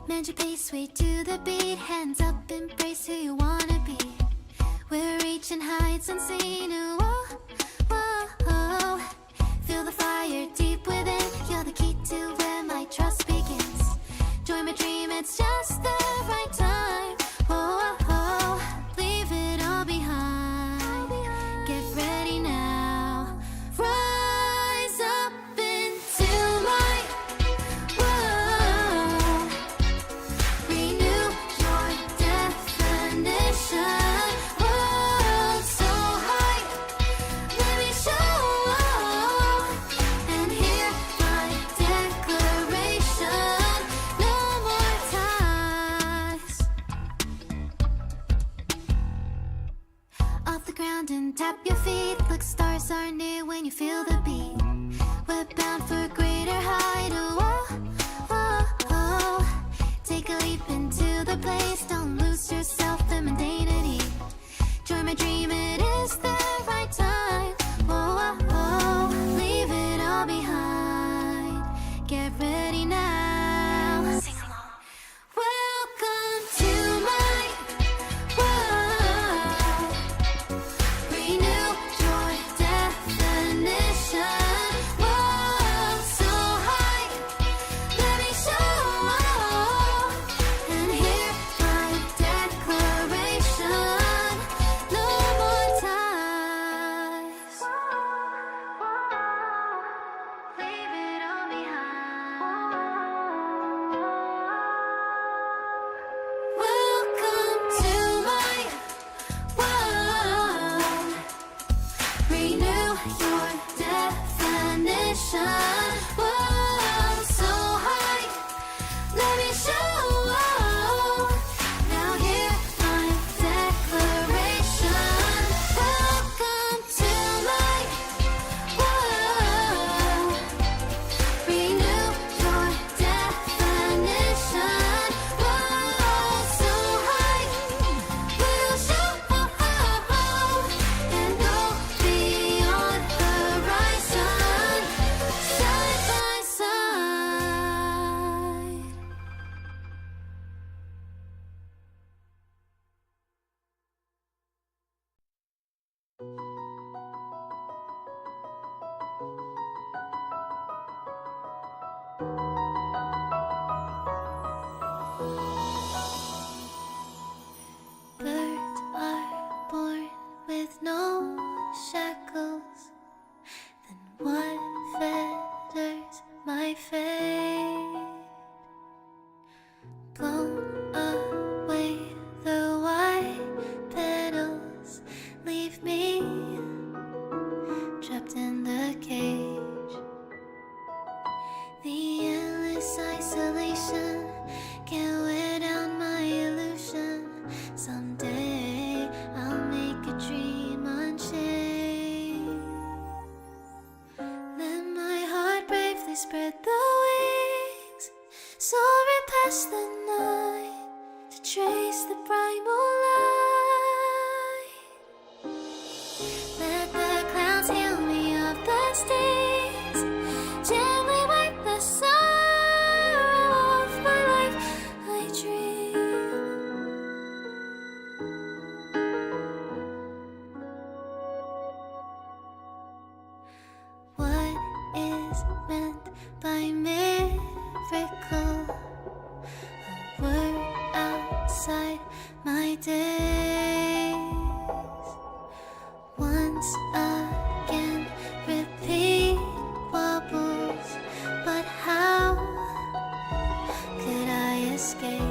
Magic pace, sway to the beat. Hands up, embrace who you wanna be. We're reaching heights unseen. Whoa, whoa, whoa. Feel the fire deep within. You're the key to where my trust begins. Join my dream, it's just the right time. Whoa, whoa, leave it all behind. Get ready now. Rise up into my world. Renew your definition. World so high, let me show. And hear my declaration. No more ties. Off the ground and tap your feet. Look, stars are near when you feel the beat. We're bound for a greater height. Whoa, whoa, whoa. Take a leap into the place. Don't lose yourself in mundanity. Join my dream, it is the right time. Whoa, whoa, whoa. Leave it all behind. Get ready now. Sing along. Welcome to my world. Renew your definition. World so high, let me show. And hear my declaration. No more ties. Leave it all behind. Welcome to my world. Renew your definition. World so high, let me show. Now hear my declaration. Welcome to my world. Renew your definition. World so high, we'll show. And go beyond horizon. Side by side. Birds are born with no shackles. Then what fetters my fate? Blown away the white petals, leave me trapped in the cage. The endless isolation can't wear down my illusion. Someday I'll make a dream unchained. Let my heart bravely spread the wings, soaring past the night to trace the primal light. Let the clouds heal me of the stings, gently wipe the sorrow off my life. I dream. What is meant by miracle? A word outside my days. Once again, repeat wobbles. But how could I escape?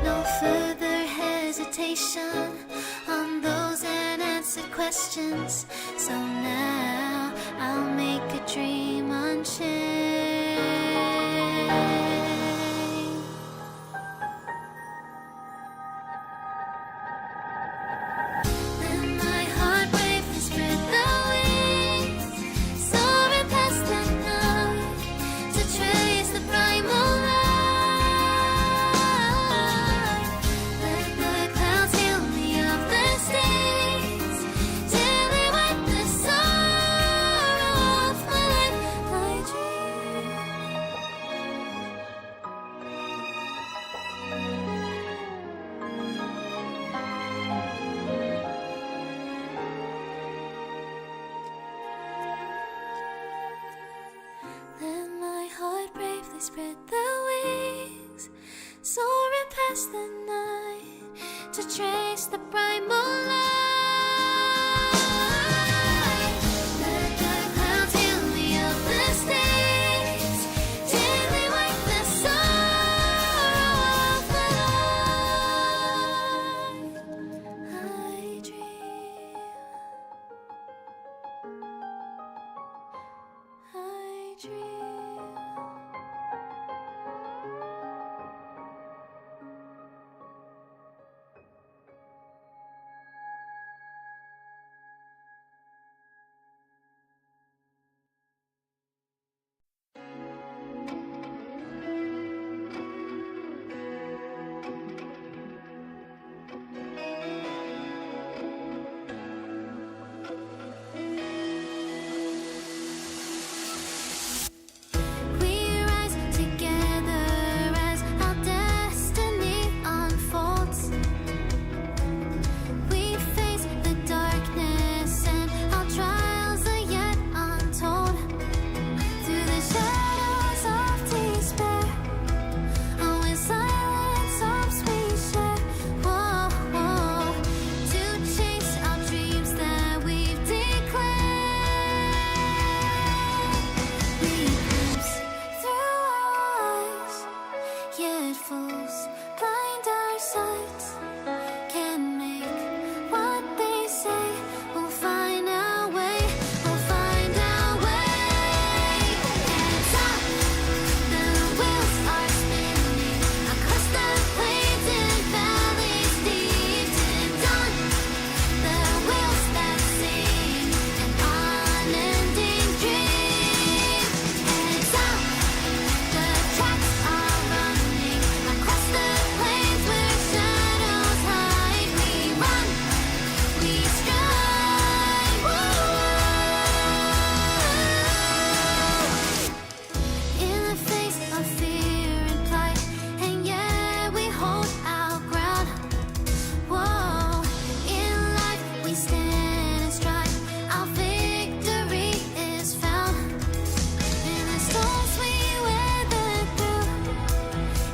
No further hesitation on those unanswered questions. So now I'll make a dream unchained. Let my heart bravely spread the wings, soaring past the night to trace the primal light. Let the clouds heal me of the stains, till they wipe the sorrow off my life. I dream. spread their wings, soaring past the night to trace the bright moonlight. The dark clouds heal the open states, gently wipe the sorrow of the night. I dream, I dream. We rise together as our destiny unfolds. We face the darkness and our trials are yet untold. Through the shadows of despair, oh, in silence hopes we share. Whoa, whoa, to chase our dreams that we've declared. We glimpse through eyes, yet fools blind our sight. Can't make what they say. We'll find our way. We'll find our way. Hands up, the wheels are spinning across the plains and valleys deep to dawn. The wheels that sing an unending dream. Hands up, the tracks are running across the plains where shadows hide. We run, we strive. In the face of fear and plight, and yet we hold our ground. Whoa, in life we stand and strive. Our victory is found. In the storms we weather through,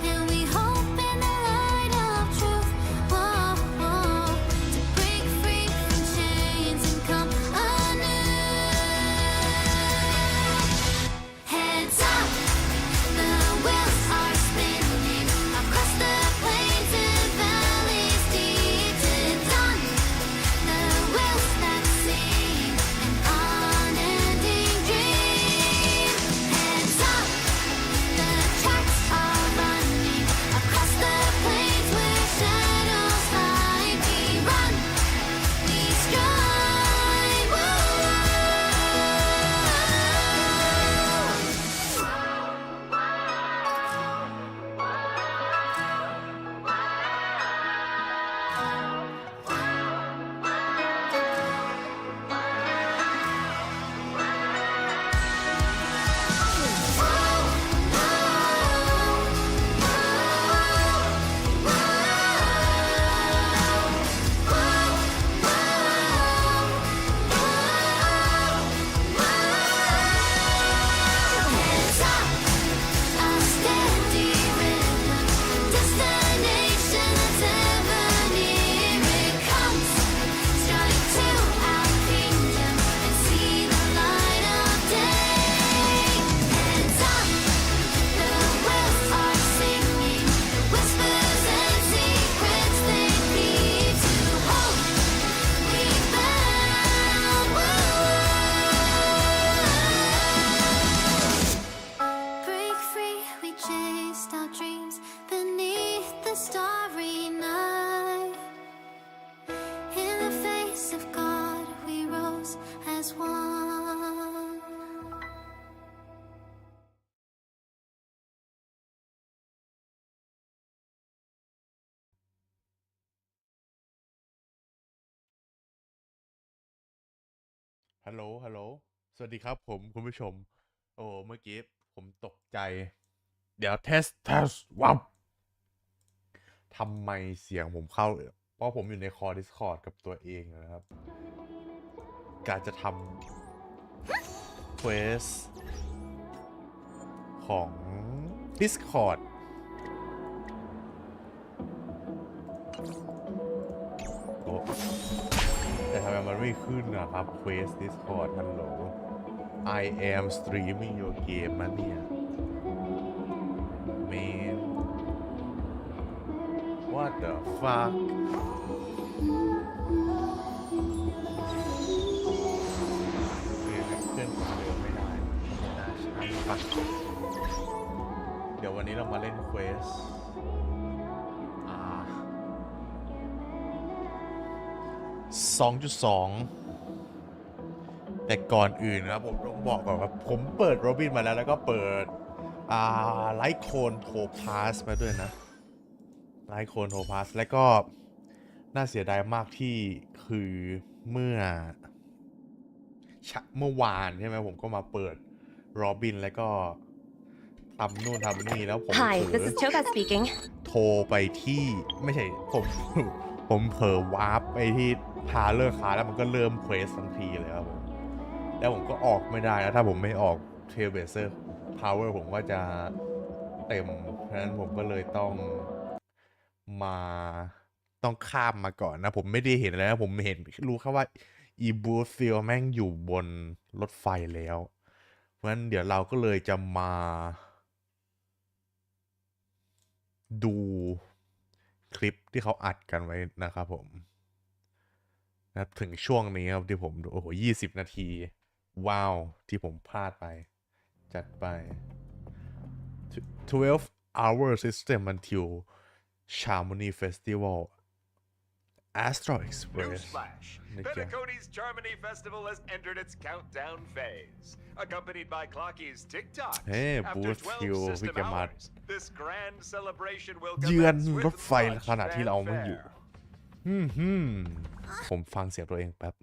and we hope in the light of truth. Whoa, whoa, to break free from chains and come anew. Hands up, the wheels are spinning across the plains and valleys deep to dawn. The wheels that sing an unending dream. Hands up, the tracks are running across the plains where shadows hide. We run, we strive. Hands up, a steady rhythm, destination that's ever near. It comes, strike to our kingdom and see the light of day. Hands up, the wheels are singing, whispers and secrets they need to hold. We bound. Break free, we chased our dreams beneath the starry night. In the face of God, we rose as one. ฮัลโหล ฮัลโหล สวัสดีครับผมคุณผู้ชม โอ้ เมื่อกี้ผมตกใจ เดี๋ยวเทสว้าวทำไมเสียงผมเข้า เพราะผมอยู่ในคอ Discord กับตัวเองนะครับ การจะทำเควสของ Discord โอ้แต่ทำไมมันไม่ขึ้นนะครับ Quest Discord ฮัลโหล I am streaming your game นะเนี่ย Man What the fuck เพื่อนคนเดิมไม่ได้น่าใช่ปะเดี๋ยววันนี้เรามาเล่น Quest 2.2 แต่ก่อนอื่นนะครับผมต้องบอกก่อนว่าผมเปิดโรบินมาแล้วก็เปิดไลท์โคนโทพาสมาด้วยนะไลท์โคนโทพาสแล้วก็น่าเสียดายมากที่คือเมื่อวานใช่ไหมผมก็มาเปิดโรบินแล้วก็ทำนู่นทำนี่แล้วผมHi, this is Choka speaking. โทรไปที่ไม่ใช่ผมเผลอวาร์ปไปที่ทาเลอร์คาแล้วมันก็เริ่มเควสทันทีเลยครับผมแล้วผมก็ออกไม่ได้นะถ้าผมไม่ออกเทรลเบเซอร์พาวเวอร์ผมก็จะเต็มเพราะฉะนั้นผมก็เลยต้องข้ามมาก่อนนะผมไม่ได้เห็นแล้วผมเห็นรู้แค่ว่าอีบูซิลแม่งอยู่บนรถไฟแล้วเพราะฉะนั้นเดี๋ยวเราก็เลยจะมาดูคลิปที่เขาอัดกันไว้นะครับผมนะถึงช่วงนี้ครับที่ผมโอ้โห20 นาทีว้าวที่ผมพลาดไปจัดไป 12-hour system until Chamonix Festival Astro Express Penacony's Charmony Festival has entered its countdown phase. Accompanied by Clocky's TikTok. Hey, After 12 system hours, this grand celebration will เยือน commence ร with ถไฟ much ขณะที่เราไม่อยู่ fanfare. ผมฟังเสียงตัวเองแป๊บ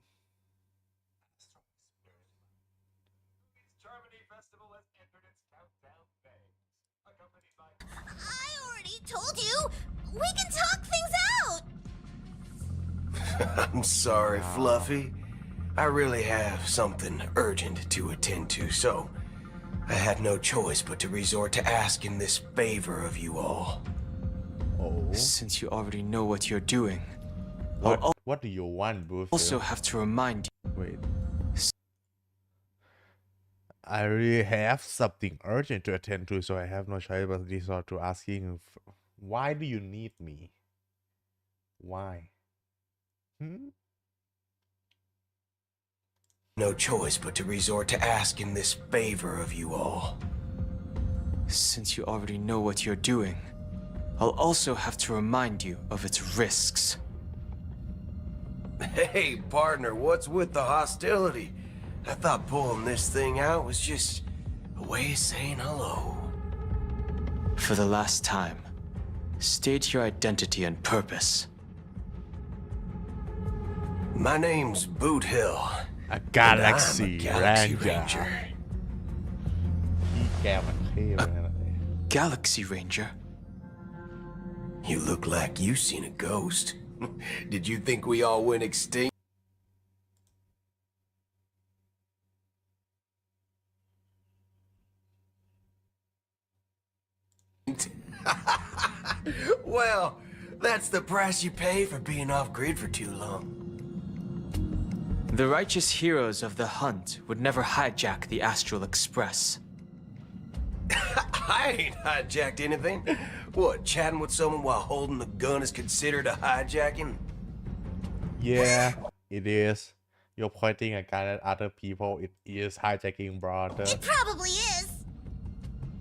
Charmony Festival has entered its countdown phase. Accompanied by I already told you! We can talk things out! I'm sorry, Fluffy. I really have something urgent to attend to, so I had no choice but to resort to asking this favor of you all. Oh. Since you already know what you're doing, What do you want, Booth? also have to remind you. Wait. I really have something urgent to attend to, so I have no choice but to resort to asking, why do you need me? Why? No choice but to resort to asking this favor of you all. Since you already know what you're doing, I'll also have to remind you of its risks. Hey, partner, what's with the hostility? I thought pulling this thing out was just a way of saying hello. For the last time, state your identity and purpose. My name's Boot Hill. A Galaxy and I'm a Galaxy Ranger. พี่แกมันเท่เลยนะ Galaxy Ranger? You look like you've seen a ghost. Did you think we all went extinct? Well, that's the price you pay for being off-grid for too long. The righteous heroes of the hunt would never hijack the Astral Express. I ain't hijacked anything. What, chatting with someone while holding the gun is considered a hijacking? Yeah, it is. You're pointing a gun at other people. It is hijacking, brother. It probably is.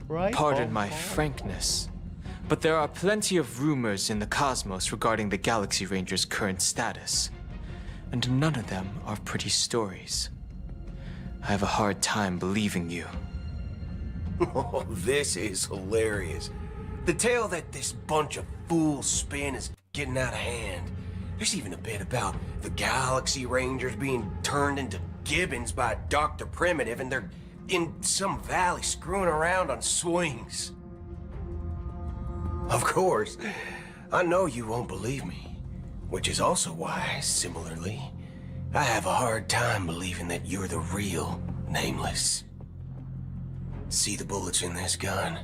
Right? Pardon my frankness, but there are plenty of rumors in the cosmos regarding the Galaxy Ranger's current status, and none of them are pretty stories. I have a hard time believing you. Oh, this is hilarious. The tale that this bunch of fools spin is getting out of hand. There's even a bit about the Galaxy Rangers being turned into gibbons by Dr. Primitive, and they're in some valley screwing around on swings. Of course, I know you won't believe me, which is also why, similarly, I have a hard time believing that you're the real Nameless. See the bullets in this gun?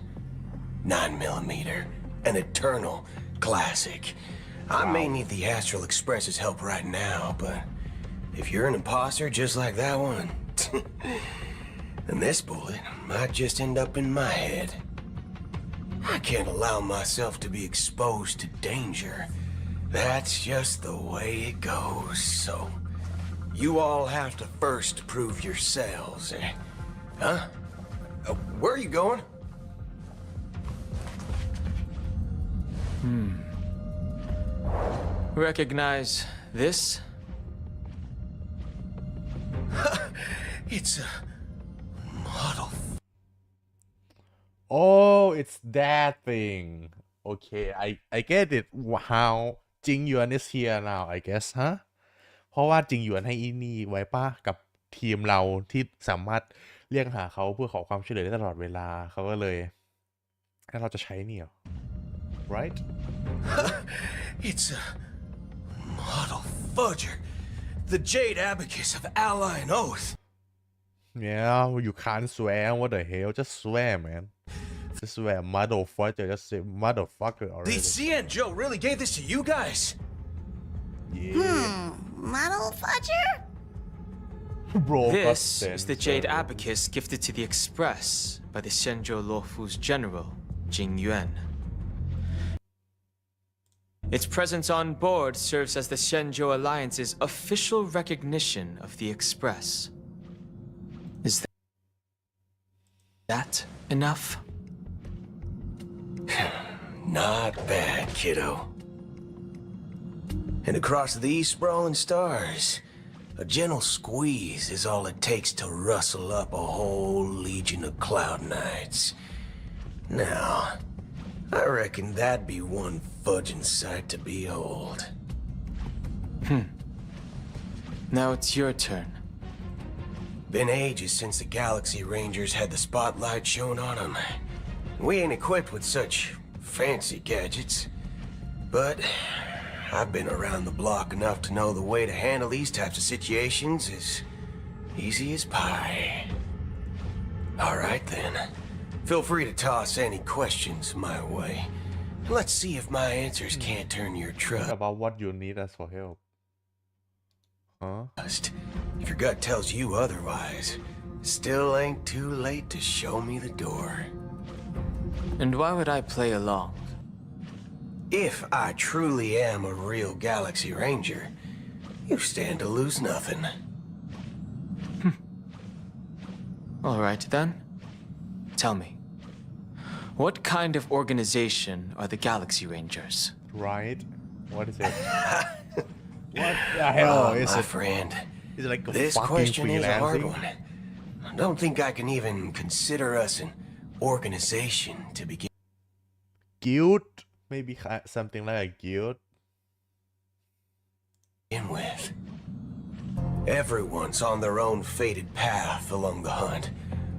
9mm, an eternal classic. I may need the Astral Express's help right now, but if you're an imposter just like that one, then this bullet might just end up in my head. I can't allow myself to be exposed to danger. That's just the way it goes, so you all have to first prove yourselves, eh? Huh? Where are you going? Recognize this? It's a model. Oh, it's that thing. Okay, I get it. How Jing Yuan is here now, I guess, huh? เพราะว่าจิงหยวนให้อีนี่ไว้ป้ากับทีมเราที่สามารถเรียกหาเขาเพื่อขอความช่วยเหลือได้ตลอดเวลาเขาก็เลยถ้าเราจะใช้นี่เหรอ right It's a model fudger. The Jade Abacus of Ally and Oath. yeah you can't swear what the hell just swear man just swear motherfucker just say motherfucker already The CN Joe really gave this to you guys? yeah Model fudger? bro This is the Jade Abacus gifted to the Express by the Shenzhou Luofu's general, Jing Yuan. Its presence on board serves as the Shenzhou Alliance's official recognition of the Express. Is that enough? Not bad, kiddo. And across these sprawling stars, a gentle squeeze is all it takes to rustle up a whole legion of cloud knights. Now, I reckon that'd be one fudging sight to behold. Now it's your turn. Been ages since the Galaxy Rangers had the spotlight shone on them. We ain't equipped with such fancy gadgets, but I've been around the block enough to know the way to handle these types of situations is easy as pie. All right then, feel free to toss any questions my way. Let's see if my answers can't turn your about what you need us for help huh trust. If your gut tells you otherwise, still ain't too late to show me the door. And why would I play along? If I truly am a real Galaxy Ranger, you stand to lose nothing. All right then. Tell me, what kind of organization are the Galaxy Rangers? right what is it what the hell is my it friend, is it like a this fucking question is a hard freelancing one. I don't think I can even consider us an organization to begin guild maybe something like a guild with. Everyone's on their own fated path along the hunt,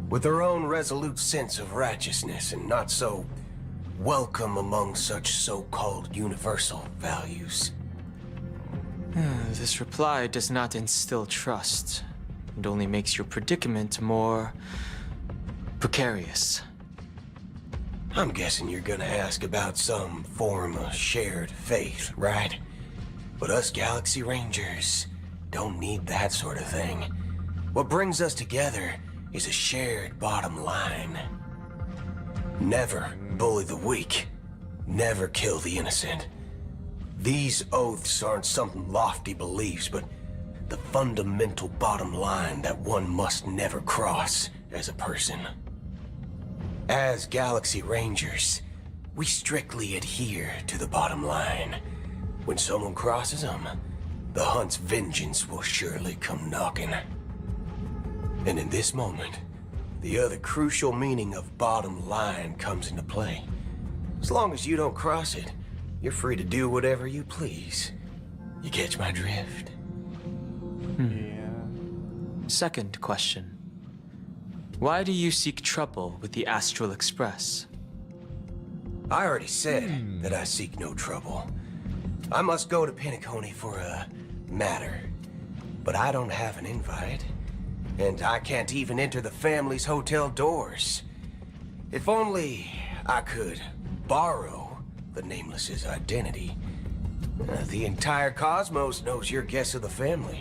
with their own resolute sense of righteousness and not so welcome among such so-called universal values. This reply does not instill trust and only makes your predicament more precarious. I'm guessing you're gonna ask about some form of shared faith, right? But us Galaxy Rangers don't need that sort of thing. What brings us together is a shared bottom line. Never bully the weak. Never kill the innocent. These oaths aren't some lofty beliefs, but the fundamental bottom line that one must never cross as a person. As Galaxy Rangers, we strictly adhere to the bottom line. When someone crosses them, the hunt's vengeance will surely come knocking. And in this moment, the other crucial meaning of bottom line comes into play. As long as you don't cross it, you're free to do whatever you please. You catch my drift? yeah Second question. Why do you seek trouble with the Astral Express? I already said that I seek no trouble. I must go to Penacony for a matter, but I don't have an invite, and I can't even enter the family's hotel doors. If only I could borrow the Nameless's identity. The entire cosmos knows you're guest of the family.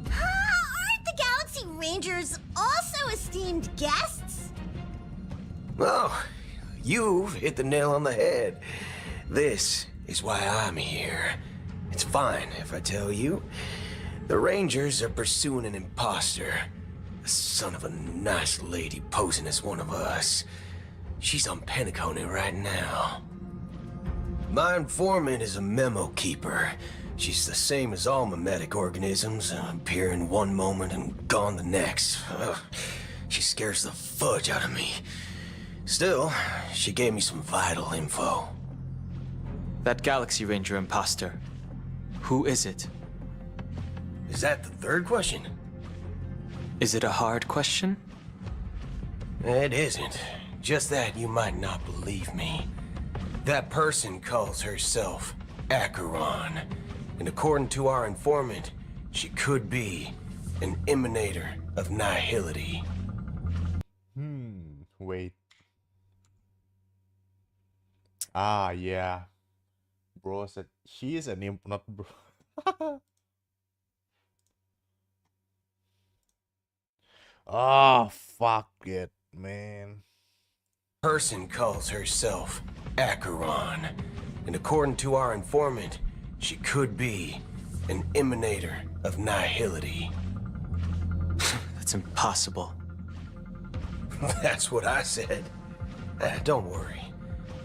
Aren't the Galaxy Rangers also esteemed guests? Well, you've hit the nail on the head. This is why I'm here. It's fine if I tell you. The Rangers are pursuing an imposter. A son of a nice lady posing as one of us. She's on Penacony right now. My informant is a memo keeper. She's the same as all mimetic organisms, appear in one moment and gone the next. Ugh, she scares the fudge out of me. Still, she gave me some vital info. That Galaxy Ranger imposter. Who is it? Is that the third question? Is it a hard question? It isn't. Just that you might not believe me. That person calls herself Acheron. And according to our informant, she could be an emanator of nihility. Wait. Yeah. Bro said she is a name, not bro. Fuck it, man. Person calls herself Acheron. And according to our informant, she could be an emanator of nihility. That's impossible. That's what I said. Don't worry.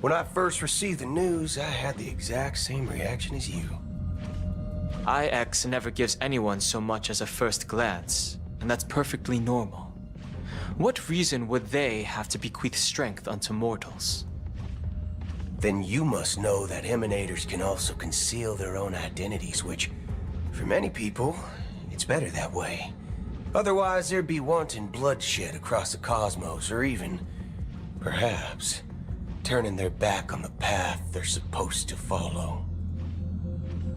When I first received the news, I had the exact same reaction as you. IX never gives anyone so much as a first glance, and that's perfectly normal. What reason would they have to bequeath strength unto mortals? Then you must know that emanators can also conceal their own identities, which, for many people, it's better that way. Otherwise, there'd be wanton bloodshed across the cosmos, or even, perhaps, turning their back on the path they're supposed to follow.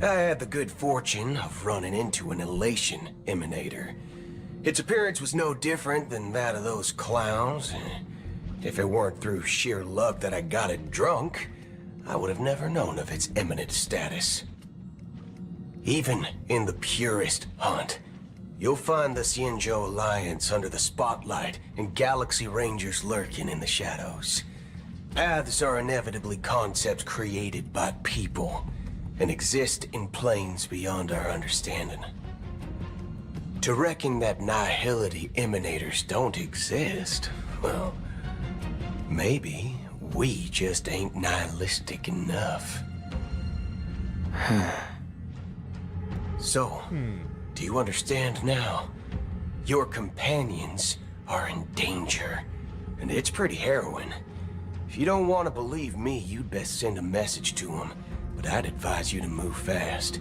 I had the good fortune of running into an elation emanator. Its appearance was no different than that of those clowns. If it weren't through sheer luck that I got it drunk, I would have never known of its eminent status. Even in the purest hunt, you'll find the Xianzhou Alliance under the spotlight and Galaxy Rangers lurking in the shadows. Paths are inevitably concepts created by people and exist in planes beyond our understanding. To reckon that nihility emanators don't exist, well, maybe we just ain't nihilistic enough. So, do you understand now? Your companions are in danger, and it's pretty harrowing. If you don't want to believe me, you'd best send a message to them, but I'd advise you to move fast.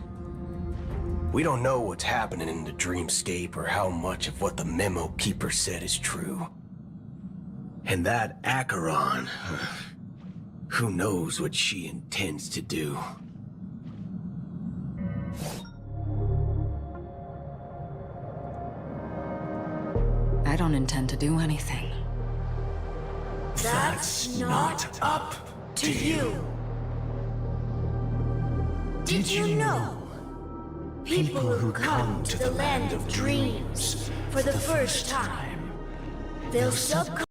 We don't know what's happening in the dreamscape or how much of what the memo keeper said is true. And that Acheron, who knows what she intends to do. I don't intend to do anything. That's not up to you. Did you know? People who come to the land of dreams for the first time, they'll subconsciously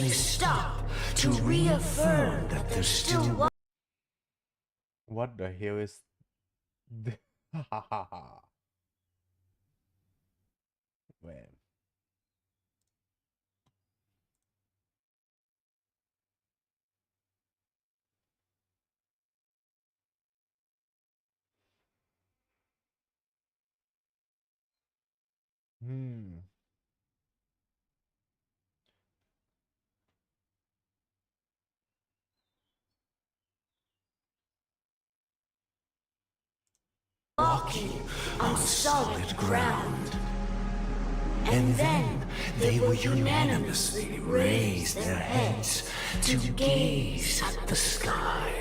stop to reaffirm that there's still What the hell is man? อืม walking on solid ground. And then they will unanimously raise their heads to gaze at the sky.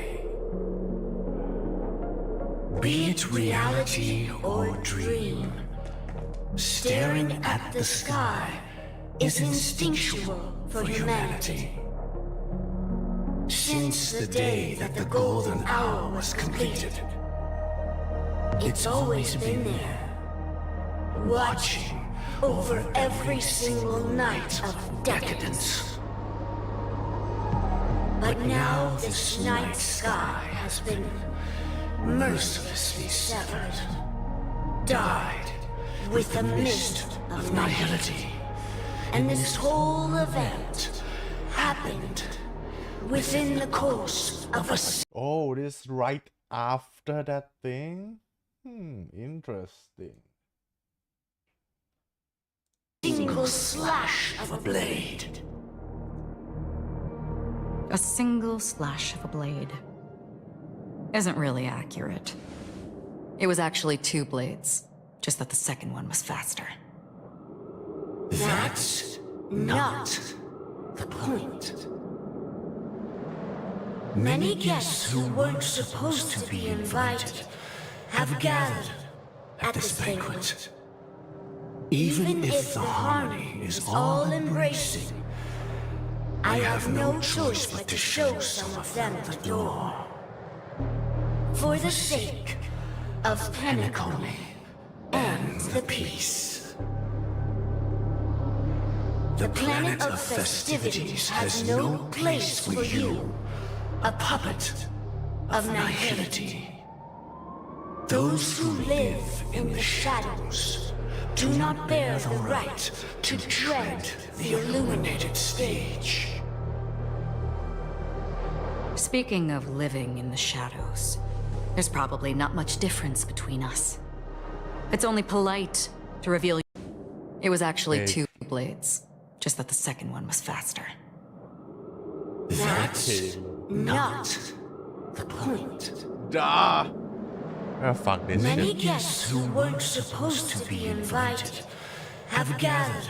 Be it reality or dream, staring at the sky is instinctual for humanity. Since the day that the golden hour was completed, it's always been there, watching over every single night of decadence. But now this night sky has been mercilessly severed, dyed with the mist of nihility. And this whole event happened within the course of a Oh, this right after that thing? Interesting. single slash of a blade. A single slash of a blade isn't really accurate. It was actually 2 blades, just that the second one was faster. That's not the point. Many guests who weren't supposed to be invited have gathered at this banquet. Even if the harmony is all-embracing, I have no choice but to show some of them the door. For the sake of Penacony and the peace. The planet of festivities has no place for you, a puppet of nihility. Those who live in the shadows do not bear the right to tread the illuminated stage. Speaking of living in the shadows, there's probably not much difference between us. It's only polite to reveal it was actually 2 blades, just that the second one was faster. That's not the point. Duh! Fuck this Many shit. guests who weren't supposed to be invited have gathered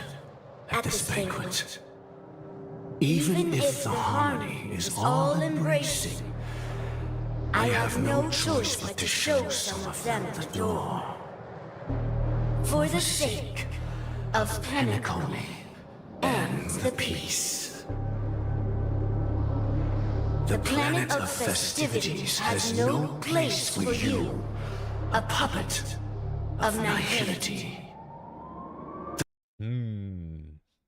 at this banquet. Even if the harmony is all-embracing, I have no choice but to show some of them the door. For the sake of Penacony and the peace. The planet of festivities has no place for you, a puppet of nihility.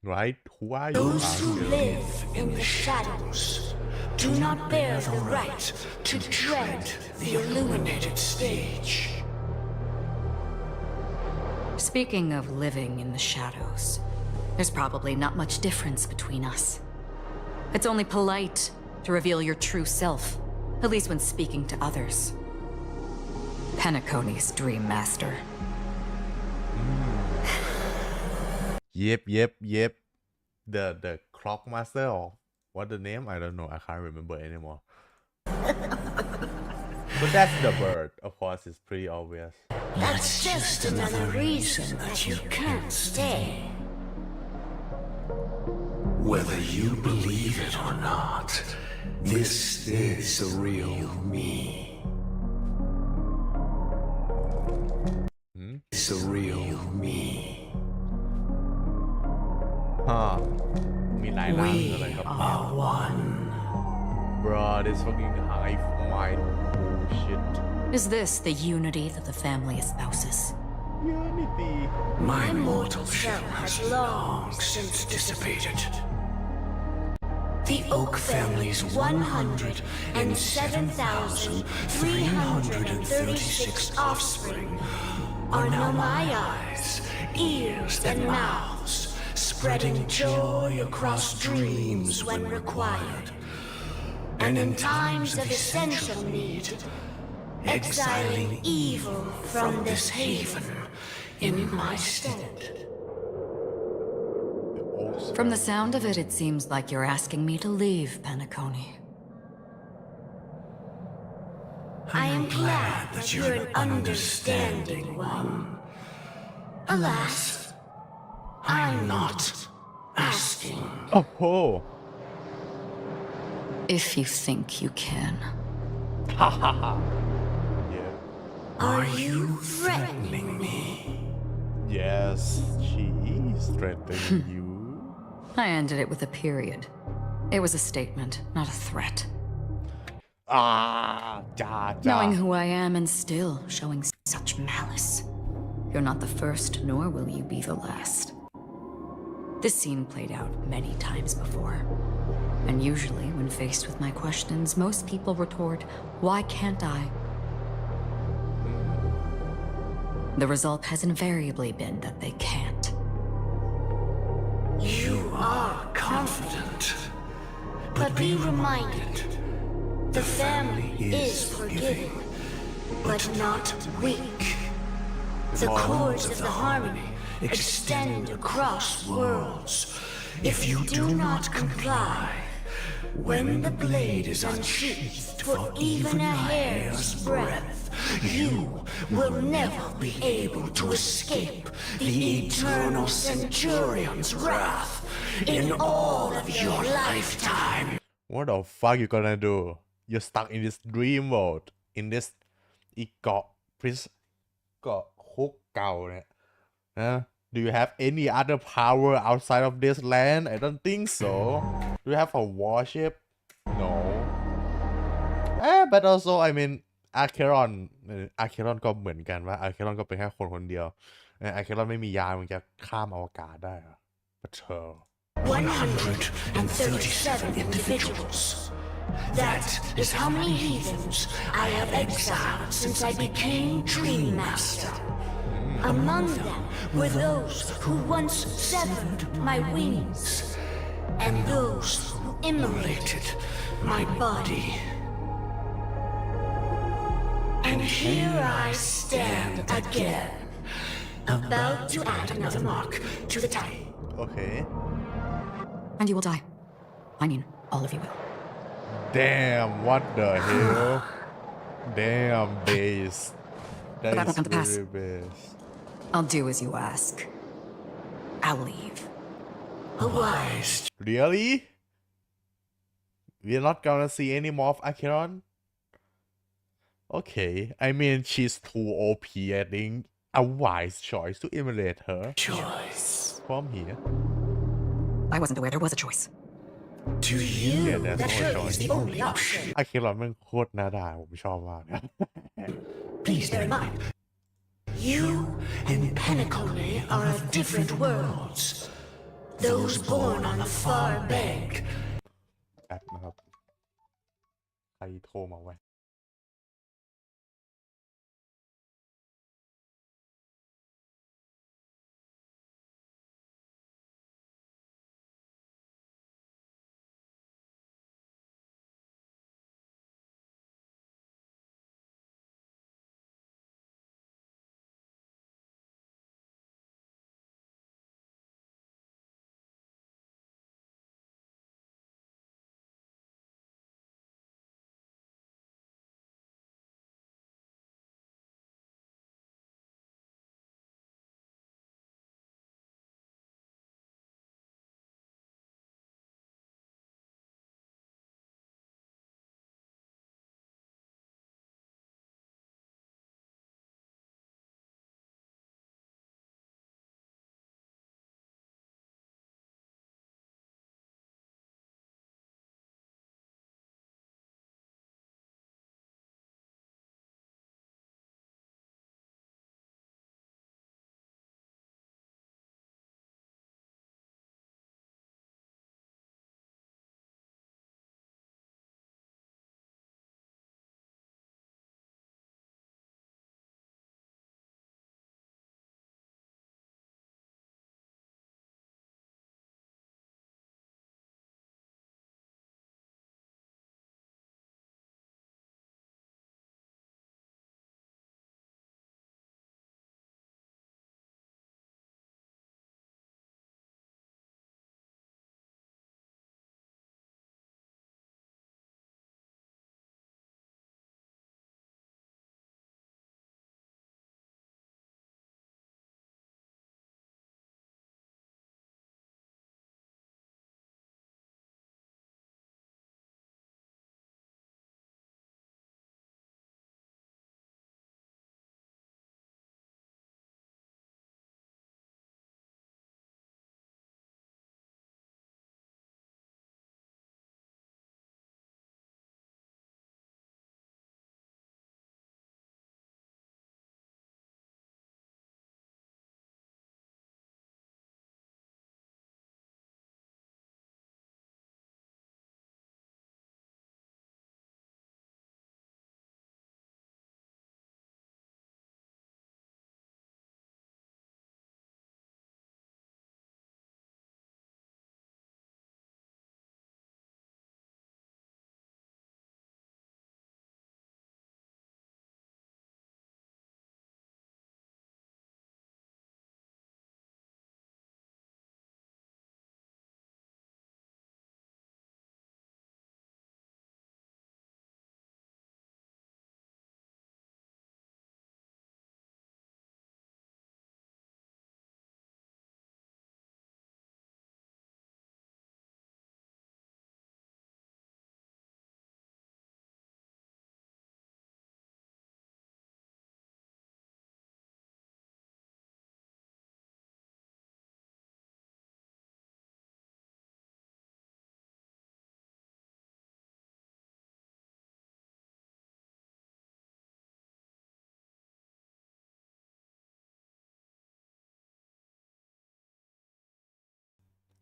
Right? Who are you? Those who live in the shadows do not bear the right to tread the illuminated stage. Speaking of living in the shadows, there's probably not much difference between us. It's only polite to reveal your true self, at least when speaking to others. Penacony's dream master. Yep. The clock master, or what the name? I don't know. I can't remember anymore. But that's the bird. Of course, it's pretty obvious. That's just another reason that you can't stay. Whether you believe it or not, this is the real me. It's the real me. มีหลายร่างอะไรครับ Are one. Bro, this fucking hive mind bullshit. Is this the unity that the family espouses? Unity. My mortal shell has long since dissipated. The Oak family's 107,336 offspring are now my eyes, ears, and mouths, spreading joy across dreams when required, and in times of essential need, exiling evil from this haven in my stead. From the sound of it, it seems like you're asking me to leave Penacony. I am glad that you're an understanding one. Alas, I'm not asking. Oh, If you think you can. yeah. Are you threatening me? Yes, she is threatening you. I ended it with a period. It was a statement, not a threat. Knowing who I am and still showing such malice. You're not the first, nor will you be the last. This scene played out many times before. And usually, when faced with my questions, most people retort, why can't I? The result has invariably been that they can't. You are confident. But be reminded, the family is forgiving, but not weak. The cords of the harmony extend across worlds. If you do not comply, when the blade is unsheathed for even a hair's breadth, you will never be able to escape the eternal Centurion's wrath in all of your lifetime. What the fuck you gonna do? You're stuck in this dream world. In this อีเกาะเกาะคุกเก่าเนี่ยนะ Do you have any other power outside of this land? I don't think so. Do you have a warship? No. But also I mean Acheron ก็เหมือนกันว่า Acheron ก็เป็นแค่คนคนเดียว Acheron ไม่มียานมันจะข้ามอวกาศได้เหรอ But 137 individuals. That is how many heathens I have exiled since I became Dream Master. Among them were those who once severed my wings, and those who immolated my body. And here I stand again, about to add another mark to the tie. Okay. And you will die. I mean, all of you will. Damn, what the hell? Damn, base. That But is come to pass. very base. I'll do as you ask. I'll leave. A wise Really? We're not gonna see any more of Acheron? Okay, I mean, she's too OP, I think. A wise choice to emulate her choice. from here. I wasn't aware there was a choice. To you, Yeah, there's that no sure choice. is the only option. Acheron มันโคตรน่าด่าผมชอบมากนะ Please bear in mind, you and Penacony are of different worlds. Those born on the far bank. แอปนะครับ ใครโทรมาไว้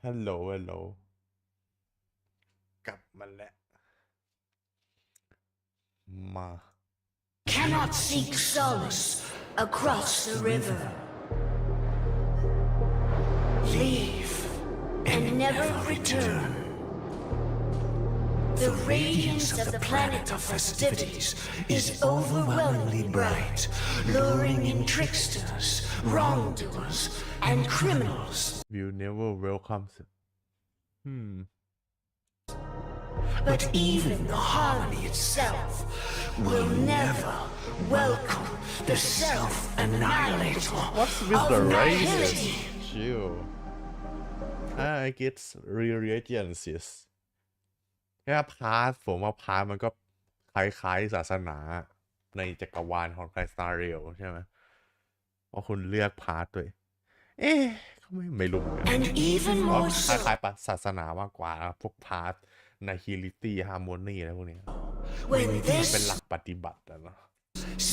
ฮัลโหลฮัลโหลกลับมาแล้วมา Cannot seek solace across the river. Leave and never return. The radiance of the planet of festivities is overwhelmingly bright, luring in tricksters, wrongdoers, and criminals. will never welcome But even the harmony itself will never welcome the self-annihilator What's with of the nihility. racist? Chill. I get religious แค่พาร์ทผมว่าพาร์ทมันก็คล้ายๆศาสนาในจักรวาลของ Honkai Star ใช่ไหมเพราะคุณเลือกพาร์ทด้วยเขาไม่รู้เหมือนกัน And even เพราะ more ค so ล้ายๆศาสนามากกว่าพวกพาร์ท Nihility Harmony อะไรพวกนี้ when เป็นหลั this กปฏิบัติอะเนาะ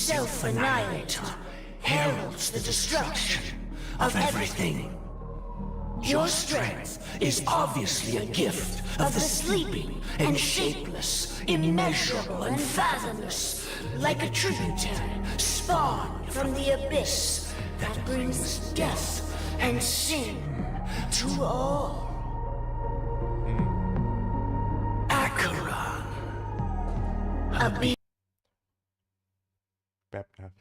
self-annihilator heralds the destruction of everything. Your strength is obviously a gift of the sleeping and shapeless, immeasurable and fathomless, like a tributary spawned from the abyss that brings death and sin to all. Acheron, a being แป๊บครับ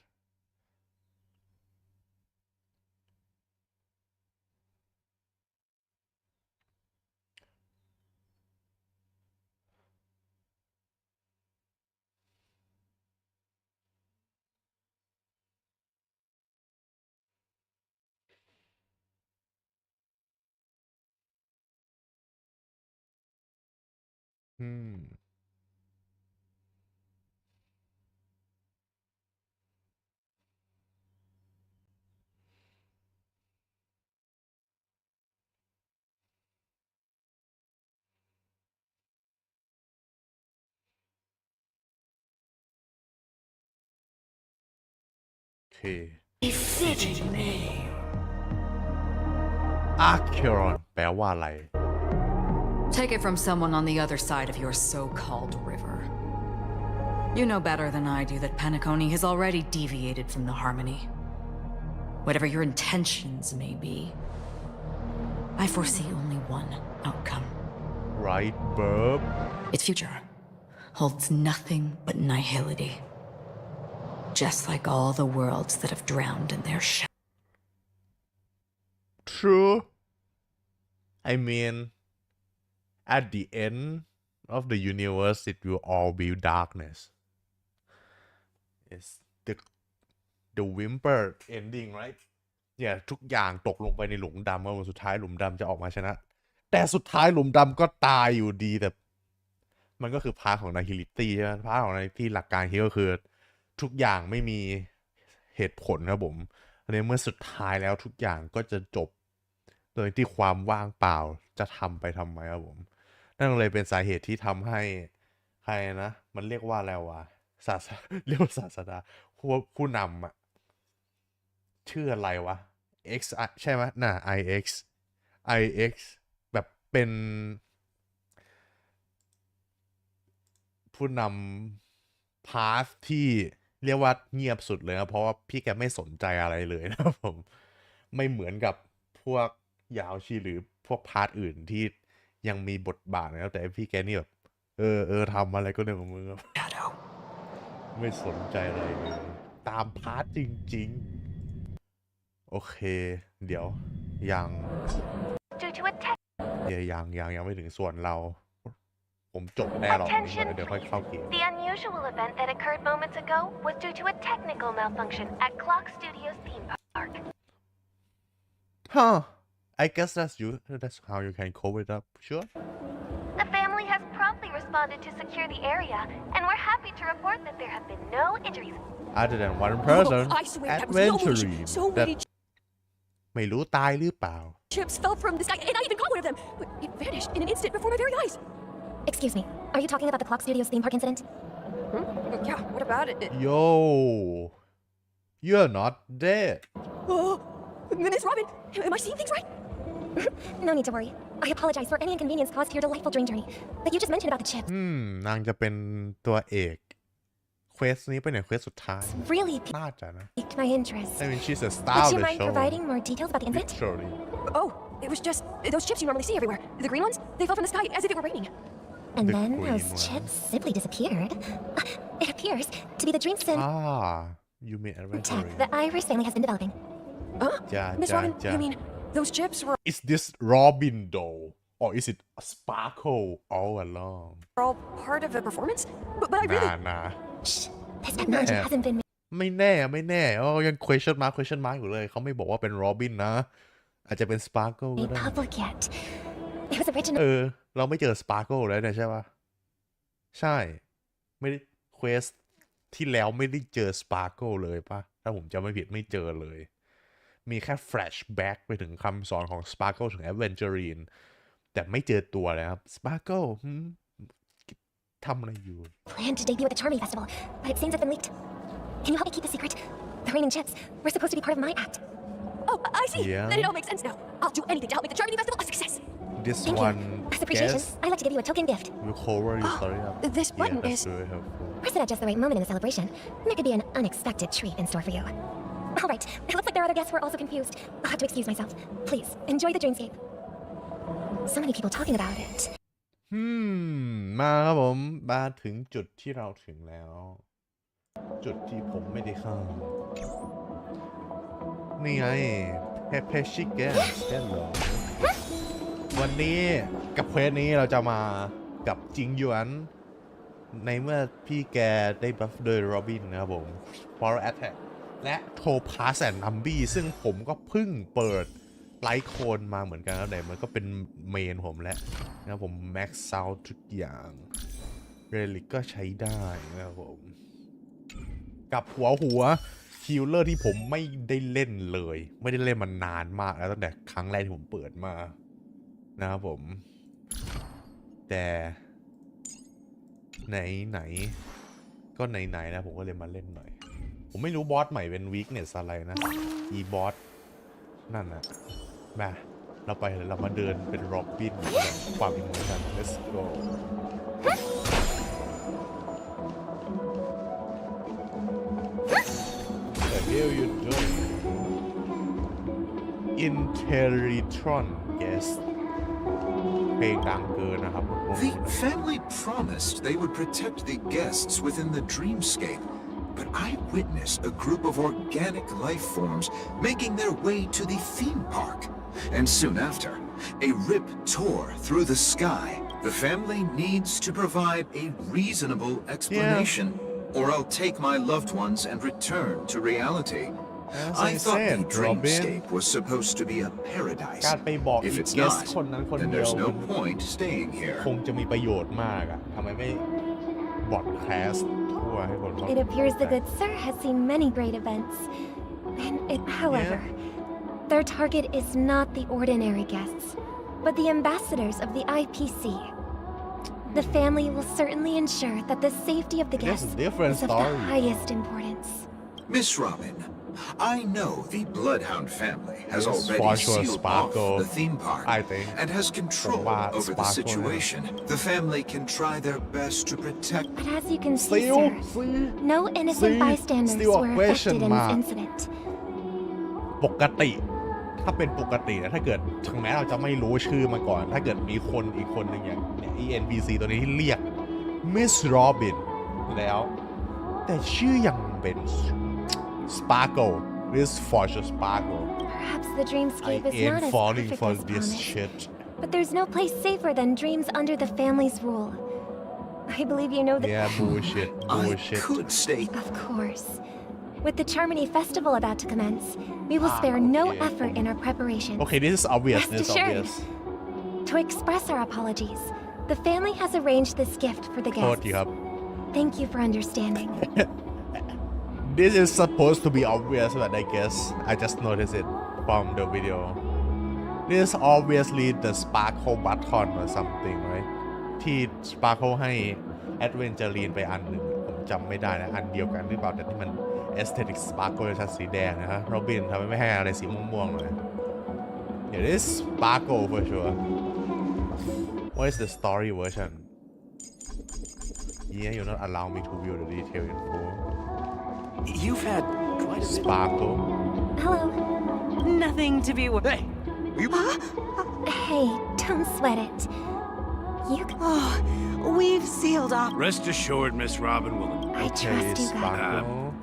โอเค befitting name. Acheron แปลว่าอะไร Take it from someone on the other side of your so-called river. You know better than I do that Penacony has already deviated from the harmony. Whatever your intentions may be, I foresee only one outcome. Right verb Its future holds nothing but nihility. Just like all the worlds that have drowned in their shadow. True I mean at the end of the universe it will all be darkness it's the whimper ending right เนี่ยทุกอย่างตกลงไปในหลุมดำแล้วสุดท้ายหลุมดำจะออกมาชนะแต่สุดท้ายหลุมดำก็ตายอยู่ดีแต่มันก็คือพาร์ทของ Nihility ใช่ไหมพาร์ทของ Nihility หลักการที่ก็คือทุกอย่างไม่มีเหตุผลครับผมในเมื่อสุดท้ายแล้วทุกอย่างก็จะจบโดยที่ความว่างเปล่าจะทำไปทำไมครับผมนั่นเลยเป็นสาเหตุที่ทำให้ใครนะมันเรียกว่าอะไรวะเรียกว่าศาสดาผู้นำอะชื่ออะไรวะ X ใช่ไหมน่ะ IX แบบเป็นผู้นำพาสที่เรียกว่าเงียบสุดเลยนะเพราะว่าพี่แกไม่สนใจอะไรเลยนะครับผมไม่เหมือนกับพวกยาวชีหรือพวกพาร์ทอื่นที่ยังมีบทบาทนะครับแต่พี่แกนี่แบบทำอะไรก็เรื่องของมึงไม่สนใจอะไรเลยตามพาร์ทจริงๆโอเคเดี๋ยวยังยังไม่ถึงส่วนเราผมจบแน่หรอกเดี๋ยวค่อยเข้าเกม The unusual event that occurred moments ago was due to a technical malfunction at Clock Studios theme park. Huh. I guess that's how you can cover it up, sure? The family has promptly responded to secure the area, and we're happy to report that there have been no injuries. Other than one person, I swear that was no adventuring. So many ไม่รู้ตายหรือเปล่า chips fell from the sky, and I even caught one of them, but it vanished in an instant before my very eyes. Excuse me, are you talking about the Clock Studios theme park incident? Yeah, what about it? Yo, you're not dead. Oh, Miss Robin, am I seeing things right? No need to worry. I apologize for any inconvenience caused to your delightful dream journey. But you just mentioned about the chips. นางจะเป็นตัวเอกเควสนี้เป็นเควสสุดท้าย Really น่าจะนะ piqued my interest. I mean she's a star Would of you the mind show providing more details about the incident? literally Oh, it was just those chips you normally see everywhere. The green ones, they fell from the sky as if it were raining. And The then green those one. chips simply disappeared. It appears to be the dream sim you mean tech adventure the Iris family has been developing. Huh? Yeah, Miss yeah, Robin, yeah. you mean those chips were is this Robin doll or is it a Sparkle all along all part of the performance? But I really... nah Shh, this technology Yeah. hasn't been ไม่แน่ยัง question mark อยู่เลยเขาไม่บอกว่าเป็น Robin นะอาจจะเป็น Sparkle ก็ made ได้ public yet. It was original. เราไม่เจอ Sparkle แล้วเนี่ยใช่ปะใช่ไม่ได้ quest ที่แล้วไม่ได้เจอ Sparkle เลยปะถ้าผมจำไม่ผิดไม่เจอเลยมีแค่ flashback ไปถึงคำสอนของ Sparkle ถึง Adventurine แต่ไม่เจอตัวเลยครับ Sparkle ทำอะไรอยู่ Planned to debut at the Charming Festival, but it seems it's been leaked. Can you help me keep the secret? The raining chips were supposed to be part of my act. Oh, I see. Yeah. Then it all makes sense now. I'll do anything to help make the Charming Festival a success. this Thank one you. As appreciation, guess I'd like to give you a token gift. will cover your story up This button yeah, that's is... very helpful Press it at just the right moment in the celebration. There could be an unexpected treat in store for you. All right, it looks like there are other guests who are also confused. I'll have to excuse myself. Please, enjoy the dreamscape. So many people talking about it. มาครับผมมาถึงจุดที่เราถึงแล้ว จุดที่ผมไม่ได้เข้านี่ไงเพชิแกนวันนี้กับเควสนี้เราจะมากับจิงหยวนในเมื่อพี่แกได้บัฟโดยโรบินนะครับผม Power Attack และโทพาสแอนด์นัมบี้ซึ่งผมก็เพิ่งเปิดไลท์โคนมาเหมือนกันแล้วแต่มันก็เป็นเมนผมแล้วนะครับผมแม็กซ์เอาทุกอย่างเรลิกก็ใช้ได้นะครับผมกับหัวคิลเลอร์ที่ผมไม่ได้เล่นเลยไม่ได้เล่นมานานมากแล้วตั้งแต่ครั้งแรกที่ผมเปิดมานะครับผมแต่ไหนก็ไหนนะผมก็เลยมาเล่นหน่อยผมไม่รู้บอสใหม่เป็นวีคเนสอะไรนะอีบอสนั่นนะมาเราไปเรามาเดินเป็นโรบินแบบความอิมเมอร์ชัน let's go the hell you doing Interitron yes เพลงดังเกินนะครับ The family promised they would protect the guests within the dreamscape, but I witnessed a group of organic life forms making their way to the theme park. And soon after, a rip tore through the sky. The family needs to provide a reasonable explanation, or I'll take my loved ones and return to reality. As I thought said, the dreamscape was supposed to be a paradise. การไปบอก If อีก it's เกส not, คนนั้นคน then เดียว there's no point staying here. คงจะมีประโยชน์มากอะทำไมไม่บอดแคสทั่วให้คนเขา It appears the good sir has seen many great events. However, their target is not the ordinary guests, but the ambassadors of the IPC. The family will certainly ensure that the safety of the That's a guests different is of the story. highest importance. Miss Robin, I know the Bloodhound family has Yes, already for sure, sealed Sparkle, off the theme park I think. and has control Sparkle, over the yeah. situation. The family can try their best to protect. But as you can see, sir, no innocent bystanders still a were question affected in this mark. incident. ปกติถ้าเป็นปกตินะถ้าเกิดถึงแม้เราจะไม่รู้ชื่อมาก่อน ถ้าเกิดมีคนอีกคนหนึ่งอย่างเนี่ย NPC ตัวนี้ที่เรียก Miss Robin แล้ว แต่ชื่อยังเป็น Sparkle this for sure Sparkle Perhaps the I dreamscape is ain't not as falling perfect for as this promised. shit But there's no place safer than dreams under the family's rule. I believe you know that. yeah bullshit I could stay. Of course. With the Charmony Festival about to commence, we will spare no okay. effort in our preparations. okay this is obvious Rest this is assured. obvious To express our apologies, the family has arranged this gift for the โทษ guests. ทีครับ Thank you for understanding. this is supposed to be obvious but I guess I just noticed it from the video this is obviously the Sparkle button or something right ที่ Sparkle ให้ Adventurine ไปอันหนึ่งผมจำไม่ได้นะอันเดียวกันหรือเปล่าแต่ที่มัน Aesthetic Sparkle ชัดสีแดงนะฮะโรบินทำไมไม่ให้อะไรสีม่วงๆเลย It is Sparkle for sure. What is the story version? Yeah, you not allow me to view the detail info. You've had quite a bit. Sparkle. Hello. Nothing to be worried. Hey, Hey, don't sweat it. You c- Oh, we've sealed off. Rest assured, Miss Robin will. I trust you guys. Sparkle.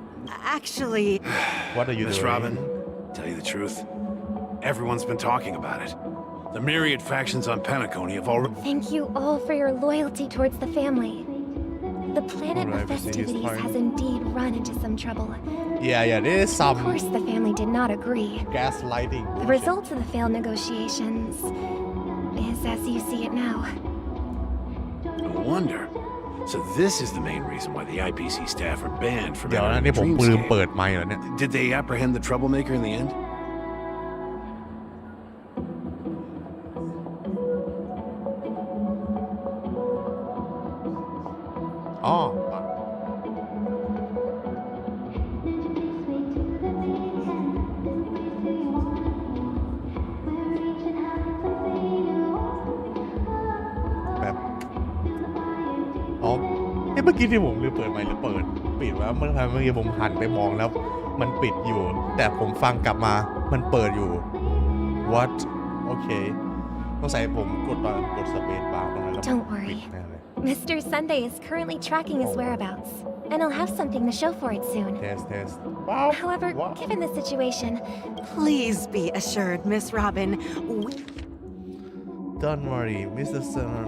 Actually, What are you Miss doing? Robin, tell you the truth, everyone's been talking about it. The myriad factions on Penacony have already. Thank you all for your loyalty towards the family. The planet Alright, of we see his festivities point. has indeed run into some trouble. Yeah, there is Of some course, the family did not agree. gaslighting. The bullshit. result of the failed negotiations is as you see it now. No wonder. So this is the main reason why the IPC staff are banned from เดี๋ยวนะ entering นี่ the ผมลืม dreamscape. เปิดไมค์เหรอเนี่ย Did they apprehend the troublemaker in the end? Oh. แบบอ๋อเมื่อกี้ที่ผมลืมเปิดไมค์หรือเปิดปิดวะเมื่อกี้ผมหันไปมองแล้วมันปิดอยู่ แต่ผมฟังกลับมามันเปิดอยู่ what โอเคต้องใส่ผมกดสเปซบาร์ตรงนั้นแล้ว Don't มันปิด worry. แน่เลย Mr. Sunday is currently tracking his whereabouts, and I'll have something to show for it soon. test ว้าว However, What? given the situation, please be assured, Miss Robin, we Don't worry Mr. Sun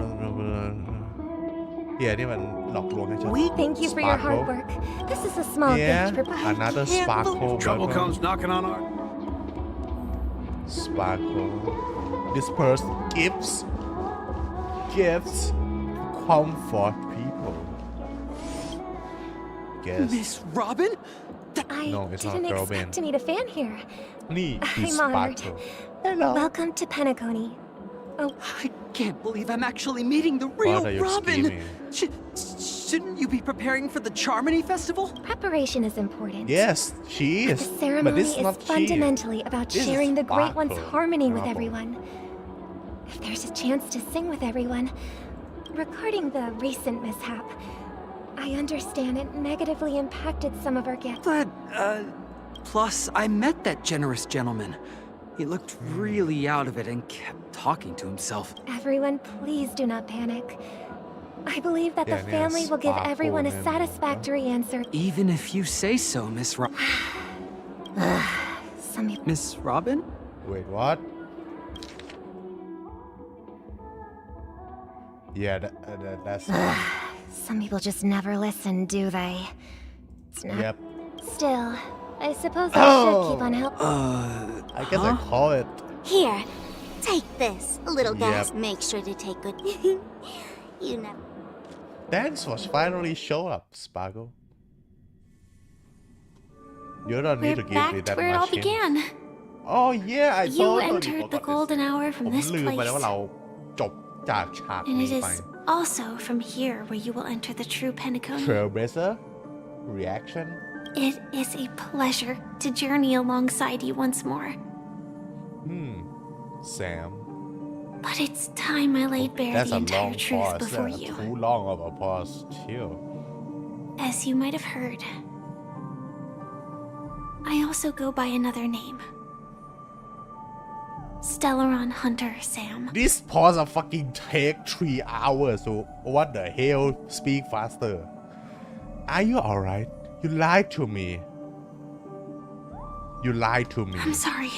เฮียนี่มันหลอกลวงให้ฉัน thank you for your hard Sparkle. work. This is a small Yeah, gift for another can't sparkle Trouble burger. comes knocking on our. Sparkle. This person gives comfort people. Guess. Miss Robin? I No, it's not didn't girl expect band. to meet a fan here. นี่คือ I'm honored. Sparkle. Hello. Welcome to Penacony. Oh, I can't believe I'm actually meeting the real What are you Robin. scheming? Shouldn't you be preparing for the Charmony Festival? preparation is important. Yes, she is. The But ceremony this is is not she. fundamentally about This is sharing the Great One's Sparkle. harmony with Bravo. everyone. If there's a chance to sing with everyone, regarding the recent mishap, I understand it negatively impacted some of our guests. But, plus I met that generous gentleman. He looked really out of it and kept talking to himself. Everyone, please do not panic. I believe that the Yeah, family will give Sparkle everyone a and- satisfactory answer. Even if you say so, Miss Some people Miss Robin? Wait, what? Yeah, that's. Some people just never listen, do they? It's not. Yep. Still, I suppose I should keep on helping. I guess I call it. Here, take this. A little Yep. gas. Make sure to take good. You know. Thanks for finally show up, Sparkle. You don't need We're to give me back that to where it all much hint. began. Oh yeah, I You totally entered the forgot golden hour this. from ผม this ลืมไปแล้วว่า place. เราจบจากฉาก And นี้ it ไป is also from here where you will enter the true Penacony. Trailblazer reaction. It is a pleasure to journey alongside you once more. Sam. But it's time I laid bare That's the a entire long truth pause. before That's you. too long of a pause. Chill. As you might have heard, I also go by another name. Stellaron Hunter Sam. This pause a fucking take 3 hours. So what the hell? Speak faster. Are you alright? You lied to me. You lied to me. I'm sorry.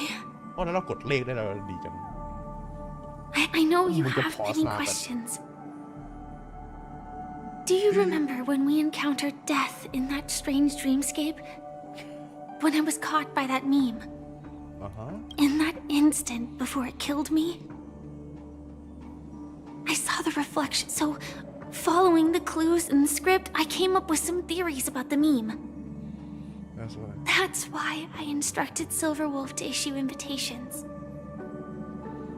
อ๋อแล้วเรากดเลขได้แล้วดีจัง I know you We can have pause many now, but- questions. Do you remember when we encountered death in that strange dreamscape? When I was caught by that meme? In that instant before it killed me? I saw the reflection, so following the clues in the script, I came up with some theories about the meme. That's why. That's why I instructed Silverwolf to issue invitations.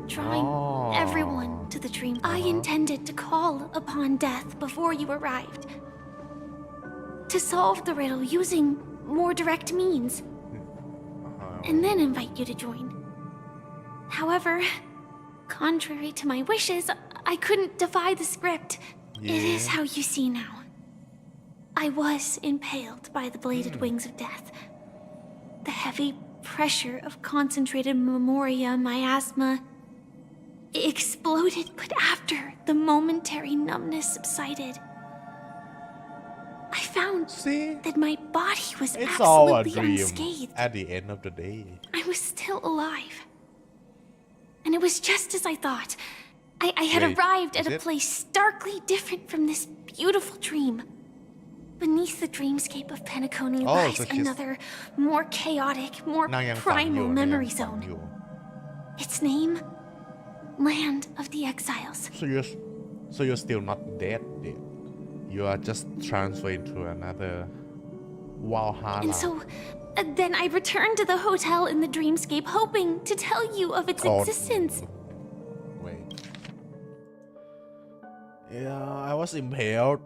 Drawing everyone to the dream. I intended to call upon death before you arrived. To solve the riddle using more direct means. And then invite you to join. However, contrary to my wishes, I couldn't defy the script. It is how you see now. I was impaled by the bladed wings of death. The heavy pressure of concentrated memoria miasma exploded, but after the momentary numbness subsided, I found that my body was It's all a absolutely dream unscathed. at the end of the day. I was still alive. And it was just as I thought. I had Wait, arrived at is a it? place starkly different from this beautiful dream. Beneath the dreamscape of Penacony Oh, lies so she's- another, more chaotic, more นางยังฝันอยู่ primal นางยัง memory ฝัน zone. อยู่ Its name? Land of the Exiles. So you're still not dead. You are just transferred to another Valhalla. And so, then I returned to the hotel in the dreamscape, hoping to tell you of its existence. Wait. Yeah, I was impaled.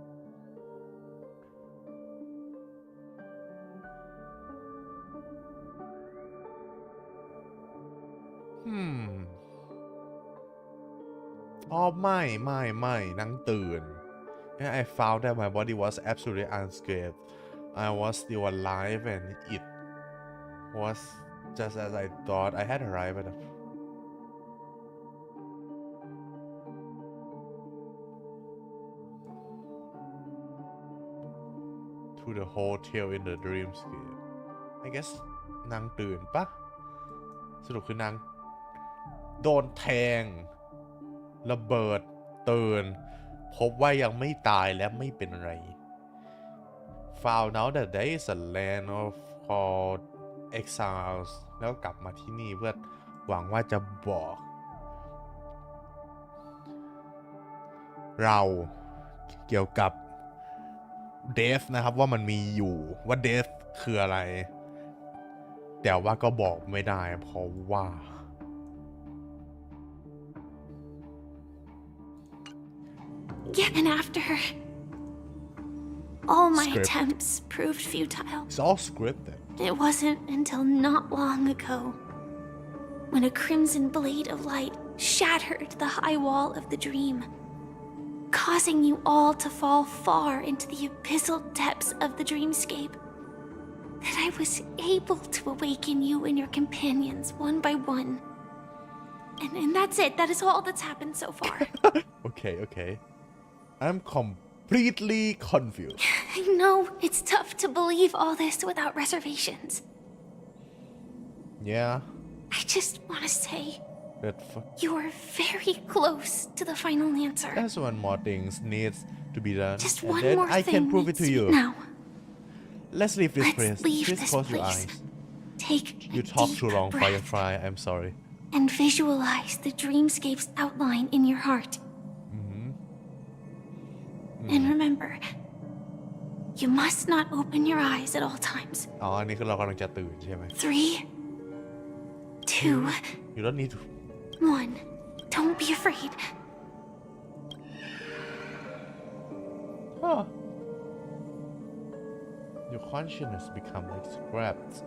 Oh, ไม่นางตื่น And I found that my body was absolutely unscathed. I was still alive and it was just as I thought. I had arrived at to the hotel in the dreamscape. I guess นางตื่นปะสรุปคือนางโดนแทงระเบิดตื่นพบว่ายังไม่ตายและไม่เป็นไร Found out that there is a land of called exiles แล้วกลับมาที่นี่เพื่อหวังว่าจะบอกเราเกี่ยวกับ Death นะครับว่ามันมีอยู่ว่า Death คืออะไรแต่ว่าก็บอกไม่ได้เพราะว่าAnd after all my Script. attempts proved futile. It's all scripted. It wasn't until not long ago when a crimson blade of light shattered the high wall of the dream, causing you all to fall far into the abyssal depths of the dreamscape, that I was able to awaken you and your companions one by one. And that's it. That is all that's happened so far. Okay. I'm completely confused. I know it's tough to believe all this without reservations. Yeah. I just want to say That you are very close to the final answer. That's one more thing needs to be done. Just and one then more I thing can prove it needs to be you. Now, Let's leave this let's place. leave Please this close your place. eyes. Take You a talk deep too long, breath Firefly. I'm sorry. and visualize the dreamscape's outline in your heart. And remember, you must not open your eyes at all times. อ๋ออันนี้คือเรากำลังจะตื่นใช่ไหม 3, 2, You don't need to. 1. Don't be afraid. Huh. Your consciousness become like scraps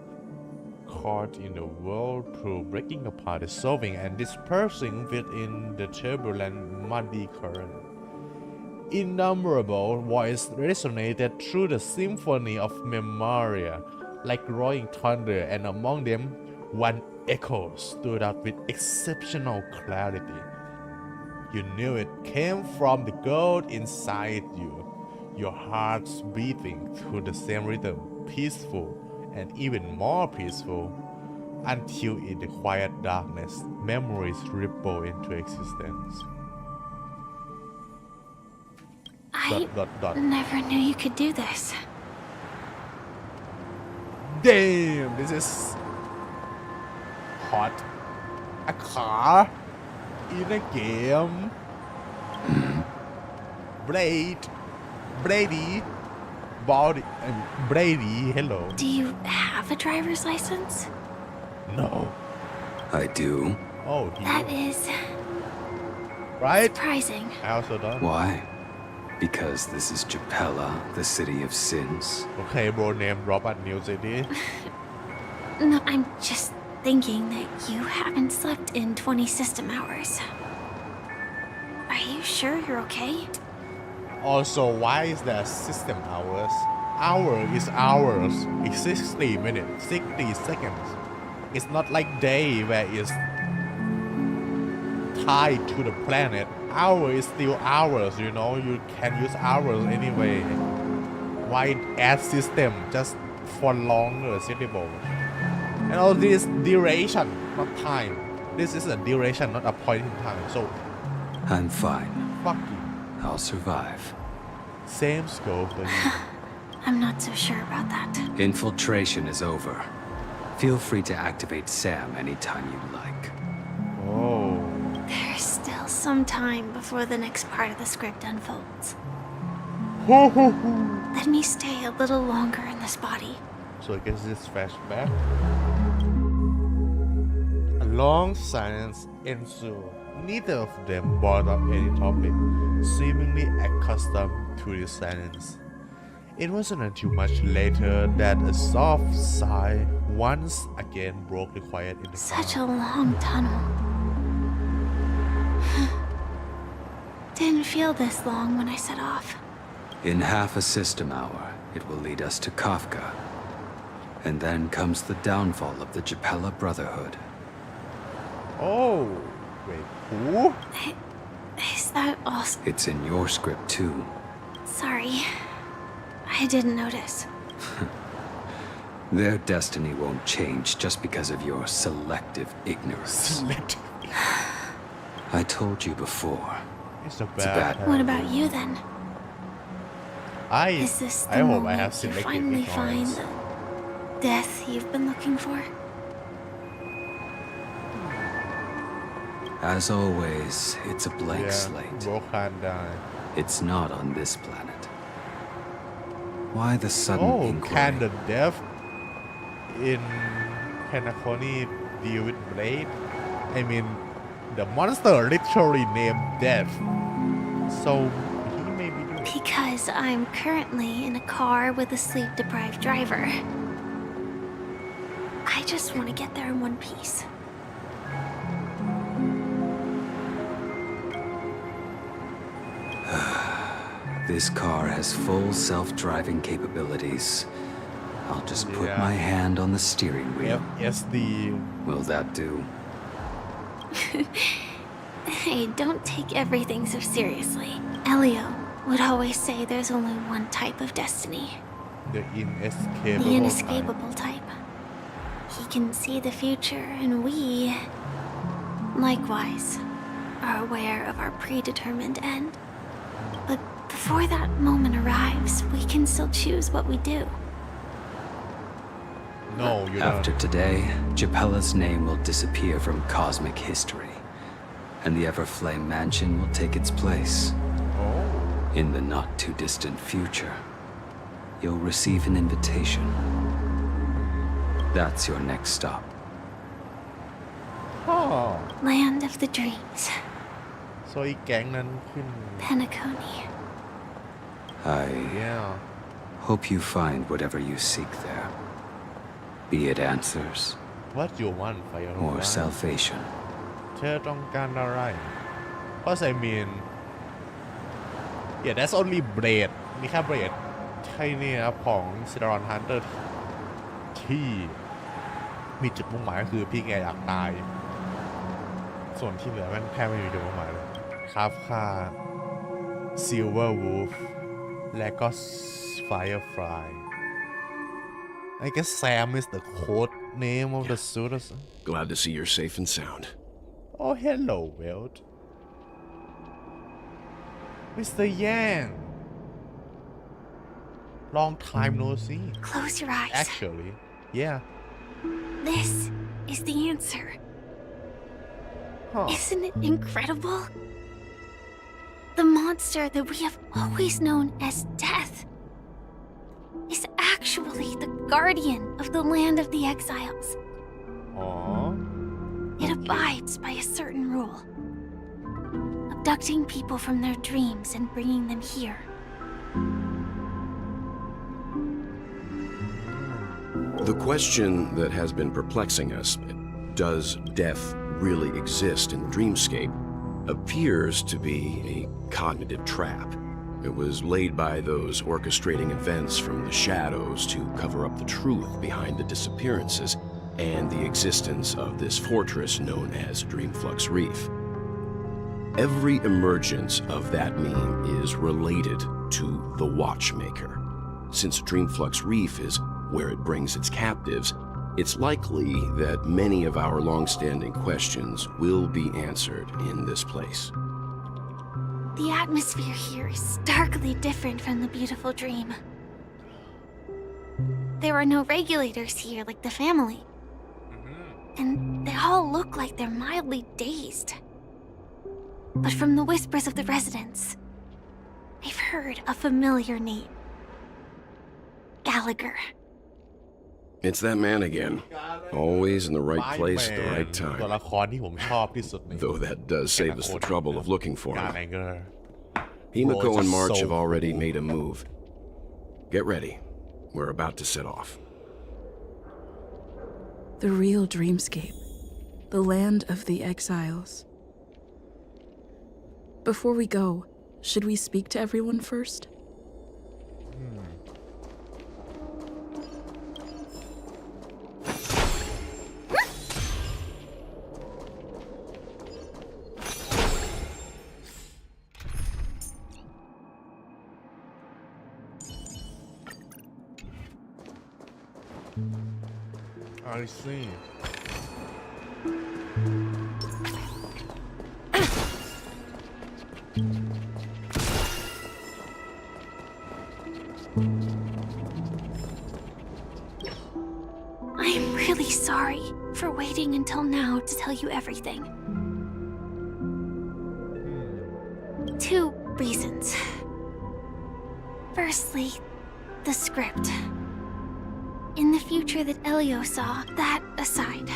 caught in the whirlpool, breaking apart, dissolving and dispersing within the turbulent muddy current. Innumerable voices resonated through the symphony of memoria like roaring thunder, and among them one echo stood out with exceptional clarity. You knew it came from the gold inside you, your heart's beating to the same rhythm, peaceful and even more peaceful, until in the quiet darkness, memories ripple into existence. I never knew you could do this. Damn, this is hot. A car in a game. Brady, hello. Do you have a driver's license? No. I do. Oh, That is right? surprising. I also don't. Why? Because this is Japella, the city of sins. Okay, bro, name drop at New City. No, I'm just thinking that you haven't slept in 20 system hours. Are you sure you're okay? Also, why is there system hours? Hour is hours. It's 60 minutes, 60 seconds. It's not like day where it's tied to the planet. Hour is still hours, you know. You can use hours anyway. Why add system just for longer syllable? And all this duration, not time. This is a duration, not a point in time. So I'm fine. fuck you. I'll survive. Same scope for you. I'm not so sure about that. Infiltration is over. Feel free to activate Sam anytime you like. Oh. There's still some time before the next part of the script unfolds. Let me stay a little longer in this body. So I guess this flashback. A long silence ensued. Neither of them brought up any topic, seemingly accustomed to the silence. It wasn't until much later that a soft sigh once again broke the quiet in the Such car. a long tunnel. Didn't feel this long when I set off. In half a system hour, it will lead us to Kafka. And then comes the downfall of the Japella Brotherhood. Oh, wait, who? Is that also... It's in your script too. Sorry. I didn't notice. Their destiny won't change just because of your selective ignorance. I told you before. It's a bad. What about you then? Is this the I hope I moment have you selective finally find ignorance. the death you've been looking for? As always, it's a blank Yeah, slate. Bro can't die. It's not on this planet. Why the sudden Oh, inquiry? can the death in Penacony deal with Blade? I mean, the monster literally named Death. So he may be doing. Because I'm currently in a car with a sleep-deprived driver. I just want to get there in one piece. This car has full self-driving capabilities. I'll just put Yeah. my hand on the steering wheel. SD. Will that do? Hey, don't take everything so seriously. Elio would always say there's only one type of destiny. The inescapable. The inescapable type. He can see the future, and we, likewise, are aware of our predetermined end. But before that moment arrives, we can still choose what we do. No, you After don't. today, Japella's name will disappear from cosmic history, and the Everflame Mansion will take its place. Oh. In the not-too-distant future, you'll receive an invitation. That's your next stop. Oh. Land of the dreams. So อีกแก๊งนั้นขึ้น Penacony. I Yeah. hope you find whatever you seek there. Be it answers What you want Fire or salvation. เธอต้องการอะไร Because I mean yeah that's only Blade มีแค่ Blade ใช่เนี่ยครับของ Sidron Hunter ที่มีจุดมุ่งหมายก็คือพี่แกอยากตาย ส่วนที่เหลือแม่งแทบไม่มีจุดมุ่งหมายเลยคาฟคา Silver Wolf และก็ Firefly I guess Sam is the code name of the suit or something. Glad to see you're safe and sound. Oh, hello, Wild. Mr. Yang. Long time no see. Close your eyes. Actually, yeah. This is the answer. Huh. Isn't it incredible? The monster that we have always known as Death is actually the guardian of the land of the exiles. Aww. It abides by a certain rule. Abducting people from their dreams and bringing them here. The question that has been perplexing us, does death really exist in the dreamscape, appears to be a cognitive trap. It was laid by those orchestrating events from the shadows to cover up the truth behind the disappearances and the existence of this fortress known as Dreamflux Reef. Every emergence of that meme is related to the Watchmaker. Since Dreamflux Reef is where it brings its captives, it's likely that many of our long-standing questions will be answered in this place. The atmosphere here is starkly different from the beautiful dream. There are no regulators here like the family. And they all look like they're mildly dazed. But from the whispers of the residents, I've heard a familiar name. Gallagher. It's that man again. Always in the right place at the right ตัว time. ละครที่ผมชอบที่สุดใน Though that does save us the trouble of looking for การ him. แองเกอร์ Himiko and March so have already cool. made a move. Get ready. We're about to set off. The real dreamscape. The land of the exiles. Before we go, should we speak to everyone first? I see. I'm really sorry for waiting until now to tell you everything. 2 reasons. Firstly, the script. In the future that Elio saw, that aside,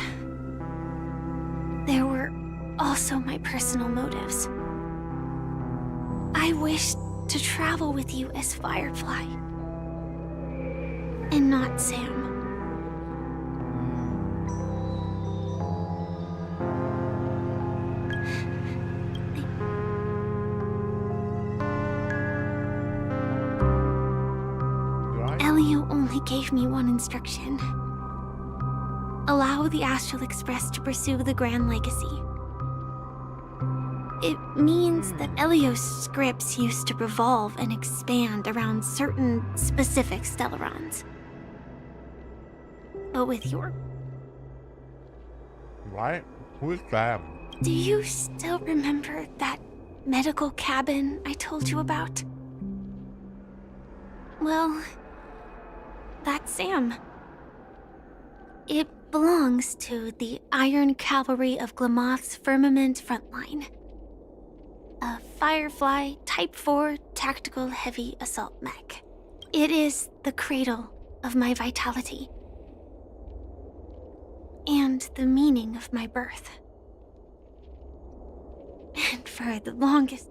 there were also my personal motives. I wished to travel with you as Firefly, and not Sam. Elio only gave me one instruction. Allow the Astral Express to pursue the Grand Legacy. It means that Elio's scripts used to revolve and expand around certain specific Stellarons. But with your... Right? Who is Sam? Do you still remember that medical cabin I told you about? Well, that's Sam. It belongs to the Iron Cavalry of Glamoth's Firmament Frontline. A Firefly Type 4 Tactical Heavy Assault Mech. It is the cradle of my vitality. And the meaning of my birth. And for the longest...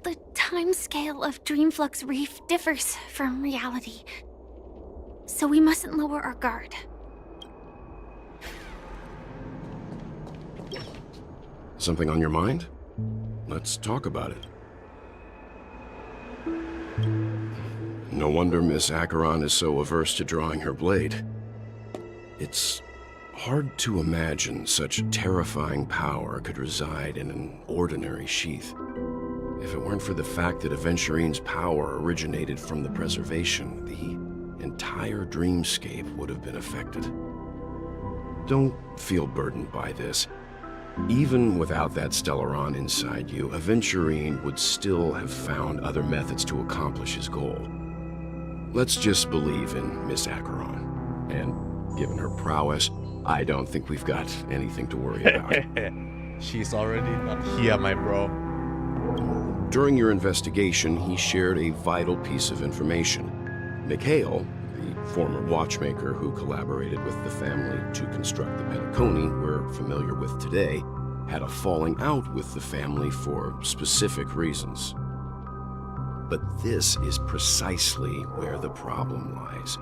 The timescale of Dreamflux Reef differs from reality. So we mustn't lower our guard. Something on your mind? Let's talk about it. No wonder Miss Acheron is so averse to drawing her blade. It's hard to imagine such terrifying power could reside in an ordinary sheath. If it weren't for the fact that Aventurine's power originated from the preservation, the entire dreamscape would have been affected. Don't feel burdened by this. Even without that Stellaron inside you, Aventurine would still have found other methods to accomplish his goal. Let's just believe in Miss Acheron. And given her prowess, I don't think we've got anything to worry about. She's already not here, my bro. During your investigation, he shared a vital piece of information. Mikhail, the former watchmaker who collaborated with the family to construct the Penacony we're familiar with today, had a falling out with the family for specific reasons. But this is precisely where the problem lies.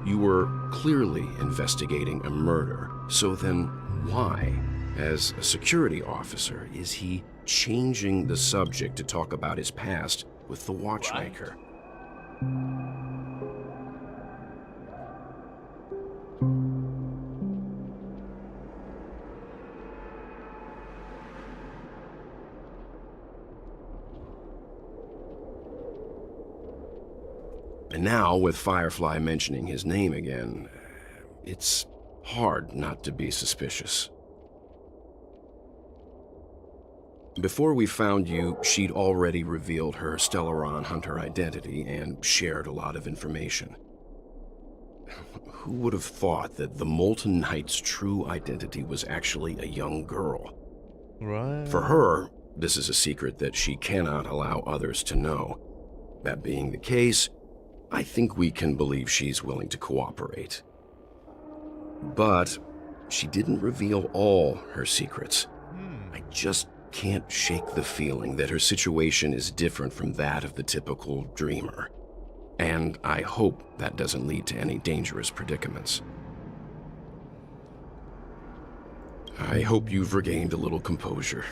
You were clearly investigating a murder. So then why, as a security officer, is he changing the subject to talk about his past with the watchmaker? And now, with Firefly mentioning his name again, it's hard not to be suspicious. Before we found you, she'd already revealed her Stellaron Hunter identity and shared a lot of information. Who would have thought that the Molten Knight's true identity was actually a young girl? Right. For her, this is a secret that she cannot allow others to know. That being the case, I think we can believe she's willing to cooperate. But she didn't reveal all her secrets. I just can't shake the feeling that her situation is different from that of the typical dreamer. And I hope that doesn't lead to any dangerous predicaments. I hope you've regained a little composure.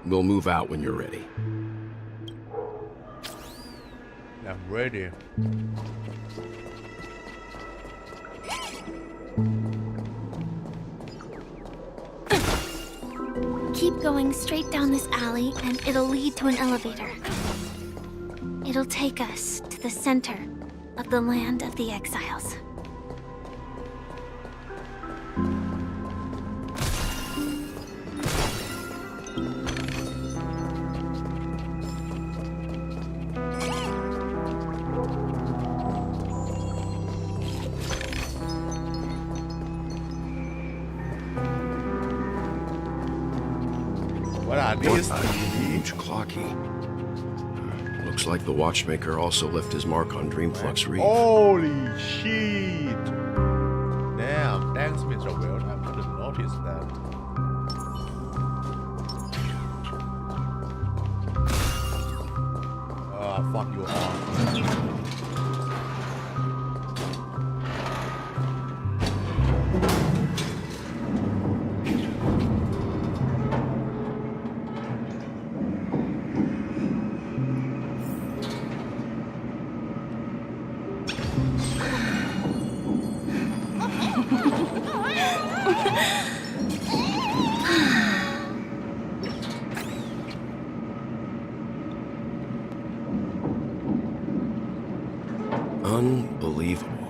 We'll move out when you're ready. I'm ready. Keep going straight down this alley and it'll lead to an elevator. It'll take us to the center of the land of the exiles. What are these? A huge clock key. Looks like the watchmaker also left his mark on Dreamflux Reef. Holy shit! Damn, thanks, Mr. Weld. I couldn't notice that. Fuck you all. Unbelievable.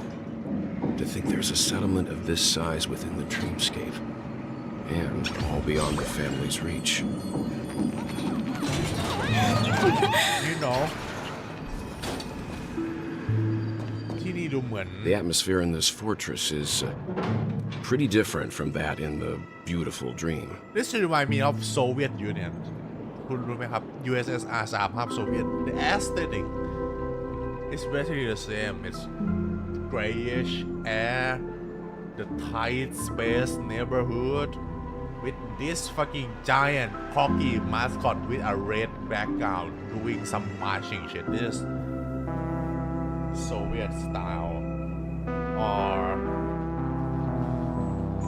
To think there's a settlement of this size within the dreamscape. And all beyond the family's reach. You know. The atmosphere in this fortress is pretty different from that in the beautiful dream. This reminds me of Soviet Union. คุณรู้ไหมครับ USSR สหภาพโซเวียต The aesthetic is basically the same. It's grayish air, the tight space neighborhood with this fucking giant cocky mascot with a red background doing some marching shit. This Soviet style or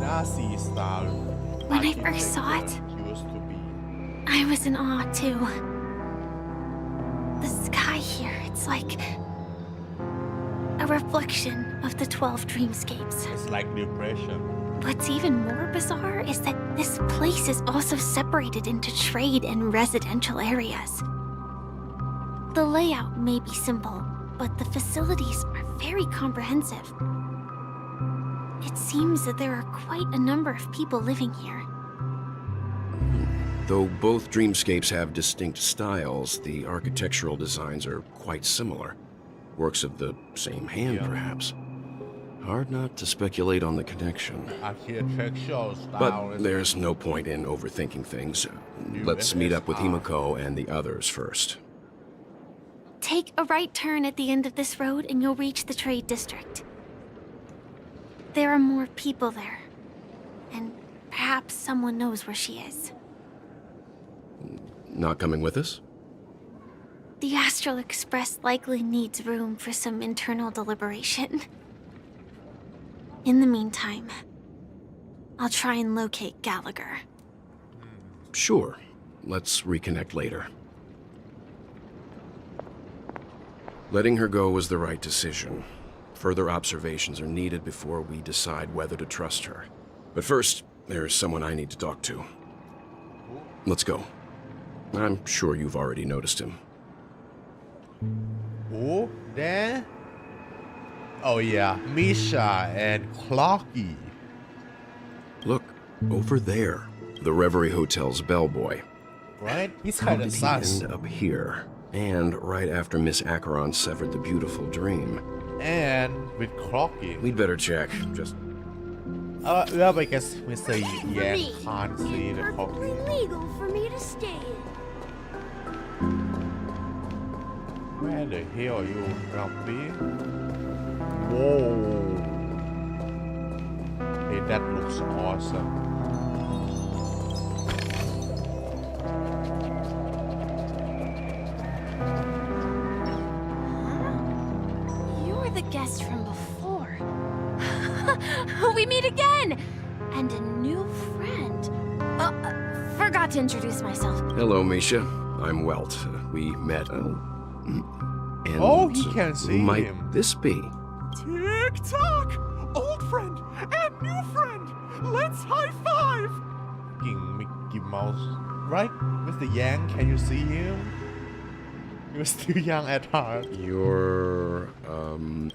Nazi style. When I first saw it, I was in awe too. The sky here, it's like a reflection of the 12 dreamscapes. It's like depression. What's even more bizarre is that this place is also separated into trade and residential areas. The layout may be simple, but the facilities are very comprehensive. It seems that there are quite a number of people living here. Though both dreamscapes have distinct styles, the architectural designs are quite similar. Works of the same hand, perhaps. Hard not to speculate on the connection. Architectural style. But there's no point in overthinking things. Let's meet up with Himiko and the others first. Take a right turn at the end of this road and you'll reach the trade district. There are more people there. And perhaps someone knows where she is. Not coming with us? The Astral Express likely needs room for some internal deliberation. In the meantime, I'll try and locate Gallagher. Sure. Let's reconnect later. Letting her go was the right decision. Further observations are needed before we decide whether to trust her. But first, there's someone I need to talk to. Let's go. I'm sure you've already noticed him. Oh, there. Oh yeah, Misha and Clocky. Look, over there. The Reverie Hotel's bellboy. Right? He's How kind of did he sus. end up here? And right after Miss Acheron severed the beautiful dream. And with Clocky. We'd better check. Just well, I guess Mr. Yang can't see the Clocky. Legal for me to stay in. Where the hell are you, Grumpy? Whoa. Hey, that looks awesome. You're the guest from before. We meet again! And a new friend. Forgot to introduce myself. hello, Misha. I'm Welt. We met. And Oh, he can't see who might him. this be? Tick-tock! Old friend and new friend! Let's high-five! King Mickey Mouse. Right? Mr. Yang, can you see him? You're still young at heart. You're,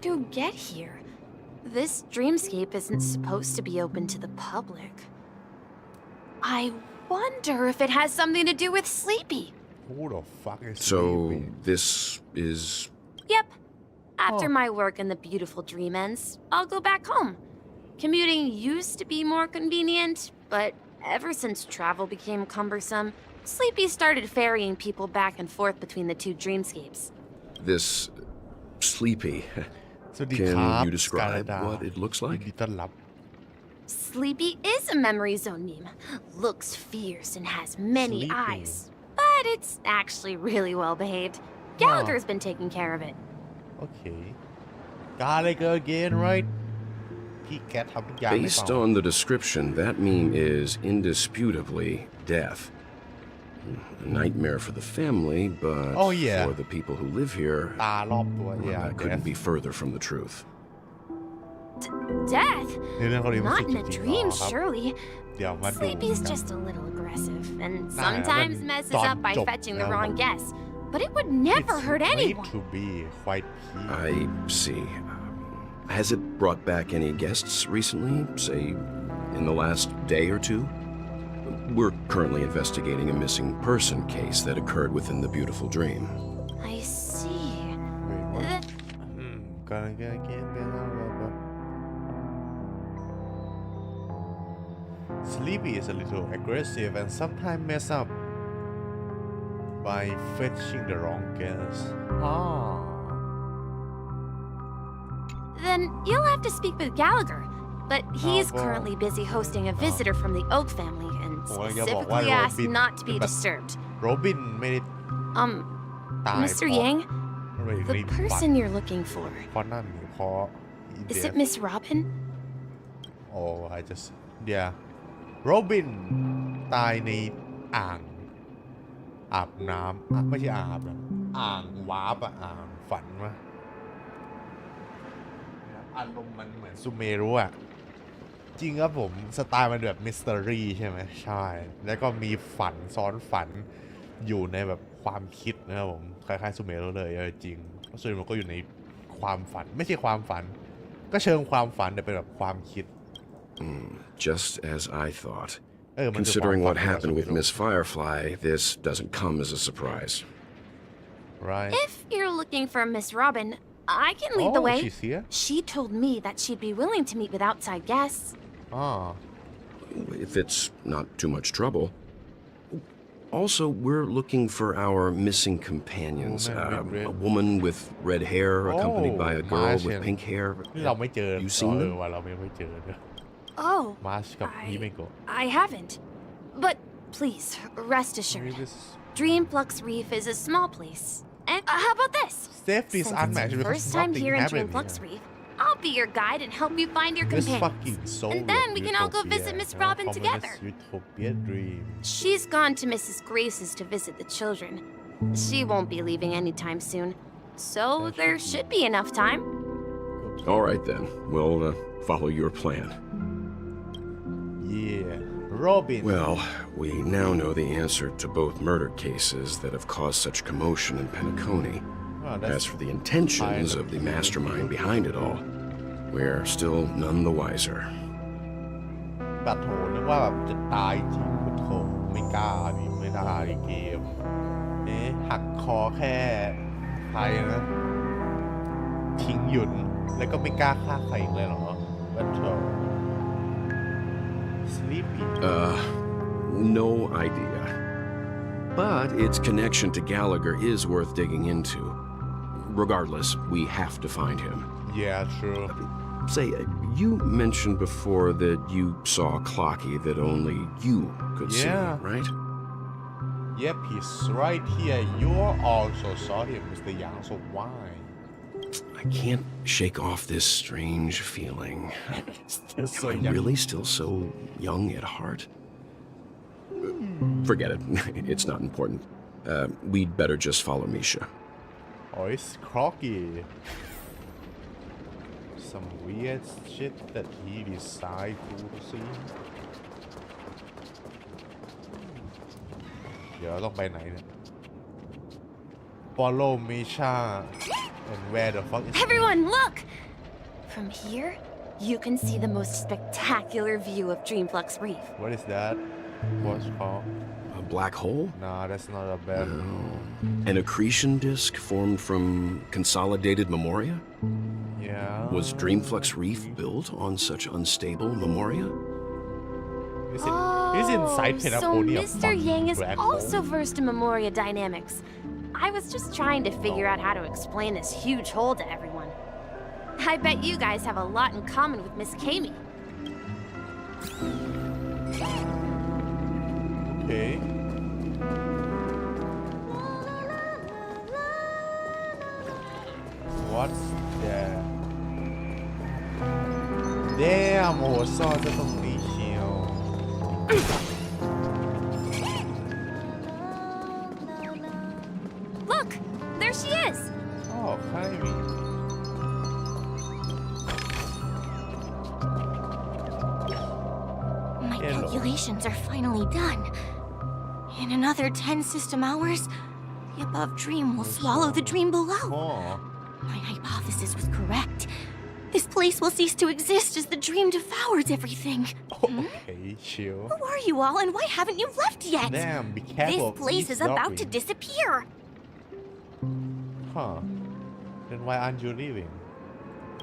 Do get here. This dreamscape isn't supposed to be open to the public. I wonder if it has something to do with Sleepy. Who the fuck is So, Sleepy? this is... Yep. After my work in the beautiful dream ends, I'll go back home. Commuting used to be more convenient, but ever since travel became cumbersome, Sleepy started ferrying people back and forth between the two dreamscapes. this... sleepy. สวัสดีครับ Can you describe สกาลาดา what it looks ยิน like? ดีต้อนรับ Sleepy is a memory zone meme. Looks fierce and has many Sleepy. eyes. But it's actually really well behaved. Gallagher's been taking care of it. Okay. Gallagher again, right? พี่แกทำทุกอย่างเลยเป Based ล่า on the description, that meme is indisputably death. A nightmare for the family, but Oh, yeah. for the people who live here, ตารอบตัว well, yeah that couldn't death be further from the truth. Death? ในเรื่องเขาเรียกว่า Not สุด in จ a ริงๆ dream, หรอครับ surely. เดี๋ยวมาดู Sleepy's กัน just a little aggressive, and น่า sometimes มัน messes ตอน up by จบ fetching the นะ wrong guess. But it would never It's hurt made anyone. to be quite key. I see. Has it brought back any guests recently, say, in the last day or two? We're currently investigating a missing person case that occurred within the beautiful dream. I see. Th- Gonna get Sleepy is a little aggressive and sometimes mess up by fetching the wrong guess. Then you'll have to speak with Gallagher. But he's well, currently busy hosting a visitor from the Oak family and ผมจะบอกว่า specifically โร asked บิน not to be แบบ disturbed. โรบินไม่ได้ตาย Mr. เพราะ Yang, ไม่ได้ the ฝัน person you're looking for, เพราะนั่นเพราะ is it Miss Robin? Oh I just yeah โรบินตายในอ่างอาบน้ำไม่ใช่อ่างอาบน้ำอ่างวาร์ปอะอ่างฝันวะอารมณ์มันเหมือนซูเมรุอะจริงครับผมสไตล์มันแบบมิสเตอรี่ใช่ไหมใช่แล้วก็มีฝันซ้อนฝันอยู่ในแบบความคิดนะครับผมคล้ายๆซูเมรุเลยจริงเพราะส่วนมันก็อยู่ในความฝันไม่ใช่ความฝันก็เชิงความฝันแต่เป็นแบบความคิด Just as I thought. มันคือ Considering ความ what ฝัน happened with Miss Firefly, this doesn't come as a surprise. Right. If you're looking for Miss Robin, I can lead the Oh, way. she's here? She told me that she'd be willing to meet with outside guests. If it's not too much trouble. Also, we're looking for our missing companions. A woman with red hair accompanied by a girl with pink hair. นี่เราไม่เจอ You seen them? ว่าเราไม่เจอเนี่ย Oh, มาร์ชกับฮิเมโกะ I haven't. But please, rest assured. Dreamflux Reef is a small place. And how about this? Safety is Since it's unmatched your because first time nothing here in happened Dreamflux here. Reef, I'll be your guide and help you find your This companions. fucking Soviet And then we can all go utopia, visit Miss you know, Robin together. communist utopia dream. She's gone to Mrs. Grace's to visit the children. She won't be leaving anytime soon. So there should be enough time. All right then, we'll follow your plan. Yeah, Robin. Well, we now know the answer to both murder cases that have caused such commotion in Penacony. Oh, that's As for the intentions of the mastermind behind it all, we're still none the wiser. แบบโถนึกว่าแบบจะตายจริงโถไม่กล้านี่ไม่ได้เกมหักคอแค่ใครนะทิ้งหยุนแล้วก็ไม่กล้าฆ่าใครอีกเลยเหรอบัตโถ Sleepy No idea. But its connection to Gallagher is worth digging into. Regardless, we have to find him. Yeah, true. Say, you mentioned before that you saw Clocky that only you could see, right? Yep, he's right here. You also saw him, Mr. Yang, so why? I can't shake off this strange feeling. So Am I really still so young at heart? Forget it. It's not important. We'd better just follow Misha. Oh, it's Crocky. Some weird shit that he decided to see. เดี๋ยวต้องไปไหนเนี่ย Follow Misha and where the fuck is Everyone, look! From here, you can see the most spectacular view of Dreamflux Reef. What is that? What's it called? A black hole? Nah, that's not a bad. An accretion disk formed from consolidated memoria? Yeah. Was Dreamflux Reef built on such unstable memoria? Is inside So Penacony a Mr. Yang is black also hole? versed in memoria dynamics. I was just trying to figure out how to explain this huge hole to everyone. I bet you guys have a lot in common with Miss Kami. Okay. What's that? Damn, โอ้โหซ่อนจะตรงนี้เชียว Look! There she is! Oh, Kyrie. My calculations are finally done. In another 10 system hours, the above dream will swallow the dream below. My hypothesis was correct. This place will cease to exist as the dream devours everything. Okay, chill. Who are you all, and why haven't you left yet? Damn, be careful. This place is about to disappear. Huh. Then why aren't you leaving?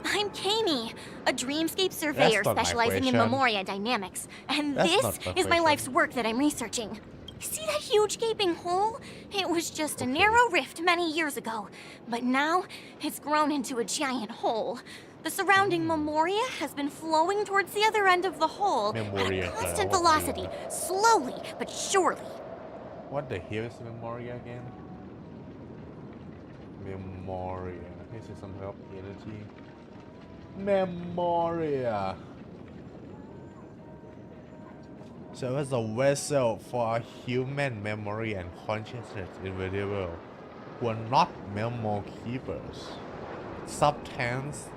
I'm Kami, a dreamscape surveyor not my specializing in question. memoria dynamics. And That's this not my is my question. life's work that I'm researching. See that huge gaping hole? It was just a narrow rift many years ago, but now it's grown into a giant hole. The surrounding memoria has been flowing towards the other end of the hole Memoria, at a constant oh, velocity, slowly but surely. What the hell is Memoria again? Memoria. This is some help energy. Memoria. So as a vessel for human memory and consciousness individual who are not memo keepers. Substance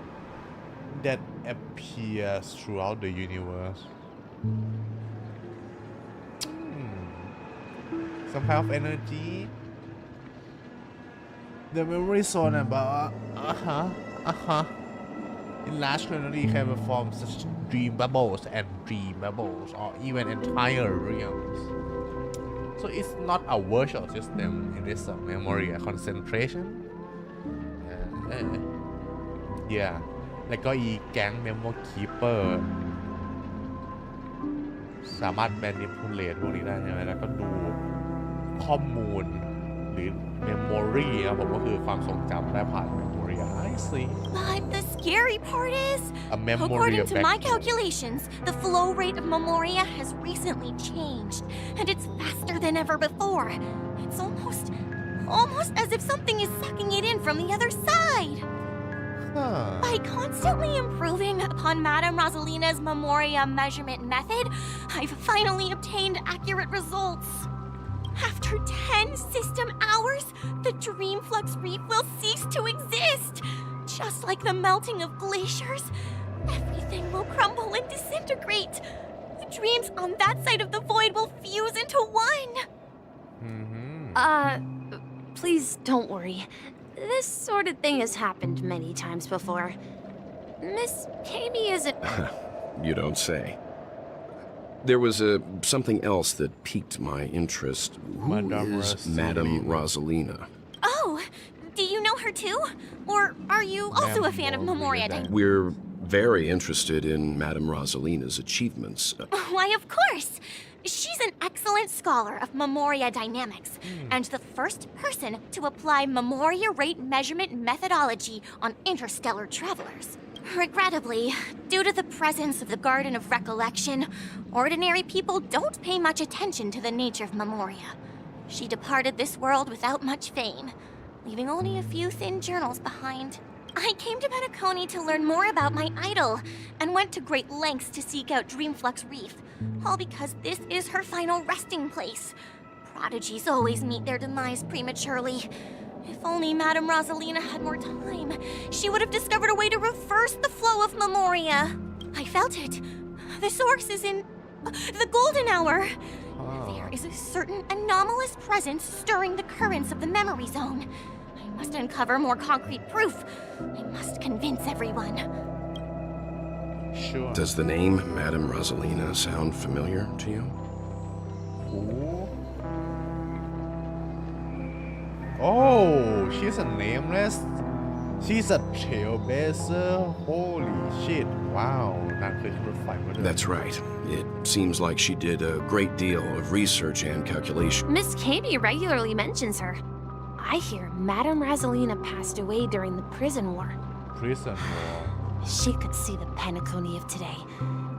that appears throughout the universe. Some kind of energy. The memory zone about in large quantity can form such dream bubbles and dream bubbles or even entire realms. So it's not a virtual system, it is a memory concentration. Yeah. แล้วก็อีแก๊ง Memo Keeper สามารถ manipulate พวกนี้ได้ใช่ไหมแล้วก็ดูข้อมูลหรือ memory นะผมก็คือความทรงจำได้ผ่าน memory. I see. But the scary part is, A memory according to my back- calculations, the flow rate of memoria has recently changed, and it's faster than ever before. It's almost as if something is sucking it in from the other side. By constantly improving upon Madame Rosalina's Memoria measurement method, I've finally obtained accurate results. After 10 system hours, the Dreamflux Reef will cease to exist. Just like the melting of glaciers, everything will crumble and disintegrate. The dreams on that side of the void will fuse into one. Please don't worry. This sort of thing has happened many times before. Miss Kami isn't... You don't say. There was something else that piqued my interest. Who is Madame Rosalina? Oh, do you know her too? Or are you also a fan of Memoria? We're very interested in Madame Rosalina's achievements. Why, of course! She's an excellent scholar of Memoria dynamics, and the first person to apply Memoria rate measurement methodology on interstellar travelers. Regrettably, due to the presence of the Garden of Recollection, ordinary people don't pay much attention to the nature of Memoria. She departed this world without much fame, leaving only a few thin journals behind. I came to Penacony to learn more about my idol, and went to great lengths to seek out Dreamflux Reef, all because this is her final resting place. Prodigies always meet their demise prematurely. If only Madame Rosalina had more time, she would have discovered a way to reverse the flow of Memoria. I felt it. The source is in the golden hour. There is a certain anomalous presence stirring the currents of the memory zone. I must uncover more concrete proof. I must convince everyone. Sure. Does the name Madame Rosalina sound familiar to you? Oh, she's a nameless. She's a trailblazer. Holy shit. Wow. That's right. It seems like she did a great deal of research and calculation. Miss Kami regularly mentions her. I hear Madame Rosalina passed away during the prison war. Prison war? She could see the Penacony of today.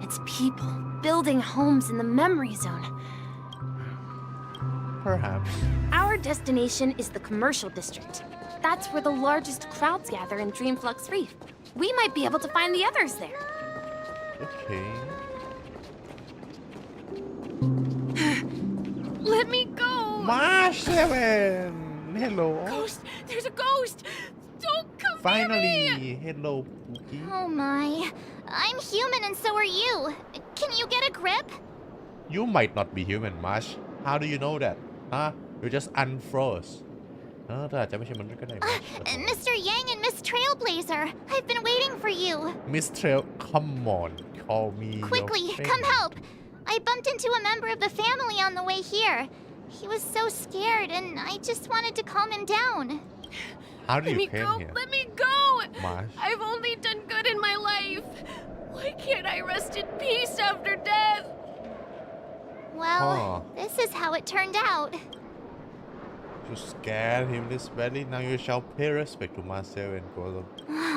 Its people building homes in the memory zone. Perhaps. Our destination is the commercial district. That's where the largest crowds gather in Dreamflux Reef. We might be able to find the others there. Okay. Let me go! March 7! Hello. Ghost! There's a ghost! Don't come Finally! near me! Hello, Pookie. Oh my. I'm human and so are you. Can you get a grip? You might not be human, March. How do you know that? Huh? You just unfroze. เธออาจจะไม่ใช่มนุษย์ก็ได้ Mr. Yang and Miss Trailblazer, I've been waiting for you. Miss Trail, come on. Call me Quickly, your friend. come help. I bumped into a member of the family on the way here. He was so scared and I just wanted to calm him down. How do you came here? Let me go! Marsh? I've only done good in my life. Why can't I rest in peace after death? Well, this is how it turned out. You scared him this badly. Now you shall pay respect to Marcel and Golem.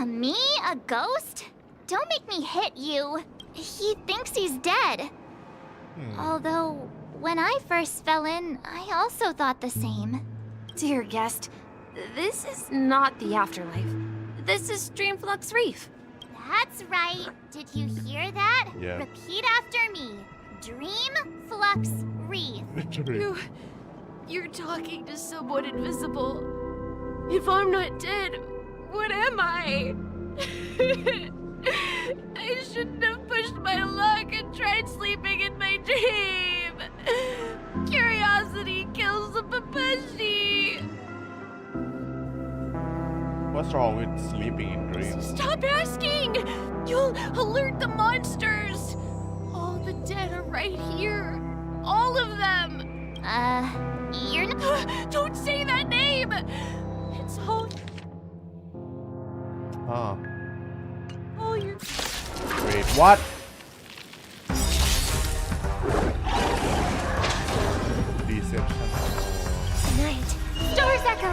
Me? A ghost? Don't make me hit you. He thinks he's dead. Although, when I first fell in, I also thought the same. Dear guest, this is not the afterlife. This is Dreamflux Reef. That's right. Did you hear that? Yeah. Repeat after me. Dreamflux Reef. You're talking to someone invisible. If I'm not dead, what am I? I shouldn't have pushed my luck and tried sleeping in my dream. Curiosity kills the Papashi. What's wrong with sleeping in dreams? Stop asking! You'll alert the monsters. All the dead are right here. All of them. You're not... Don't say that name! It's all... Huh. Oh, you're... Wait, what? Deception. Night. Stars echo.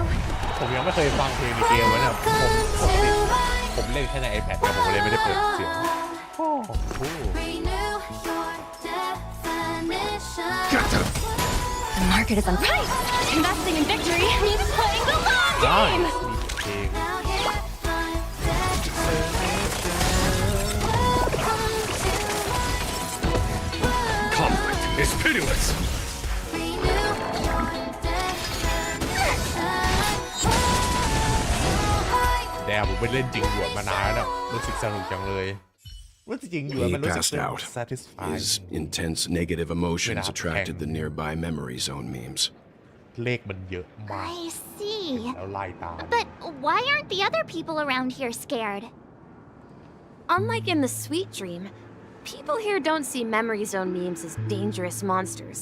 ผมยังไม่เคยฟังเพลงในเกมเลยนะครับผมเล่นแค่ใน iPad นะผมเลยไม่ได้เปิดเสียงโอ้โห The market is on price. Investing in victory means playing the long game. Nice. pitiless. Renew your defense. แต่ผมไปเล่นจริงหยวนมานานแล้วรู้สึกสนุกจังเลยรู้สึกจริงหยวนมัน He รู้สึก passed out. satisfying His intense negative emotions attracted the nearby memory zone memes. เลขมันเยอะมาก I see. แล้วไล่ตาม But why aren't the other people around here scared? Unlike in the Sweet Dream, people here don't see memory zone memes as dangerous monsters.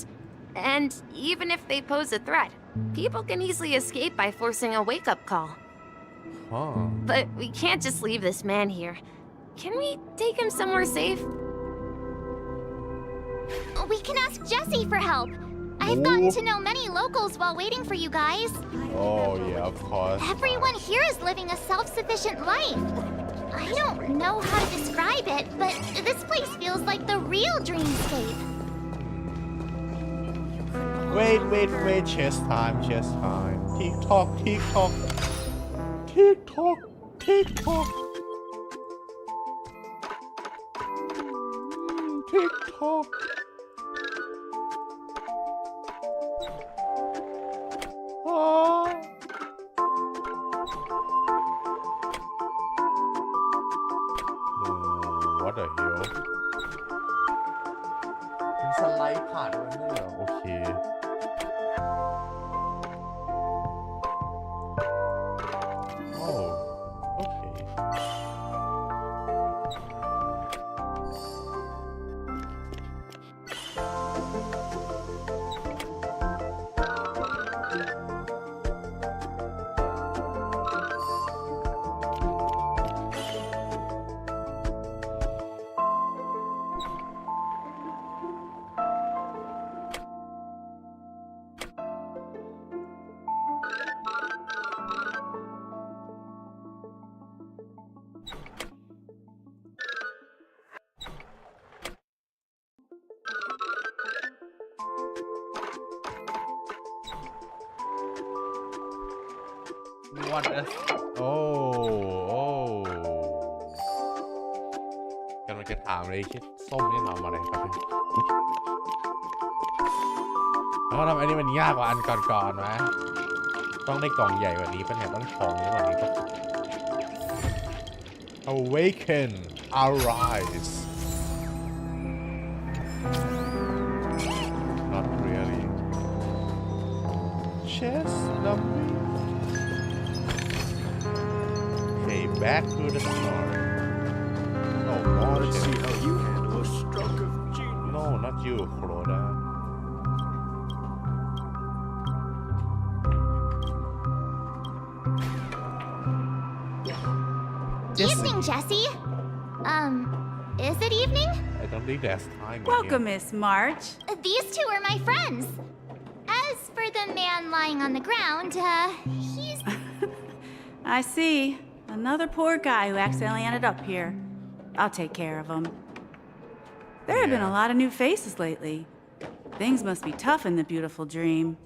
And even if they pose a threat, people can easily escape by forcing a wake-up call. Huh. But we can't just leave this man here. Can we take him somewhere safe? We can ask Jessie for help. I've gotten to know many locals while waiting for you guys. Oh yeah, of course. Everyone here is living a self-sufficient life. I don't know how to describe it, but this place feels like the real dreamscape. Wait, chess time. Tick tock. Tick tock. Oh. What the hell เป็นสไลด์ผ่านมันด้วยเหรอโอเค โอ้โอเค What is โอ้กำลังจะถามเลยคิดส้มนี่ทำอะไรครับแล้วทำอันนี้มันยากกว่าอันก่อนๆไหมต้องได้กล่องใหญ่กว่านี้ปะเนี่ยต้องของเยอะกว่านี้ปะ Awaken Arise Not really Chess number Back to the story. No more. Let's see how you handle a stroke of genius. No, not you, Florida. Evening, Jessie. Is it evening? I don't think there's time. Welcome, Miss March. These two are my friends. As for the man lying on the ground, he's... I see. Another poor guy who accidentally ended up here. I'll take care of him. There have been a lot of new faces lately. Things must be tough in the beautiful dream.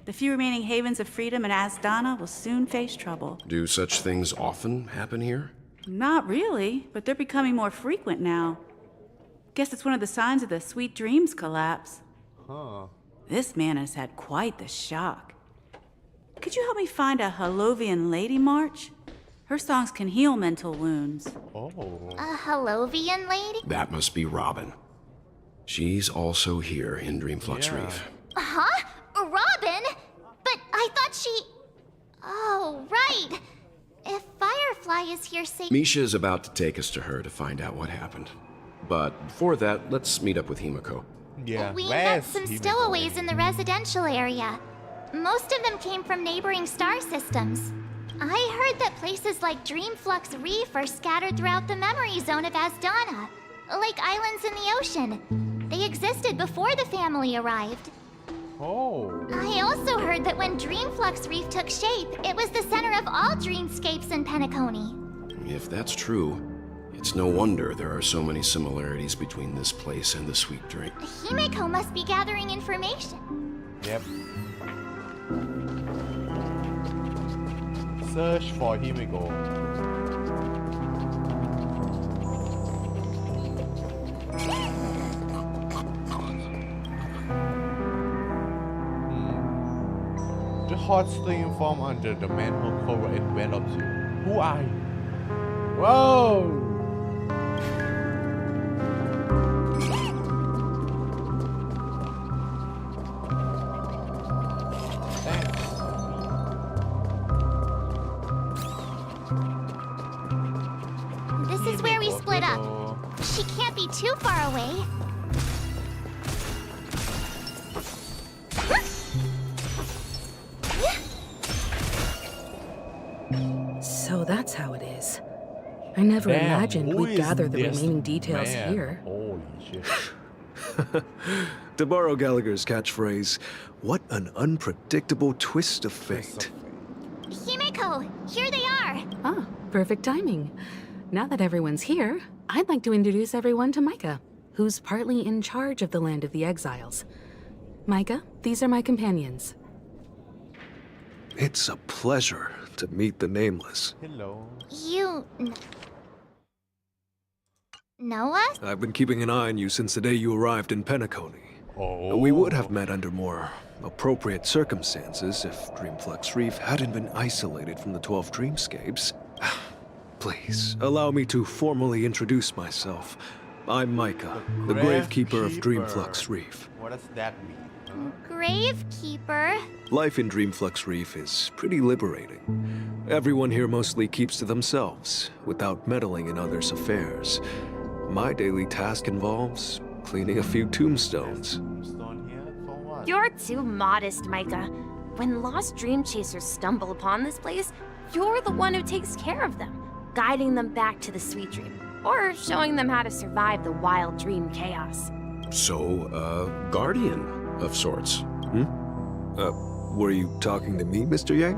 The few remaining havens of freedom in Asdana will soon face trouble. Do such things often happen here? Not really, but they're becoming more frequent now. Guess it's one of the signs of the Sweet Dreams collapse. Huh. This man has had quite the shock. Could you help me find a Halovian lady, March? Her songs can heal mental wounds. Oh. A Halovian lady? That must be Robin. She's also here in Dreamflux Reef. Huh? Robin? But I thought she... Oh, right. If Firefly is here safe... Misha is about to take us to her to find out what happened. But before that, let's meet up with Himiko. Yeah, we met some stowaways in the residential area. Most of them came from neighboring star systems. I heard that places like Dreamflux Reef are scattered throughout the memory zone of Asdana, like islands in the ocean. They existed before the family arrived. Oh. I also heard that when Dreamflux Reef took shape, it was the center of all dreamscapes in Penacony. If that's true, it's no wonder there are so many similarities between this place and the Sweet Dream. Himiko must be gathering information. Yep. Search for Himiko. caught stealing from under the man who covered and enveloped you. Who are you? Whoa! This is where we split up. She can't be too far away. So that's how it is. I never imagined we'd gather the remaining details here. Holy shit. To borrow Gallagher's catchphrase, what an unpredictable twist of fate. Himeko, here they are. Ah, perfect timing. Now that everyone's here, I'd like to introduce everyone to Micah, who's partly in charge of the Land of the Exiles. Micah, these are my companions. It's a pleasure to meet the Nameless. Hello. You know us? I've been keeping an eye on you since the day you arrived in Penacony. Oh. We would have met under more appropriate circumstances if Dreamflux Reef hadn't been isolated from the 12 dreamscapes. Please, allow me to formally introduce myself. I'm Micah, the Gravekeeper of Dreamflux Reef. What does that mean? Huh? Gravekeeper? Life in Dreamflux Reef is pretty liberating. Everyone here mostly keeps to themselves, without meddling in others' affairs. My daily task involves cleaning a few tombstones. You're too modest, Micah. When lost dream chasers stumble upon this place, you're the one who takes care of them, guiding them back to the sweet dream, or showing them how to survive the wild dream chaos. So, guardian of sorts. Were you talking to me, Mr. Yang?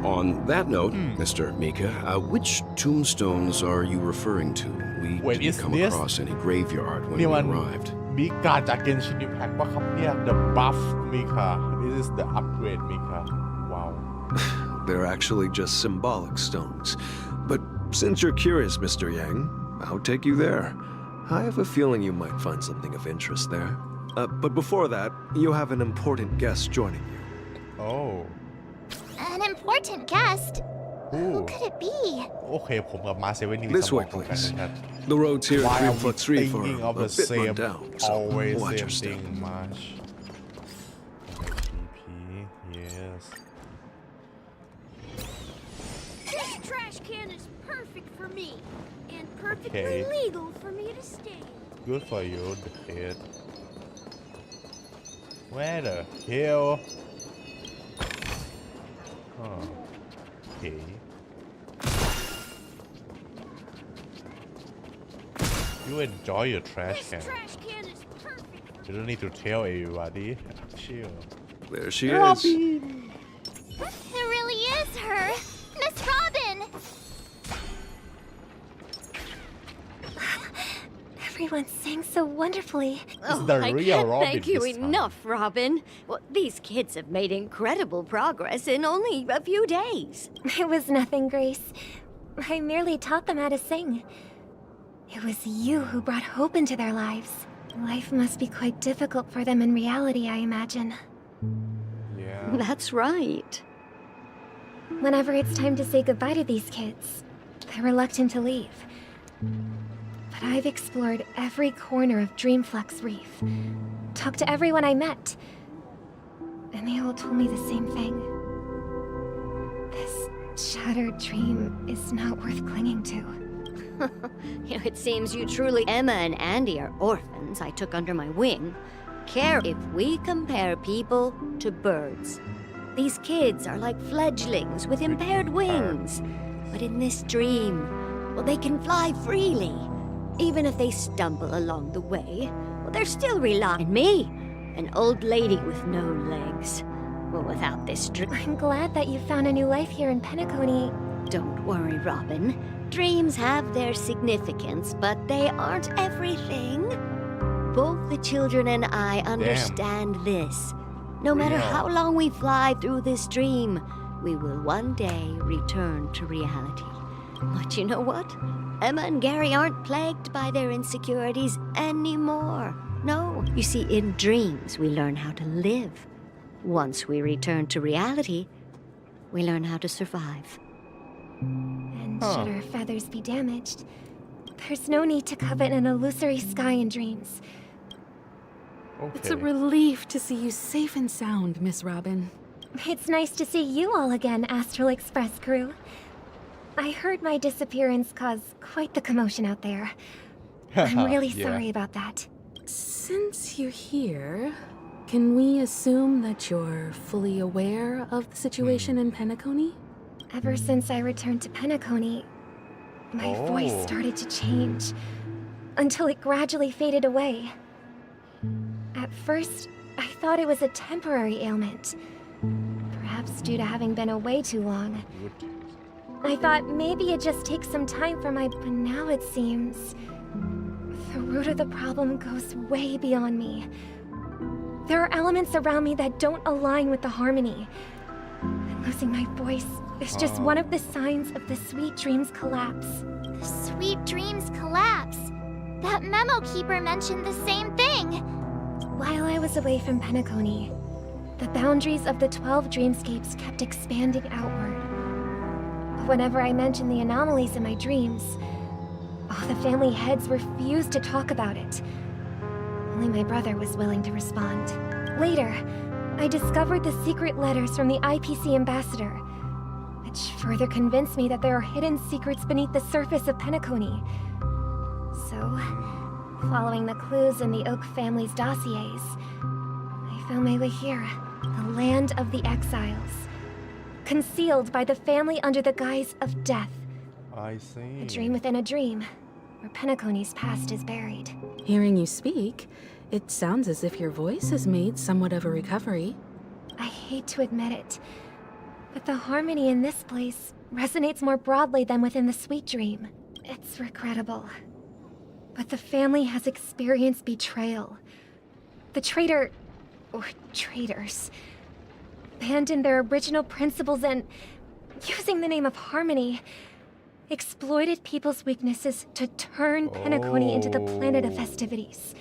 On that note, Mr. Mika, which tombstones are you referring to? We didn't come across any graveyard when we arrived. Mika จาก Genshin Impact ว่าครับเนี่ย The Buff Mika. This is the upgrade Mika. Wow. They're actually just symbolic stones. But since you're curious, Mr. Yang, I'll take you there. I have a feeling you might find something of interest there. But before that, you have an important guest joining you. Oh. An important guest? Who could it be? Okay, ผมกับมาเซเว่นนี่ This way, please. The roads here at Dreamflux Reef are thinking of a the bit same, run down, so always watch same your step. thing, Marsh. TP, yes. This trash can is perfect for me, and perfectly Okay. legal for me to stay. Good for you, the kid. Where the hell? Oh, okay. You enjoy your trash can. Trash can is perfect. You don't need to tell everybody. Chill. There she is. It really is her. Miss Robin! Everyone sang so wonderfully. I can't thank you enough, Robin. Well, these kids have made incredible progress in only a few days. It was nothing, Grace. I merely taught them how to sing. It was you who brought hope into their lives. Life must be quite difficult for them in reality, I imagine. Yeah. That's right. Whenever it's time to say goodbye to these kids, they're reluctant to leave. But I've explored every corner of Dreamflux Reef, talked to everyone I met, and they all told me the same thing. This shattered dream is not worth clinging to. It seems you truly... Emma and Andy are orphans I took under my wing. Care if we compare people to birds. These kids are like fledglings with impaired wings. But in this dream, well, they can fly freely. Even if they stumble along the way, well, they're still relying on me, an old lady with no legs. Well, without this dream... I'm glad that you found a new life here in Penacony. Don't worry, Robin. Dreams have their significance, but they aren't everything. Both the children and I understand this. No matter how long we fly through this dream, we will one day return to reality. But you know what? Emma and Gary aren't plagued by their insecurities anymore. No. know. You see, in dreams, we learn how to live. Once we return to reality, we learn how to survive. And should our feathers be damaged, there's no need to covet an illusory sky in dreams. It's a relief to see you safe and sound, Miss Robin. It's nice to see you all again, Astral Express crew. I heard my disappearance caused quite the commotion out there. I'm really sorry about that. Since you're here, can we assume that you're fully aware of the situation in Penacony? Ever since I returned to Penacony, my voice started to change, until it gradually faded away. At first, I thought it was a temporary ailment, perhaps due to having been away too long. I thought maybe it just takes some time for but now it seems the root of the problem goes way beyond me. There are elements around me that don't align with the harmony. And losing my voice is just one of the signs of the Sweet Dreams collapse. The Sweet Dreams collapse? That memo keeper mentioned the same thing. While I was away from Penacony, the boundaries of the 12 dreamscapes kept expanding outward. But whenever I mentioned the anomalies in my dreams, all the family heads refused to talk about it. Only my brother was willing to respond. Later, I discovered the secret letters from the IPC ambassador, which further convinced me that there are hidden secrets beneath the surface of Penacony. So, following the clues in the Oak family's dossiers, I found my way here, the land of the exiles, concealed by the family under the guise of death. I see. A dream within a dream, where Penacony's past is buried. Hearing you speak, it sounds as if your voice has made somewhat of a recovery. I hate to admit it, but the harmony in this place resonates more broadly than within the Sweet Dream. It's regrettable, but the family has experienced betrayal. The traitor, or traitors, abandoned their original principles and, using the name of harmony, exploited people's weaknesses to turn Penacony into the planet of festivities,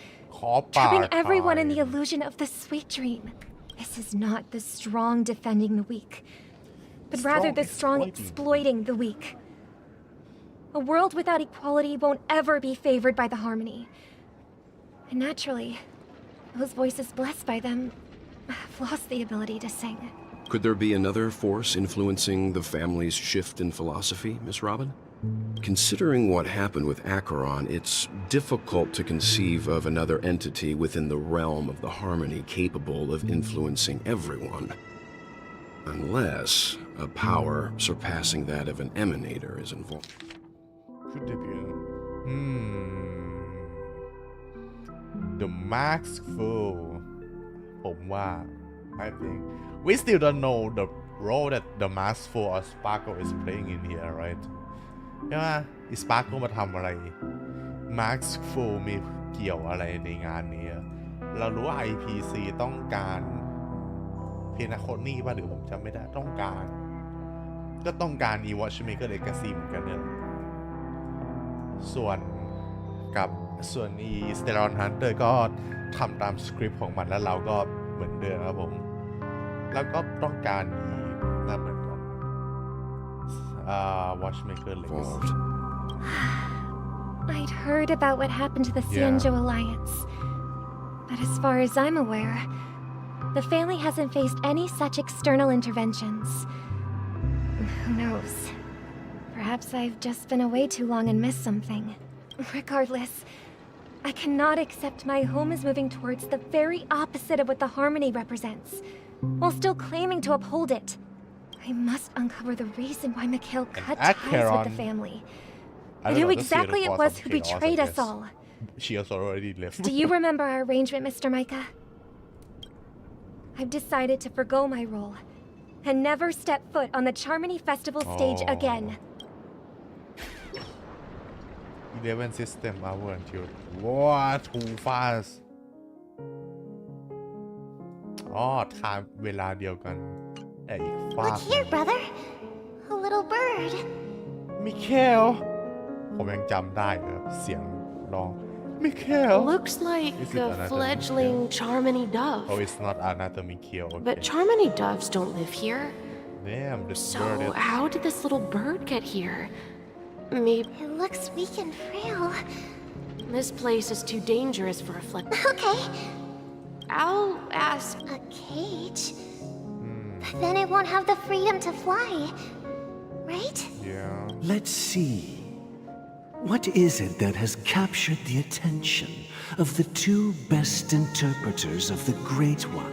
trapping everyone in the illusion of the Sweet Dream. This is not the strong defending the weak, but rather the strong exploiting the weak. A world without equality won't ever be favored by the harmony. And naturally, those voices blessed by them have lost the ability to sing. Could there be another force influencing the family's shift in philosophy, Miss Robin? Considering what happened with Acheron, it's difficult to conceive of another entity within the realm of the harmony capable of influencing everyone. Unless a power surpassing that of an emanator is involved. Could there be The Masked Fool ผมว่า I think we still don't know the role that the Masked Fool or Sparkle is playing in here, right? ใช่ไหมอีสปาร์คมาทำอะไร Masked Fool มีเกี่ยวอะไรในงานนี้ เรารู้ว่า IPC ต้องการเพนาโคนี่ป่ะหรือผมจำไม่ได้ต้องการอี Watchmaker Legacy เหมือนกันเนี่ยส่วนอี Stellar Hunter ก็ทำตามสคริปต์ของมันแล้วเราก็เหมือนเดิมครับผมแล้วก็ต้องการอีนั่นเหมือนกันWatchmaker Legacy. I'd heard about what happened to the Xianzhou Alliance, but as far as I'm aware, the family hasn't faced any such external interventions. Who knows? Perhaps I've just been away too long and missed something. Regardless, I cannot accept my home is moving towards the very opposite of what the harmony represents, while still claiming to uphold it. I must uncover the reason why Mikhail cut ties with the family. And who exactly it was who betrayed us all. She has already left. Do you remember our arrangement, Mr. Micah? I've decided to forgo my role and never step foot on the Charmony Festival stage again. 11 system hour until what too fast ทางเวลาเดียวกันแต่อีกฟาก Look here, brother. A little bird. มิเคลผมยังจำได้ครับเสียงร้อง Mikhail. Looks like Is it a anatomy fledgling Charmony dove. Oh, it's not anatomy kill. Okay. But Charmony doves don't live here. Damn, this So bird is... how did this little bird get here? Maybe It looks weak and frail. this place is too dangerous for a Okay. I'll ask. A cage? But then it won't have the freedom to fly. Right? Yeah. Let's see. What is it that has captured the attention of the two best interpreters of the Great One?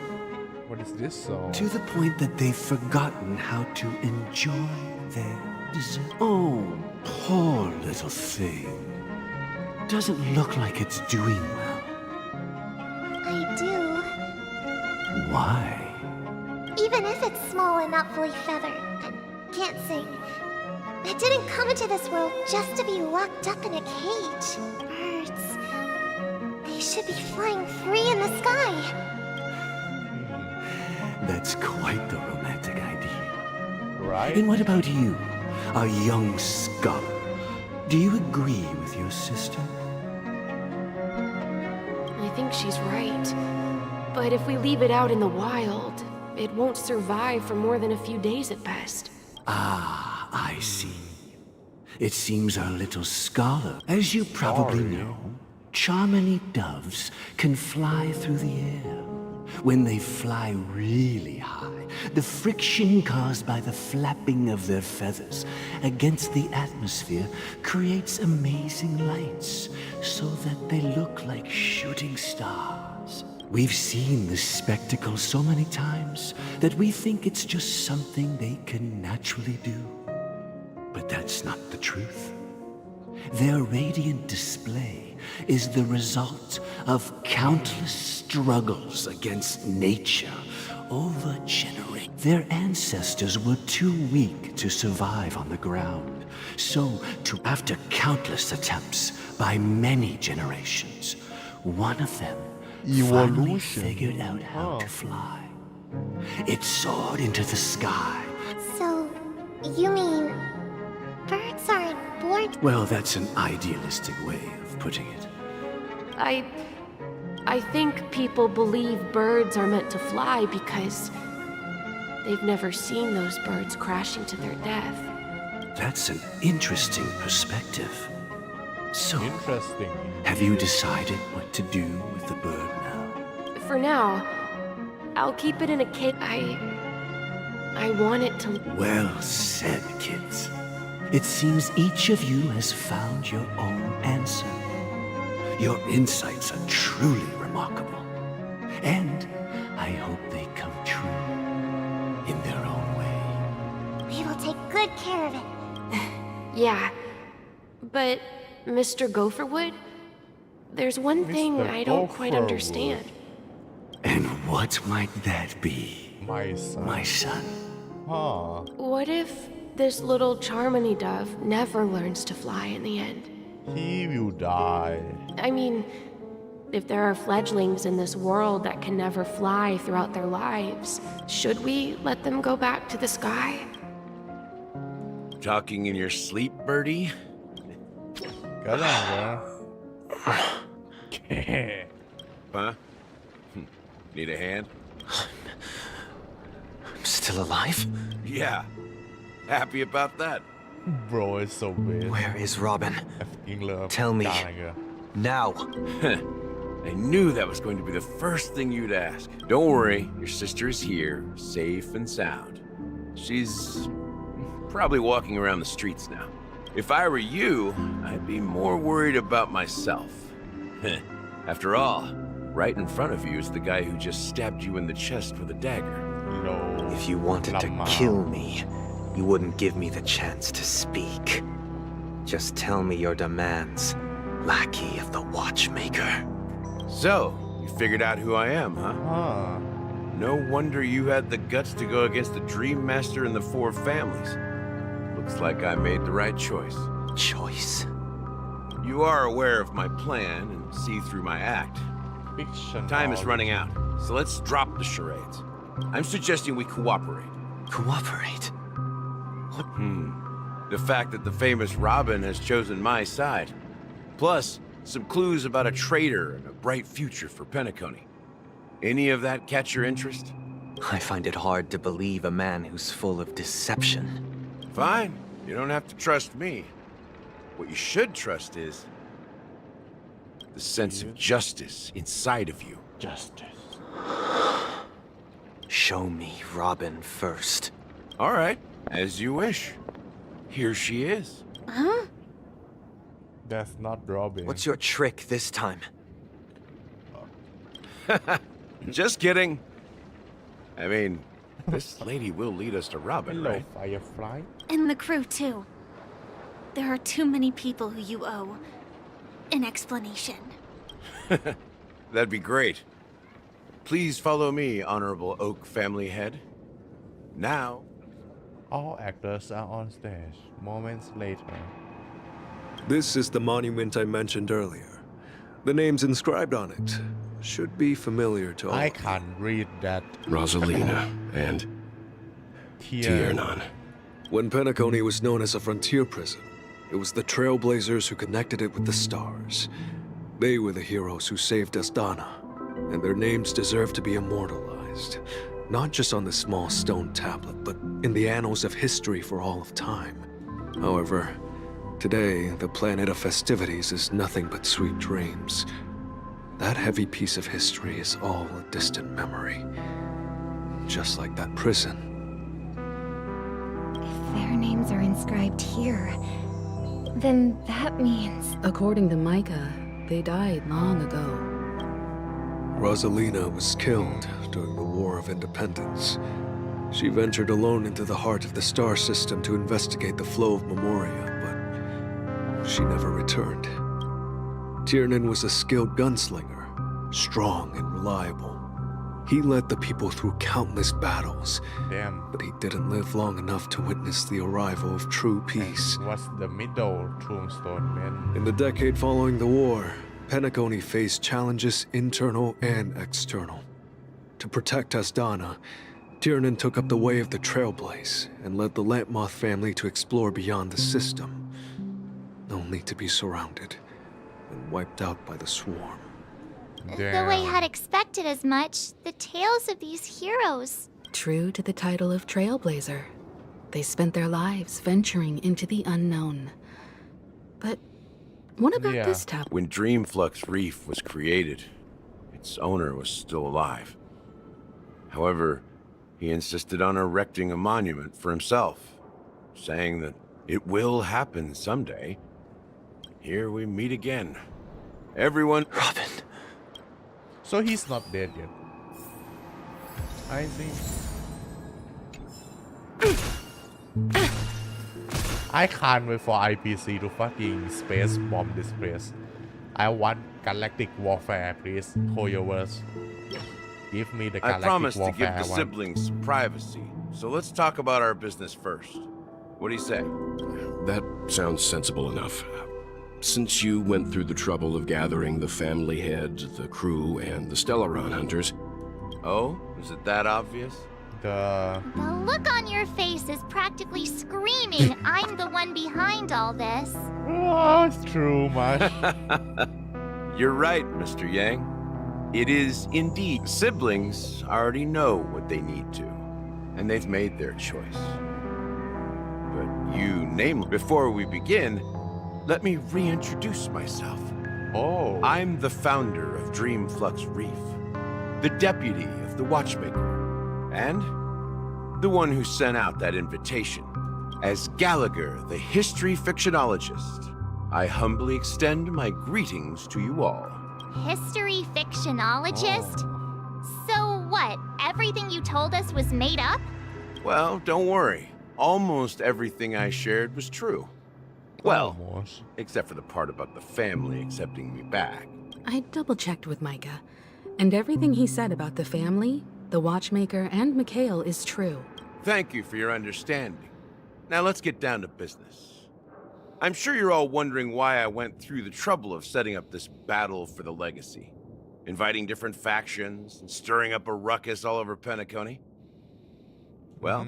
What is this song? To the point that they've forgotten how to enjoy their dessert. Oh, poor little thing. Doesn't look like it's doing well. I do. Why? Even if it's small and not fully feathered and can't sing, it didn't come into this world just to be locked up in a cage. Birds. They should be flying free in the sky. That's quite the romantic idea. Right? And what about you, a young scholar? Do you agree with your sister? I think she's right. But if we leave it out in the wild, it won't survive for more than a few days at best. Ah, I see. It seems our little scholar, as you probably know, Charmony doves can fly through the air. When they fly really high, the friction caused by the flapping of their feathers against the atmosphere creates amazing lights so that they look like shooting stars. We've seen this spectacle so many times that we think it's just something they can naturally do. But that's not the truth. Their radiant display is the result of countless struggles against nature over generations. Their ancestors were too weak to survive on the ground. So, after countless attempts by many generations, one of them finally figured out how to fly. It soared into the sky. So, you mean birds aren't born? Well, that's an idealistic way of putting it. I think people believe birds are meant to fly because they've never seen those birds crashing to their death. That's an interesting perspective. So, Interesting. have you decided what to do with the bird now? For now, I'll keep it in a cage. I want it to... Well said, kids. It seems each of you has found your own answer. Your insights are truly remarkable. And I hope they come true in their own way. We will take good care of it. Yeah. But, Mr. Gopherwood, there's one thing I don't quite understand. And what might that be? My son. My son. Huh. What if this little Charmony dove never learns to fly in the end? He will die. I mean, if there are fledglings in this world that can never fly throughout their lives, should we let them go back to the sky? Talking in your sleep, birdie? Huh? Need a hand? I'm still alive? Yeah. Happy about that? Bro, it's so weird. Where is Robin? Love Tell me. Now. I knew that was going to be the first thing you'd ask. Don't worry, your sister is here, safe and sound. She's probably walking around the streets now. If I were you, I'd be more worried about myself. After all, right in front of you is the guy who just stabbed you in the chest with a dagger. No. If you wanted to kill me, you wouldn't give me the chance to speak. Just tell me your demands, lackey of the watchmaker. So, you figured out who I am, huh? No wonder you had the guts to go against the Dream Master and the Four Families. Looks like I made the right choice. Choice? You are aware of my plan and see through my act. Time is running out, so let's drop the charades. I'm suggesting we cooperate. Cooperate? The fact that the famous Robin has chosen my side. Plus, Some clues about a traitor and a bright future for Penacony. Any of that catch your interest? I find it hard to believe a man who's full of deception. Fine. You don't have to trust me. What you should trust is the sense of justice inside of you. Justice. Show me Robin first. All right, as you wish. Here she is. Huh? That's not Robin. What's your trick this time? Just kidding. I mean, this lady will lead us to Robin, Hello, right? Firefly. And the crew, too. There are too many people who you owe an explanation. That'd be great. Please follow me, Honorable Oak family head. Now. All actors are on stage. Moments later. This is the monument I mentioned earlier. The names inscribed on it should be familiar to all. I can't read that. Rosalina and Tiernan. When Penacony was known as a frontier prison, it was the Trailblazers who connected it with the stars. They were the heroes who saved Asdana, and their names deserve to be immortalized, not just on this small stone tablet, but in the annals of history for all of time. However, today, the planet of festivities is nothing but sweet dreams. That heavy piece of history is all a distant memory, just like that prison. If their names are inscribed here, then that means... According to Micah, they died long ago. Rosalina was killed during the War of Independence. She ventured alone into the heart of the star system to investigate the flow of Memoria, but she never returned. Tiernan was a skilled gunslinger, strong and reliable. He led the people through countless battles. Damn. But he didn't live long enough to witness the arrival of true peace. And what's the middle tombstone, man? In the decade following the war, Penacony faced challenges internal and external. To protect Asdana, Tiernan took up the way of the Trailblaze and led the Lampmoth family to explore beyond the system, only to be surrounded and wiped out by the swarm. Though I had expected as much, the tales of these heroes. True to the title of Trailblazer, they spent their lives venturing into the unknown. But what about this tablet? When Dreamflux Reef was created, its owner was still alive. However, he insisted on erecting a monument for himself, saying that it will happen someday. Here we meet again. Everyone... Robin! So he's not dead yet. I see. I can't wait for IPC to fucking space bomb this place. I want galactic warfare, please. Hoyoverse. Give me the galactic warfare. I promised to give the I want. siblings privacy, so let's talk about our business first. What do you say? That sounds sensible enough. Since you went through the trouble of gathering the family heads, the crew, and the Stellaron hunters... Oh? Is it that obvious? The look on your face is practically screaming, I'm the one behind all this. Oh, it's true, much. You're right, Mr. Yang. It is indeed. Siblings already know what they need to, and they've made their choice. But you, namely, before we begin, let me reintroduce myself. Oh. I'm the founder of Dreamflux Reef, the deputy of the Watchmaker, and the one who sent out that invitation. As Gallagher, the history fictionologist, I humbly extend my greetings to you all. History fictionologist? So what, everything you told us was made up? Well, don't worry. Almost everything I shared was true. Well, except for the part about the family accepting me back. I double-checked with Micah, and everything he said about the family, the Watchmaker, and Mikhail is true. Thank you for your understanding. Now let's get down to business. I'm sure you're all wondering why I went through the trouble of setting up this battle for the legacy, inviting different factions and stirring up a ruckus all over Penacony. Well,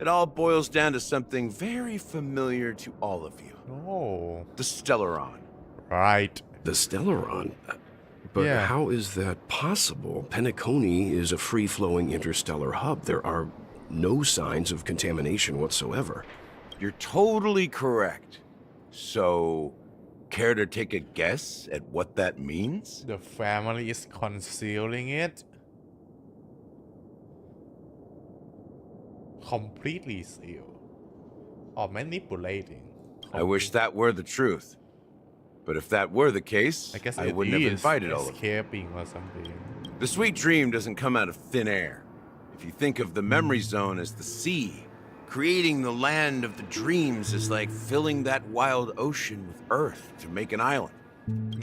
it all boils down to something very familiar to all of you. Oh. The Stellaron. Right. The Stellaron? But Yeah. how is that possible? Penacony is a free-flowing interstellar hub. There are no signs of contamination whatsoever. You're totally correct. So, care to take a guess at what that means? The family is concealing it completely sealed or manipulating. I wish that were the truth. But if that were the case, I guess I it wouldn't have is invited all of them. escaping or something. The sweet dream doesn't come out of thin air. If you think of the memory zone as the sea, creating the land of the dreams is like filling that wild ocean with earth to make an island.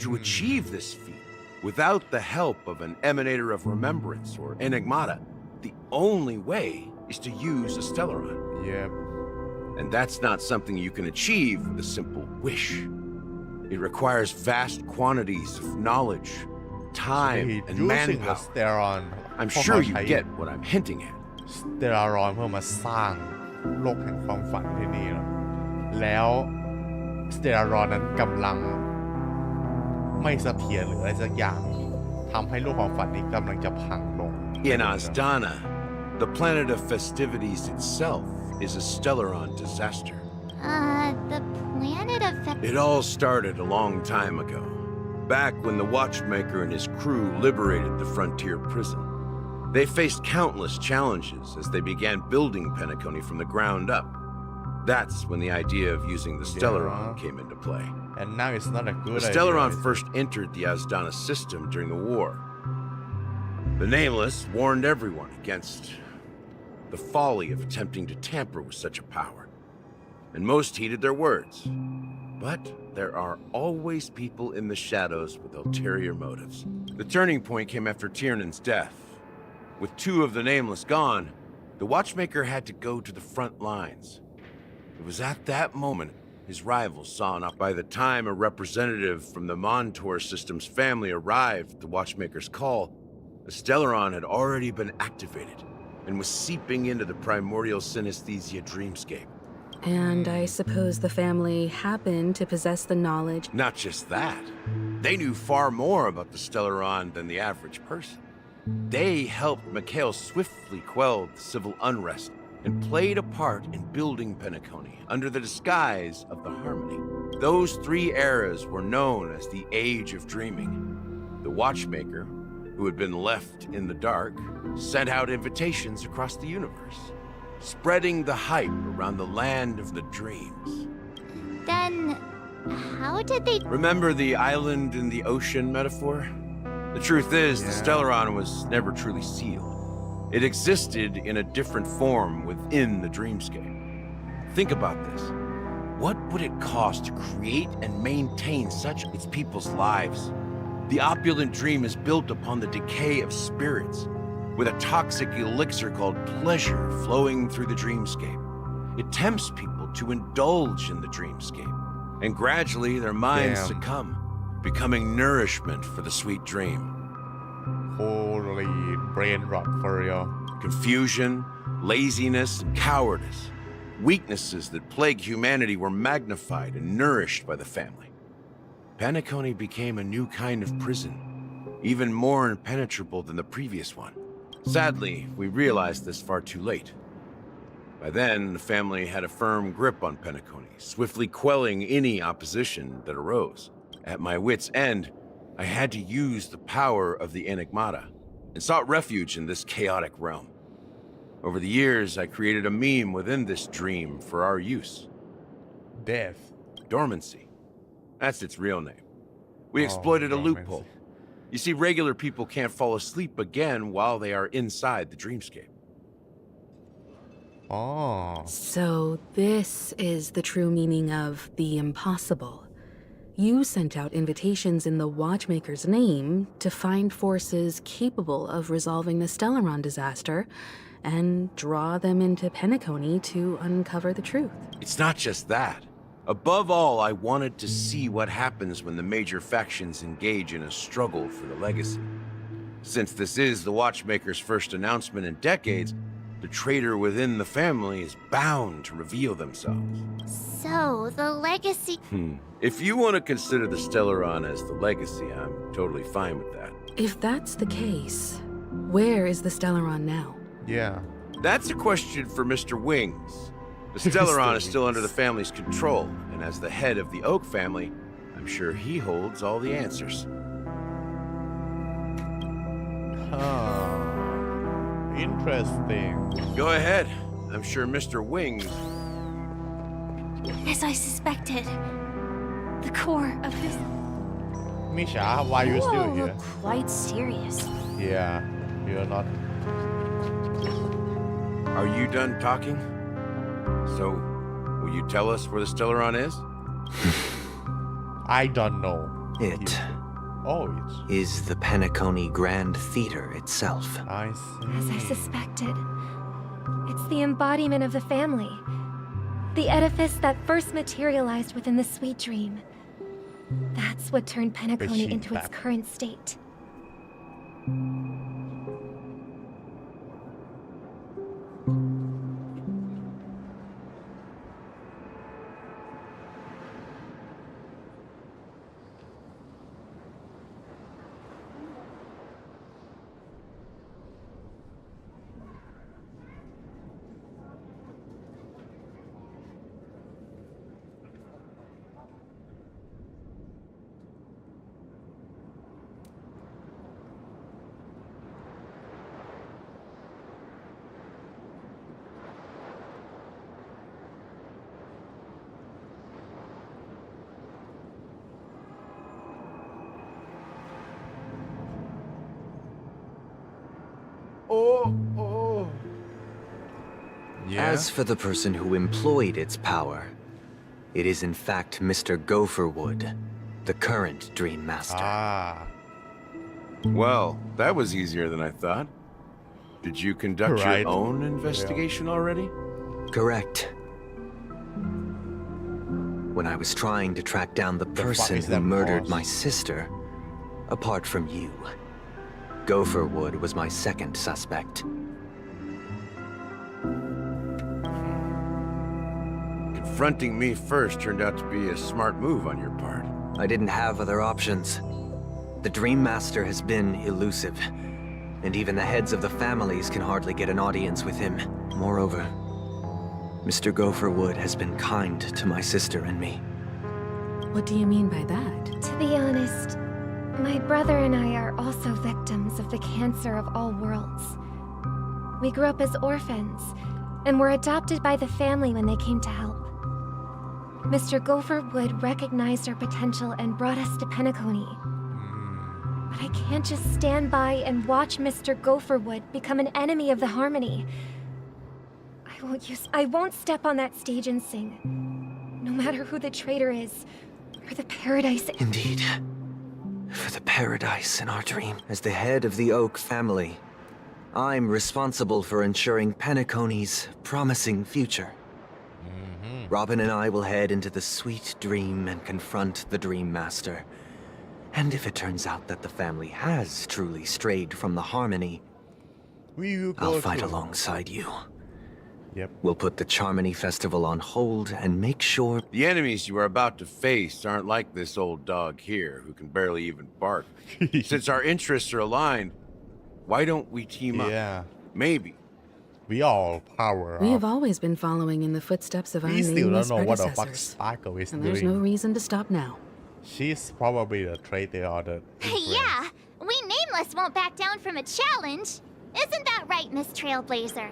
To achieve this feat, without the help of an emanator of remembrance or enigmata, the only way is to use a Stellaron. Yep. And that's not something you can achieve with a simple wish. It requires vast quantities of knowledge, time, and manpower. Stellaron I'm sure you get what I'm hinting at. Stellaron เพื่อมาสร้างโลกแห่งความฝันที่นี่เนอะแล้ว Stellaron นั้นกำลังไม่เสถียรหรืออะไรสักอย่างทำให้โลกความฝันนี้กำลังจะพังลง In Asdana, the planet of festivities itself is a Stellaron disaster. The planet of It all started a long time ago, back when the Watchmaker and his crew liberated the frontier prison. They faced countless challenges as they began building Penacony from the ground up. That's when the idea of using the Stellaron came into play. And now it's not a good The Stellaron first entered the Asdana system during the war. The Nameless warned everyone against the folly of attempting to tamper with such a power, and most heeded their words. But there are always people in the shadows with ulterior motives. The turning point came after Tiernan's death. With two of the Nameless gone, the Watchmaker had to go to the front lines. It was at that moment his rivals saw enough. By the time a representative from the Montour System's family arrived at the Watchmaker's call, the Stellaron had already been activated and was seeping into the primordial synesthesia dreamscape. And I suppose the family happened to possess the knowledge. Not just that. They knew far more about the Stellaron than the average person. They helped Mikhail swiftly quell the civil unrest and played a part in building Penacony under the disguise of the Harmony. Those three eras were known as the Age of Dreaming. The Watchmaker, who had been left in the dark, sent out invitations across the universe, spreading the hype around the land of the dreams. Then, how did they... Remember the island in the ocean metaphor? The truth is, the Stellaron was never truly sealed. It existed in a different form within the dreamscape. Think about this. What would it cost to create and maintain such its people's lives? The opulent dream is built upon the decay of spirits, with a toxic elixir called pleasure flowing through the dreamscape. It tempts people to indulge in the dreamscape, and gradually their minds succumb, becoming nourishment for the sweet dream. Holy brain rot for real. Confusion, laziness, and cowardice, weaknesses that plague humanity, were magnified and nourished by the family. Penacony became a new kind of prison, even more impenetrable than the previous one. Sadly, we realized this far too late. By then, the family had a firm grip on Penacony, swiftly quelling any opposition that arose. At my wit's end, I had to use the power of the Enigmata and sought refuge in this chaotic realm. Over the years, I created a meme within this dream for our use. Death. Dormancy. That's its real name. We exploited a loophole. You see, regular people can't fall asleep again while they are inside the dreamscape. Oh. So this is the true meaning of the impossible. You sent out invitations in the Watchmaker's name to find forces capable of resolving the Stellaron disaster and draw them into Penacony to uncover the truth. It's not just that. Above all, I wanted to see what happens when the major factions engage in a struggle for the legacy. Since this is the Watchmaker's first announcement in decades, the traitor within the family is bound to reveal themselves. So, the legacy... If you want to consider the Stellaron as the legacy, I'm totally fine with that. If that's the case, where is the Stellaron now? Yeah. That's a question for Mr. Wings. The Stellaron is still under the family's control, and as the head of the Oak family, I'm sure he holds all the answers. Interesting. Go ahead. I'm sure Mr. Wings... As I suspected, the core of this... Misha, why are you still You here? look quite serious. Yeah, you're not. Are you done talking? So, will you tell us where the Stellaron is? I don't know. It is the Penacony Grand Theater itself. I see. As I suspected, it's the embodiment of the family. The edifice that first materialized within the sweet dream. That's what turned Penacony into its current state. As for the person who employed its power, it is in fact Mr. Gopherwood, the current Dream Master. Well, that was easier than I thought. Did you conduct your own investigation already? Correct. When I was trying to track down the person who murdered my sister, apart from you, Gopherwood was my second suspect. Confronting me first turned out to be a smart move on your part. I didn't have other options. The Dream Master has been elusive, and even the heads of the families can hardly get an audience with him. Moreover, Mr. Gopherwood has been kind to my sister and me. What do you mean by that? To be honest, my brother and I are also victims of the cancer of all worlds. We grew up as orphans, and were adopted by the family when they came to help. Mr. Gopherwood recognized our potential and brought us to Penacony. But I can't just stand by and watch Mr. Gopherwood become an enemy of the Harmony. I won't step on that stage and sing, no matter who the traitor is, or the paradise. Indeed. For the paradise in our dream. As the head of the Oak family, I'm responsible for ensuring Penacony's promising future. Robin and I will head into the sweet dream and confront the Dream Master. And if it turns out that the family has truly strayed from the Harmony, I'll fight alongside you. Yep. We'll put the Charmony Festival on hold and make sure... The enemies you are about to face aren't like this old dog here, who can barely even bark. Since our interests are aligned, why don't we team up? Yeah. Maybe. We all power We up. have always been following in the footsteps of our We still nameless don't know what the fuck predecessors. Sparkle is And there's doing. no reason to stop now. She's probably the traitor or the... Yeah, we Nameless won't back down from a challenge. Isn't that right, Miss Trailblazer?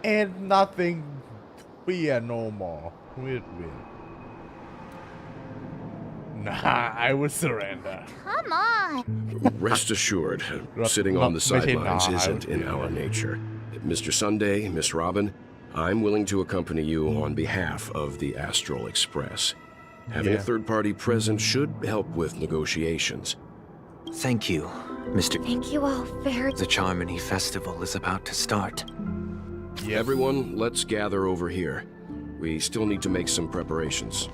And nothing fear no more. We'll win. Nah, I would surrender. Come on. Rest assured, sitting on the sidelines isn't in our nature. Mr. Sunday, Miss Robin, I'm willing to accompany you on behalf of the Astral Express. Having a third party present should help with negotiations. Thank you, Mr. Thank you all very... The Charmony Festival is about to start. Everyone, let's gather over here. We still need to make some preparations.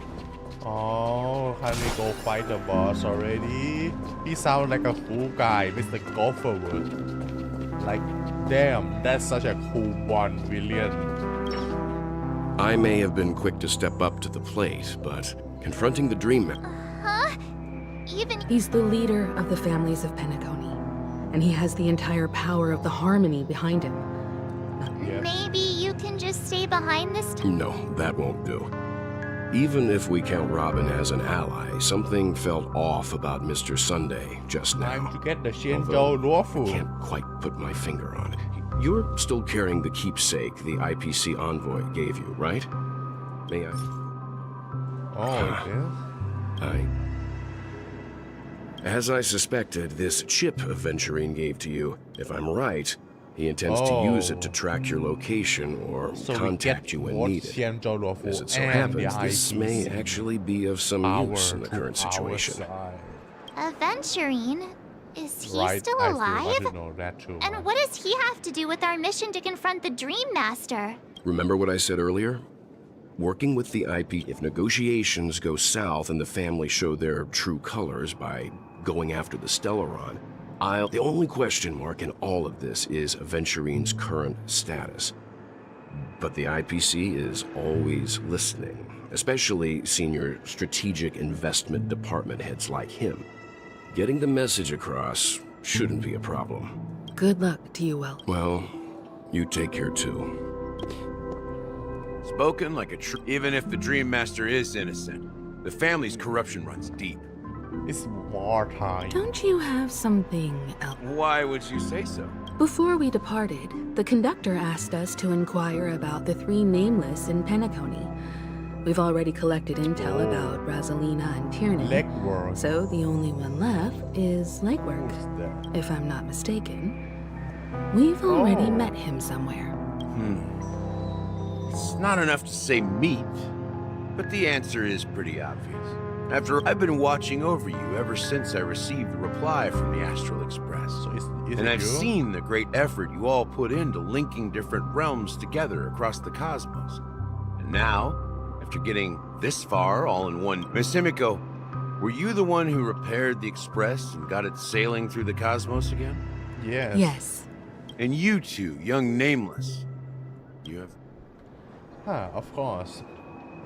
Oh, can we go fight the boss already? He sounds like a cool guy, Mr. Gopherwood. like damn that's such a cool Bond villain I may have been quick to step up to the plate, but confronting the dream... Huh? Even... He's the leader of the families of Penacony, and he has the entire power of the harmony behind him. Maybe you can just stay behind this time? No, that won't do. Even if we count Robin as an ally, something felt off about Mr. Sunday just now. Time to get the Although I can't quite put my finger on it. You're still carrying the keepsake the IPC envoy gave you, right? May I? Oh, yeah. As I suspected, this chip Aventurine gave to you, if I'm right, he intends to use it to track your location or contact you when needed. As it so happens, this may actually be of some use in the current situation. Aventurine? Is he still alive? And what does he have to do with our mission to confront the Dream Master? Remember what I said earlier? Working with the IP, if negotiations go south and the family show their true colors by going after the Stellaron, the only question mark in all of this is Aventurine's current status. But the IPC is always listening, especially senior strategic investment department heads like him. Getting the message across shouldn't be a problem. Good luck to you, Will. Well, you take care too. Spoken like a true... Even if the Dream Master is innocent, the family's corruption runs deep. It's wartime. Don't you have something else? Why would you say so? Before we departed, the conductor asked us to inquire about the 3 nameless in Penacony. We've already collected intel about Rosalina and Tierney, Legwork. so the only one left is Legwork. If I'm not mistaken, we've already met him somewhere. It's not enough to say meet, but the answer is pretty obvious. After I've been watching over you ever since I received the reply from the Astral Express. And I've seen the great effort you all put into linking different realms together across the cosmos. And now, after getting this far all in one... Miss Himiko, were you the one who repaired the Express and got it sailing through the cosmos again? Yes. Yes. And you two, young Nameless, you have... Of course.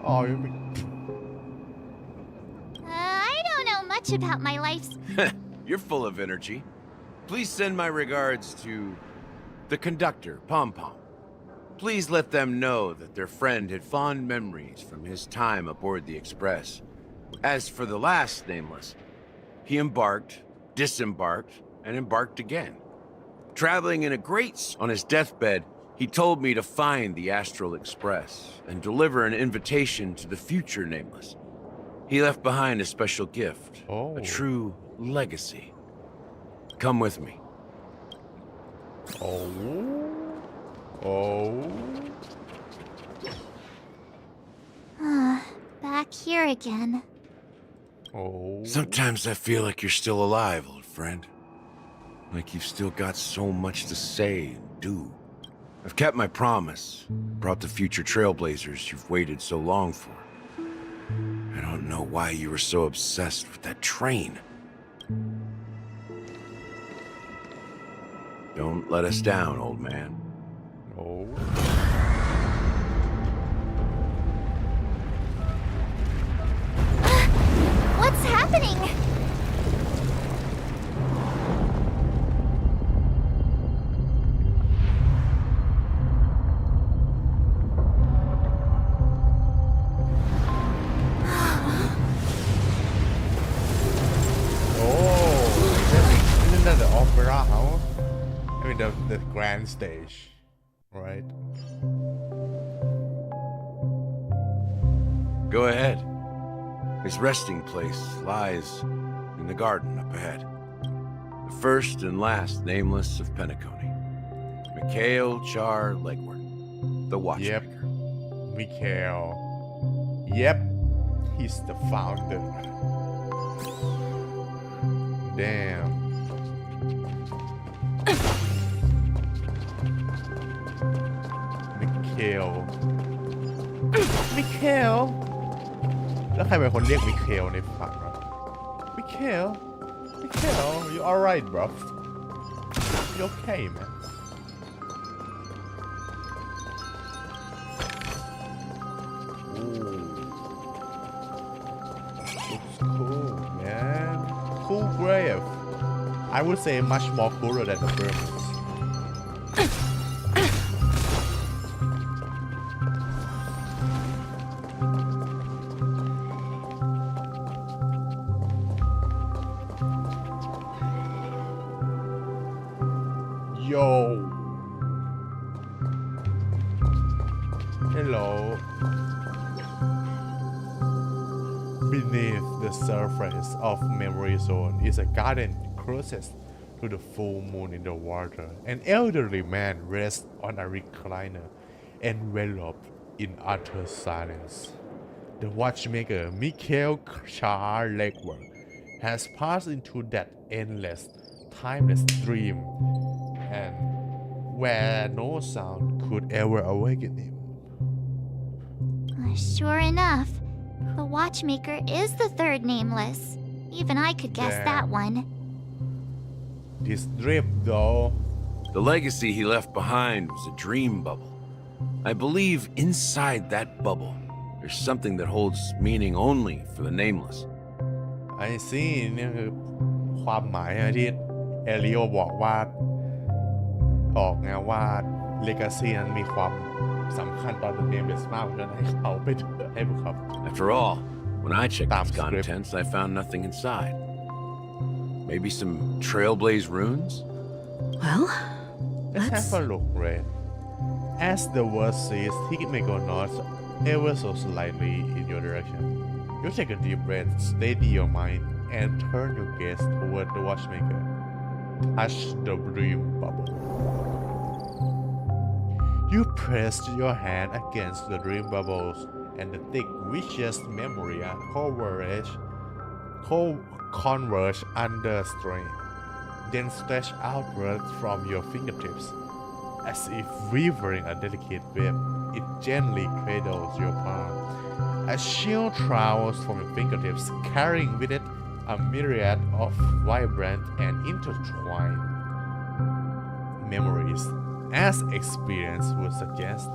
Oh, you I don't know much about my life's... You're full of energy. Please send my regards to the conductor, Pom Pom. Please let them know that their friend had fond memories from his time aboard the Express. As for the last Nameless, he embarked, disembarked, and embarked again. Traveling in a great... On his deathbed, he told me to find the Astral Express and deliver an invitation to the future Nameless. He left behind a special gift, a true legacy. Come with me. Back here again. Sometimes I feel like you're still alive, old friend. Like you've still got so much to say and do. I've kept my promise, brought the future trailblazers you've waited so long for. I don't know why you were so obsessed with that train. Don't let us down, old man. What's happening? Isn't that the opera house? I mean the grand stage, right? Go ahead. His resting place lies in the garden up ahead. The first and last Nameless of Penacony. Mikhail Char Legwork, the Watchmaker. Mikhail. Yep. He's the founder. Damn. Mikhail แล้วใครเป็นคนเรียกมิเคลในฝันวะมิเคล you alright bro you okay man It's cool, man. Cool grave. I would say much more cooler than the pyramids. Yo. Hello. Beneath the surface of Memory Zone is a garden closest to the full moon in the water. An elderly man rests on a recliner, enveloped in utter silence. The watchmaker, Mikhail Char legwork, has passed into that endless, timeless dream, and where no sound could ever awaken him. Sure enough, the watchmaker is the third nameless. Even I could guess that one. This drip, though. The legacy he left behind was a dream bubble. I believe inside that bubble, there's something that holds meaning only for the nameless. I see นี่คือความหมายที่เอลิโอบอกว่าออกไงว่า legacy นั้นมีความสำคัญต่อ the nameless มากเพราะฉะนั้นให้เขาไปเถอะให้พวกเขา After all, when I checked its contents, I found nothing inside. Maybe some trailblaze runes? Well, let's have a look, Red. As the word says, he may go north ever so slightly in your direction. You take a deep breath, steady your mind, and turn your gaze toward the watchmaker. Touch the dream bubble. You pressed your hand against the dream bubbles, and the thick, vicious memory converge under strain, then stretch outward from your fingertips. As if weaving a delicate web, it gently cradles your palm. A chill travels from your fingertips, carrying with it a myriad of vibrant and intertwined memories, as experience would suggest,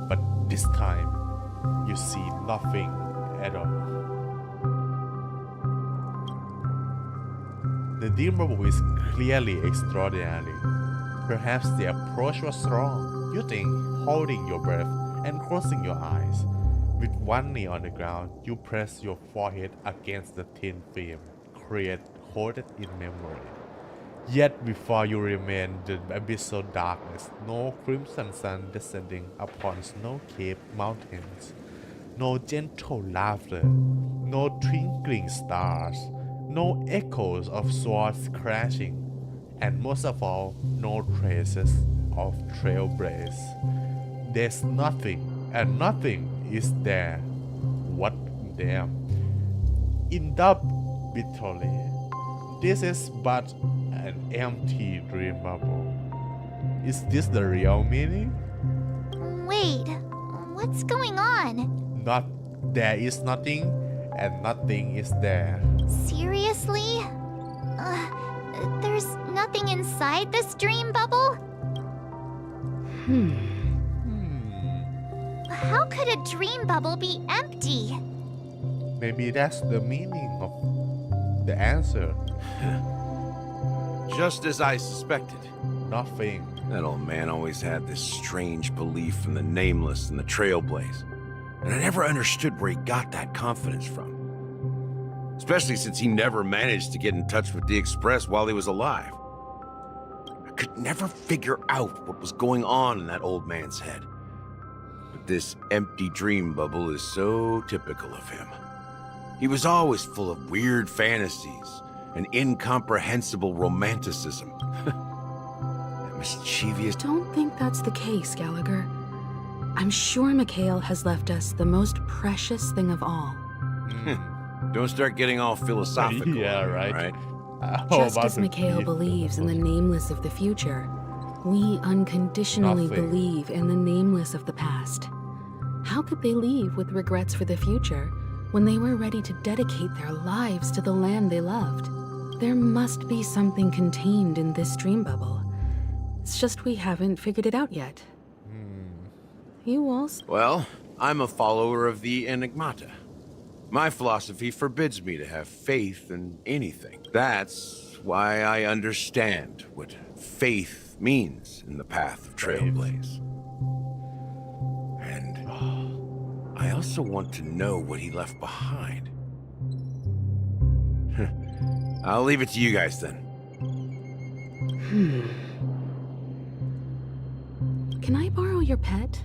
but this time you see nothing at all. The dream bubble is clearly extraordinary. Perhaps the approach was wrong. You think, holding your breath and closing your eyes. With one knee on the ground, you press your forehead against the thin film, coated in memory. Yet before you remain the abyssal darkness, no crimson sun descending upon snow-capped mountains, no gentle laughter, no twinkling stars, no echoes of swords crashing, and most of all, no traces of trailblaze. There's nothing, and nothing is there. What damn? Indubitably, this is but an empty dream bubble. Is this the real meaning? Wait, what's going on? There is nothing, and nothing is there. Seriously? There's nothing inside this dream bubble? How could a dream bubble be empty? Maybe that's the meaning of the answer. Just as I suspected. Nothing. That old man always had this strange belief in the nameless and the trailblaze. And I never understood where he got that confidence from. Especially since he never managed to get in touch with the Express while he was alive. I could never figure out what was going on in that old man's head. But this empty dream bubble is so typical of him. He was always full of weird fantasies and incomprehensible romanticism. That mischievous... Don't think that's the case, Gallagher. I'm sure Mikhail has left us the most precious thing of all. Don't start getting all philosophical. Yeah, right. Just as Mikhail believes in the nameless of the future, we unconditionally believe in the nameless of the past. How could they leave with regrets for the future when they were ready to dedicate their lives to the land they loved? There must be something contained in this dream bubble. It's just we haven't figured it out yet. You also... Well, I'm a follower of the Enigmata. My philosophy forbids me to have faith in anything. That's why I understand what faith means in the path of Trailblaze. And I also want to know what he left behind. I'll leave it to you guys then. Can I borrow your pet?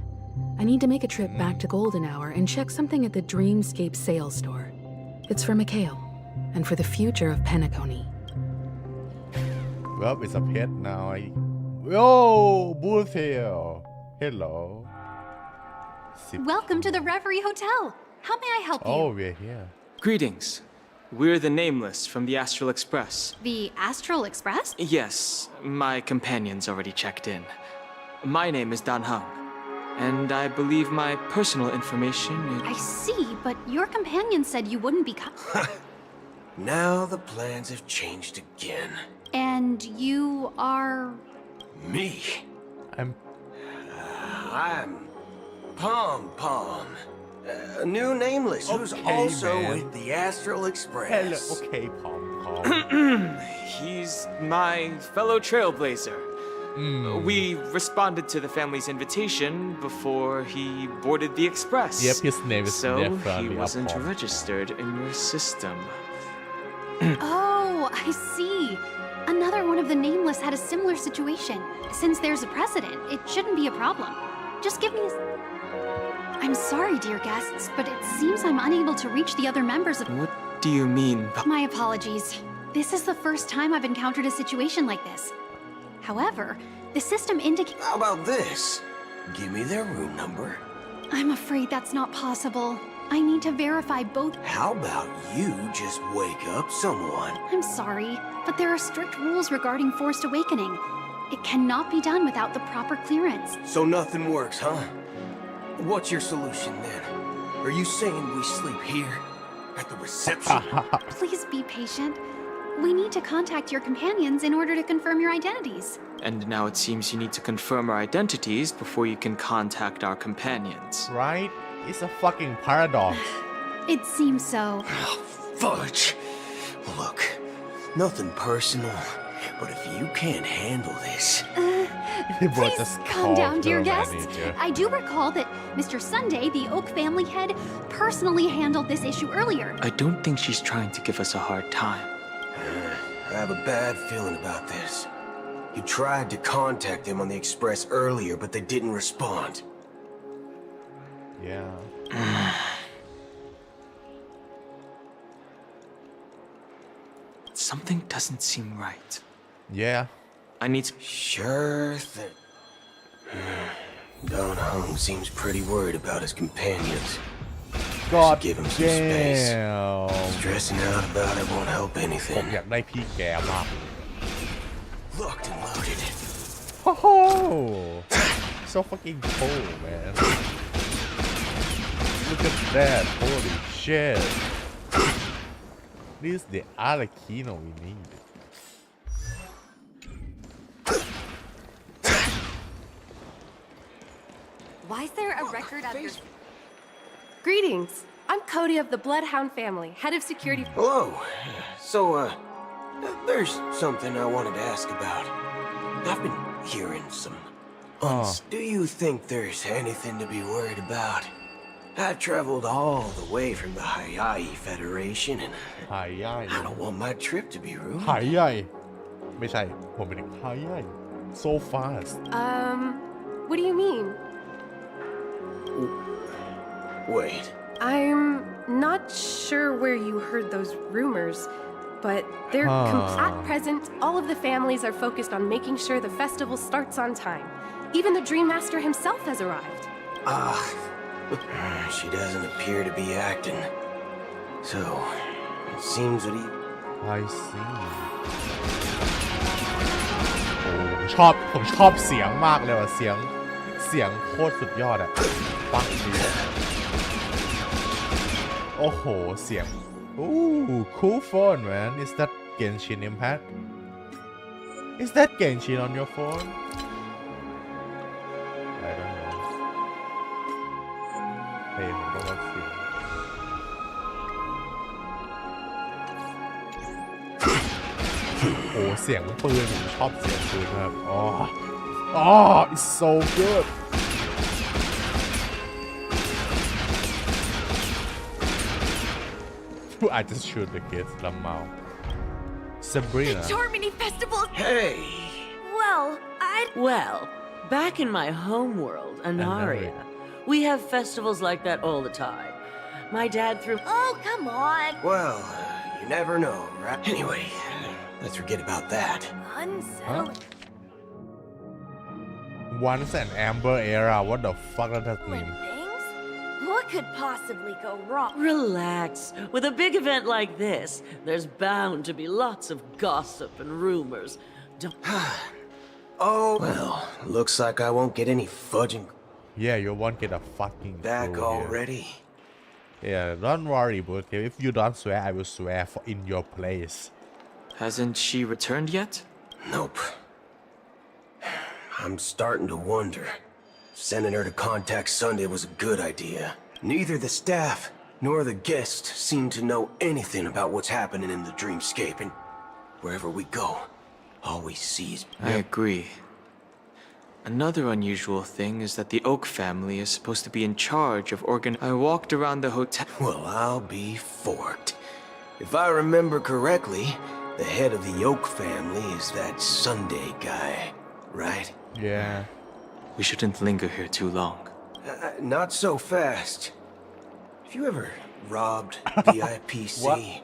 I need to make a trip back to Golden Hour and check something at the Dreamscape sales store. It's for Mikhail, and for the future of Penacony. Well, it's a pet now. Yo, Bulltail. Hello. Welcome to the Reverie Hotel. How may I help you? Oh, we're here. Greetings. We're the Nameless from the Astral Express. The Astral Express? Yes, my companion's already checked in. My name is Dan Hung, and I believe my personal information is... I see, but your companion said you wouldn't be Now the plans have changed again. And you are... Me? I'm Pom Pom. A new Nameless who's also man. with the Astral Express. Hello. Okay, Pom Pom. He's my fellow trailblazer. We responded to the family's invitation before he boarded the express. Yep, his name is So definitely he wasn't Pom Pom. registered in your system. Oh, I see. Another one of the Nameless had a similar situation. Since there's a precedent, it shouldn't be a problem. Just give me a... I'm sorry, dear guests, but it seems I'm unable to reach the other members of... What do you mean? My apologies. This is the first time I've encountered a situation like this. However, the system indicates... How about this? Give me their room number. I'm afraid that's not possible. I need to verify both... How about you just wake up someone? I'm sorry, but there are strict rules regarding forced awakening. It cannot be done without the proper clearance. So nothing works, huh? What's your solution then? Are you saying we sleep here? At the reception? Please be patient. We need to contact your companions in order to confirm your identities. And now it seems you need to confirm our identities before you can contact our companions. Right? It's a fucking paradox. It seems so. Fudge! Look, nothing personal, but if you can't handle this... Please calm down, dear guests. I do recall that Mr. Sunday, the Oak family head, personally handled this issue earlier. I don't think she's trying to give us a hard time. I have a bad feeling about this. You tried to contact them on the Express earlier, but they didn't respond. Yeah. Something doesn't seem right. Yeah. I need to... Sure thing. Don Hung seems pretty worried about his companions. God give him some damn. space. Stressing out about it won't help ผม anything. อยากได้พี่แกมาก Locked and loaded. Oh, so fucking cool, man. Look at that. Holy shit. This is the Arlecchino we need. Why is there a record of your... Greetings. I'm Cody of the Bloodhound family, head of security... Hello. So, there's something I wanted to ask about. I've been hearing some... Do you think there's anything to be worried about? I traveled all the way from the Hayai Federation, and I don't want my trip to be ruined. หายใหญ่ไม่ใช่ผมเป็นหายใหญ่ so fast What do you mean? Wait. I'm not sure where you heard those rumors, but they're at present, all of the families are focused on making sure the festival starts on time. Even the Dream Master himself has arrived. She doesn't appear to be acting. So, it seems that he... I see ผมชอบเสียงมากเลยว่ะเสียงโคตรสุดยอดอะปังดีโอ้โหเสียง Ooh, cool phone, man. Is that Genshin Impact? Is that Genshin on your phone? I don't know. เพลงผมต้องลดเสียงโอ้เสียงปืนผมชอบเสียงปืนครับอ๋อ it's so good I just shoot the kids ลำเมา Sabrina Germany Festival! Hey! Well, back in my home world, Anaria, we have festivals like that all the time. My dad threw. Oh, come on! Well, you never know, right? Anyway, let's forget about that. Unsettling. Once an Amber Era what the fuck does that mean Things? What could possibly go wrong? Relax. With a big event like this, there's bound to be lots of gossip and rumors. Don't. Oh, well, looks like I won't get any fudging. Yeah, you won't get a fucking Back clue already? Here. Yeah, don't worry, but if you don't swear, I will swear in your place. Hasn't she returned yet? Nope. I'm starting to wonder. Sending her to contact Sunday was a good idea. Neither the staff nor the guests seem to know anything about what's happening in the dreamscape, and wherever we go, all we see is... I agree. Another unusual thing is that the Oak family is supposed to be in charge of I walked around the hotel. Well, I'll be forked. If I remember correctly, the head of the Oak family is that Sunday guy, right? Yeah. We shouldn't linger here too long. Not so fast. Have you ever robbed the IPC?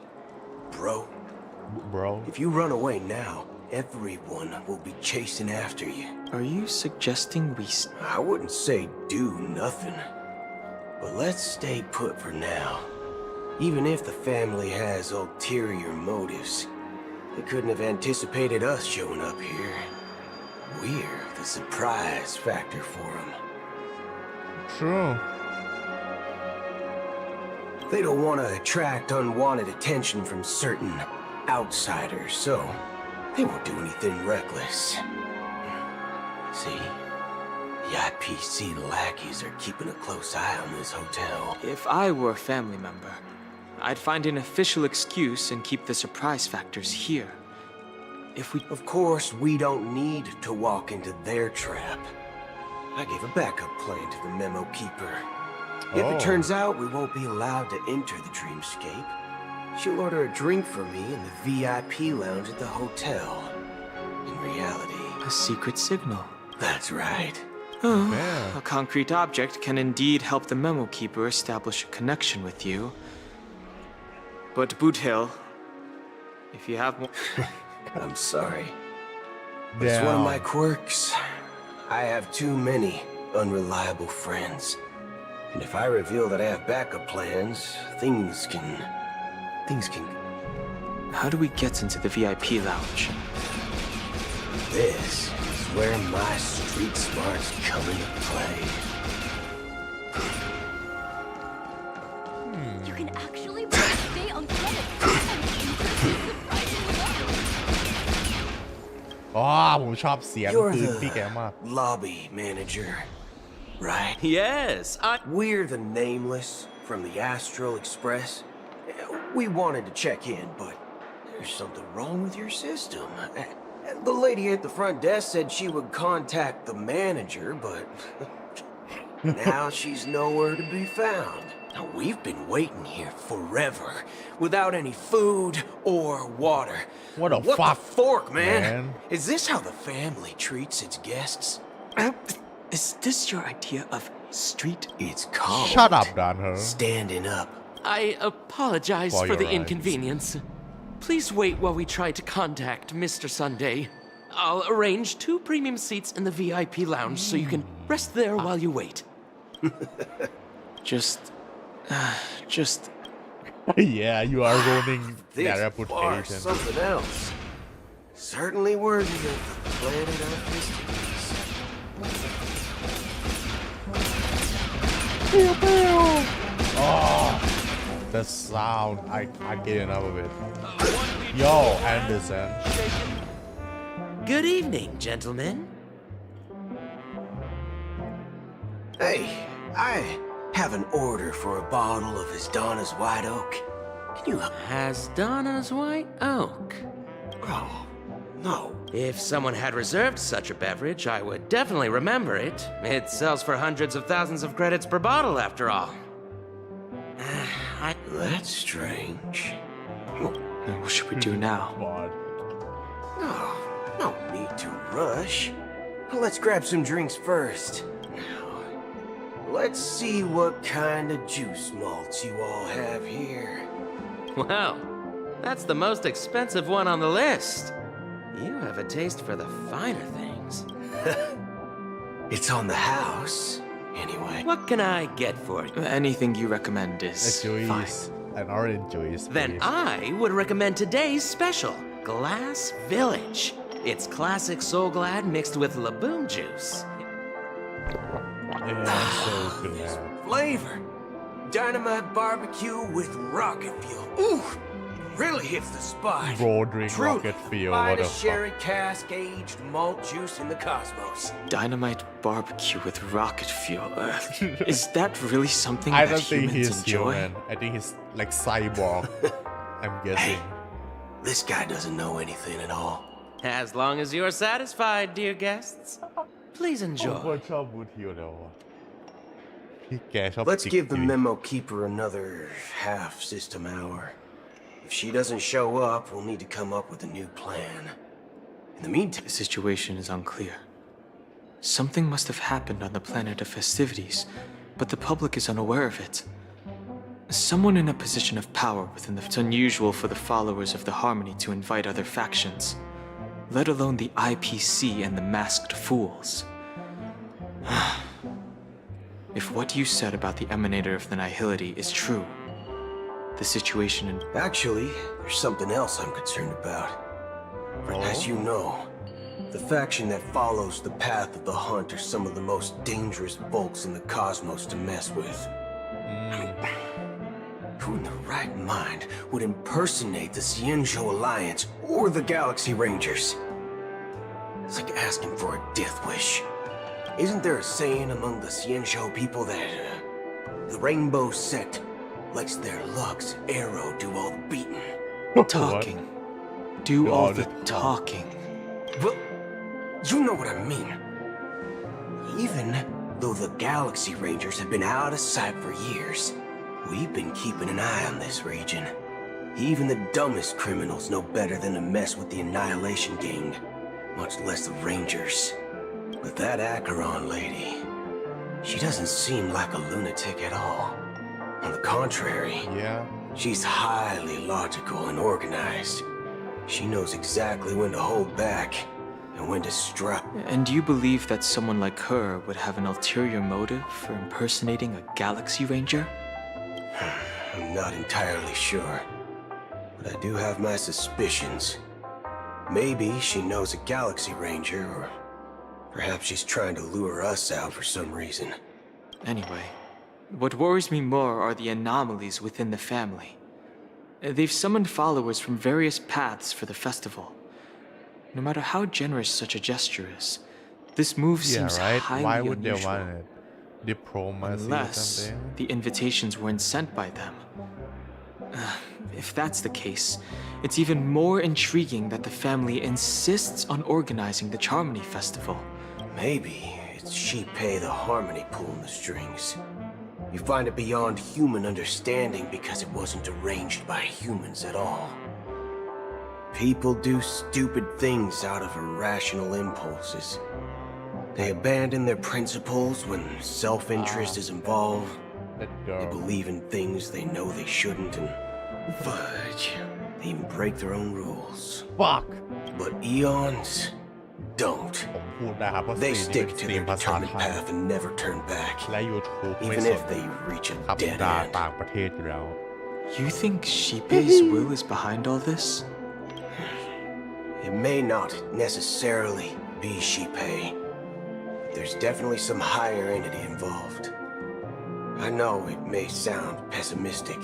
Bro, if you run away now, everyone will be chasing after you. Are you suggesting we... I wouldn't say do nothing. But let's stay put for now. Even if the family has ulterior motives, they couldn't have anticipated us showing up here. We're the surprise factor for them. True. They don't want to attract unwanted attention from certain outsiders, so they won't do anything reckless. See? The IPC lackeys are keeping a close eye on this hotel. If I were a family member, I'd find an official excuse and keep the surprise factors here. Of course, we don't need to walk into their trap. I gave a backup plan to the memo keeper. If it turns out we won't be allowed to enter the dreamscape, she'll order a drink for me in the VIP lounge at the hotel. In reality... A secret signal. That's right. A concrete object can indeed help the memo keeper establish a connection with you. But Boot Hill, if you have more... I'm sorry. It's one of my quirks. I have too many unreliable friends. And if I reveal that I have backup plans, things can... How do we get into the VIP lounge? This is where my street smarts come into play. You can actually stay on credit.ผมชอบเสียง You're ปืนพี่แกมาก the lobby manager, right? Yes, We're the Nameless from the Astral Express. We wanted to check in, but there's something wrong with your system. The lady at the front desk said she would contact the manager, but now she's nowhere to be found. Now, we've been waiting here forever, without any food or water. What the What fuck, the fork, man? Is this how the family treats its guests? Is this your idea of street? It's called... Shut up, Donner. Standing up. I apologize for the inconvenience. Please wait while we try to contact Mr. Sunday. I'll arrange 2 premium seats in the VIP lounge so you can rest there while you wait. Just... Yeah, you are ruining their This bar reputation. something else. Certainly worthy of the planet of mysteries. Oh, the sound. I can't get enough of it. Yo, Anderson. Good evening, gentlemen. Hey, have an order for a bottle of Hasdana's White Oak. Can you... Hasdana's White Oak? Oh, no. If someone had reserved such a beverage, I would definitely remember it. It sells for hundreds of thousands of credits per bottle, after all. That's strange. What should we do now? Oh, no need to rush. Let's grab some drinks first. Let's see what kind of juice malts you all have here. Wow, that's the most expensive one on the list. You have a taste for the finer things. It's on the house, anyway. What can I get for you? Anything you recommend is fine. An orange juice. Then I would recommend today's special, Glass Village. It's classic Soul Glad mixed with Laboon juice. Yeah, so good. Flavor. Dynamite barbecue with rocket fuel. Ooh, really hits the spot. Raw drink Truly, rocket fuel. What the finest sherry cask aged malt juice in the cosmos. Dynamite barbecue with rocket fuel. Is that really something I that don't think humans he's enjoy? human. I think he's like cyborg. I'm guessing. This guy doesn't know anything at all. As long as you're satisfied, dear guests, please enjoy. Let's give the memo keeper another half system hour. If she doesn't show up, we'll need to come up with a new plan. In the meantime... The situation is unclear. Something must have happened on the planet of festivities, but the public is unaware of it. Someone in a position of power within the... It's unusual for the followers of the Harmony to invite other factions, let alone the IPC and the Masked Fools. If what you said about the Emanator of the Nihility is true, the situation in... Actually, there's something else I'm concerned about. As you know, the faction that follows the path of the Hunt are some of the most dangerous bulks in the cosmos to mess with. Who in the right mind would impersonate the Xianzhou Alliance or the Galaxy Rangers? It's like asking for a death wish. Isn't there a saying among the Xianzhou people that the Rainbow Sect lets their lugs arrow do all the beating? Talking. Do all the talking. Well, you know what I mean. Even though the Galaxy Rangers have been out of sight for years, we've been keeping an eye on this region. Even the dumbest criminals know better than to mess with the Annihilation Gang, much less the Rangers. But that Acheron lady, she doesn't seem like a lunatic at all. On the contrary, she's highly logical and organized. She knows exactly when to hold back and when to strike. And you believe that someone like her would have an ulterior motive for impersonating a Galaxy Ranger? I'm not entirely sure, but I do have my suspicions. Maybe she knows a Galaxy Ranger, or perhaps she's trying to lure us out for some reason. Anyway, what worries me more are the anomalies within the family. They've summoned followers from various paths for the festival. No matter how generous such a gesture is, this move seems highly Why would unusual. they want it? Diplomacy Unless or something? the invitations weren't sent by them. If that's the case, it's even more intriguing that the family insists on organizing the Charmony Festival. Maybe it's Shipei the Harmony pulling the strings. You find it beyond human understanding because it wasn't arranged by humans at all. People do stupid things out of irrational impulses. They abandon their principles when self-interest is involved. They believe in things they know they shouldn't and fudge. They even break their own rules. Fuck! But eons don't. They stick to their determined path and never turn back. Even if they reach a dead end. You think Shipei's will is behind all this? It may not necessarily be Shipei. There's definitely some higher entity involved. I know it may sound pessimistic,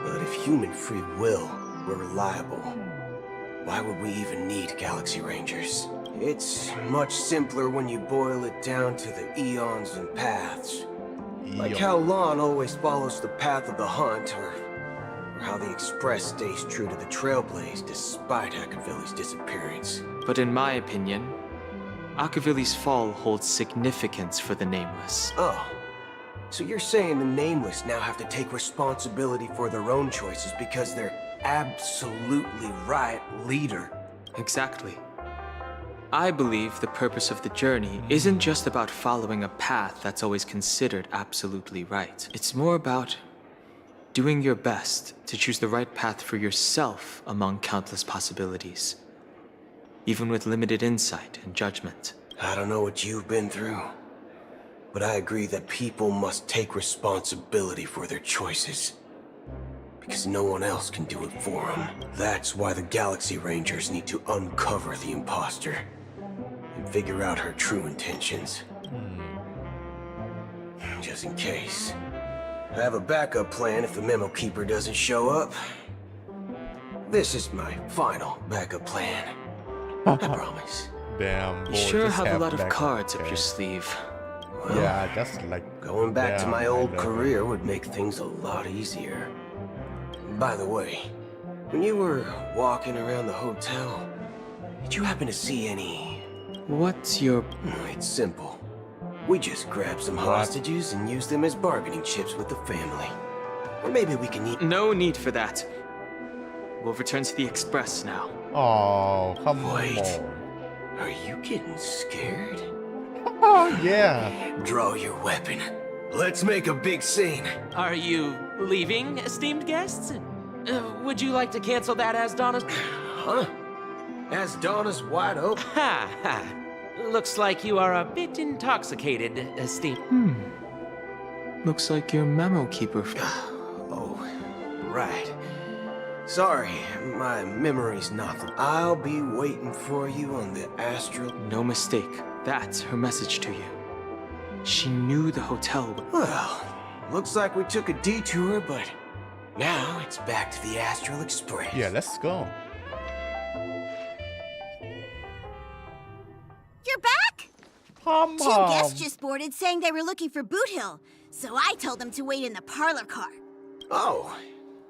but if human free will were reliable, why would we even need Galaxy Rangers? It's much simpler when you boil it down to the eons and paths. Like how Lon always follows the path of the hunt, or how the Express stays true to the Trailblaze despite Akavilli's disappearance. But in my opinion, Akavilli's fall holds significance for the Nameless. Oh. So you're saying the Nameless now have to take responsibility for their own choices because they're absolutely right leader? Exactly. I believe the purpose of the journey isn't just about following a path that's always considered absolutely right. It's more about doing your best to choose the right path for yourself among countless possibilities, even with limited insight and judgment. I don't know what you've been through, but I agree that people must take responsibility for their choices, because no one else can do it for them. That's why the Galaxy Rangers need to uncover the imposter and figure out her true intentions. Just in case. I have a backup plan if the Memo Keeper doesn't show up. This is my final backup plan. I promise. Damn, boy, You sure just have a lot of backup cards up plan. your sleeve. Well, Yeah, just like going back to damn, my old I know. career would make things a lot easier. By the way, when you were walking around the hotel, did you happen to see any... What's your... It's simple. We just grab some hostages and use them as bargaining chips with the family. Or maybe we can eat... No need for that. We'll return to the Express now. Oh, come Wait. on. Are you getting scared? Oh, yeah. Draw your weapon. Let's make a big scene. Are you leaving, esteemed guests? Would you like to cancel that as Donna's... Huh? As Donna's wide open? Ha ha. Looks like you are a bit intoxicated, esteemed. Looks like you're Memo Keeper. Oh, right. Sorry, my memory's nothing. I'll be waiting for you on the astral... No mistake. That's her message to you. She knew the hotel... Well, looks like we took a detour, but now it's back to the Astral Express. Yeah, let's go. You're back? Come Two guests just boarded saying they were looking for Boot Hill, so I told them to wait in the parlor car. Oh,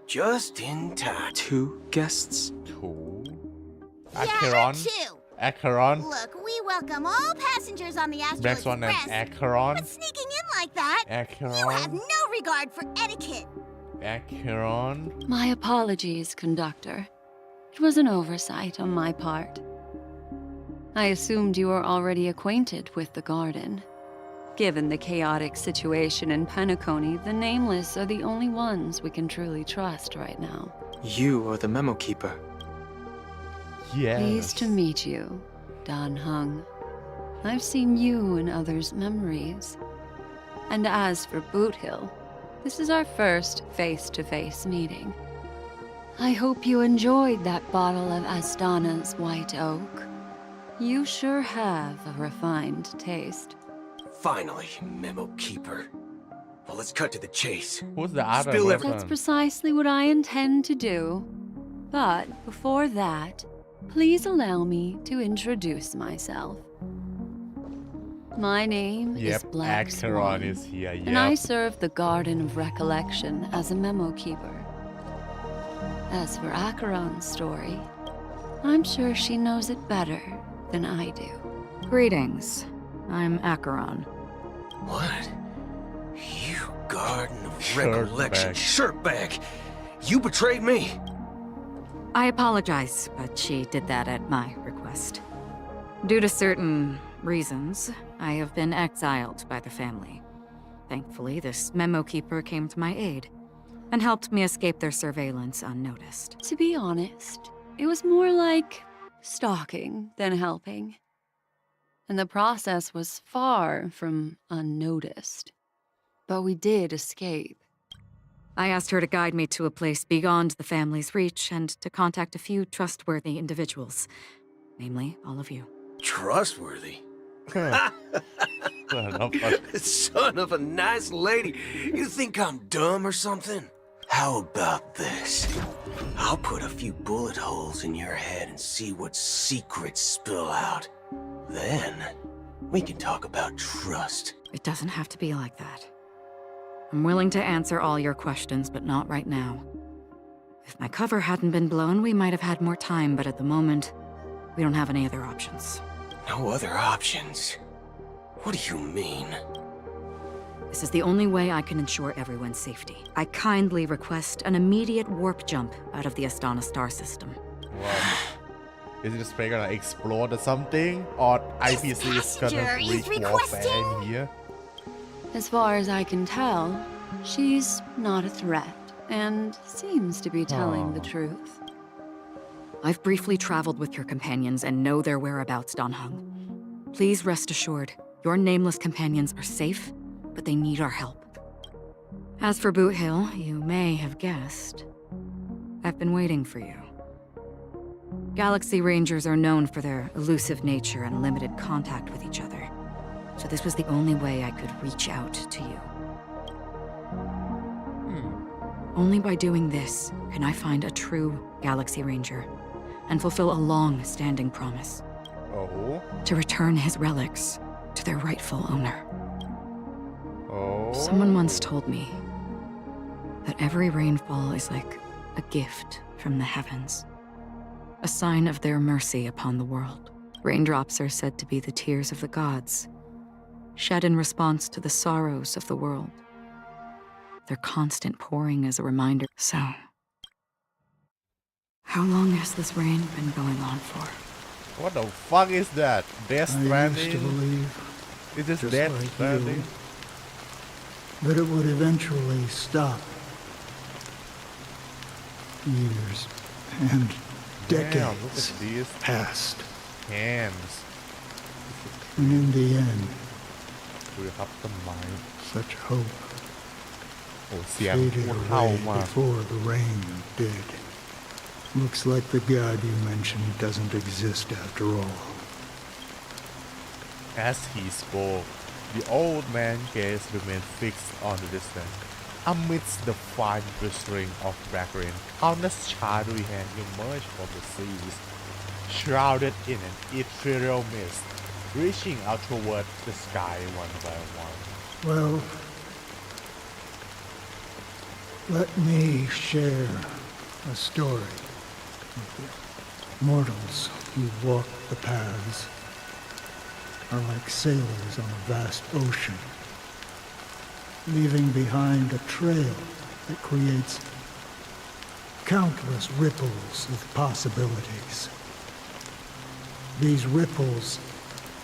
just in time. 2 guests? 2. Yeah, Acheron. 2. Acheron. Look, we welcome all passengers on the Astral Next one Express. named Acheron. But sneaking in like that, Acheron. you have no regard for etiquette. Acheron. My apologies, conductor. It was an oversight on my part. I assumed you were already acquainted with the garden. Given the chaotic situation in Penacony, the Nameless are the only ones we can truly trust right now. You are the Memo Keeper. Yes. Pleased to meet you, Dan Hung. I've seen you in others' memories. And as for Boot Hill, this is our first face-to-face meeting. I hope you enjoyed that bottle of Astana's White Oak. You sure have a refined taste. Finally, Memo Keeper. Well, let's cut to the chase. Who's the other Spill weapon? That's precisely what I intend to do. But before that, please allow me to introduce myself. My name is Black Swan, Acheron is here. and I serve the Garden of Recollection as a memo keeper. As for Acheron's story, I'm sure she knows it better than I do. Greetings. I'm Acheron. What? You Garden of Recollection shirtbag! You betrayed me! I apologize, but she did that at my request. Due to certain reasons, I have been exiled by the family. Thankfully, this memo keeper came to my aid and helped me escape their surveillance unnoticed. To be honest, it was more like stalking than helping. And the process was far from unnoticed. But we did escape. I asked her to guide me to a place beyond the family's reach and to contact a few trustworthy individuals. Namely, all of you. Trustworthy? Son of a nice lady. You think I'm dumb or something? How about this? I'll put a few bullet holes in your head and see what secrets spill out. Then, we can talk about trust. It doesn't have to be like that. I'm willing to answer all your questions, but not right now. If my cover hadn't been blown, we might have had more time, but at the moment, we don't have any other options. No other options? What do you mean? This is the only way I can ensure everyone's safety. I kindly request an immediate warp jump out of the Astana star system. What? Is this plane gonna explode or something? Or IPC is gonna reach warfare in here? As far as I can tell, she's not a threat and seems to be telling the truth. I've briefly traveled with your companions and know their whereabouts, Dan Heng. Please rest assured, your nameless companions are safe, but they need our help. As for Boot Hill, you may have guessed, I've been waiting for you. Galaxy Rangers are known for their elusive nature and limited contact with each other, so this was the only way I could reach out to you. Only by doing this can I find a true Galaxy Ranger and fulfill a long-standing promise. Oh. To return his relics to their rightful owner. Oh. Someone once told me that every rainfall is like a gift from the heavens, a sign of their mercy upon the world. Raindrops are said to be the tears of the gods, shed in response to the sorrows of the world. Their constant pouring is a reminder. So, how long has this rain been going on for? What the fuck is that? Death Stranding? I used to believe, is this just Death like Stranding? you, that it would eventually stop. Years and decades passed. Hands. And in the end, คือครับต้นไม้ such hope โอ้เสียง faded โคตรเข้า away มาก before the rain did. Looks like the god you mentioned doesn't exist after all. As he spoke, the old man's gaze remained fixed on the distance. Amidst the fine blistering of black rain, countless shadowy hands emerged from the seas, shrouded in an ethereal mist, reaching out toward the sky one by one. Well, let me share a story with you. Mortals who walk the paths are like sailors on a vast ocean, leaving behind a trail that creates countless ripples of possibilities. These ripples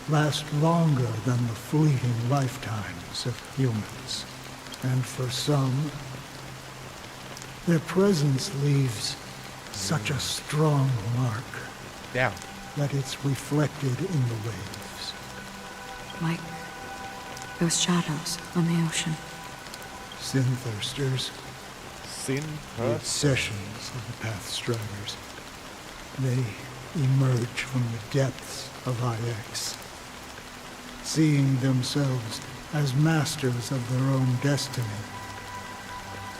last longer than the fleeting lifetimes of humans, and for some, their presence leaves such a strong mark that it's reflected in the waves. Like those shadows on the ocean. Sin-thirsters. The obsessions of the Pathstriders. They emerge from the depths of IX, seeing themselves as masters of their own destiny,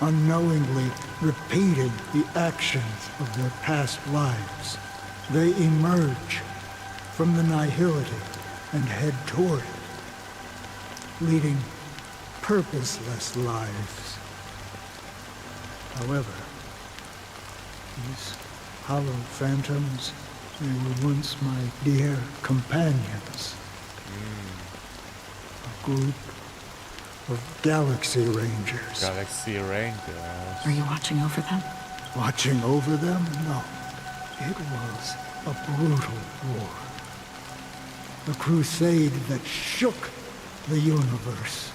unknowingly repeating the actions of their past lives. They emerge from the nihility and head toward it, leading purposeless lives. However, these hollow phantoms, they were once my dear companions. A group of Galaxy Rangers. Galaxy Rangers. Are you watching over them? Watching over them? No. It was a brutal war. A crusade that shook the universe.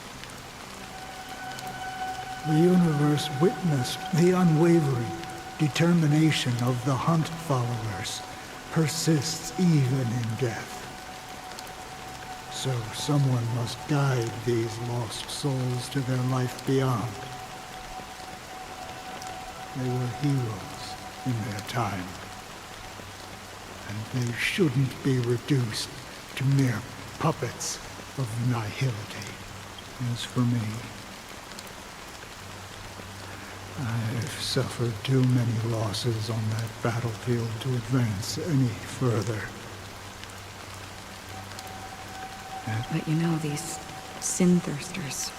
The universe witnessed the unwavering determination of the Hunt followers persists even in death. So someone must guide these lost souls to their life beyond. They were heroes in their time, and they shouldn't be reduced to mere puppets of nihility. As for me, I've suffered too many losses on that battlefield to advance any further. But you know, these sin-thirsters,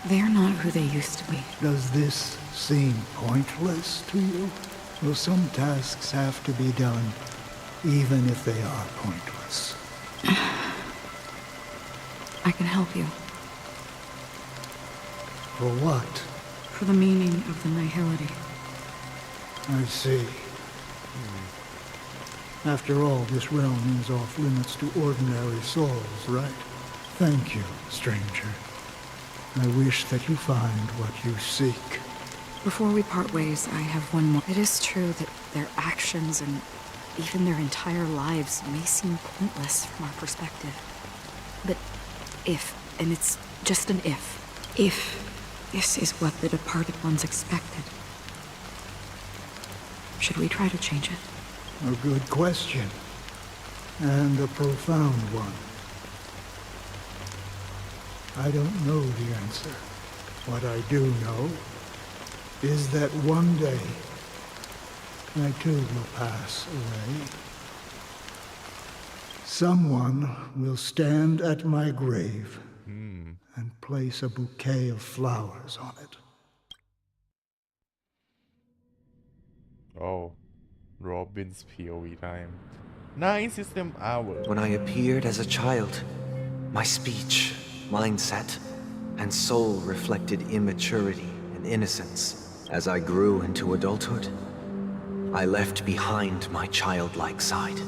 They're not who they used to be. Does this seem pointless to you? Well, some tasks have to be done, even if they are pointless. I can help you. For what? For the meaning of the nihility. I see. After all, this realm is off limits to ordinary souls, right? Thank you, stranger. I wish that you find what you seek. Before we part ways, I have one more. It is true that their actions and even their entire lives may seem pointless from our perspective. But if, and it's just an if this is what the departed ones expected, should we try to change it? A good question. And a profound one. I don't know the answer. What I do know is that one day I too will pass away. Someone will stand at my grave and place a bouquet of flowers on it. Oh, Robin's POV time. 9 system hours. When I appeared as a child, my speech, mindset, and soul reflected immaturity and innocence. As I grew into adulthood, I left behind my childlike side.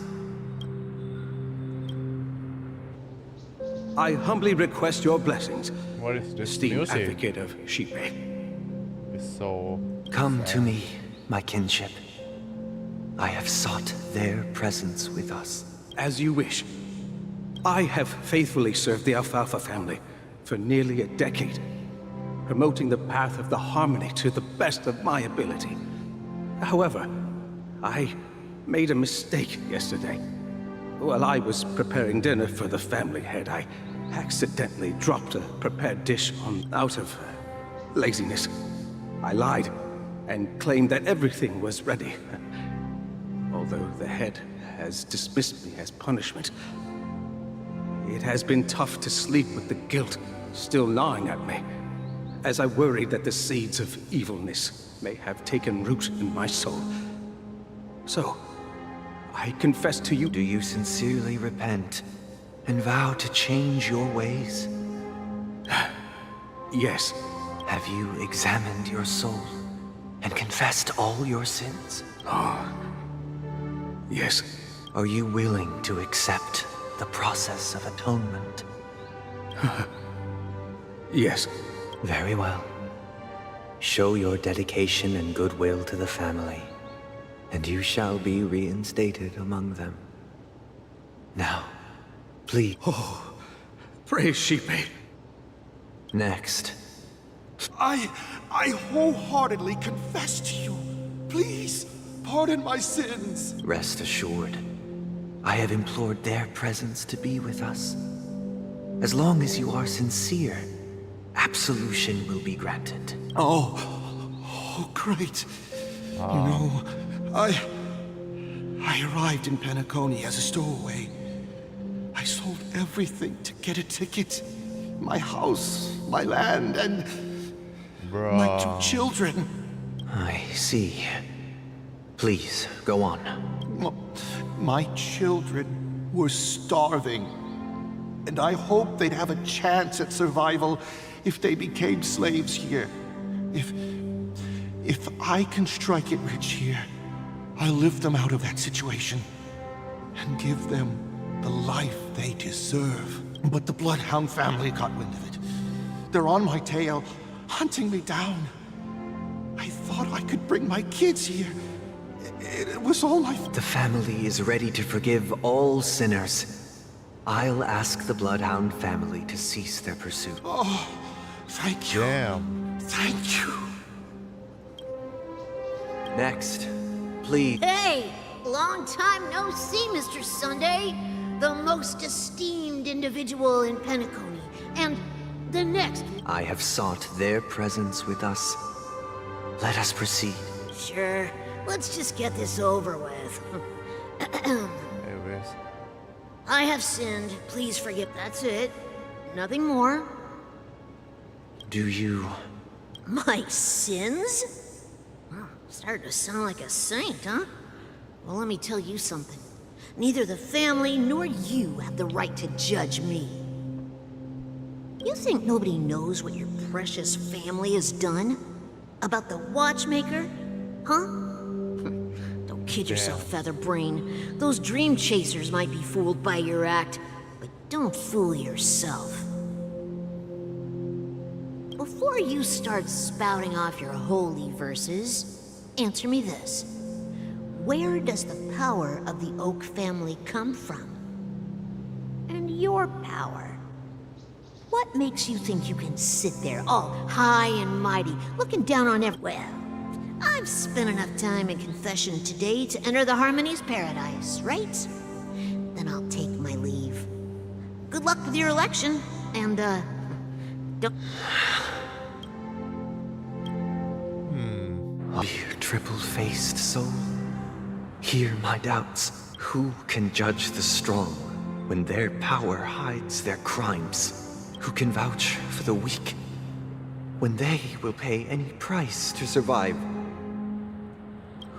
I humbly request your blessings. What is this esteemed music? advocate of Shipe. It's so Come sad. to me, my kinship. I have sought their presence with us. As you wish. I have faithfully served the Alfalfa family for nearly a decade, promoting the path of the harmony to the best of my ability. However, I made a mistake yesterday. While I was preparing dinner for the family head, I accidentally dropped a prepared dish out of laziness. I lied and claimed that everything was ready. Although the head has dismissed me as punishment, it has been tough to sleep with the guilt still gnawing at me, as I worried that the seeds of evilness may have taken root in my soul. So, I confess to you. Do you sincerely repent and vow to change your ways? Yes. Have you examined your soul and confessed all your sins? Yes. Are you willing to accept the process of atonement? Yes. Very well. Show your dedication and goodwill to the family, and you shall be reinstated among them. Now, please. Oh, praise Shipe. Next. I wholeheartedly confess to you. Please, pardon my sins. Rest assured, I have implored their presence to be with us. As long as you are sincere, absolution will be granted. Oh, great. You know, I arrived in Penacony as a stowaway. I sold everything to get a ticket. My house, my land, and my 2 children. I see. Please, go on. My children were starving, and I hoped they'd have a chance at survival if they became slaves here. If I can strike it rich here, I'll lift them out of that situation and give them the life they deserve. But the Bloodhound family got wind of it. They're on my tail, hunting me down. I thought I could bring my kids here. It was all my... The family is ready to forgive all sinners. I'll ask the Bloodhound family to cease their pursuit. Oh, thank you. Damn. Thank you. Next, please. Hey! Long time no see, Mr. Sunday. The most esteemed individual in Penacony. And the next... I have sought their presence with us. Let us proceed. Sure. Let's just get this over with. I have sinned. Please forgive. That's it. Nothing more. Do you... My sins? Well, starting to sound like a saint, huh? Well, let me tell you something. Neither the family nor you have the right to judge me. You think nobody knows what your precious family has done? About the watchmaker? Huh? Don't kid yourself, Featherbrain. Those dream chasers might be fooled by your act, but don't fool yourself. Before you start spouting off your holy verses, answer me this. Where does the power of the Oak family come from? And your power? What makes you think you can sit there all high and mighty, looking down on Well, I've spent enough time in confession today to enter the Harmony's paradise, right? Then I'll take my leave. Good luck with your election, and, don't... Dear triple-faced soul, hear my doubts. Who can judge the strong when their power hides their crimes? Who can vouch for the weak when they will pay any price to survive?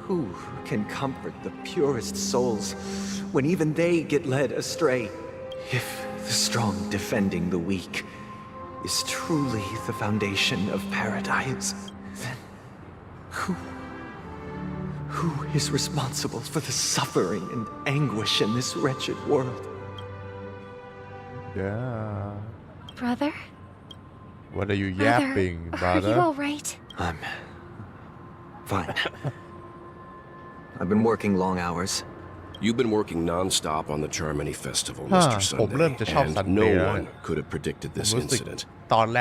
Who can comfort the purest souls when even they get led astray? If the strong defending the weak is truly the foundation of paradise, then who is responsible for the suffering and anguish in this wretched world? Yeah. Brother? What are you yapping, brother? Are you all right? I'm fine. I've been working long hours. You've been working non-stop on the Charmony Festival, Mr. Sunday, and no one could have predicted this incident.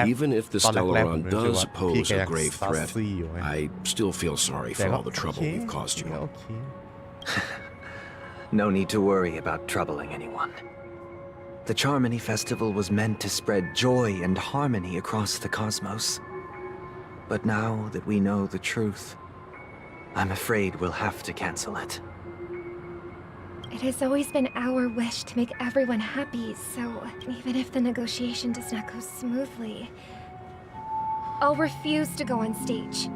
Even if the Stellaron does pose a grave threat, I still feel sorry for all the trouble we've caused you. No need to worry about troubling anyone. The Charmony Festival was meant to spread joy and harmony across the cosmos. But now that we know the truth, I'm afraid we'll have to cancel it. It has always been our wish to make everyone happy, so even if the negotiation does not go smoothly, I'll refuse to go on stage.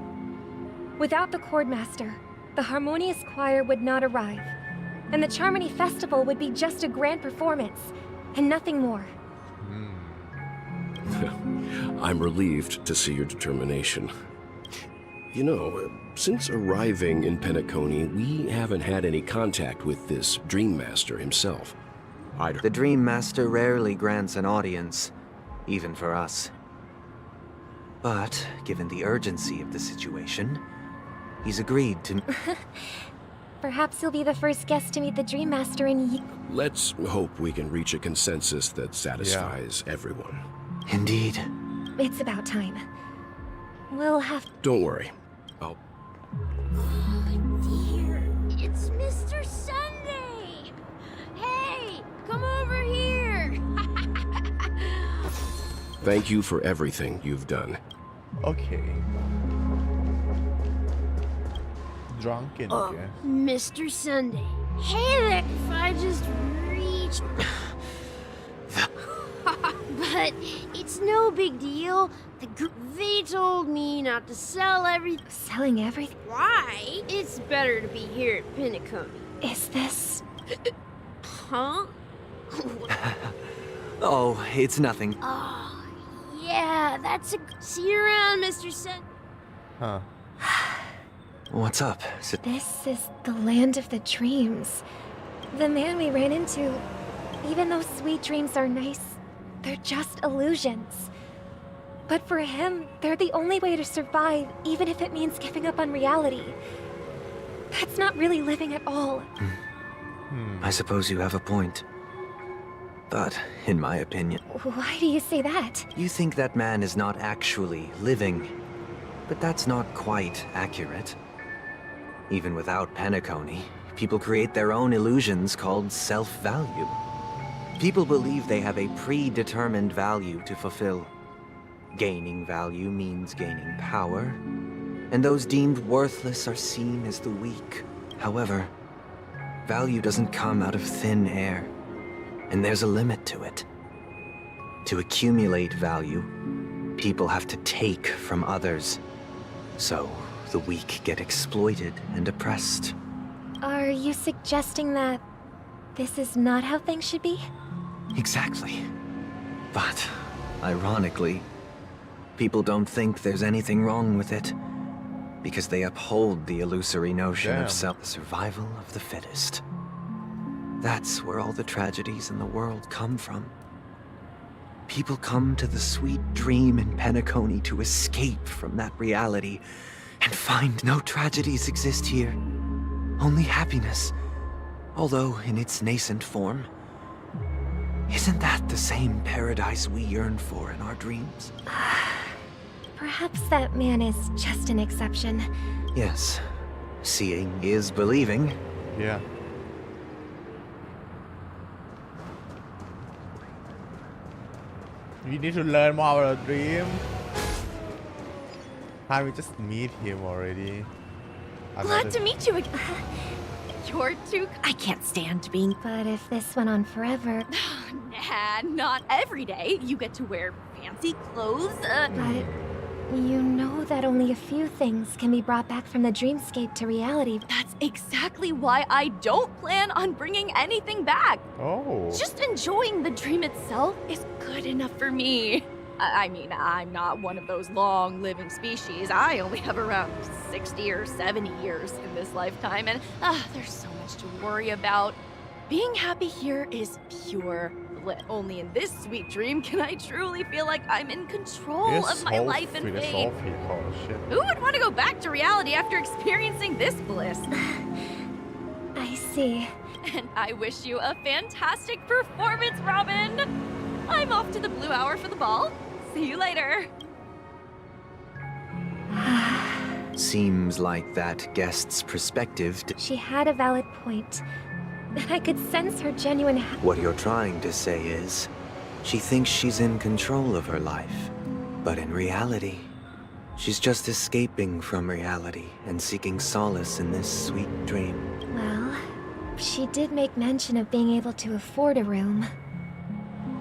Without the Chordmaster, the Harmonious Choir would not arrive, and the Charmony Festival would be just a grand performance, and nothing more. I'm relieved to see your determination. You know, since arriving in Penacony, we haven't had any contact with this Dream Master himself. The Dream Master rarely grants an audience, even for us. But, given the urgency of the situation, he's agreed to... Perhaps you'll be the first guest to meet the Dream Master in Let's hope we can reach a consensus that satisfies everyone. Indeed. It's about time. We'll have... Don't worry. I'll... Dear, it's Mr. Sunday! Hey, come over here! Thank you for everything you've done. Okay. Drunken again. Mr. Sunday. Hey there, if I just reach... But it's no big deal. They told me not to sell everything. Selling everything? Why? It's better to be here at Penacony. Is this... Huh? Oh, it's nothing. Oh, yeah, that's a... See you around, Mr. Sun. Huh. What's up? This is the land of the dreams. The man we ran into, even though sweet dreams are nice, they're just illusions. But for him, they're the only way to survive, even if it means giving up on reality. That's not really living at all. I suppose you have a point. But, in my opinion... Why do you say that? You think that man is not actually living. But that's not quite accurate. Even without Penacony, people create their own illusions called self-value. People believe they have a predetermined value to fulfill. Gaining value means gaining power, and those deemed worthless are seen as the weak. However, value doesn't come out of thin air, and there's a limit to it. To accumulate value, People have to take from others. So, the weak get exploited and oppressed. Are you suggesting that this is not how things should be? Exactly. But, ironically, people don't think there's anything wrong with it, because they uphold the illusory notion of survival of the fittest. That's where all the tragedies in the world come from. People come to the sweet dream in Penacony to escape from that reality and find no tragedies exist here, only happiness, although in its nascent form. Isn't that the same paradise we yearn for in our dreams? Perhaps that man is just an exception. Yes. Seeing is believing. Yeah. We need to learn more about our dream. How we just meet him already. Glad to meet you again. You're too... I can't stand being... But if this went on forever... Nah, not every day. You get to wear fancy clothes, But you know that only a few things can be brought back from the dreamscape to reality. That's exactly why I don't plan on bringing anything back. Oh. Just enjoying the dream itself is good enough for me. I mean, I'm not one of those long-living species. I only have around 60 or 70 years in this lifetime, and there's so much to worry about. Being happy here is pure bliss. Only in this sweet dream can I truly feel like I'm in control of my life and fate. Who would want to go back to reality after experiencing this bliss? I see. And I wish you a fantastic performance, Robin! I'm off to the Blue Hour for the ball. See you later. Seems like that guest's perspective. She had a valid point. I could sense her genuine... What you're trying to say is, she thinks she's in control of her life. But in reality, she's just escaping from reality and seeking solace in this sweet dream. Well, she did make mention of being able to afford a room.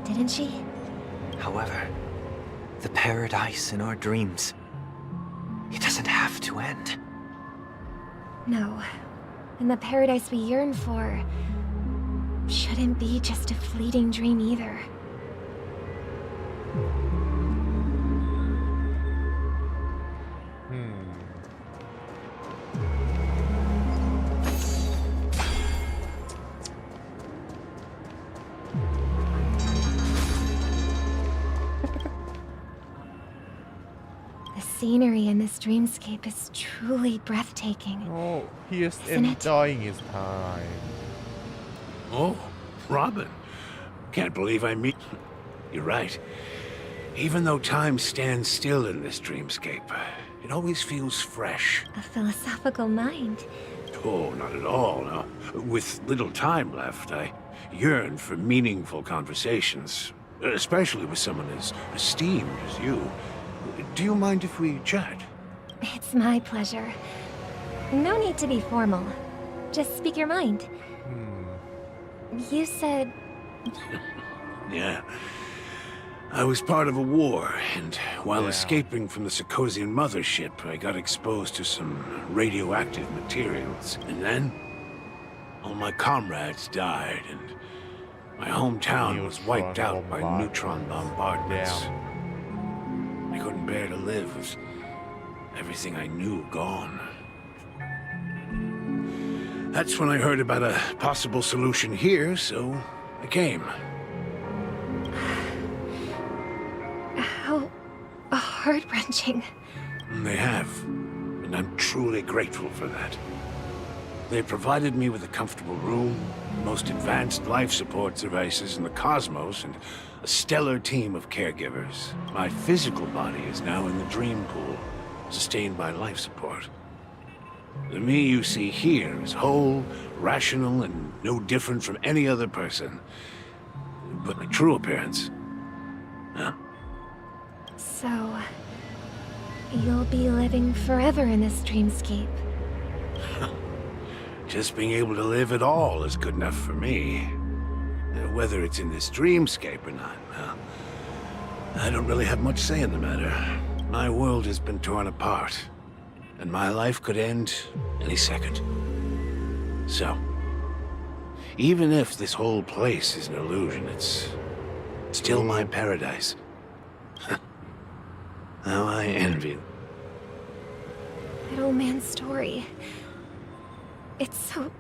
Didn't she? However, the paradise in our dreams, it doesn't have to end. No. And the paradise we yearn for shouldn't be just a fleeting dream either. The scenery in this dreamscape is truly breathtaking. Oh, he is enjoying his time. Oh, Robin. Can't believe I meet... You're right. Even though time stands still in this dreamscape, it always feels fresh. A philosophical mind. Oh, not at all, no. With little time left, I yearn for meaningful conversations, especially with someone as esteemed as you. Do you mind if we chat? It's my pleasure. No need to be formal. Just speak your mind. You said... Yeah. I was part of a war, and while escaping from the Sarkozian mothership, I got exposed to some radioactive materials. And then, all my comrades died, and my hometown was wiped out by neutron bombardments. I couldn't bear to live with everything I knew gone. That's when I heard about a possible solution here, so I came. How heart-wrenching. They have, and I'm truly grateful for that. They provided me with a comfortable room, the most advanced life support devices in the cosmos, and a stellar team of caregivers. My physical body is now in the dream pool, sustained by life support. The me you see here is whole, rational, and no different from any other person. But my true appearance... Huh? So... you'll be living forever in this dreamscape. Just being able to live at all is good enough for me. Whether it's in this dreamscape or not, well, I don't really have much say in the matter. My world has been torn apart, and my life could end any second. So, even if this whole place is an illusion, it's still my paradise. How I envy you. That old man's story. It's so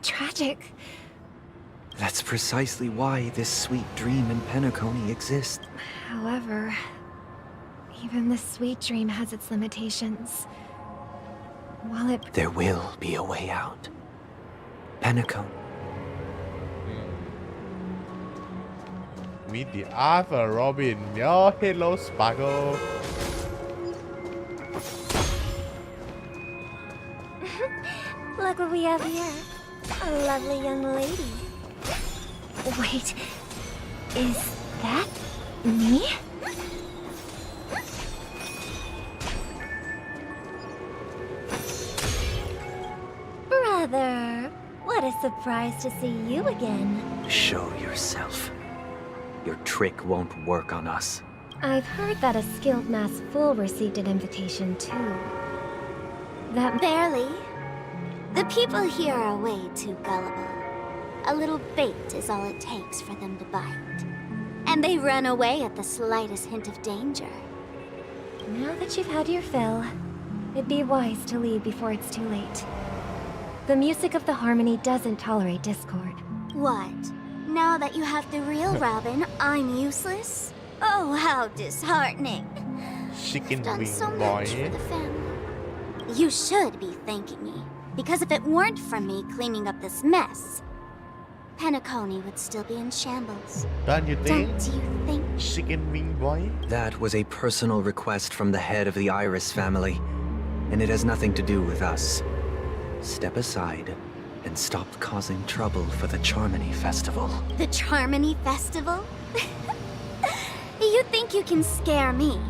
tragic. That's precisely why this sweet dream in Penacony exists. However, even the sweet dream has its limitations. While it... There will be a way out. Penacony. Meet the Arthur Robin. Yo, hello, Sparkle. Look what we have here. A lovely young lady. Wait, is that me? Brother, what a surprise to see you again. Show yourself. Your trick won't work on us. I've heard that a skilled mass fool received an invitation too. That... Barely. The people here are way too gullible. A little bait is all it takes for them to bite. And they run away at the slightest hint of danger. Now that you've had your fill, it'd be wise to leave before it's too late. The music of the harmony doesn't tolerate discord. What? Now that you have the real Robin, I'm useless? Oh, how disheartening. Chicken I've done wing so much boy. for the family. You should be thanking me. Because if it weren't for me cleaning up this mess, Penacony would still be in shambles. Don't you think? Don't you think? Chicken wing boy? That was a personal request from the head of the Iris family, and it has nothing to do with us. Step aside and stop causing trouble for the Charmony Festival. The Charmony Festival? You think you can scare me?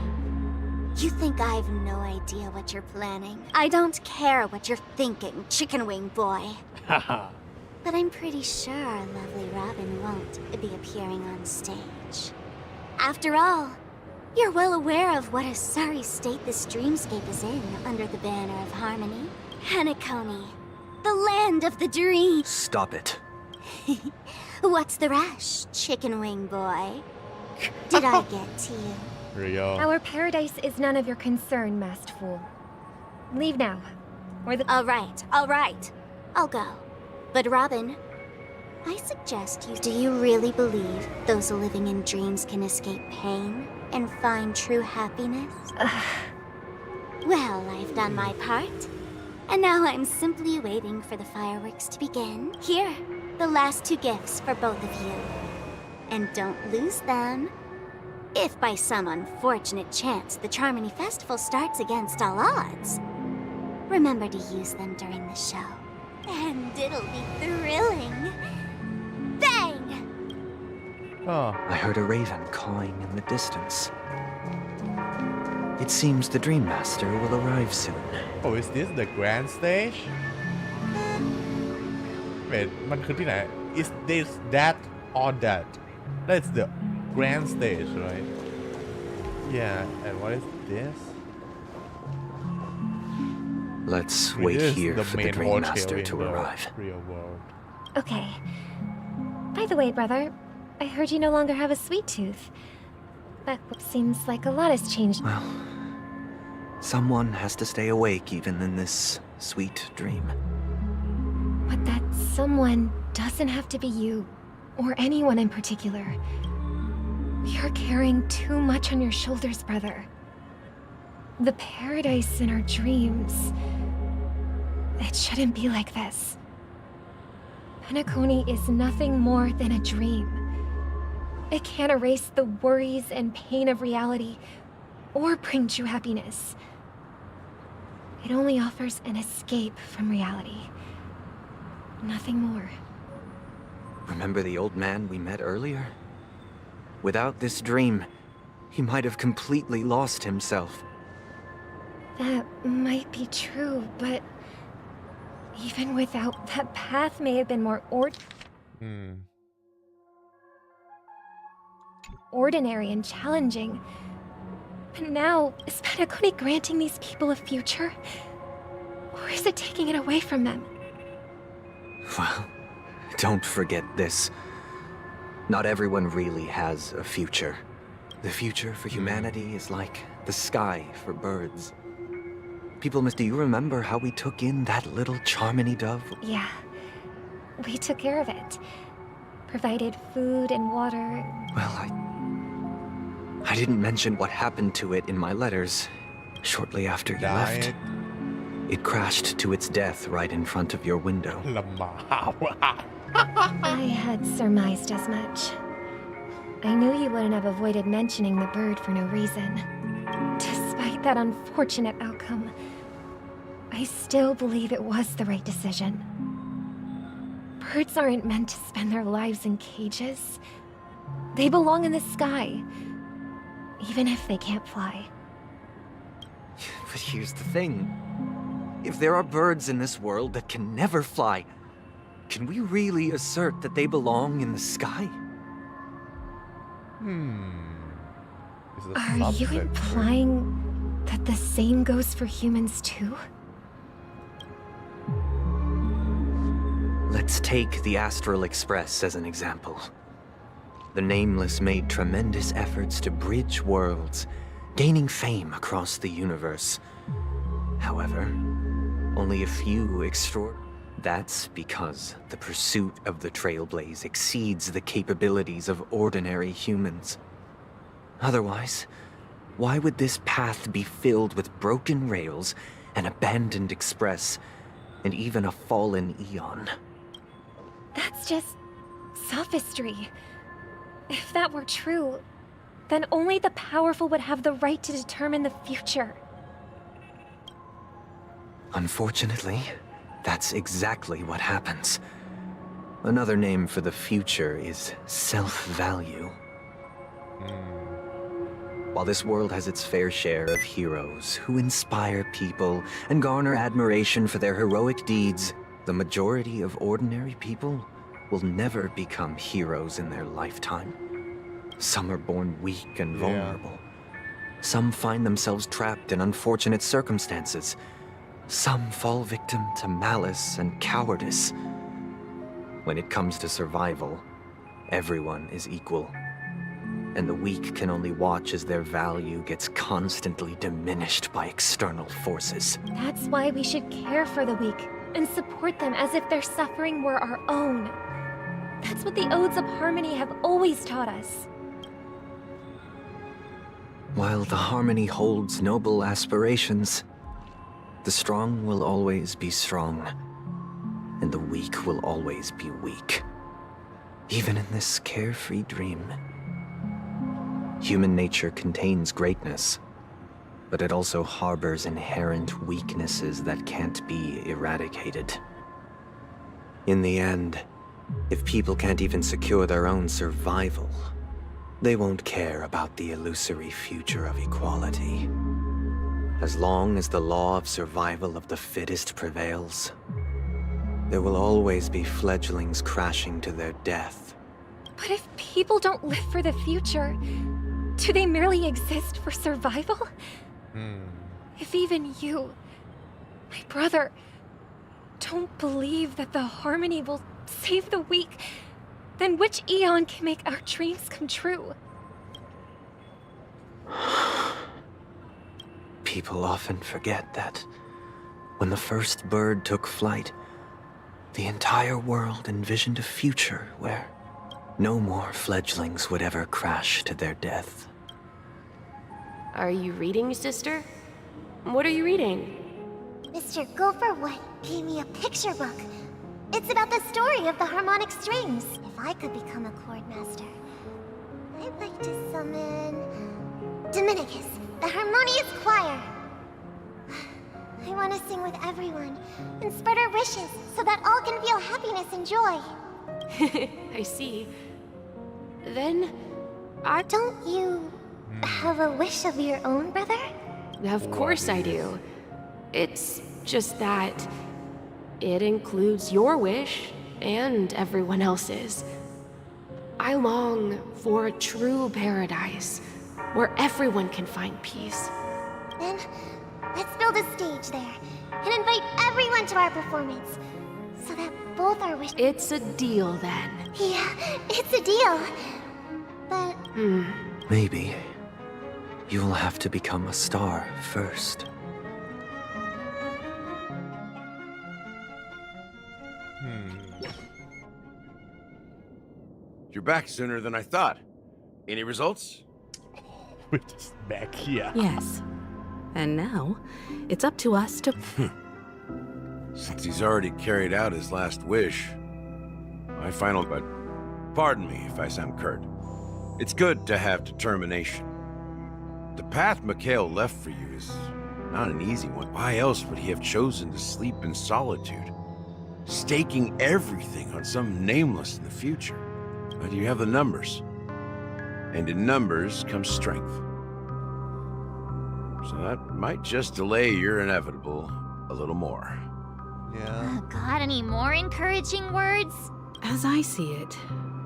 You think I've no idea what you're planning? I don't care what you're thinking, chicken wing boy. But I'm pretty sure our lovely Robin won't be appearing on stage. After all, you're well aware of what a sorry state this dreamscape is in under the banner of harmony. Penacony, the land of the dream. Stop it. What's the rush, chicken wing boy? Did I get to you? Rio. Our paradise is none of your concern, masked fool. Leave now, or the... All right. I'll go. But Robin, I suggest you... Do you really believe those living in dreams can escape pain and find true happiness? Well, I've done my part. And now I'm simply waiting for the fireworks to begin. Here, the last two gifts for both of you. And don't lose them. If by some unfortunate chance the Charmony Festival starts against all odds, remember to use them during the show. And it'll be thrilling. Bang! Oh. I heard a raven cawing in the distance. It seems the Dream Master will arrive soon. Oh, is this the grand stage? Wait, มันคือที่ไหน Is this that or that? That's the grand stage, right? Yeah, and what is this? Let's wait here for the Dream Master to the arrive. Real world. Okay. By the way, brother, I heard you no longer have a sweet tooth. That seems like a lot has changed. Well, someone has to stay awake even in this sweet dream. But that someone doesn't have to be you, or anyone in particular. You're carrying too much on your shoulders, brother. The paradise in our dreams... It shouldn't be like this. Penacony is nothing more than a dream. It can't erase the worries and pain of reality, or bring true happiness. It only offers an escape from reality. Nothing more. Remember the old man we met earlier? Without this dream, he might have completely lost himself. That might be true, but... Even without, that path may have been more ordinary and challenging. But now, is Penacony granting these people a future? Or is it taking it away from them? Well, don't forget this. Not everyone really has a future. The future for humanity is like the sky for birds. People, do you remember how we took in that little Charmony dove? Yeah. We took care of it. Provided food and water. Well, I didn't mention what happened to it in my letters. Shortly after you left, it crashed to its death right in front of your window. I had surmised as much. I knew you wouldn't have avoided mentioning the bird for no reason. Despite that unfortunate outcome, I still believe it was the right decision. Birds aren't meant to spend their lives in cages. They belong in the sky, even if they can't fly. But here's the thing. If there are birds in this world that can never fly, can we really assert that they belong in the sky? Are you implying that the same goes for humans too? Let's take the Astral Express as an example. The Nameless made tremendous efforts to bridge worlds, gaining fame across the universe. However, only a few That's because the pursuit of the Trailblaze exceeds the capabilities of ordinary humans. Otherwise, why would this path be filled with broken rails, an abandoned express, and even a fallen Eon? That's just sophistry. If that were true, then only the powerful would have the right to determine the future. Unfortunately, that's exactly what happens. Another name for the future is self-value. While this world has its fair share of heroes who inspire people and garner admiration for their heroic deeds, the majority of ordinary people will never become heroes in their lifetime. Some are born weak and vulnerable. Some find themselves trapped in unfortunate circumstances. Some fall victim to malice and cowardice. When it comes to survival, everyone is equal. And the weak can only watch as their value gets constantly diminished by external forces. That's why we should care for the weak and support them as if their suffering were our own. That's what the Odes of Harmony have always taught us. While the Harmony holds noble aspirations, the strong will always be strong, and the weak will always be weak. Even in this carefree dream. Human nature contains greatness, but it also harbors inherent weaknesses that can't be eradicated. In the end, if people can't even secure their own survival, they won't care about the illusory future of equality. As long as the law of survival of the fittest prevails, there will always be fledglings crashing to their death. But if people don't live for the future, do they merely exist for survival? If even you, my brother, don't believe that the Harmony will save the weak, then which Eon can make our dreams come true? People often forget that when the first bird took flight, the entire world envisioned a future where no more fledglings would ever crash to their death. Are you reading, sister? What are you reading? Mr. Gopherwood gave me a picture book. It's about the story of the harmonic strings. If I could become a chord master, I'd like to summon Dominicus, the harmonious choir. I want to sing with everyone and spread our wishes so that all can feel happiness and joy. I see. Then, Don't you have a wish of your own, brother? Of course I do. It's just that it includes your wish and everyone else's. I long for a true paradise where everyone can find peace. Then, let's build a stage there and invite everyone to our performance so that both our wishes. It's a deal then. Yeah, it's a deal. But. Maybe you'll have to become a star first. You're back sooner than I thought. Any results? We're just back here. Yes. And now, it's up to us to... Since he's already carried out his last wish, my final... But pardon me if I sound curt. It's good to have determination. The path Mikhail left for you is not an easy one. Why else would he have chosen to sleep in solitude, staking everything on some nameless in the future? But you have the numbers, and in numbers comes strength. So that might just delay your inevitable a little more. Yeah. Got any more encouraging words? As I see it,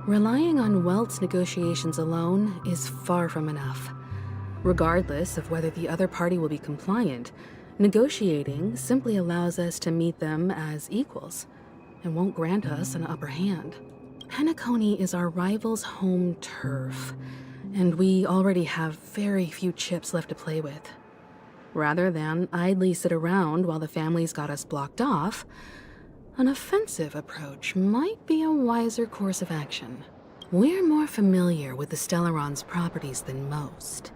relying on Welt's negotiations alone is far from enough. Regardless of whether the other party will be compliant, negotiating simply allows us to meet them as equals and won't grant us an upper hand. Penacony is our rival's home turf, and we already have very few chips left to play with. Rather than idly sit around while the family's got us blocked off, an offensive approach might be a wiser course of action. We're more familiar with the Stellaron's properties than most,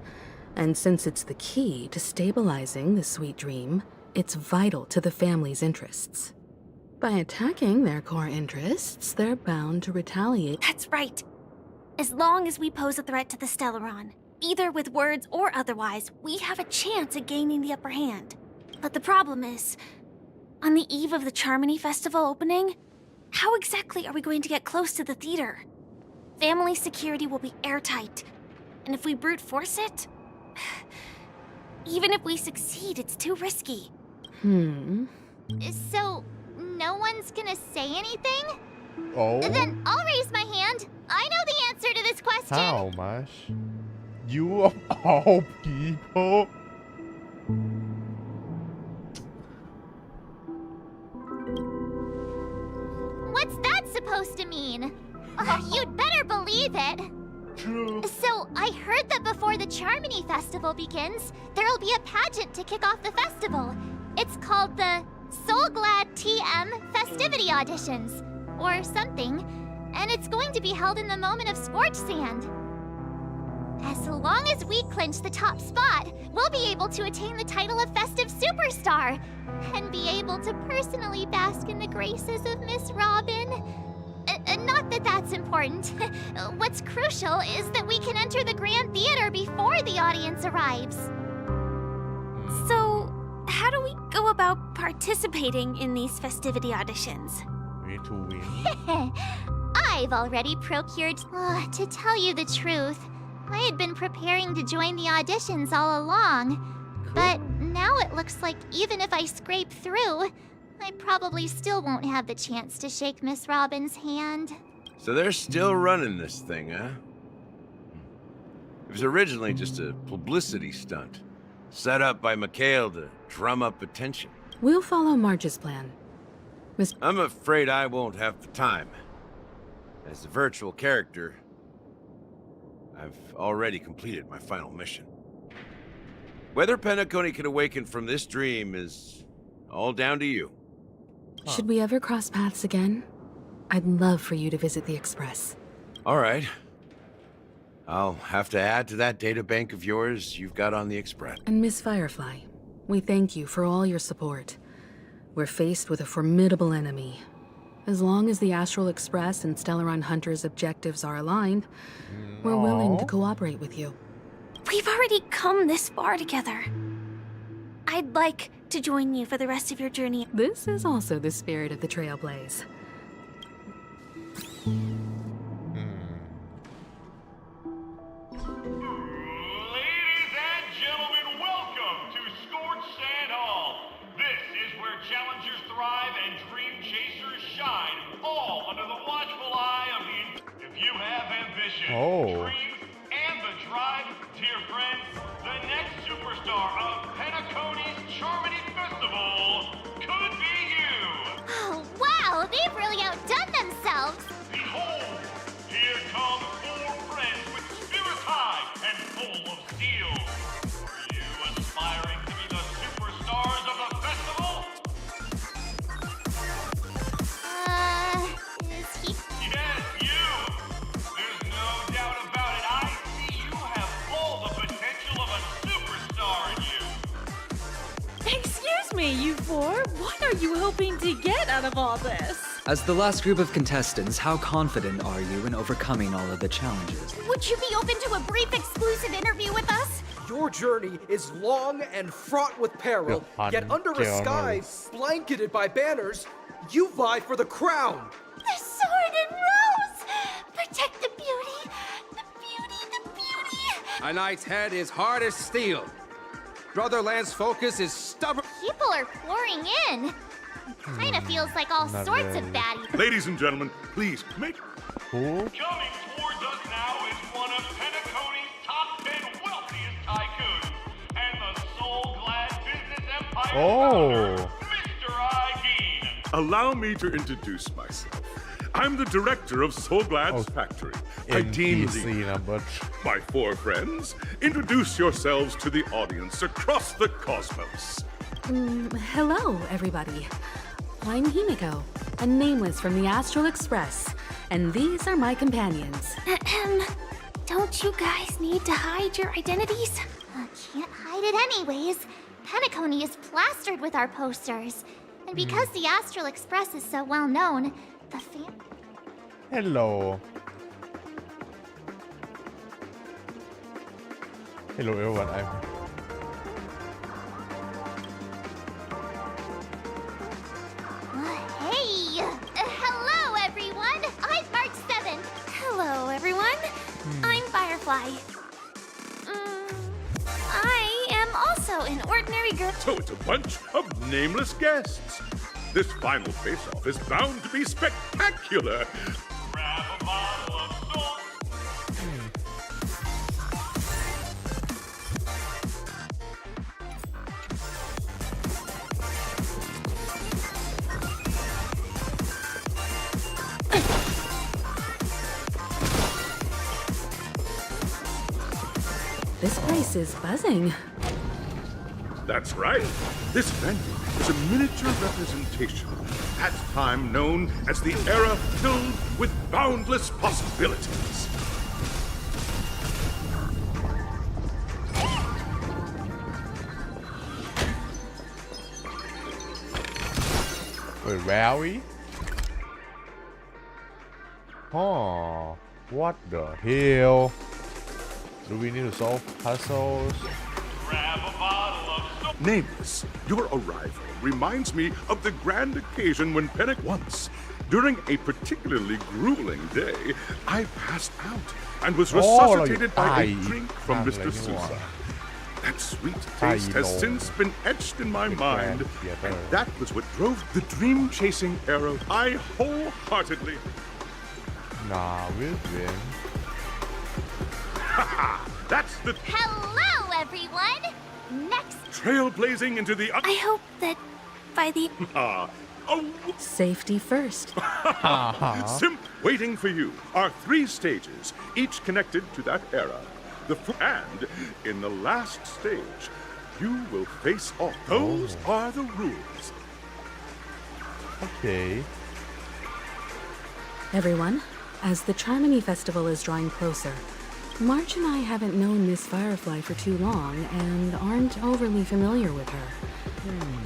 and since it's the key to stabilizing the sweet dream, it's vital to the family's interests. By attacking their core interests, they're bound to retaliate. That's right. As long as we pose a threat to the Stellaron, either with words or otherwise, we have a chance at gaining the upper hand. But the problem is, on the eve of the Charmony Festival opening, how exactly are we going to get close to the theater? Family security will be airtight, and if we brute force it, even if we succeed, it's too risky. So, no one's gonna say anything? Oh. Then I'll raise my hand. I know the answer to this question. How much? You of all people? What's that supposed to mean? You'd better believe it. So, I heard that before the Charmony Festival begins, there'll be a pageant to kick off the festival. It's called the Soul Glad TM Festivity Auditions, or something, and it's going to be held in the moment of scorched sand. As long as we clinch the top spot, we'll be able to attain the title of Festive Superstar, and be able to personally bask in the graces of Miss Robin. Not that that's important. What's crucial is that we can enter the Grand Theater before the audience arrives. So, how do we go about participating in these festivity auditions? We need to win. I've already procured... to tell you the truth, I had been preparing to join the auditions all along. Cool. But now it looks like even if I scrape through, I probably still won't have the chance to shake Miss Robin's hand. So they're still running this thing, huh? It was originally just a publicity stunt, set up by Mikhail to drum up attention. We'll follow Marge's plan. I'm afraid I won't have the time. As a virtual character, I've already completed my final mission. Whether Penacony can awaken from this dream is all down to you. Should we ever cross paths again? I'd love for you to visit the Express. All right. I'll have to add to that data bank of yours you've got on the Express. And Miss Firefly, we thank you for all your support. We're faced with a formidable enemy. As long as the Astral Express and Stellaron Hunter's objectives are aligned, we're willing to cooperate with you. We've already come this far together. I'd like to join you for the rest of your journey. This is also the spirit of the Trailblaze. Ladies and gentlemen, welcome to Scorched Sand Hall. This is where challengers thrive and dream chasers shine, all under the watchful eye of the... If you have ambition, ambition, Oh. dreams, and the drive, dear friends, the next superstar of Penacony's Charmony Festival could be you. Oh, wow, they've really outdone themselves. Behold, here come 4 friends with spirits high and full of steel. Are you aspiring to be the superstars of the festival? Is he? Yes, you! There's no doubt about it. I see you have all the potential of a superstar in you. Excuse me, you 4. What are you hoping to get out of all this? As the last group of contestants, how confident are you in overcoming all of the challenges? Would you be open to a brief exclusive interview with us? Your journey is long and fraught with peril, yet under a sky blanketed by banners, you vie for the crown. The sword and rose! Protect the beauty, the beauty, the beauty! A knight's head is hard as steel. Brotherland's focus is stubborn. People are pouring in. Kinda feels like all Not sorts of really. baddies. Ladies and gentlemen, please make... Who? Coming towards us now is one of Penacony's top 10 wealthiest tycoons and the soul-glad business empire founder, Mr. Igeen. Allow me to introduce myself. I'm the director of Soulglad's factory. Igeen Lee. My 4 friends, introduce yourselves to the audience across the cosmos. Hello, everybody. I'm Himiko, a nameless from the Astral Express, and these are my companions. Don't you guys need to hide your identities? Can't hide it anyways. Penacony is plastered with our posters. And because the Astral Express is so well known, the Hello. Hello, everyone. Hey! Hello, everyone! I'm March 7th. Hello, everyone. I'm Firefly. I am also an ordinary girl. So it's a bunch of nameless guests. This final face-off is bound to be spectacular. Grab a bottle of salt. This place is buzzing. That's right. This venue is a miniature representation of that time known as the era filled with boundless possibilities. Wait, where are we? Oh, what the hell? Do we need to solve puzzles? Grab a bottle of salt. Nameless, your arrival reminds me of the grand occasion when once, during a particularly grueling day, I passed out and was resuscitated by a drink from Mr. Sousa. That sweet taste has since been etched in my mind, and that was what drove the dream-chasing era I wholeheartedly... Nah, we'll win. Haha! That's the... Hello, everyone! Next, Trailblazing into the... I hope that by the... Safety first. Waiting for you are 3 stages, each connected to that era. And in the last stage, you will face off. Those are the rules. Okay. Everyone, as the Charmony Festival is drawing closer, March and I haven't known Miss Firefly for too long and aren't overly familiar with her.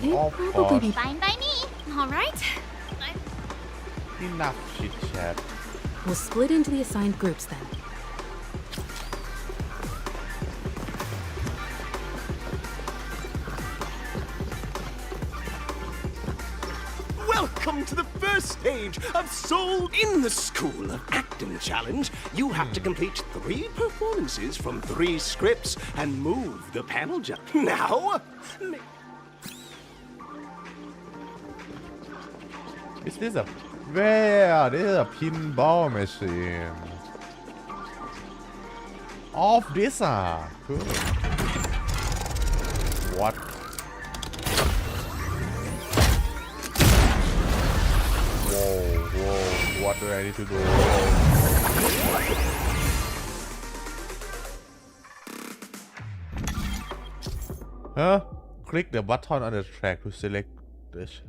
It'd probably be fine by me. All right. Enough chit chat. We'll split into the assigned groups then. Welcome to the first stage of Soul in the School of Acting Challenge. You have to complete 3 performances from 3 scripts and move the panel jump. Now, Is this a... Where? This is a pinball machine. of this good. What? Whoa, what do I need to do? Huh? Click the button on the track to select this.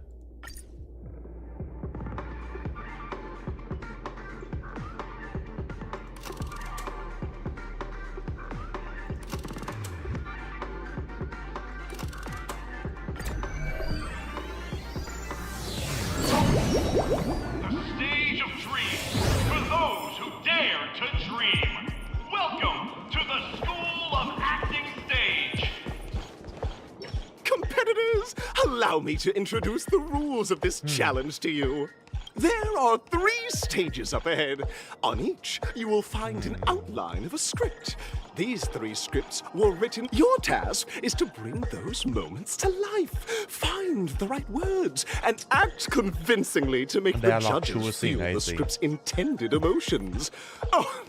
Allow me to introduce the rules of this challenge to you. There are 3 stages up ahead. On each, you will find an outline of a script. These 3 scripts were written. Your task is to bring those moments to life. Find the right words and act convincingly to make the judges feel the script's intended emotions. Oh,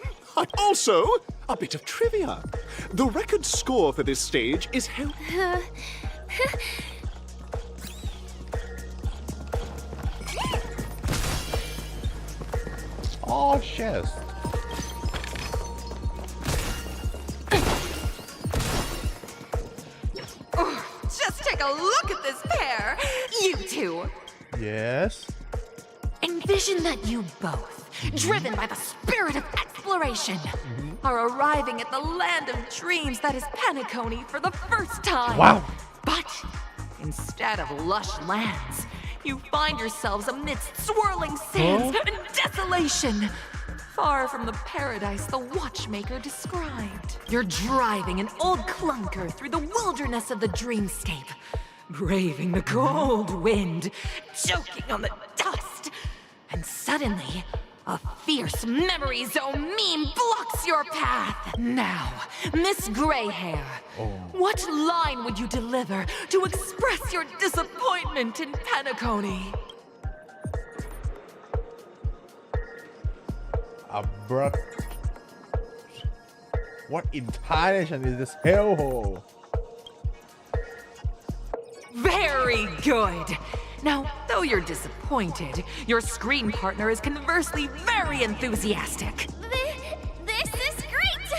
also, a bit of trivia. The record score for this stage is held... Oh, chest. Just take a look at this pair. You two. Yes. Envision that you both, driven by the spirit of exploration, are arriving at the land of dreams that is Penacony for the first time. Wow. But instead of lush lands, you find yourselves amidst swirling sands and desolation, far from the paradise the watchmaker described. You're driving an old clunker through the wilderness of the dreamscape, braving the cold wind, choking on the dust, and suddenly, a fierce memory zone meme blocks your path. Now, Miss Greyhair, what line would you deliver to express your disappointment in Penacony? What incarnation is this hellhole? Very good. Now, though you're disappointed, your screen partner is conversely very enthusiastic. This is great!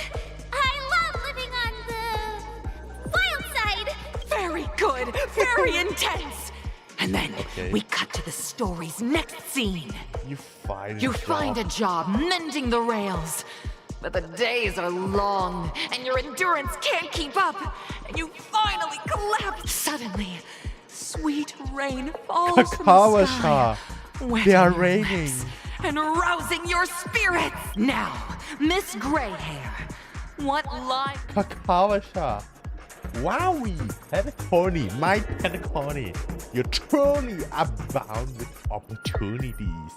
I love living on the wild side! Very good, very intense! And then we cut to the story's next scene. You find a job mending the rails. But the days are long, and your endurance can't keep up, and you finally collapse. Suddenly, sweet rain falls from the sky, they are raining and rousing your spirits. Now, Miss Greyhair, what line? Kakawasha. Wowie, Penacony, my Penacony. You truly abound with opportunities.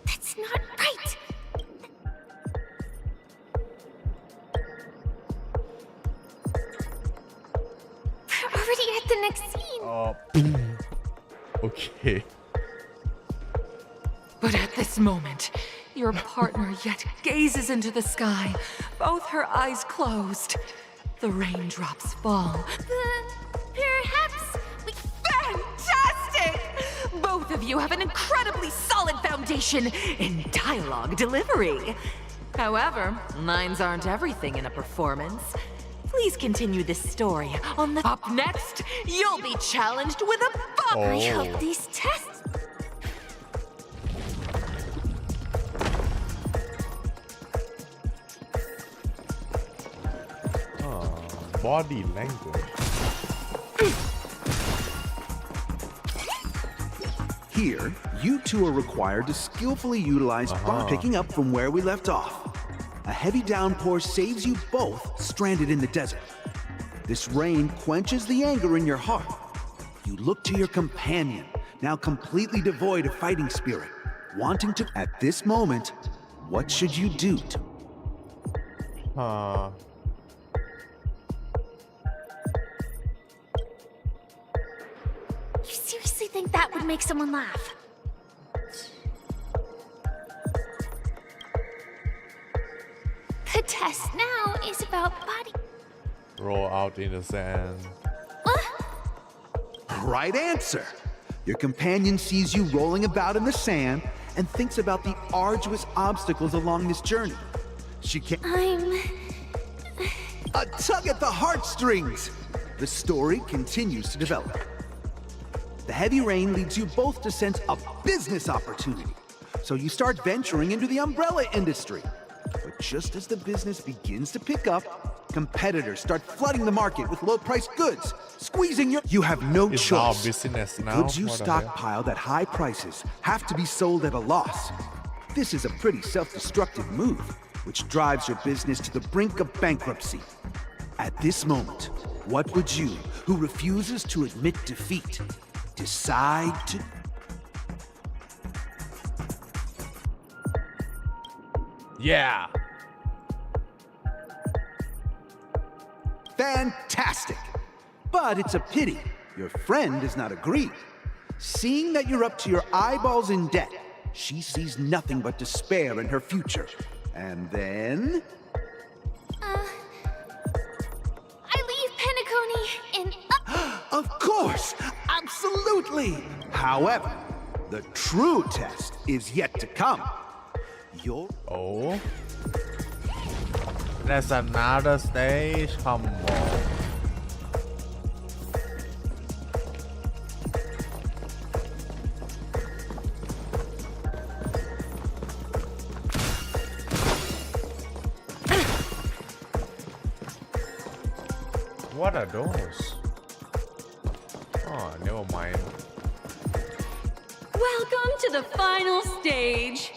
That's not right! We're already at the next scene! Okay. But at this moment, your partner yet gazes into the sky, both her eyes closed. The raindrops fall. Perhaps we... Fantastic! Both of you have an incredibly solid foundation in dialogue delivery. However, lines aren't everything in a performance. Please continue this story on the... Up next, you'll be challenged with a bump. I hope these tests... Body language. Here, you two are required to skillfully utilize picking up from where we left off. A heavy downpour saves you both stranded in the desert. This rain quenches the anger in your heart. You look to your companion, now completely devoid of fighting spirit, wanting to... At this moment, what should you do to... You seriously think think that would make someone laugh? The test now is about body. Roll out in the sand. Right answer. Your companion sees you rolling about in the sand and thinks about the arduous obstacles along this journey. She can't. A tug at the heartstrings! The story continues to develop. The heavy rain leads you both to sense a business opportunity, so you start venturing into the umbrella industry. But just as the business begins to pick up, competitors start flooding the market with low-priced goods, squeezing your... You have no It's choice. our business now. Goods you What the hell? stockpiled at high prices have to be sold at a loss. This is a pretty self-destructive move, which drives your business to the brink of bankruptcy. At this moment, what would you, who refuses to admit defeat, decide to... Yeah. Fantastic! But it's a pity your friend does not agree. Seeing that you're up to your eyeballs in debt, she sees nothing but despair in her future. And then... I leave Penacony in... Of course! Absolutely! However, the true test is yet to come. Oh. That's another stage. Come on. What are those? Oh, never mind. Welcome to the final stage.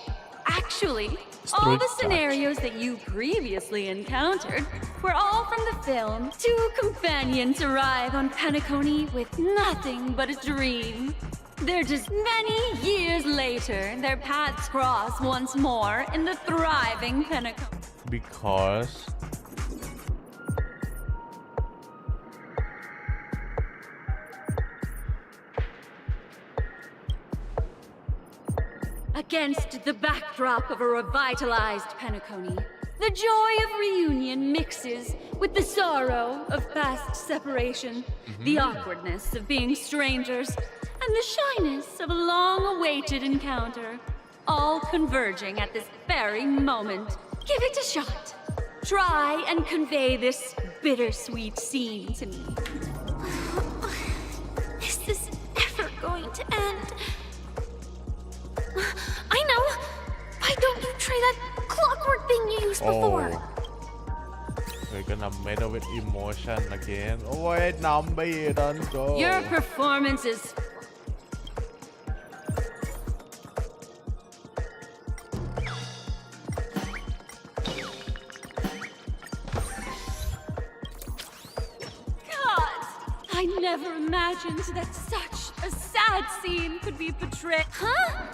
Actually, all the scenarios that you previously encountered were all from the film. Two companions arrive on Penacony with nothing but a dream. They're just many years later, their paths cross once more in the thriving Penacony. Because Against the backdrop of a revitalized Penacony, the joy of reunion mixes with the sorrow of past separation, the awkwardness of being strangers, and the shyness of a long-awaited encounter, all converging at this very moment. Give it a shot. Try and convey this bittersweet scene to me. Is this ever going to end? I know! Why don't you try that clockwork thing you used before? We're gonna meddle with emotion again. Oh wait, Nambi, don't go. Your performance is... God! I never imagined that such a sad scene could be portrayed. Huh?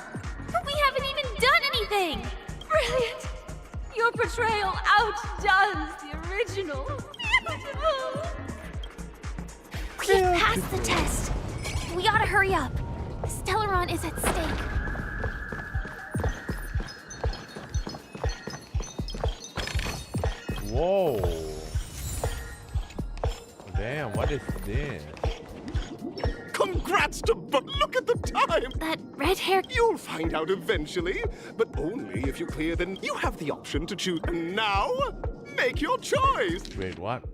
But we haven't even done anything! Brilliant! Your portrayal outdoes the original. Beautiful! We've passed the test. We ought to hurry up. Stellaron is at stake. Whoa. Damn, what is this? Congrats to but look at the time! That red hair... You'll find out eventually, but only if you clear, then you have the option to choose. And now, make your choice! Wait, what?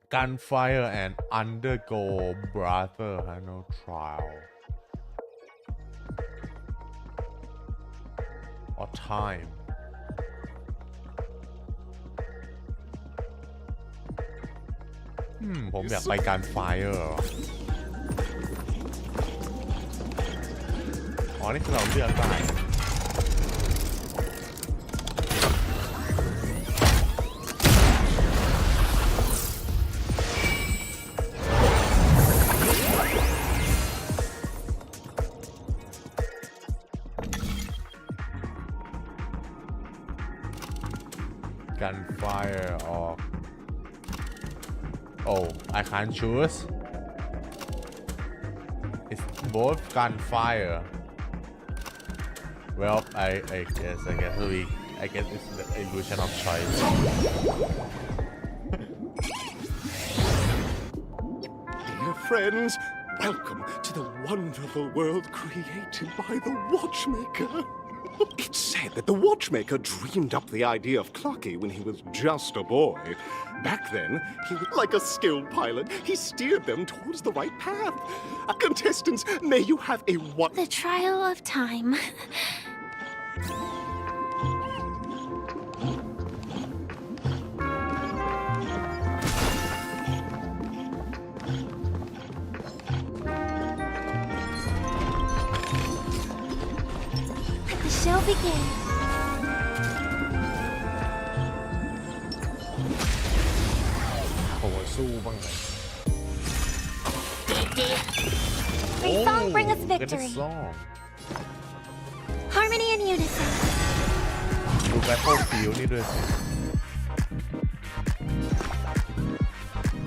Gunfire and undergo brother trial. Or time. Hmm, ผมอยากไปการไฟเหรอ อ๋อ นี่คือเราเลือกได้ Gunfire or... Oh, I can't choose. It's both gunfire. Well, I guess it's the illusion of choice. Dear friends, welcome to the wonderful world created by the Watchmaker. It's said that the Watchmaker dreamed up the idea of Clocky when he was just a boy. Back then, he was like a skilled pilot. He steered them towards the right path. Contestants, may you have a The trial of time. The show begins. โอ้สู้บ้างเลย May song bring us Good victory. song. Harmony and unison. ดู Battlefield นี่ด้วย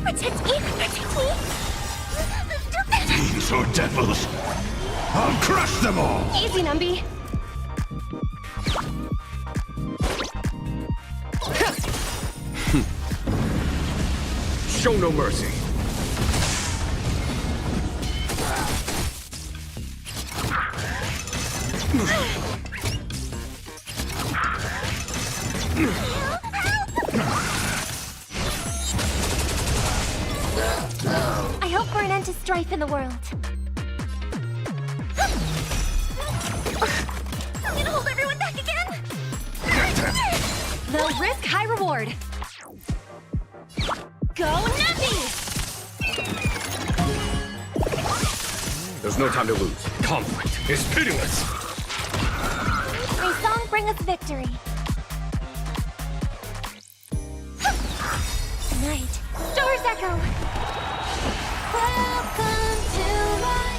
Protect me! Protect me! Fiends or devils, I'll crush them all! Easy, Numby. Show no mercy. I hope for an end to strife in the world. I'm gonna hold everyone back again! They'll risk high reward. Go Numby! There's no time to lose. Conflict is pitiless. May song bring us victory. Tonight, stars echo. Welcome to my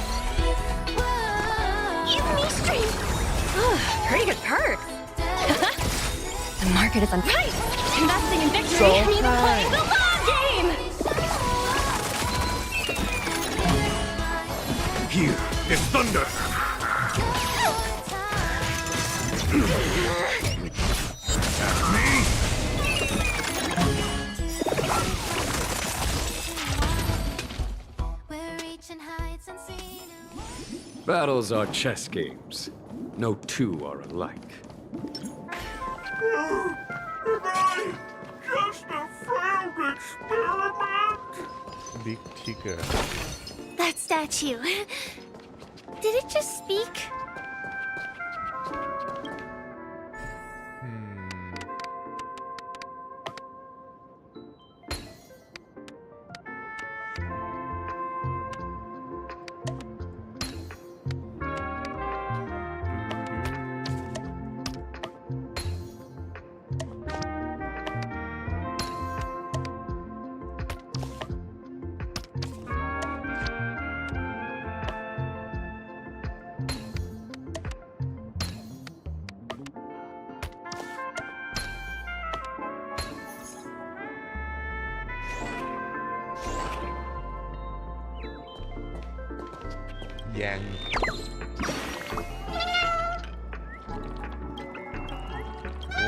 world. Even me stream. Pretty good perks. The market is on price. Investing in victory So means nice. playing the long game. Here is thunder. Battles are chess games. No two are alike. Am I just a failed experiment? Big ticker. That statue. Did it just speak? Yang.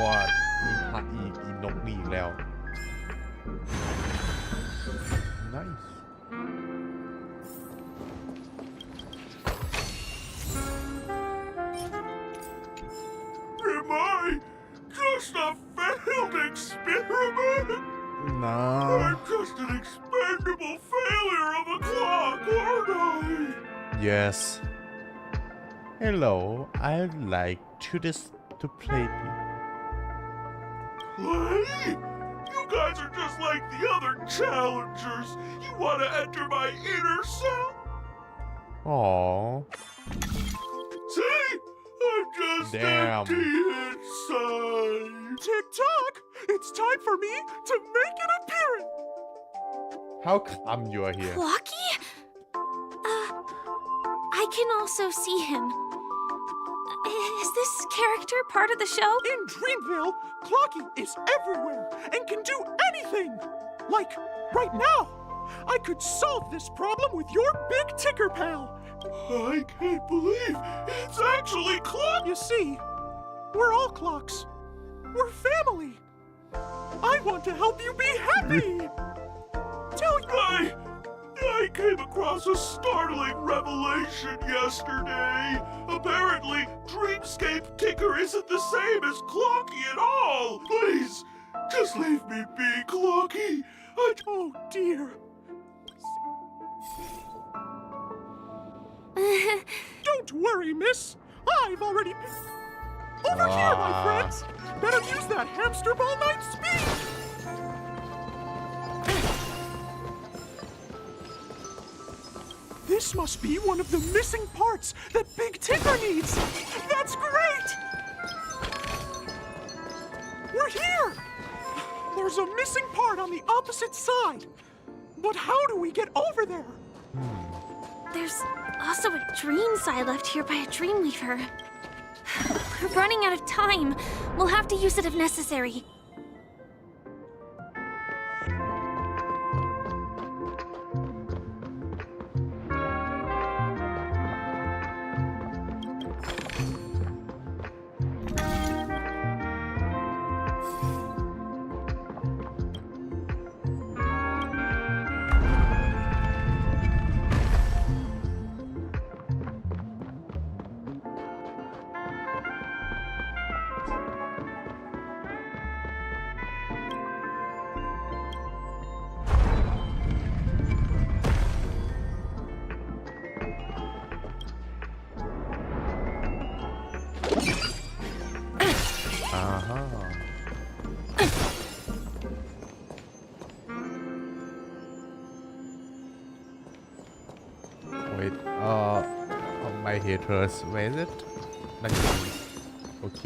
What? อีนกนี่อีกแล้ว Nice. Am I just a failed experiment? Nah. I'm just an expendable failure of a clock, aren't I? Yes. Hello. I'd like to play. Play? You guys are just like the other challengers. You want to enter my inner self? Aww. See? I'm just Damn. empty inside. Tick-tock! It's time for me to make an appearance! How come you are here? Clocky? I can also see him. Is this character part of the show? In Dreamville, Clocky is everywhere and can do anything! Like, right now, I could solve this problem with your big ticker pal! I can't believe it's actually clock. You see, we're all clocks. We're family. I want to help you be happy. I came across a startling revelation yesterday. Apparently, Dreamscape Ticker isn't the same as Clocky at all. Please, just leave me be, Clocky. Oh dear. Don't worry, miss. I've already been... Over here, my friends. Better use that hamster ball 9 speed. This must be one of the missing parts that Big Ticker needs. That's great. We're here. There's a missing part on the opposite side. But how do we get over there? There's also a dream side left here by a Dreamweaver. We're running out of time. We'll have to use it if necessary. Wait, my haters, where is it? นั่นคือโอเค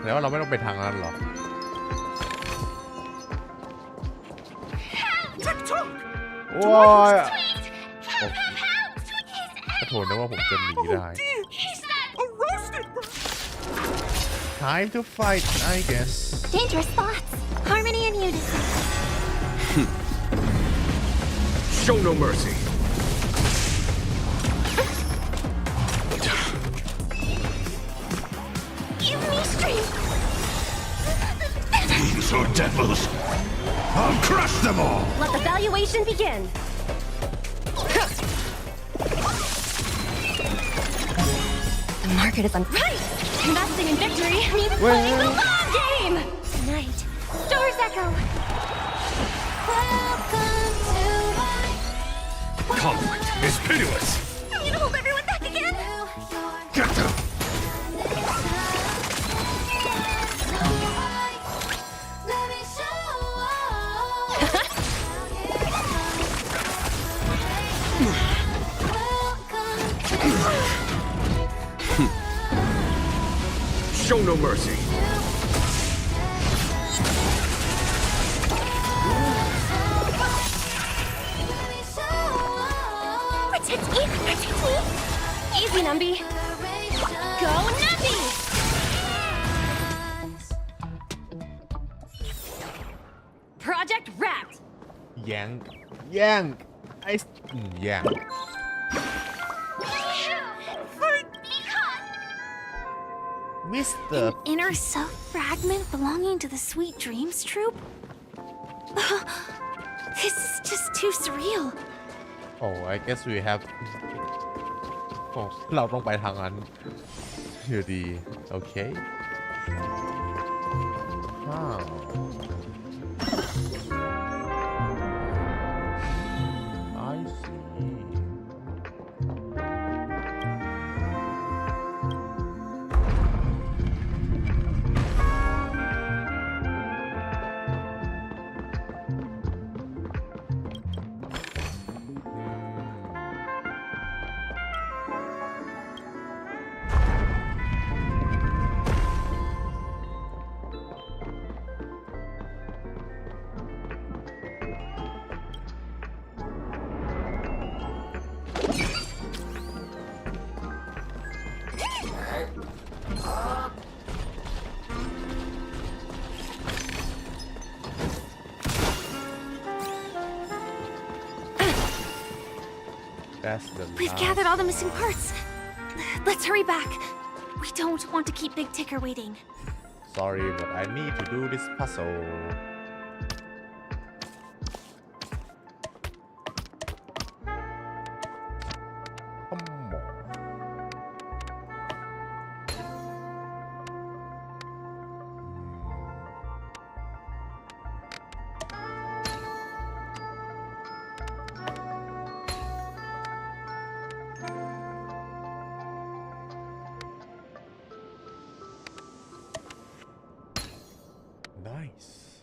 แล้วเราไม่ต้องไปทางนั้นหรอ โอ้ยขอโทษนะว่าผมจะหนีได้ Time to fight, I guess. Dangerous thoughts. Harmony and unison. Show no mercy. Give me strength. These are devils. I'll crush them all. Let the valuation begin. The market is on. Right! Investing in victory means playing the long game! Tonight, stars echo. Welcome to my Conflict is pitiless. I'm gonna hold everyone back again. Get them. Let me show. Show no mercy. Protect me! Protect me! Easy, Numby. Go, Numby! Project wrapped. Yank. Yank. Mr. An inner self fragment belonging to the Sweet Dreams troupe? This is just too surreal. Oh, I guess we have เราต้องไปทางนั้นอยู่ดีโอเคว้าว I see That's the We've last. gathered all the missing parts. Let's hurry back. We don't want to keep Big Ticker waiting. Sorry, but I need to do this puzzle. Come on. Nice.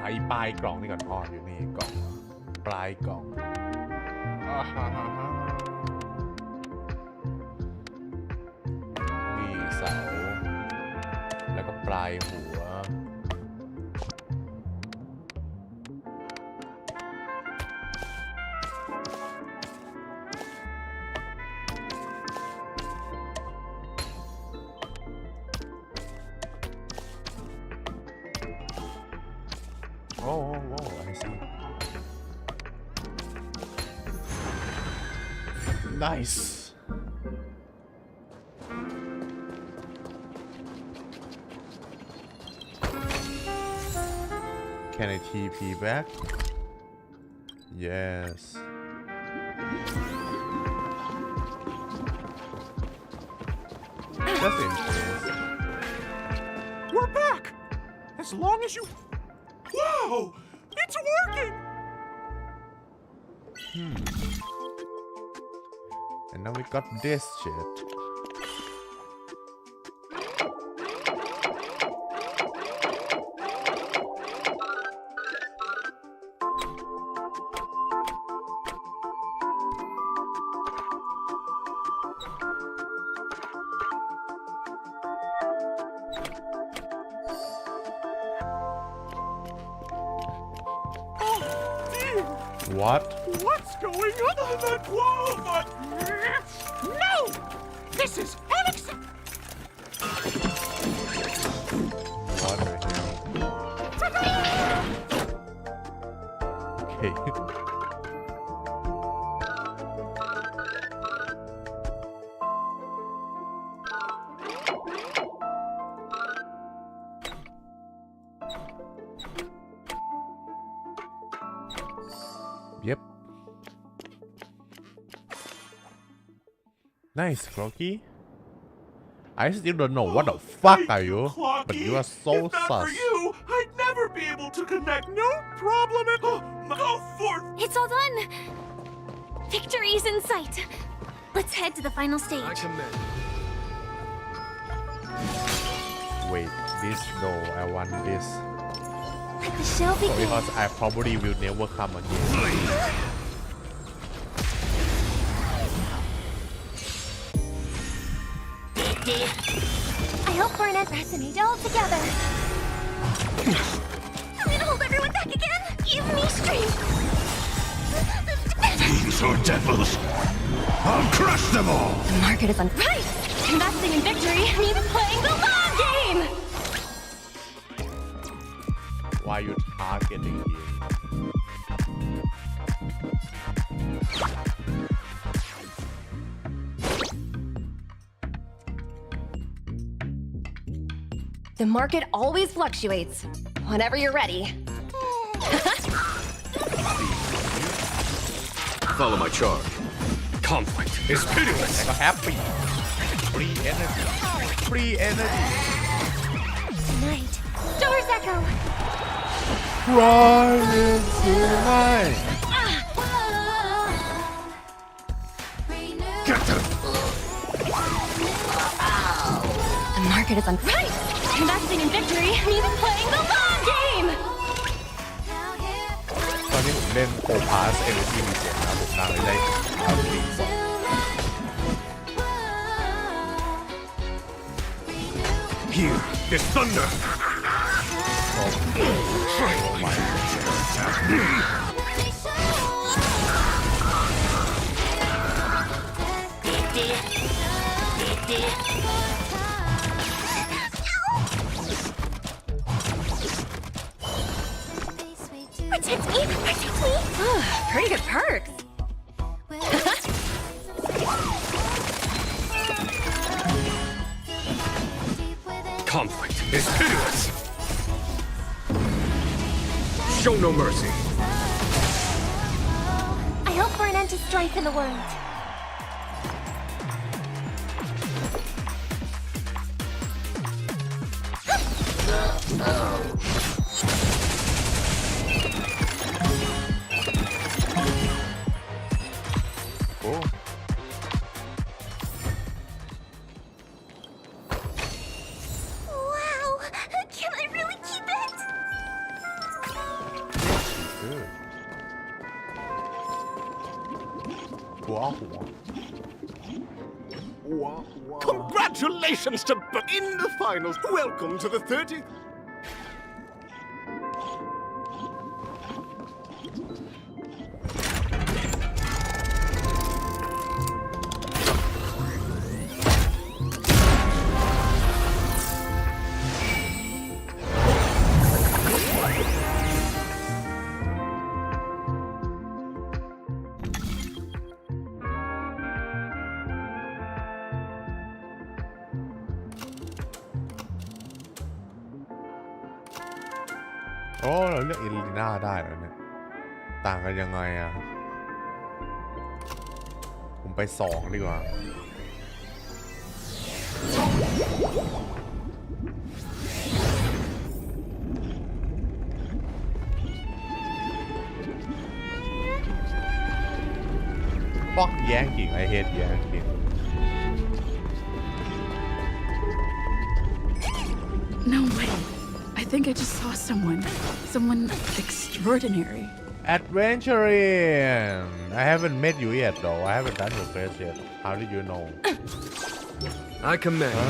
ไอ้ปลายกล่องนี่ก่อนพ่ออยู่นี่กล่องปลายกล่องนี่เสาแล้วก็ปลายหัวOh, I see. Nice. Can I TP back? Yes. Just in case. We're back! As long as you... Wow! It's working! And now we got this shit. What? What's going on? That wall, but... No! This is unacceptable! What the hell? Okay. Yep. Nice, Croaky. I still don't know what the fuck are you, but you are so If not sus. for you, I'd never be able to connect. No problem at all. Go forth. It's all done. Victory's in sight. Let's head to the final stage. I commend. Wait, this no, I want this. Let the show begin. Because I probably will never come again. I hope we're not resonate all together. I'm gonna hold everyone back again. Give me strength. These are devils. I'll crush them all. The market is on right. Investing in victory means playing the long game. Why are you targeting him? The market always fluctuates. Whenever you're ready. Follow my charge. Conflict is pitiless. I'm happy. Free energy. Free energy. Tonight, doors echo. Crying tonight. Get them. The market is on right. Investing in victory means playing the long game. ตอนนี้ผมเล่นโอพาสเอเนจีมีเสียงนะผมนั่งเลยได้เอาฟรี Here, is thunder. Protect me! Protect me! Pretty good perks. Conflict is pitiless. Show no mercy. I hope for an end to strife in the world. Cool. Wow! Can I really keep it? Good. Congratulations to in the finals. Welcome to the 30th.โอ้เราเลือกเอลิน่าได้แล้วเนี่ยต่างกันยังไงอะผมไป2ดีกว่าป๊อกแย่งกิ่งไอเฮดแย่งกิ่ง No way. I think I just saw someone extraordinary. Adventuring. I haven't met you yet though. I haven't done your quest yet. How did you know? I commend you.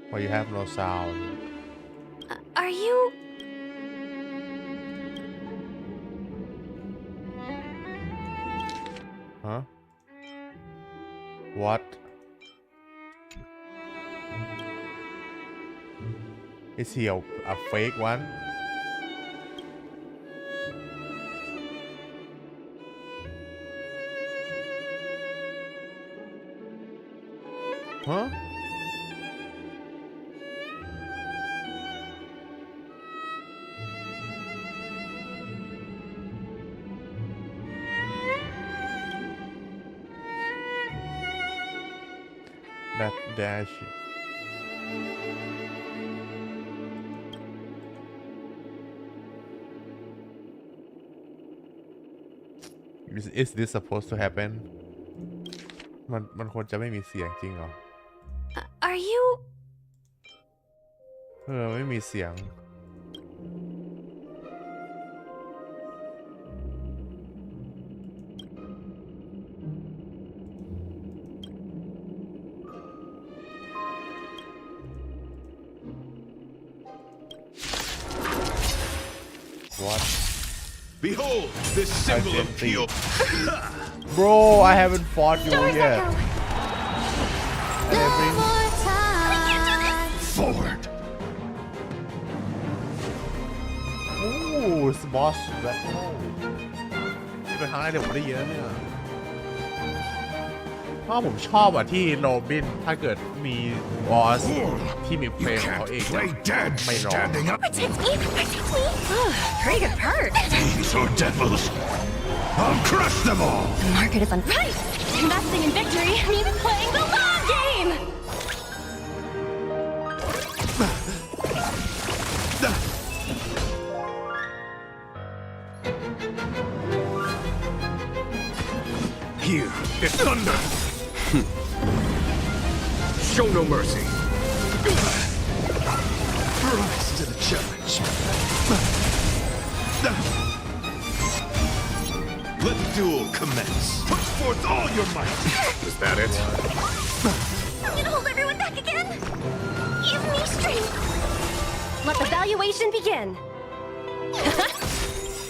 Why you have no sound? Are you... Huh? What? Is he a fake one? Huh? That dash. Is this supposed to happen? มันควรจะไม่มีเสียงจริงเหรอ Are you... ไม่มีเสียง What? Behold, this symbol of pure. Bro, I haven't fought you yet. Forward. Ooh, it's the boss battle. เป็นครั้งแรกที่ผมได้ยินนะเนี่ยเพราะผมชอบอ่ะที่โรบินถ้าเกิดมีบอสที่มีเพลงของเขาเองไม่ร้อง Protect me! Protect me! Pretty good perk. These are devils. I'll crush them all. The market is on... Right! Investing in victory means playing the long game! Here is thunder. Show no mercy. Rise to the challenge. Let the duel commence. Put forth all your might. Is that it? I'm gonna hold everyone back again. Give me strength. Let the valuation begin.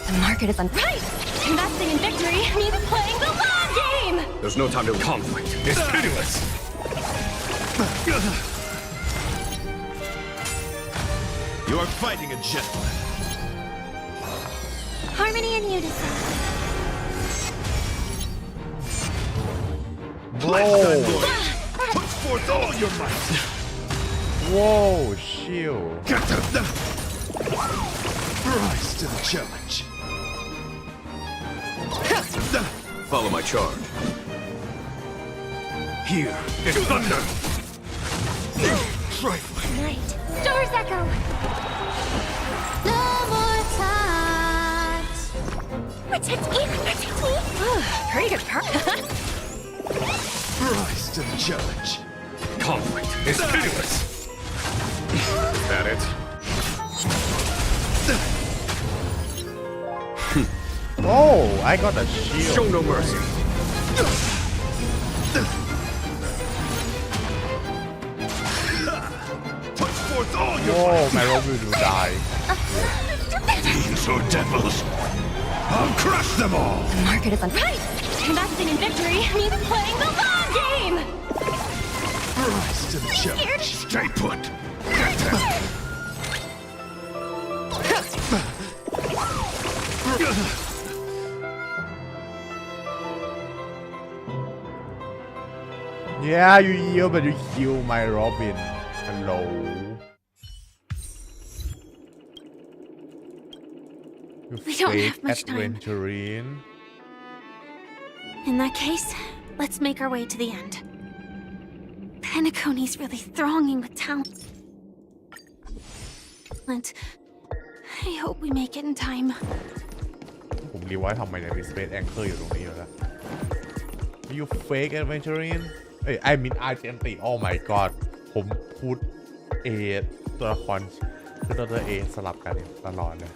The market is on right. Investing in victory means playing the long game. There's no time to conflict. It's pitiless. You are fighting a gentleman. Harmony and unison. Whoa. Put forth all your might. Whoa, chill. Rise to the challenge. Follow my charge. Here is thunder. Trifling. Night. Stars echo. No more touch. Protect me. Protect me. Pretty good Rise to the challenge. Conflict is pitiless. Is that it? Oh, I got a shield. Show no mercy. Put forth all your Whoa, my Robin will die. Fiends or devils. I'll crush them all. The market is on right. Investing in victory means playing the long game. Rise to the challenge. Stay put. Yeah, you yield, but you kill my Robin. Hello. You We don't fake have much time. adventurine. In that case, let's make our way to the end. Penacony's really thronging with talent. I hope we make it in time. ผมรีว่าทำไมเนี่ยมี Space Anchor อยู่ตรงนี้อยู่แล้ว You fake adventurine เอ้ย I mean identity oh my god ผมพูด A ตัวละครคือตัว A สลับกันตลอดเลย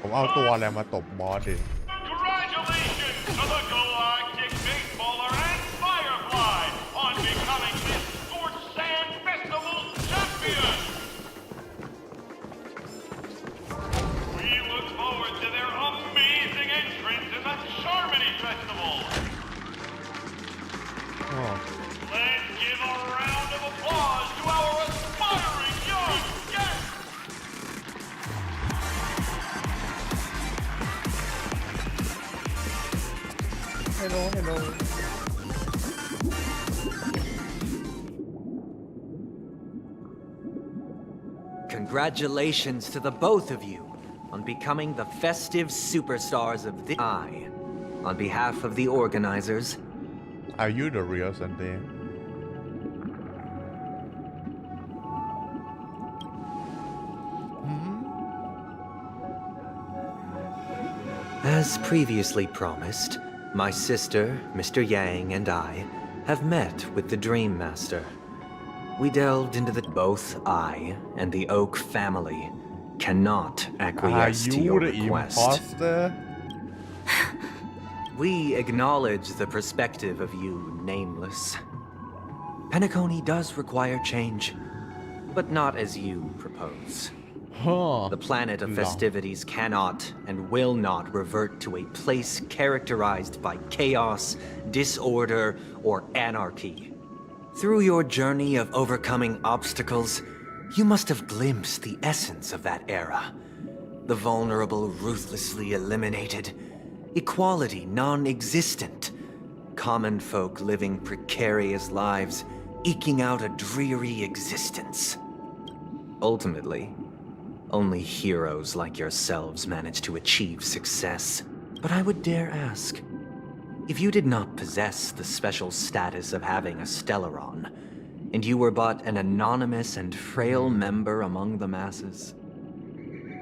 ผมเอาตัวอะไรมาตบบอสดิ Congratulations to the Galactic Baseballer and Firefly on becoming this Scorched Sand Festival champion! We look forward to their amazing entrance in the Charmony Festival! Let's give a round of applause to our aspiring young guests! Hello. Congratulations to the both of you on becoming the festive superstars of the Eye. On behalf of the organizers, Are you the real Sunday? as previously promised, my sister, Mr. Yang, and I have met with the Dream Master. We delved into the both I and the Oak family cannot acquiesce to your request. Imposter? We acknowledge the perspective of you, Nameless. Penacony does require change, but not as you propose. The planet of festivities cannot and will not revert to a place characterized by chaos, disorder, or anarchy. Through your journey of overcoming obstacles, you must have glimpsed the essence of that era. The vulnerable ruthlessly eliminated, equality non-existent, common folk living precarious lives, eking out a dreary existence. Ultimately, only heroes like yourselves manage to achieve success. But I would dare ask, if you did not possess the special status of having a Stellaron, and you were but an anonymous and frail member among the masses,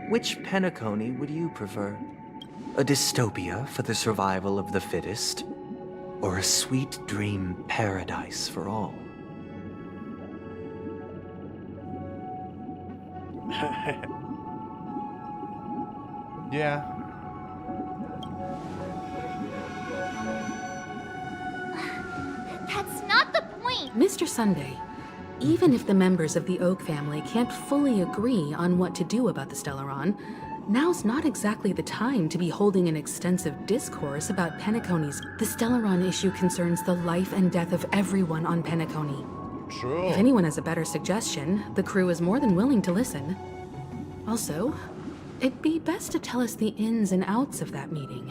which Penacony would you prefer? A dystopia for the survival of the fittest, or a sweet dream paradise for all? Yeah. That's not the point! Mr. Sunday, even if the members of the Oak family can't fully agree on what to do about the Stellaron, now's not exactly the time to be holding an extensive discourse about Penacony's. The Stellaron issue concerns the life and death of everyone on Penacony. True. If anyone has a better suggestion, the crew is more than willing to listen. Also, it'd be best to tell us the ins and outs of that meeting.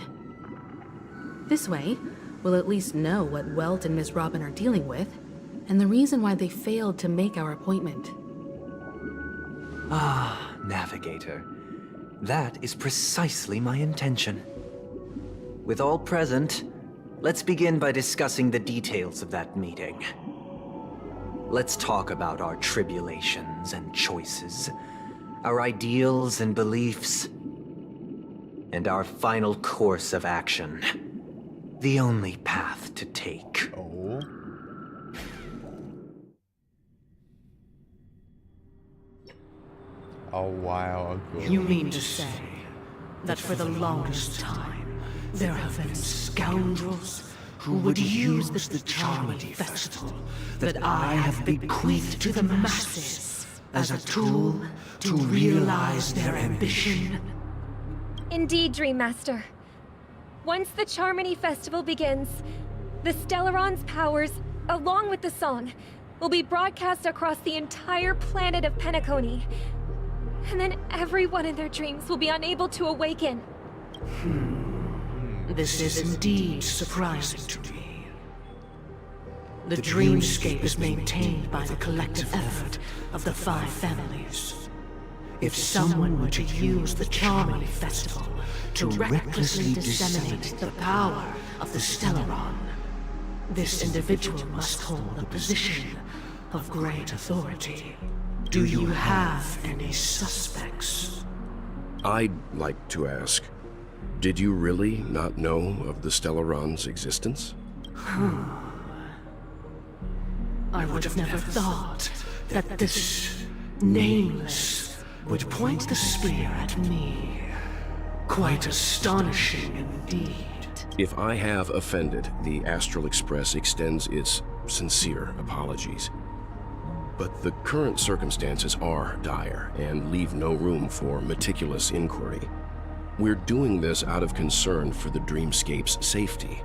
This way, we'll at least know what Welt and Miss Robin are dealing with, and the reason why they failed to make our appointment. Ah, Navigator. That is precisely my intention. With all present, let's begin by discussing the details of that meeting. Let's talk about our tribulations and choices, our ideals and beliefs, and our final course of action. The only path to take. Oh. A while ago. You mean to say that for the longest time, there have been scoundrels who would use the Charmony Festival that I have bequeathed to the masses as a tool to realize their ambition? Indeed, Dream Master. Once the Charmony Festival begins, the Stellaron's powers, along with the song, will be broadcast across the entire planet of Penacony. And then everyone in their dreams will be unable to awaken. This is indeed surprising to me. The dreamscape is maintained by the collective effort of the 5 families. If someone were to use the Charmony Festival to recklessly disseminate the power of the Stellaron, this individual must hold a position of great authority. Do you have any suspects? I'd like to ask, did you really not know of the Stellaron's existence? I would have never thought that this nameless would point the spear at me. Quite astonishing indeed. If I have offended, the Astral Express extends its sincere apologies. But the current circumstances are dire and leave no room for meticulous inquiry. We're doing this out of concern for the dreamscape's safety.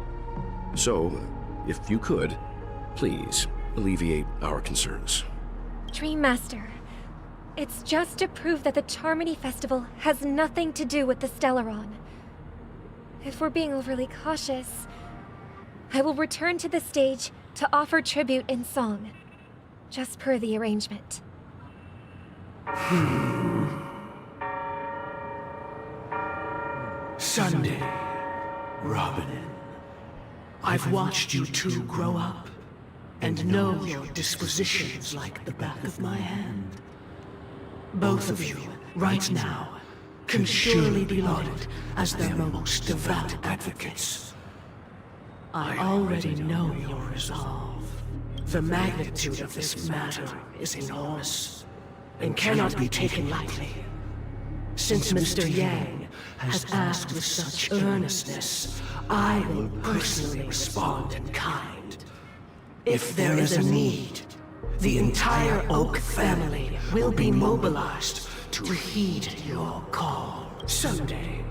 So, if you could, please alleviate our concerns. Dream Master, it's just to prove that the Charmony Festival has nothing to do with the Stellaron. If we're being overly cautious, I will return to the stage to offer tribute in song, just per the arrangement. Sunday, Robin, I've watched you two grow up and know your dispositions like the back of my hand. Both of you, right now, can surely be lauded as their most devout advocates. I already know your resolve. The magnitude of this matter is enormous and cannot be taken lightly. Since Mr. Yang has asked with such earnestness, I will personally respond in kind. If there is a need, the entire Oak family will be mobilized to heed your call. Someday,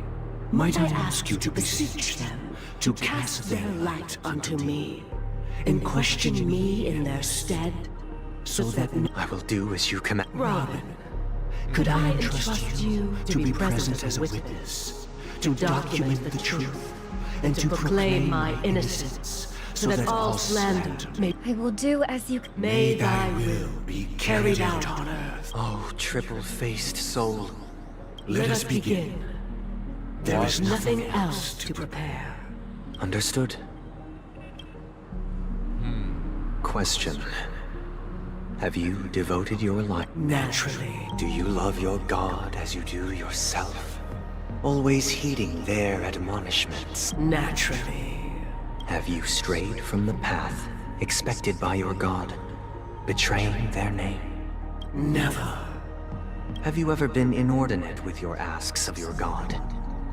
might I ask you to beseech them to cast their light unto me and question me in their stead, so that I will do as you command. Robin, could I entrust you to be present as a witness, to document the truth, and to proclaim my innocence, so that all slander may... I will do as you... May thy will be carried out on earth. Oh, triple-faced soul. Let us begin. There is nothing else to prepare. Understood. Question. Have you devoted your life? Naturally. Do you love your God as you do yourself? Always heeding their admonishments? Naturally. Have you strayed from the path expected by your God, betraying their name? Never. Have you ever been inordinate with your asks of your God,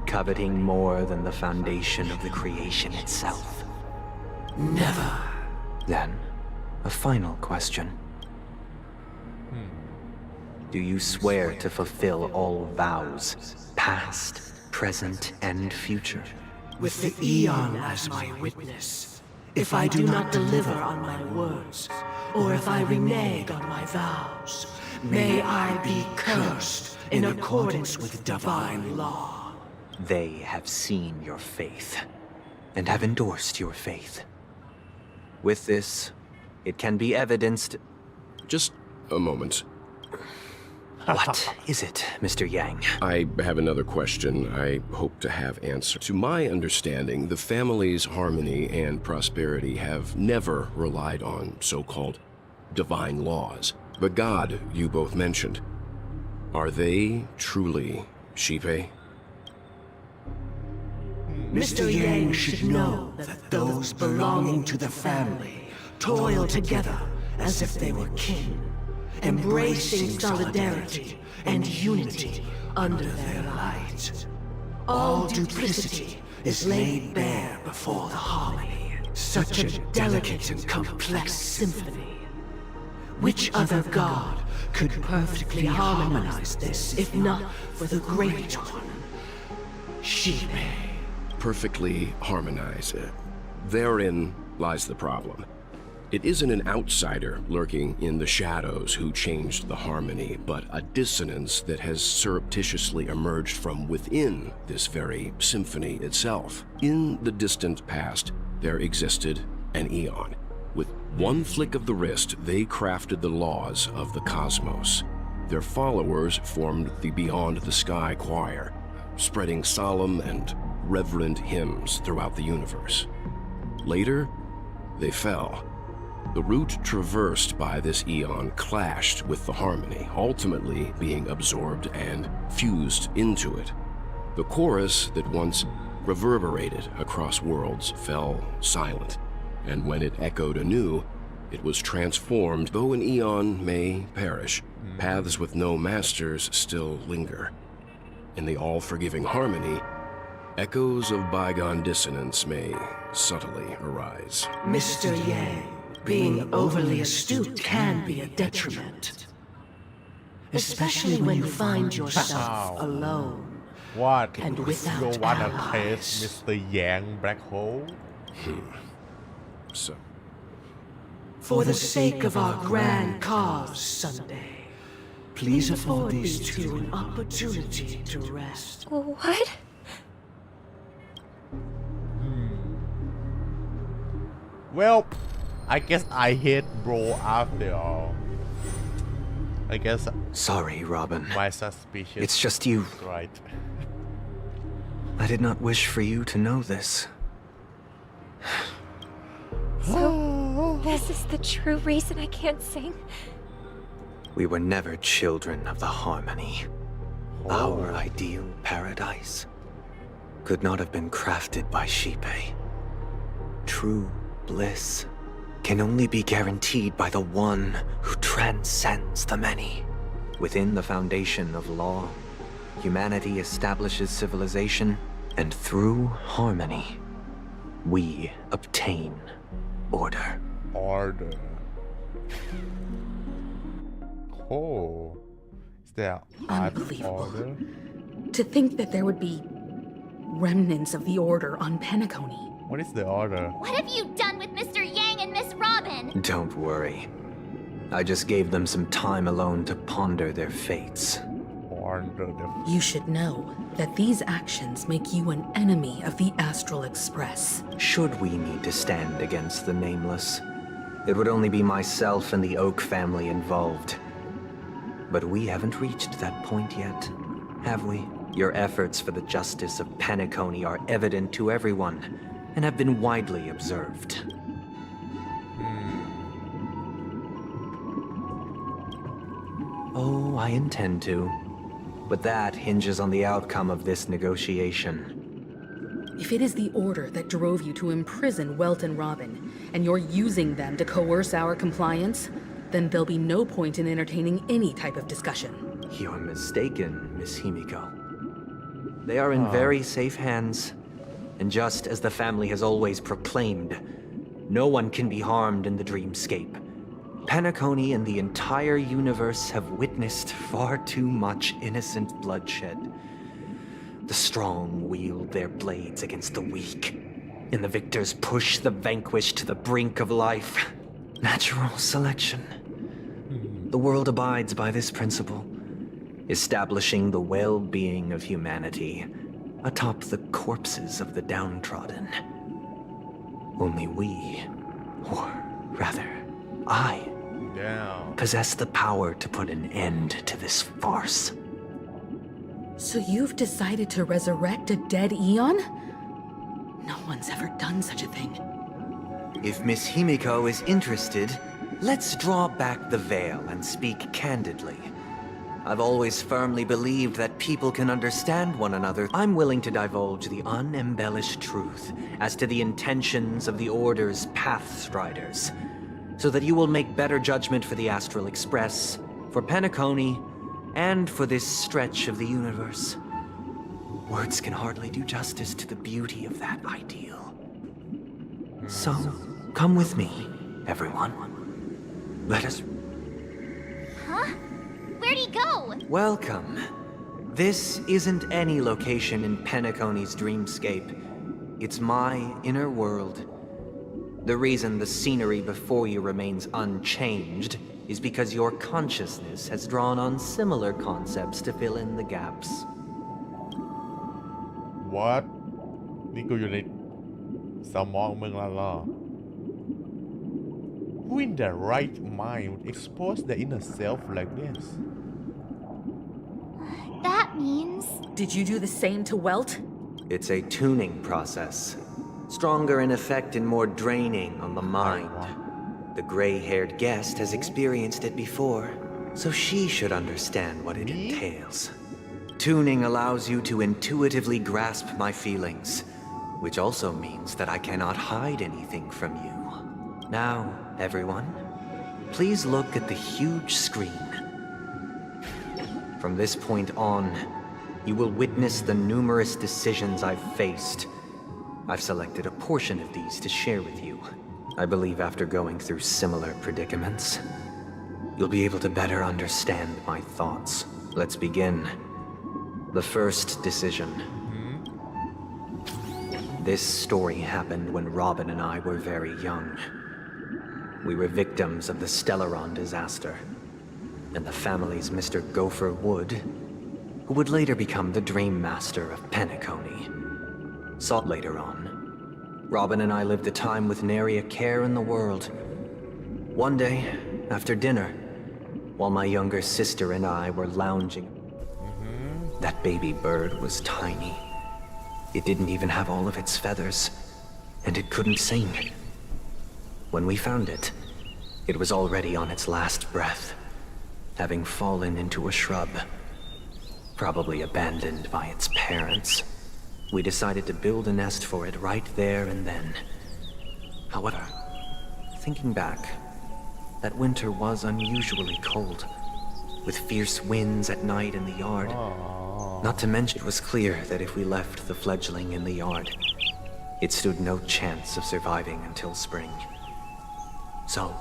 coveting more than the foundation of the creation itself? Never. Then, a final question. Do you swear to fulfill all vows, past, present, and future? With the Eon as my witness, if I do not deliver on my words, or if I renege on my vows, may I be cursed in accordance with divine law. They have seen your faith, and have endorsed your faith. With this, it can be evidenced... Just a moment. What is it, Mr. Yang? I have another question I hope to have answered. To my understanding, the family's harmony and prosperity have never relied on so-called divine laws. The god you both mentioned, are they truly Xipe? Mr. Yang should know that those belonging to the family toil together as if they were kin, embracing solidarity and unity under their light. All duplicity is laid bare before the harmony. Such a delicate and complex symphony. Which other god could perfectly harmonize this, if not for the great one, Xipe? Perfectly harmonize it. Therein lies the problem. It isn't an outsider lurking in the shadows who changed the harmony, but a dissonance that has surreptitiously emerged from within this very symphony itself. In the distant past, there existed an Eon. With one flick of the wrist, they crafted the laws of the cosmos. Their followers formed the Beyond the Sky Choir, spreading solemn and reverent hymns throughout the universe. Later, they fell. The route traversed by this Eon clashed with the harmony, ultimately being absorbed and fused into it. The chorus that once reverberated across worlds fell silent, and when it echoed anew, it was transformed. Though an Eon may perish, paths with no masters still linger. In the all-forgiving harmony, echoes of bygone dissonance may subtly arise. Mr. Yang, being overly astute can be a detriment. Especially when you find yourself alone. What? And without you wanna allies. taste Mr. Yang black hole? So, For the sake of our grand cause Sunday, please afford these two an opportunity to rest. What? Well, I guess I hate bro after all. I guess. Sorry, Robin. My suspicion. It's just you. Right. I did not wish for you to know this. So, this is the true reason I can't sing? We were never children of the harmony. Our ideal paradise could not have been crafted by Xipe. True bliss can only be guaranteed by the one who transcends the many. Within the foundation of law, humanity establishes civilization, and through harmony, we obtain order. Order. Oh. Is there order? To think that there would be remnants of the Order on Penacony. What is the order? What have you done with Mr. Yang and Miss Robin? Don't worry. I just gave them some time alone to ponder their fates. under the You should know that these actions make you an enemy of the Astral Express. Should we need to stand against the Nameless, it would only be myself and the Oak family involved. But we haven't reached that point yet, have we? Your efforts for the justice of Penacony are evident to everyone and have been widely observed. Oh, I intend to. But that hinges on the outcome of this negotiation. If it is the order that drove you to imprison Welt and Robin, and you're using them to coerce our compliance, then there'll be no point in entertaining any type of discussion. You're mistaken, Miss Himiko. They are in very safe hands, and just as the family has always proclaimed, no one can be harmed in the dreamscape. Penacony and the entire universe have witnessed far too much innocent bloodshed. The strong wield their blades against the weak, and the victors push the vanquished to the brink of life. Natural selection. The world abides by this principle, establishing the well-being of humanity atop the corpses of the downtrodden. Only we, or rather, I, possess the power to put an end to this farce. So you've decided to resurrect a dead Eon? No one's ever done such a thing. If Miss Himiko is interested, let's draw back the veil and speak candidly. I've always firmly believed that people can understand one another. I'm willing to divulge the unembellished truth as to the intentions of the Order's Pathstriders, so that you will make better judgment for the Astral Express, for Penacony, and for this stretch of the universe. Words can hardly do justice to the beauty of that ideal. So, come with me, everyone. Let us... Huh? Where'd he go? Welcome. This isn't any location in Penacony's dreamscape. It's my inner world. The reason the scenery before you remains unchanged is because your consciousness has drawn on similar concepts to fill in the gaps. What? นี่กูอยู่ในสมองมึงแล้วเหรอ Who in their right mind would expose their inner self like this? That means... Did you do the same to Welt? It's a tuning process. Stronger in effect and more draining on the mind. The gray-haired guest has experienced it before, so she should understand what it entails. Tuning allows you to intuitively grasp my feelings, which also means that I cannot hide anything from you. Now, everyone, please look at the huge screen. From this point on, you will witness the numerous decisions I've faced. I've selected a portion of these to share with you. I believe after going through similar predicaments, you'll be able to better understand my thoughts. Let's begin. The first decision. This story happened when Robin and I were very young. We were victims of the Stellaron disaster, and the family's Mr. Gopher Wood, who would later become the Dream Master of Penacony. Saw later on, Robin and I lived a time with nary a care in the world. One day, after dinner, while my younger sister and I were lounging, that baby bird was tiny. It didn't even have all of its feathers, and it couldn't sing. When we found it, it was already on its last breath, having fallen into a shrub, probably abandoned by its parents. We decided to build a nest for it right there and then. However, thinking back, that winter was unusually cold, with fierce winds at night in the yard. Not to mention, it was clear that if we left the fledgling in the yard, it stood no chance of surviving until spring. So,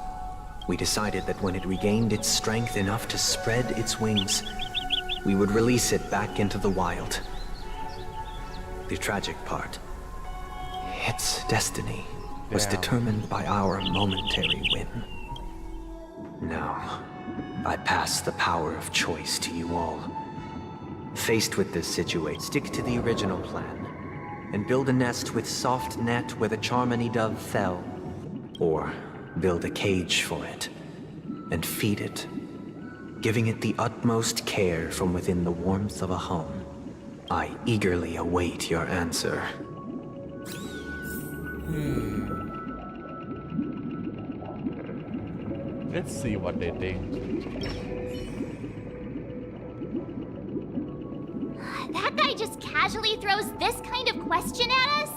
we decided that when it regained its strength enough to spread its wings, we would release it back into the wild. The tragic part, its destiny was determined by our momentary whim. Now, I pass the power of choice to you all. Faced with this situation, stick to the original plan and build a nest with soft net where the Charmony dove fell, or build a cage for it and feed it, giving it the utmost care from within the warmth of a home. I eagerly await your answer. Let's see what they think. That guy just casually throws this kind of question at us?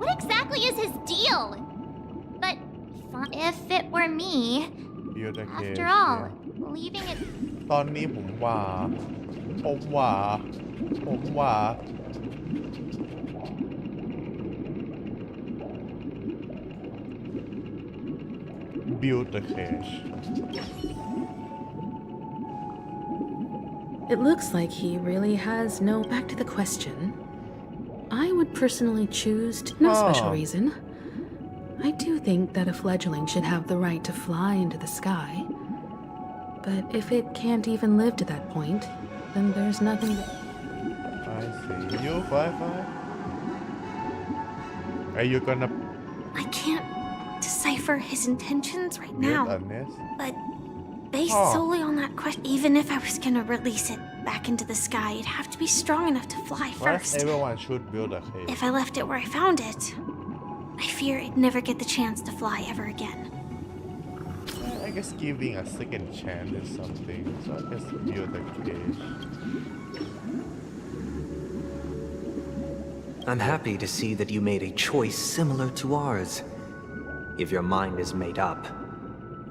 What exactly is his deal? But if it were me, after all, leaving it... ตอนนี้ผมว่าbuild the cage. It looks like he really has no back to the question. I would personally choose no special reason. I do think that a fledgling should have the right to fly into the sky. But if it can't even live to that point, then there's nothing that... I see you, Firefly. Are you gonna... I can't decipher his intentions right now. But based solely on that question, even if I was gonna release it back into the sky, it'd have to be strong enough to fly first. Everyone should build a cage. If I left it where I found it, I fear it'd never get the chance to fly ever again. I guess giving a second chance is something, so I guess build a cage. I'm happy to see that you made a choice similar to ours. If your mind is made up,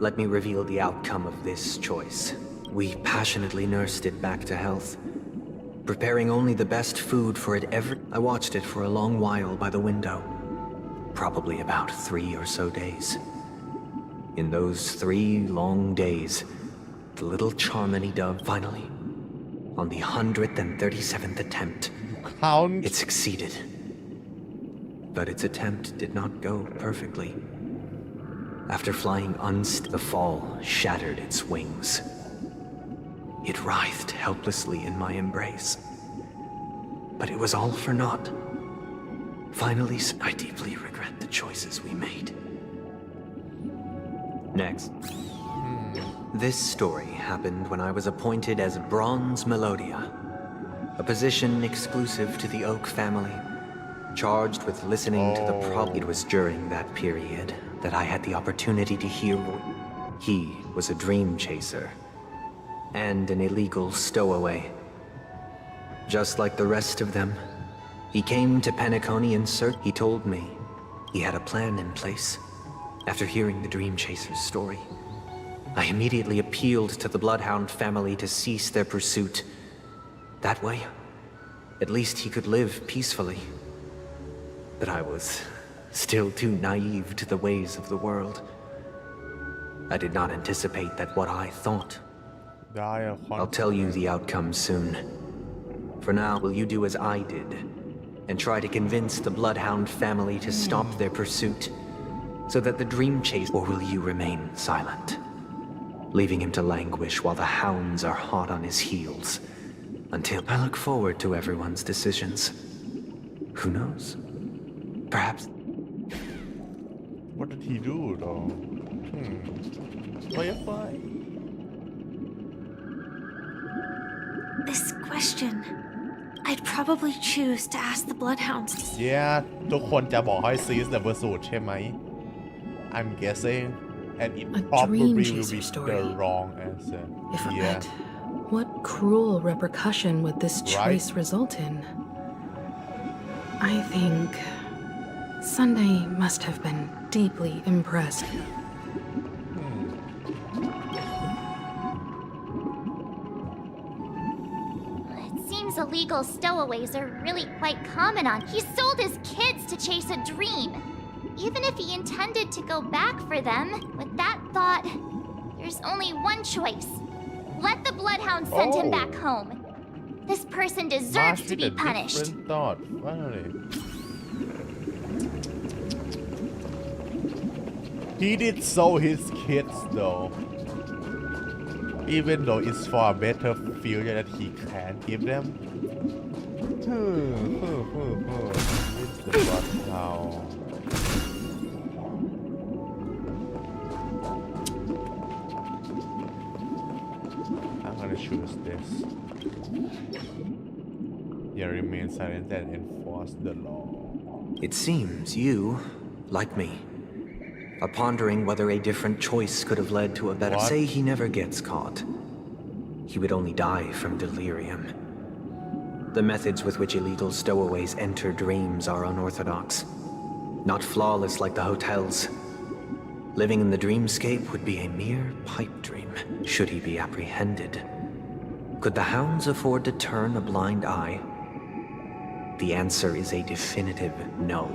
let me reveal the outcome of this choice. We passionately nursed it back to health, preparing only the best food for it every... I watched it for a long while by the window, probably about 3 or so days. In those 3 long days, the little Charmony dove finally, on the 137th attempt, it succeeded. But its attempt did not go perfectly. After flying the fall shattered its wings. It writhed helplessly in my embrace. But it was all for naught. Finally, I deeply regret the choices we made. Next. This story happened when I was appointed as Bronze Melodia, a position exclusive to the Oak family, charged with listening to the It was during that period that I had the opportunity to hear. He was a dream chaser and an illegal stowaway. Just like the rest of them, he came to Penacony in search. He told me he had a plan in place. After hearing the dream chaser's story, I immediately appealed to the Bloodhound family to cease their pursuit. That way, at least he could live peacefully. But I was still too naive to the ways of the world. I did not anticipate that what I thought. I'll tell you the outcome soon. For now, will you do as I did and try to convince the Bloodhound family to stop their pursuit so that the dream chase, or will you remain silent, leaving him to languish while the hounds are hot on his heels? Until I look forward to everyone's decisions. Who knows? Perhaps. What did he do though? Firefly? This question, I'd probably choose to ask the Bloodhounds. Yeah, ทุกคนจะบอกให้ seize the pursuit ใช่ไหม I'm guessing, and it probably will be the wrong answer. If what cruel repercussion would this choice result in? I think Sunday must have been deeply impressed. It seems illegal stowaways are really quite common on. He sold his kids to chase a dream. Even if he intended to go back for them, with that thought, there's only one choice. Let the Bloodhound send him back home. This person deserves to be punished. Thought. He did sell his kids though. even though it's for a better future that he can give them. It's the boss now. I'm gonna choose this. Yeah, remain silent and enforce the law. It seems you, like me, are pondering whether a different choice could have led to a better. What? Say he never gets caught. He would only die from delirium. The methods with which illegal stowaways enter dreams are unorthodox, not flawless like the hotels. Living in the dreamscape would be a mere pipe dream, should he be apprehended. Could the hounds afford to turn a blind eye? The answer is a definitive no.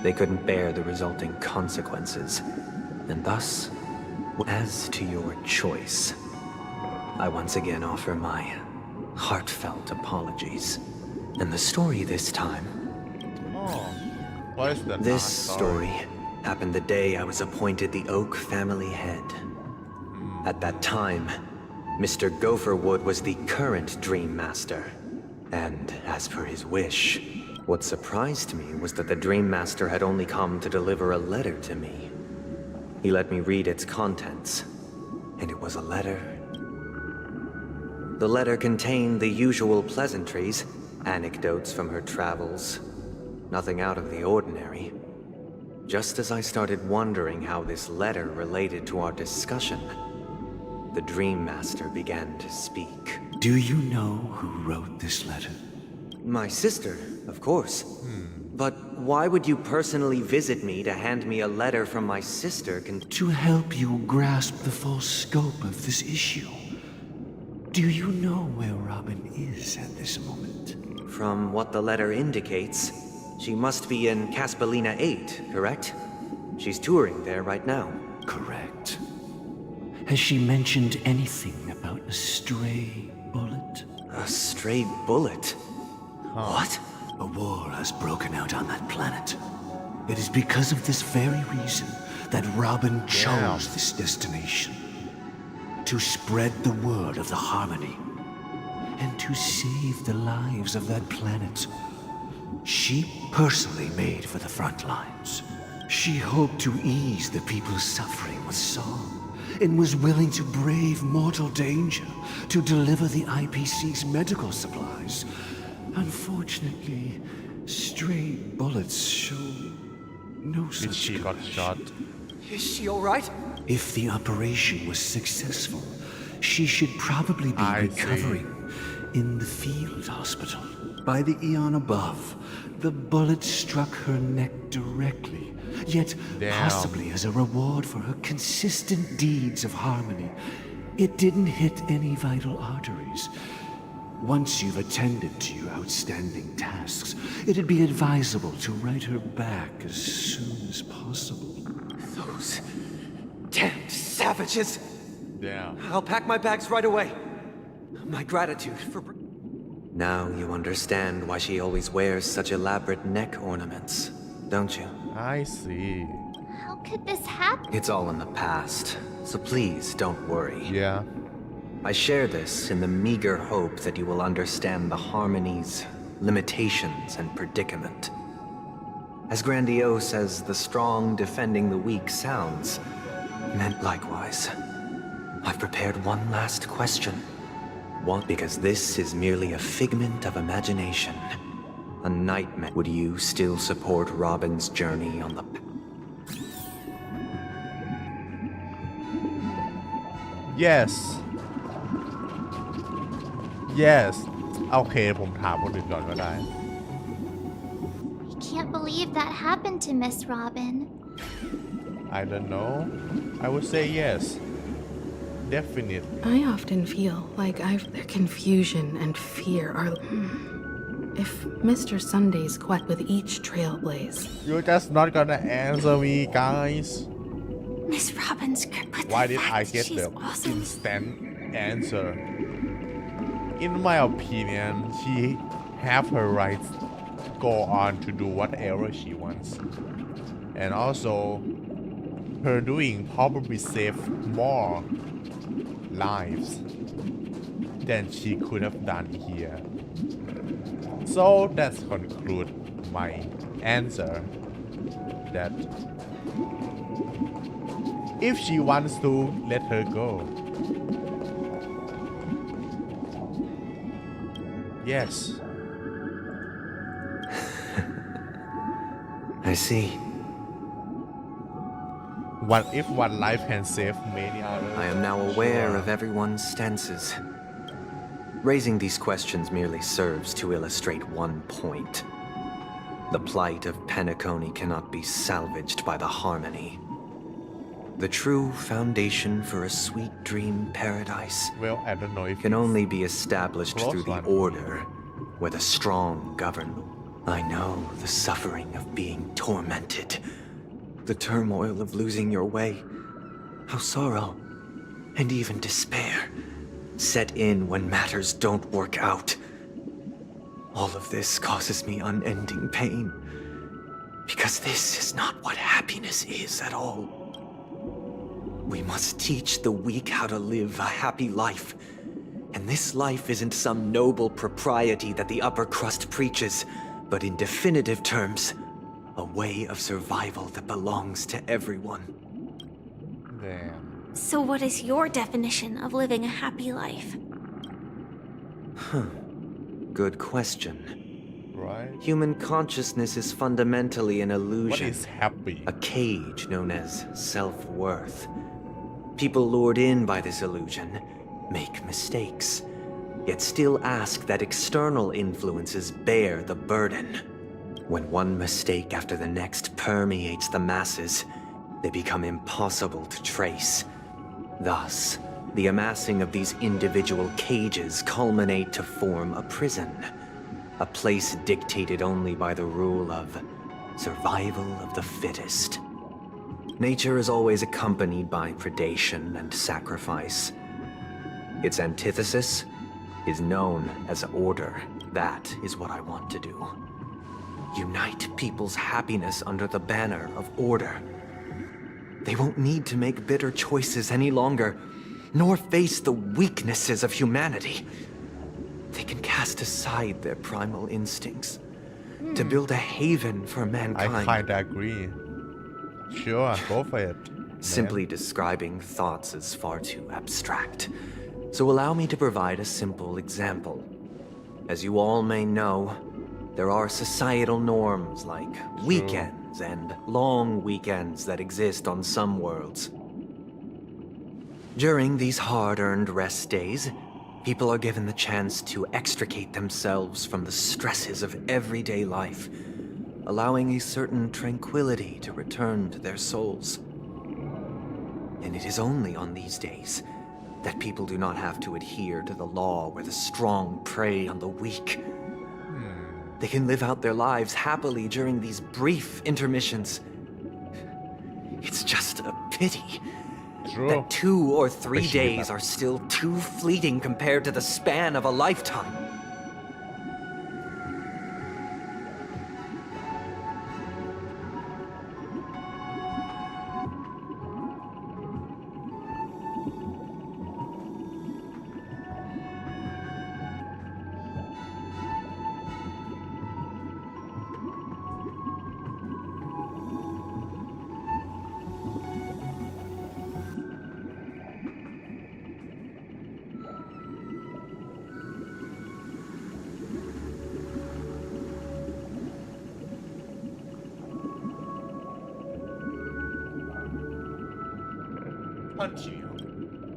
They couldn't bear the resulting consequences, and thus, as to your choice, I once again offer my heartfelt apologies. And the story this time... Oh, what is that? This story happened the day I was appointed the Oak family head. At that time, Mr. Gopherwood was the current Dream Master. And as per his wish, what surprised me was that the Dream Master had only come to deliver a letter to me. He let me read its contents, and it was a letter. The letter contained the usual pleasantries, anecdotes from her travels, nothing out of the ordinary. Just as I started wondering how this letter related to our discussion, the Dream Master began to speak. Do you know who wrote this letter? My sister, of course. But why would you personally visit me to hand me a letter from my sister? To help you grasp the full scope of this issue. Do you know where Robin is at this moment? From what the letter indicates, she must be in Caspelina 8, correct? She's touring there right now. Correct. Has she mentioned anything about a stray bullet? A stray bullet? What? A war has broken out on that planet. It is because of this very reason that Robin chose this destination. To spread the word of the harmony. And to save the lives of that planet. She personally made for the front lines. She hoped to ease the people's suffering with song. And was willing to brave mortal danger to deliver the IPC's medical supplies. Unfortunately, stray bullets show no such She got shot. Is she all right? If the operation was successful, she should probably be recovering in the field hospital. By the eon above, the bullet struck her neck directly. Yet, possibly as a reward for her consistent deeds of harmony, it didn't hit any vital arteries. Once you've attended to your outstanding tasks, it'd be advisable to write her back as soon as possible. Those damned savages! Damn. I'll pack my bags right away. My gratitude for... Now you understand why she always wears such elaborate neck ornaments, don't you? I see. How could this happen? It's all in the past, so please don't worry. Yeah. I share this in the meager hope that you will understand the harmony's limitations and predicament. As grandiose as the strong defending the weak sounds, meant likewise. I've prepared one last question. One, because this is merely a figment of imagination. A nightmare. Would you still support Robin's journey on the... Yes. Yes. โอเคผมถามคนอื่นก่อนก็ได้ I can't believe that happened to Miss Robin. I don't know. I would say yes. Definitely. I often feel like their confusion and fear are... If Mr. Sunday's quest with each trailblaze... You're just not gonna answer me, guys. Miss Robin's grip with Why the did fact I that get she's the awesome. instant answer? In my opinion, she have her rights to go on to do whatever she wants. And also, her doing probably save more lives than she could have done here. So that's conclude my answer that if she wants to, let her go. Yes. I see. What if one life can save many others? I am now aware of everyone's stances. Raising these questions merely serves to illustrate one point. The plight of Penacony cannot be salvaged by the harmony. The true foundation for a sweet dream paradise I don't know if can only be established through the order where the strong govern. I know the suffering of being tormented, the turmoil of losing your way, how sorrow and even despair set in when matters don't work out. All of this causes me unending pain, because this is not what happiness is at all. We must teach the weak how to live a happy life. And this life isn't some noble propriety that the upper crust preaches, but in definitive terms, a way of survival that belongs to everyone. Damn. So what is your definition of living a happy life? Good question. Right. Human consciousness is fundamentally an illusion. What is happy? A cage known as self-worth. People lured in by this illusion make mistakes, yet still ask that external influences bear the burden. When one mistake after the next permeates the masses, they become impossible to trace. Thus, the amassing of these individual cages culminate to form a prison, a place dictated only by the rule of survival of the fittest. Nature is always accompanied by predation and sacrifice. Its antithesis is known as order. That is what I want to do. Unite people's happiness under the banner of order. They won't need to make bitter choices any longer, nor face the weaknesses of humanity. They can cast aside their primal instincts to build a haven for mankind. I kinda agree. Sure, go for it. Simply describing thoughts is far too abstract. So allow me to provide a simple example. As you all may know, there are societal norms like weekends and long weekends that exist on some worlds. During these hard-earned rest days, people are given the chance to extricate themselves from the stresses of everyday life, allowing a certain tranquility to return to their souls. And it is only on these days that people do not have to adhere to the law where the strong prey on the weak. They can live out their lives happily during these brief intermissions. It's just a pity that 2 or 3 days are still too fleeting compared to the span of a lifetime.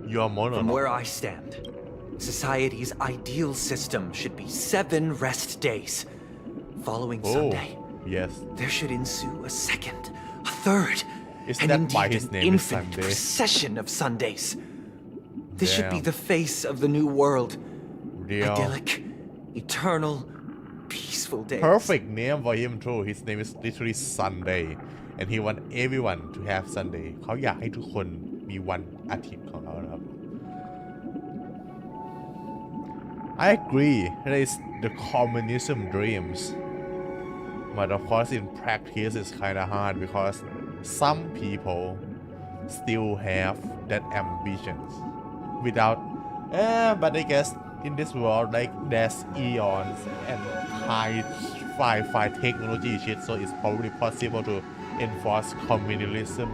Your monologue. From where I stand, society's ideal system should be 7 rest days. Following Sunday, yes, there should ensue a second, a third, Isn't and that indeed why his an name is infinite Sunday? procession of Sundays. This should be Damn. the face of the new world. Real. Idyllic, eternal, peaceful days. Perfect name for him too. His name is literally Sunday, and he want everyone to have Sunday. เขาอยากให้ทุกคนมีวันอาทิตย์ของเขานะครับ I agree. That is the communism dreams, but of course in practice it's kind of hard because some people still have that ambitions. without but I guess in this world like there's eons and high fi technology shit, so it's probably possible to enforce communism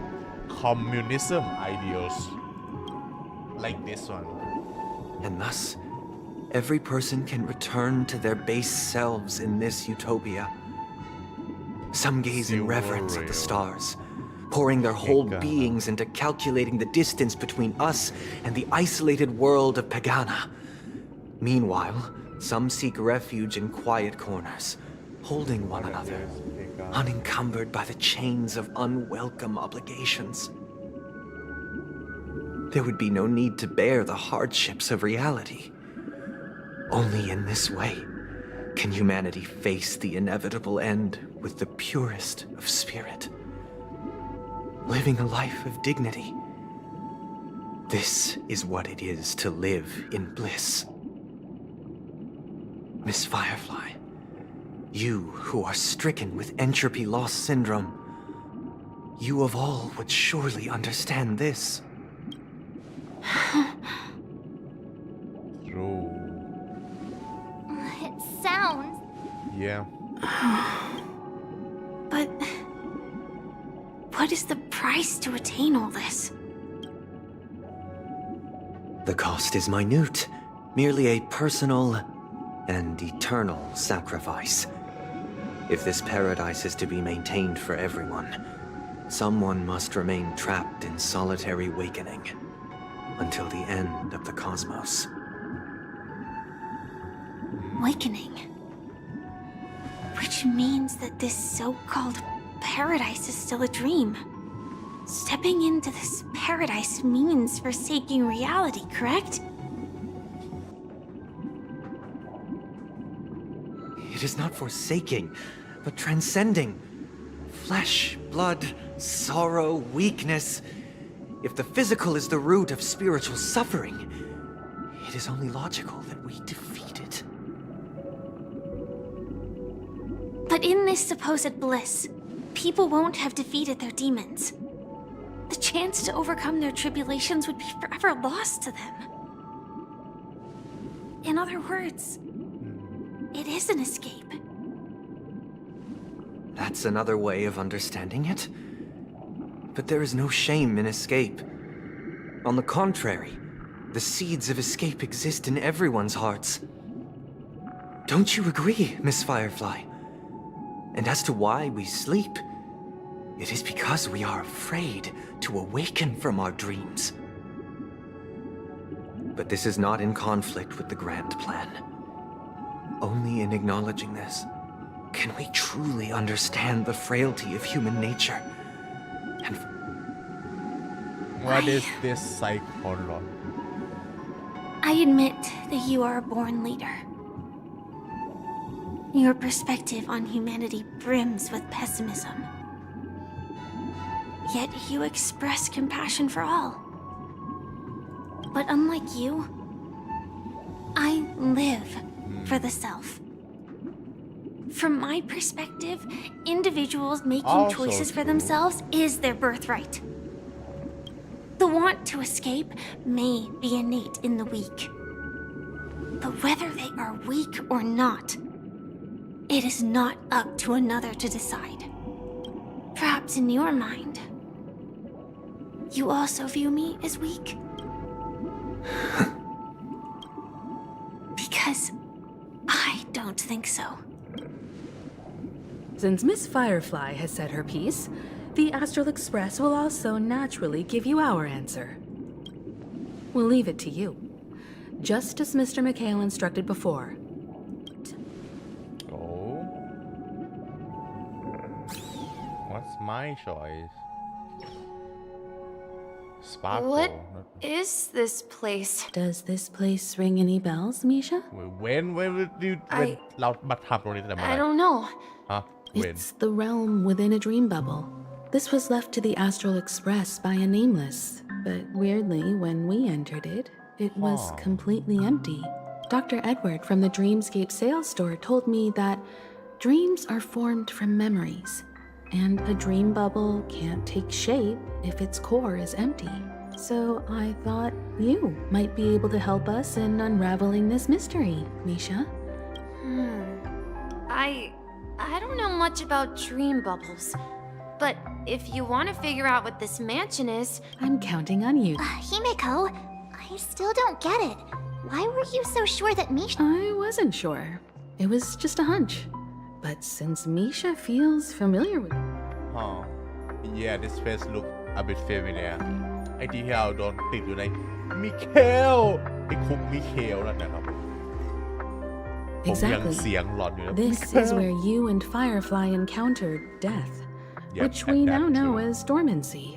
ideals like this one. And thus, every person can return to their base selves in this utopia. Some gaze in reverence at the stars, pouring their whole beings into calculating the distance between us and the isolated world of Pagana. Meanwhile, some seek refuge in quiet corners, holding one another, unencumbered by the chains of unwelcome obligations. There would be no need to bear the hardships of reality. Only in this way can humanity face the inevitable end with the purest of spirit, living a life of dignity. This is what it is to live in bliss. Miss Firefly, you who are stricken with entropy loss syndrome, you of all would surely understand this. True. It sounds... Yeah. But... what is the price to attain all this? The cost is minute, merely a personal and eternal sacrifice. If this paradise is to be maintained for everyone, someone must remain trapped in solitary awakening until the end of the cosmos. Awakening. Which means that this so-called paradise is still a dream. Stepping into this paradise means forsaking reality, correct? It is not forsaking, but transcending. Flesh, blood, sorrow, weakness. If the physical is the root of spiritual suffering, it is only logical that we defeat it. But in this supposed bliss, people won't have defeated their demons. The chance to overcome their tribulations would be forever lost to them. In other words, it is an escape. That's another way of understanding it. But there is no shame in escape. On the contrary, the seeds of escape exist in everyone's hearts. Don't you agree, Miss Firefly? And as to why we sleep, it is because we are afraid to awaken from our dreams. But this is not in conflict with the grand plan. Only in acknowledging this can we truly understand the frailty of human nature. And what is this psychology? I admit that you are a born leader. Your perspective on humanity brims with pessimism. Yet you express compassion for all. But unlike you, I live for the self. From my perspective, individuals making choices for themselves is their birthright. The want to escape may be innate in the weak. But whether they are weak or not, it is not up to another to decide. Perhaps in your mind, you also view me as weak? Because I don't think so. Since Miss Firefly has said her piece, the Astral Express will also naturally give you our answer. We'll leave it to you, just as Mr. McHale instructed before. Oh. What's my choice? Sparkle. What is this place? Does this place ring any bells, Misha? Whenเรามาทำตรงนี้แต่เมื่อไหร่ I don't know. ฮะ When? It's the realm within a dream bubble. This was left to the Astral Express by a nameless, but weirdly, when we entered it, it was completely empty. Dr. Edward from the Dreamscape sales store told me that dreams are formed from memories, and a dream bubble can't take shape if its core is empty. So I thought you might be able to help us in unraveling this mystery, Misha. I don't know much about dream bubbles, but if you want to figure out what this mansion is... I'm counting on you. Himeko, I still don't get it. Why were you so sure that Misha... I wasn't sure. It was just a hunch. But since Misha feels familiar with... Huh. Yeah, this face look a bit familiar. ไอ้ที่เราโดนติดอยู่ในมิเคลไอ้คุกมิเคลนั่นนะครับผมยังเสียงหลอนอยู่นะ This is where you and Firefly encountered death, which we now know as dormancy.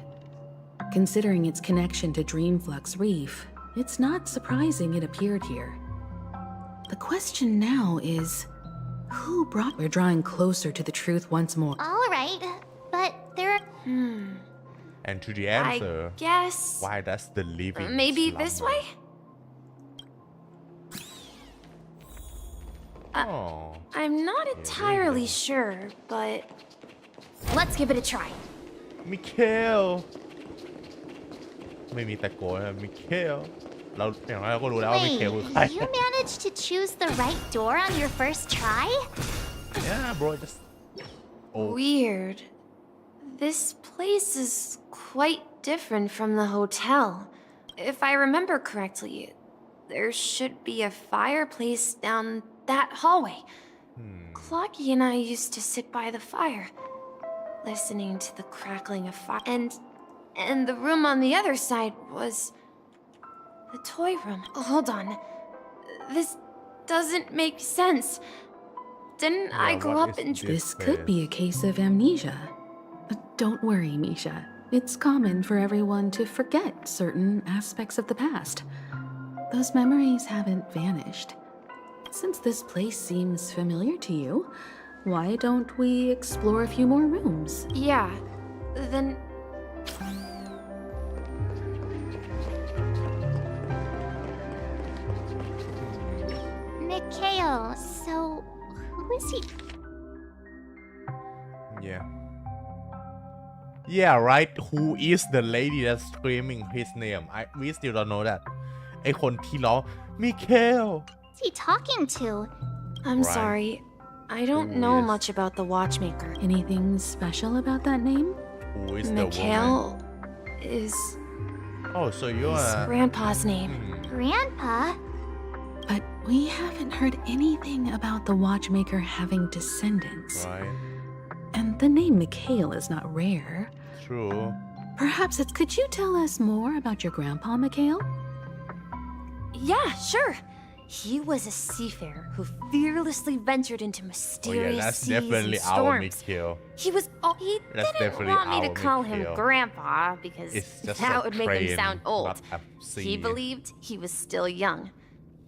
Considering its connection to Dreamflux Reef, it's not surprising it appeared here. The question now is, who brought... We're drawing closer to the truth once more. All right, but there are... And to the answer, I guess... why does the living maybe slumber? this way? I'm not entirely sure, but... Let's give it a try. มิเคลไม่มีตะโกนนะมิเคลเราอย่างไรเราก็รู้แล้วว่ามิเคลคือใคร you managed to choose the right door on your first try? Yeah, bro, just... Weird. This place is quite different from the hotel. If I remember correctly, there should be a fireplace down that hallway. Clocky and I used to sit by the fire, listening to the crackling of fire. And the room on the other side was the toy room. Hold on. This doesn't make sense. Didn't I grow up in... This could be a case of amnesia. Don't worry, Misha. It's common for everyone to forget certain aspects of the past. Those memories haven't vanished. Since this place seems familiar to you, why don't we explore a few more rooms? Yeah, then... Mikhail, so who is he? Yeah, right. Who is the lady that's screaming his name? We still don't know that. ไอ้คนที่ร้องมิเคล Who's he talking to? I'm sorry. I don't know much about the watchmaker. Anything special about that name? Who is the Mikhail woman? is... Oh, so you're... His grandpa's name. Grandpa? But we haven't heard anything about the watchmaker having descendants. Right. And the name Mikhail is not rare. True. Perhaps could you tell us more about your grandpa, Mikhail? Yeah, sure. He was a seafarer who fearlessly ventured into mysterious seas and storms. He was... he didn't want me to call him Grandpa because that would make him sound old. He believed he was still young.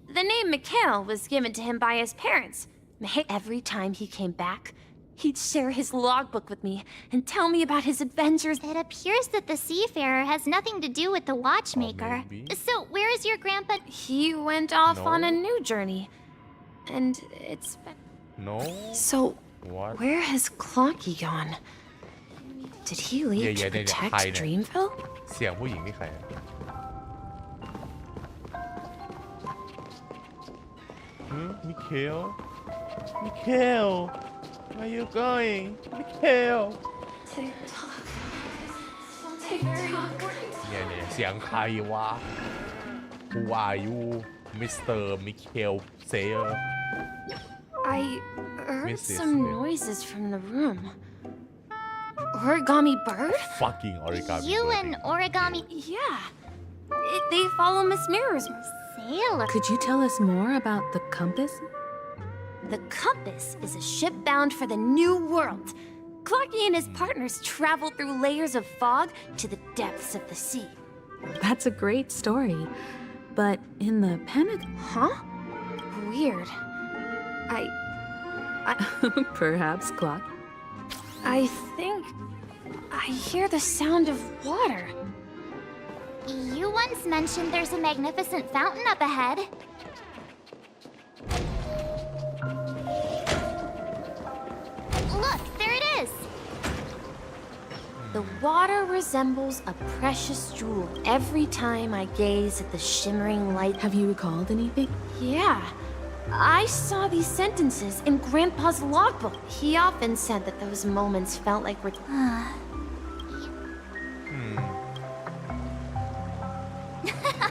The name Mikhail was given to him by his parents. Every time he came back, he'd share his logbook with me and tell me about his adventures. It appears that the seafarer has nothing to do with the watchmaker. So where is your grandpa? He went off on a new journey. And it's been... No? So, what? Where has Clocky gone? Did he leave to protect Dreamville? เสียงผู้หญิงนี่ใครมิเคล Where are you going? Mikhail! TikTok. Don't take very important. เนี่ยเสียงใครวะ Who are you, Mr. Mikhail Sayer? I heard some noises from the room. Origami bird? Fucking origami You bird. and origami... Yeah. They follow Miss Mirror's sailor. Could you tell us more about the compass? The compass is a ship bound for the new world. Clocky and his partners travel through layers of fog to the depths of the sea. That's a great story. But in the Penacony... Huh? Weird. I... Perhaps, Clock. I think... I hear the sound of water. You once mentioned there's a magnificent fountain up ahead. Look, there it is! The water resembles a precious jewel every time I gaze at the shimmering light. Have you recalled anything? Yeah. I saw these sentences in Grandpa's logbook. He often said that those moments felt like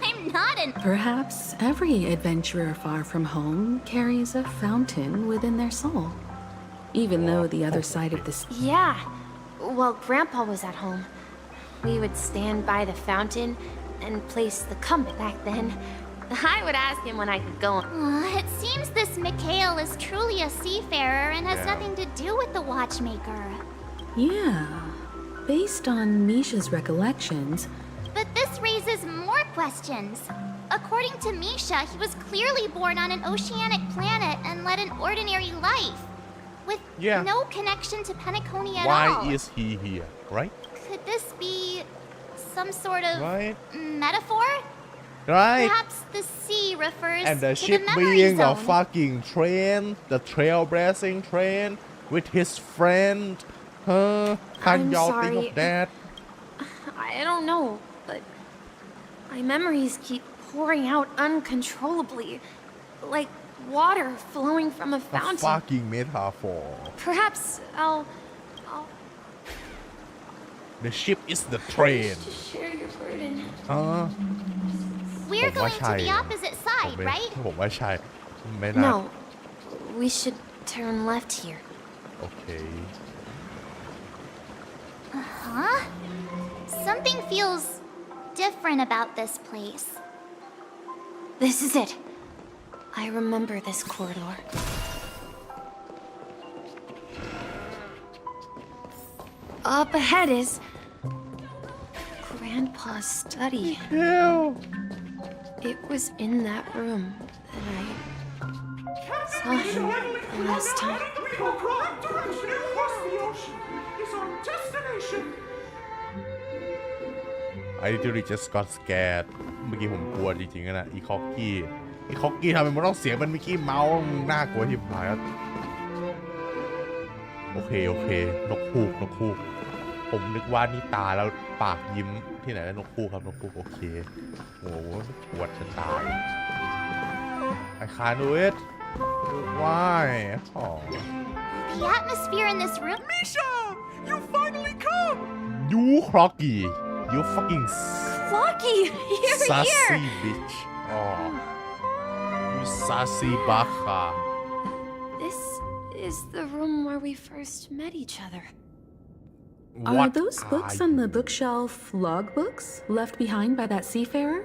I'm not an. Perhaps every adventurer far from home carries a fountain within their soul. Even though the other side of this. Yeah. While Grandpa was at home, we would stand by the fountain and place the compass. Back then, I would ask him when I could go. It seems this Mikhail is truly a seafarer and has nothing to do with the watchmaker. Yeah. Based on Misha's recollections. But this raises more questions. According to Misha, he was clearly born on an oceanic planet and led an ordinary life. With no connection to Penacony at all. Why is he here, right? Could this be some sort of metaphor? Right. Perhaps the sea refers and the to ship the memory being zone. a fucking train, the trailblazing train with his friend. Huh? Can y'all think of that? I don't know, but my memories keep pouring out uncontrollably, like water flowing from a fountain. A fucking metaphor. Perhaps I'll. The ship is the train. Share your burden. We're going to the opposite side, right? ผมว่าใช่ไม่น่า No, we should turn left here. Okay. Huh? Something feels different about this place. This is it. I remember this corridor. Up ahead is Grandpa's study. Ew. It was in that room that I saw him the last time. We will go that direction across the ocean. Is our destination. I literally just got scared เมื่อกี้ผมกลัวจริงๆนะอีคอกกี้ทำไมมันต้องเสียงเป็นมิกกี้เมาส์น่ากลัวที่ผายโอเคนกฮูกผมนึกว่านี่ตาแล้วปากยิ้มที่ไหนแล้วนกฮูกครับนกฮูกโอเคโอ้โหปวดจะตาย I can't do it why The atmosphere in this room. Misha, you finally come. You Crocky you fucking Flocky, you're sassy here. bitch oh you sassy baka This is the room where we first met each other. Are those books on the bookshelf logbooks left behind by that seafarer?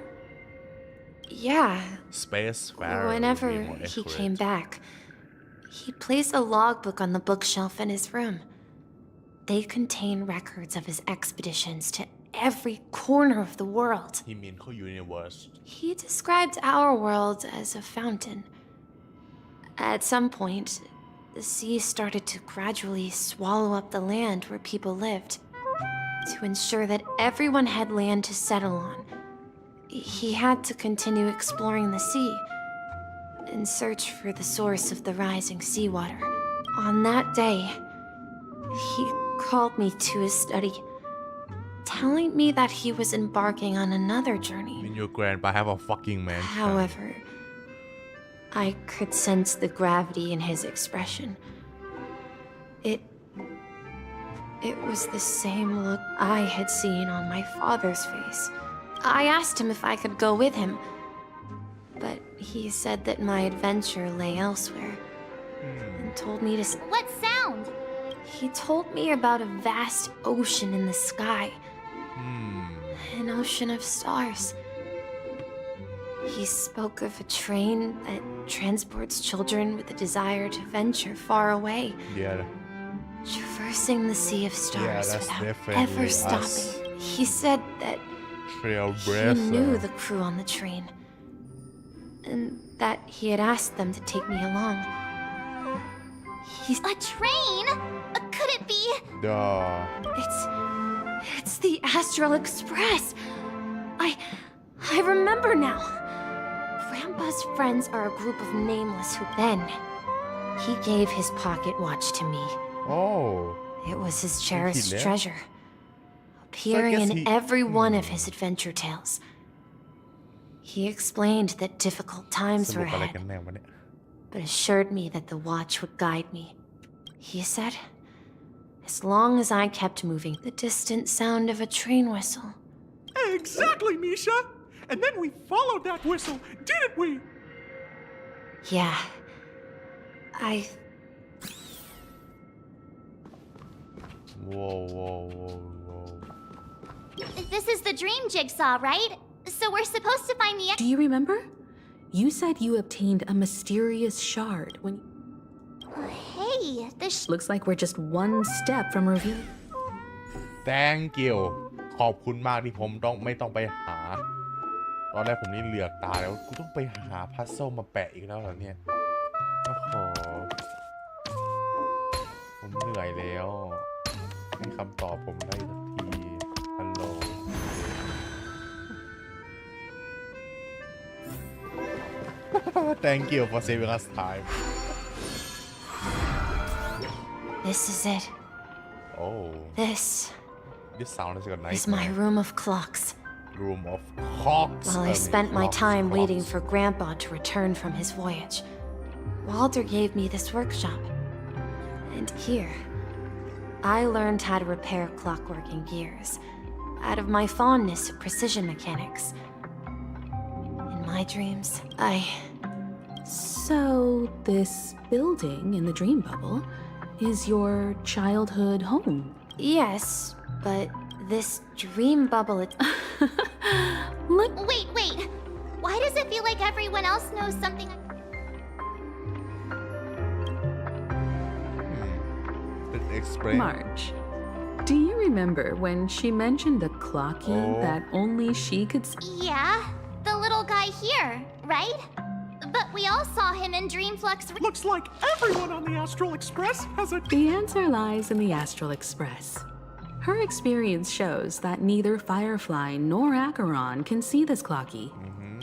Yeah. Spacefarer. Whenever he came back, he placed a logbook on the bookshelf in his room. They contain records of his expeditions to every corner of the world. He means whole universe. He described our world as a fountain. At some point, the sea started to gradually swallow up the land where people lived. To ensure that everyone had land to settle on, he had to continue exploring the sea in search for the source of the rising seawater. On that day, he called me to his study, telling me that he was embarking on another journey. I mean, your grandpa have a fucking mansion. However, I could sense the gravity in his expression. It was the same look I had seen on my father's face. I asked him if I could go with him, but he said that my adventure lay elsewhere and told me to... What sound? He told me about a vast ocean in the sky. An ocean of stars. He spoke of a train that transports children with a desire to venture far away. Yeah. Traversing the sea of stars without ever stopping. He said that he knew the crew on the train, and that he had asked them to take me along. A train? Could it be? It's the Astral Express. I remember now. Grandpa's friends are a group of nameless who then he gave his pocket watch to me. Oh. It was his cherished treasure. appearing guess in every one of his adventure tales. He explained that difficult times ส were รุปอะไร ahead, กันแน่วะเนี่ย but assured me that the watch would guide me. He said, as long as I kept moving, the distant sound of a train whistle. Exactly, Misha! And then we followed that whistle, didn't we? Yeah. Whoa. This is the dream jigsaw, right? So we're supposed to find the... Do you remember? You said you obtained a mysterious shard when... Hey, Looks like we're just one step from revealing... Thank you ขอบคุณมากที่ผมไม่ต้องไปหา ตอนแรกผมนี่เหลือกตาแล้วกูต้องไปหาพัซเซิลมาแปะอีกแล้วเหรอเนี่ย โอ้โห ผมเหนื่อยแล้วให้คำตอบผมได้สักที ฮัลโหล Thank you for saving us time. This is it. Oh. This sounds like a nightmare. is my room of clocks. Room of clocks. While I spent my time waiting for Grandpa to return from his voyage, Walter gave me this workshop. And here, I learned how to repair clockwork and gears out of my fondness of precision mechanics. In my dreams, So, this building in the dream bubble is your childhood home? Yes, but this dream bubble... Wait. Why does it feel like everyone else knows something? Explain. Marge, do you remember when she mentioned a clocky that only she could see? Yeah, the little guy here, right? But we all saw him in Dreamflux. Looks like everyone on the Astral Express has a... The answer lies in the Astral Express. Her experience shows that neither Firefly nor Acheron can see this clocky.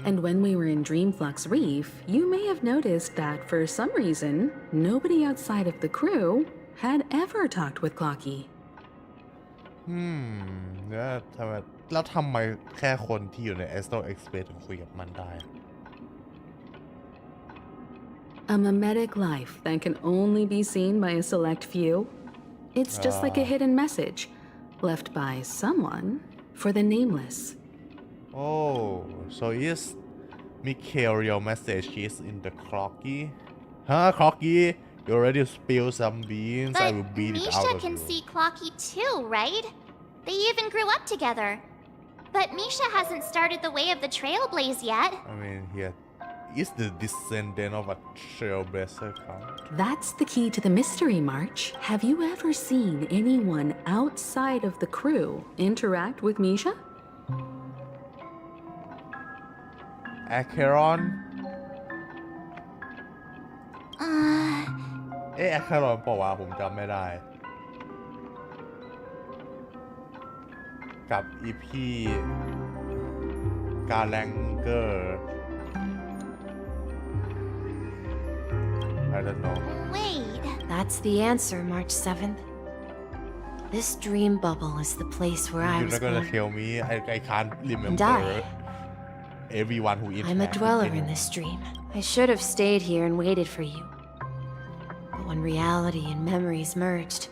And when we were in Dreamflux Reef, you may have noticed that for some reason, nobody outside of the crew had ever talked with Clocky. แล้วทำไมแค่คนที่อยู่ใน Astral Express ถึงคุยกับมันได้ A mimetic life that can only be seen by a select few. It's just like a hidden message left by someone for the nameless. Oh, so is Mikhail's message is in the clocky? Huh, clocky? You already spilled some beans. I will beat it out Misha of can you. see Clocky too, right? They even grew up together. But Misha hasn't started the way of the Trailblaze yet. I mean, is the descendant of a trailblazer count? That's the key to the mystery, March. Have you ever seen anyone outside of the crew interact with Misha? Acheron? Acheron เปล่าวะผมจำไม่ได้ กับอีพีกาแลงเกอร์ I don't know. Wait. That's the answer, March 7th. This dream bubble is the place where I You're was not gonna born. tell me. I can't remember And everyone who interacted. I'm a dweller in this dream. I should have stayed here and waited for you. But when reality and memories merged...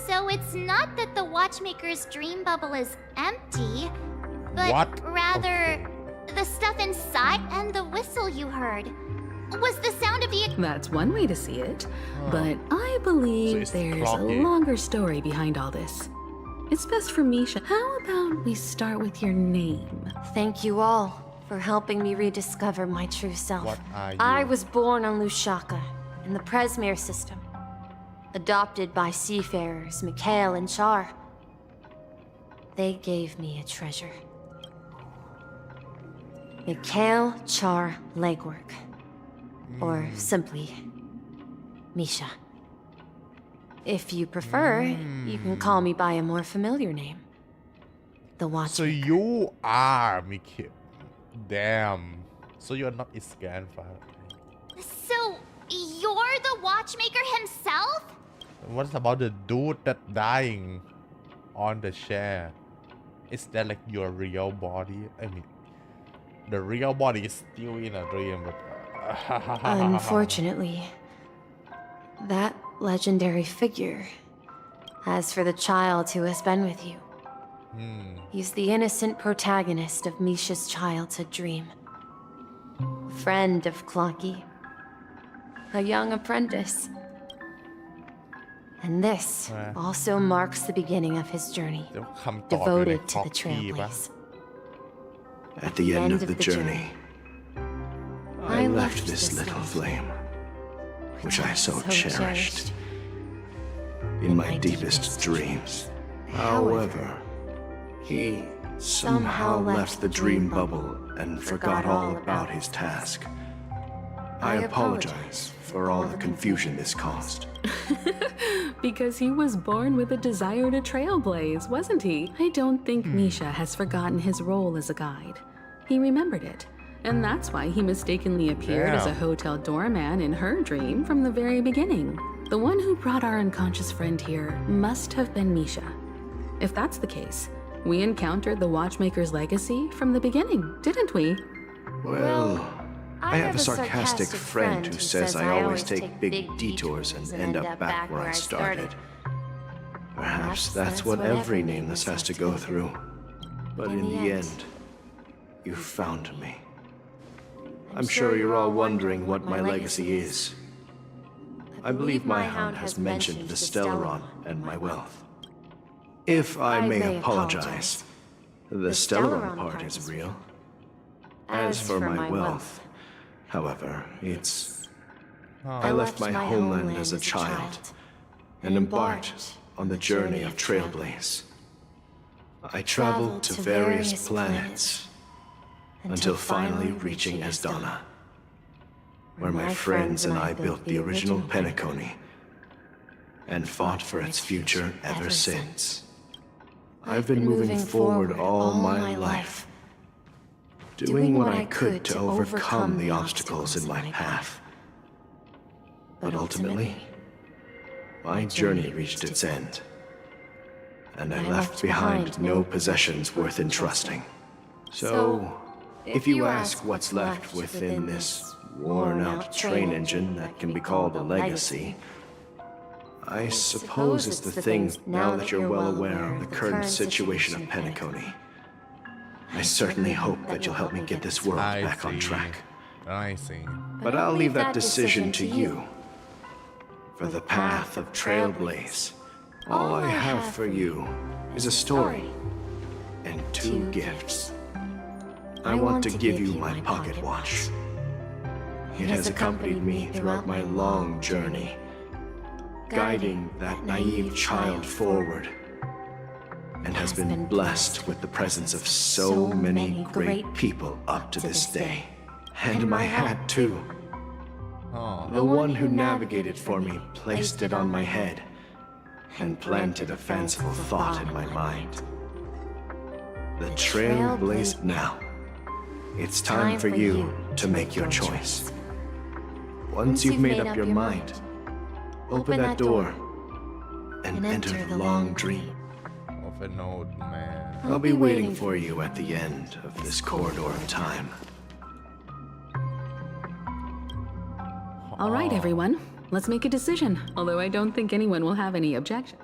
So it's not that the Watchmaker's dream bubble is empty, but What? rather the stuff inside and the whistle you heard was the sound of the... That's one way to see it, but I believe there's a longer story behind all this. It's best for Misha. How about we start with your name? Thank you all for helping me rediscover my true self. What are you? I was born on Lushaka, in the Presmere system. Adopted by seafarers Mikhail and Char. They gave me a treasure. Mikhail Char Legwork. Or simply, Misha. If you prefer, you can call me by a more familiar name. The Watchmaker. So you are Mikhail. Damn. So you're not his grandfather. So you're the Watchmaker himself? What about the dude that dying on the chair? is that like your real body I mean the real body is still in a dream Unfortunately, that legendary figure, as for the child who has been with you, he's the innocent protagonist of Misha's childhood dream. Friend of Clocky, a young apprentice. And this also marks the beginning of his journey, devoted to the trailblaze. At the end of the journey, I left this little flame, which I so cherished, in my deepest dreams. However, he somehow left the dream bubble and forgot all about his task. I apologize for all the confusion this caused. Because he was born with a desire to trailblaze, wasn't he? I don't think Misha has forgotten his role as a guide. He remembered it, and that's why he mistakenly appeared as a hotel doorman in her dream from the very beginning. The one who brought our unconscious friend here must have been Misha. If that's the case, we encountered the Watchmaker's legacy from the beginning, didn't we? Well, I have a sarcastic friend who says I always take big detours and end up back where I started. Perhaps that's what every nameless has to go through. But in the end, you found me. I'm sure you're all wondering what my legacy is. I believe my hound has mentioned the Stellaron and my wealth. If I may apologize, the Stellaron part is real. As for my wealth, however, it's... I left my homeland as a child and embarked on the journey of Trailblaze. I traveled to various planets until finally reaching Asdana, where my friends and I built the original Penacony and fought for its future ever since. I've been moving forward all my life, doing what I could to overcome the obstacles in my path. But ultimately, my journey reached its end, and I left behind no possessions worth entrusting. So, if you ask what's left within this worn-out train engine that can be called a legacy, I suppose it's the things now that you're well aware of the current situation of Penacony. I certainly hope that you'll help me get this world back on track. I see. But I'll leave that decision to you. For the path of Trailblaze, all I have for you is a story and 2 gifts. I want to give you my pocket watch. It has accompanied me throughout my long journey, guiding that naive child forward, and has been blessed with the presence of so many great people up to this day. And my hat, too. The one who navigated for me placed it on my head and planted a fanciful thought in my mind. The trail blazed now. It's time for you to make your choice. Once you've made up your mind, open that door and enter the long dream. Overload, man. I'll be waiting for you at the end of this corridor of time. All right, everyone. Let's make a decision, although I don't think anyone will have any objection.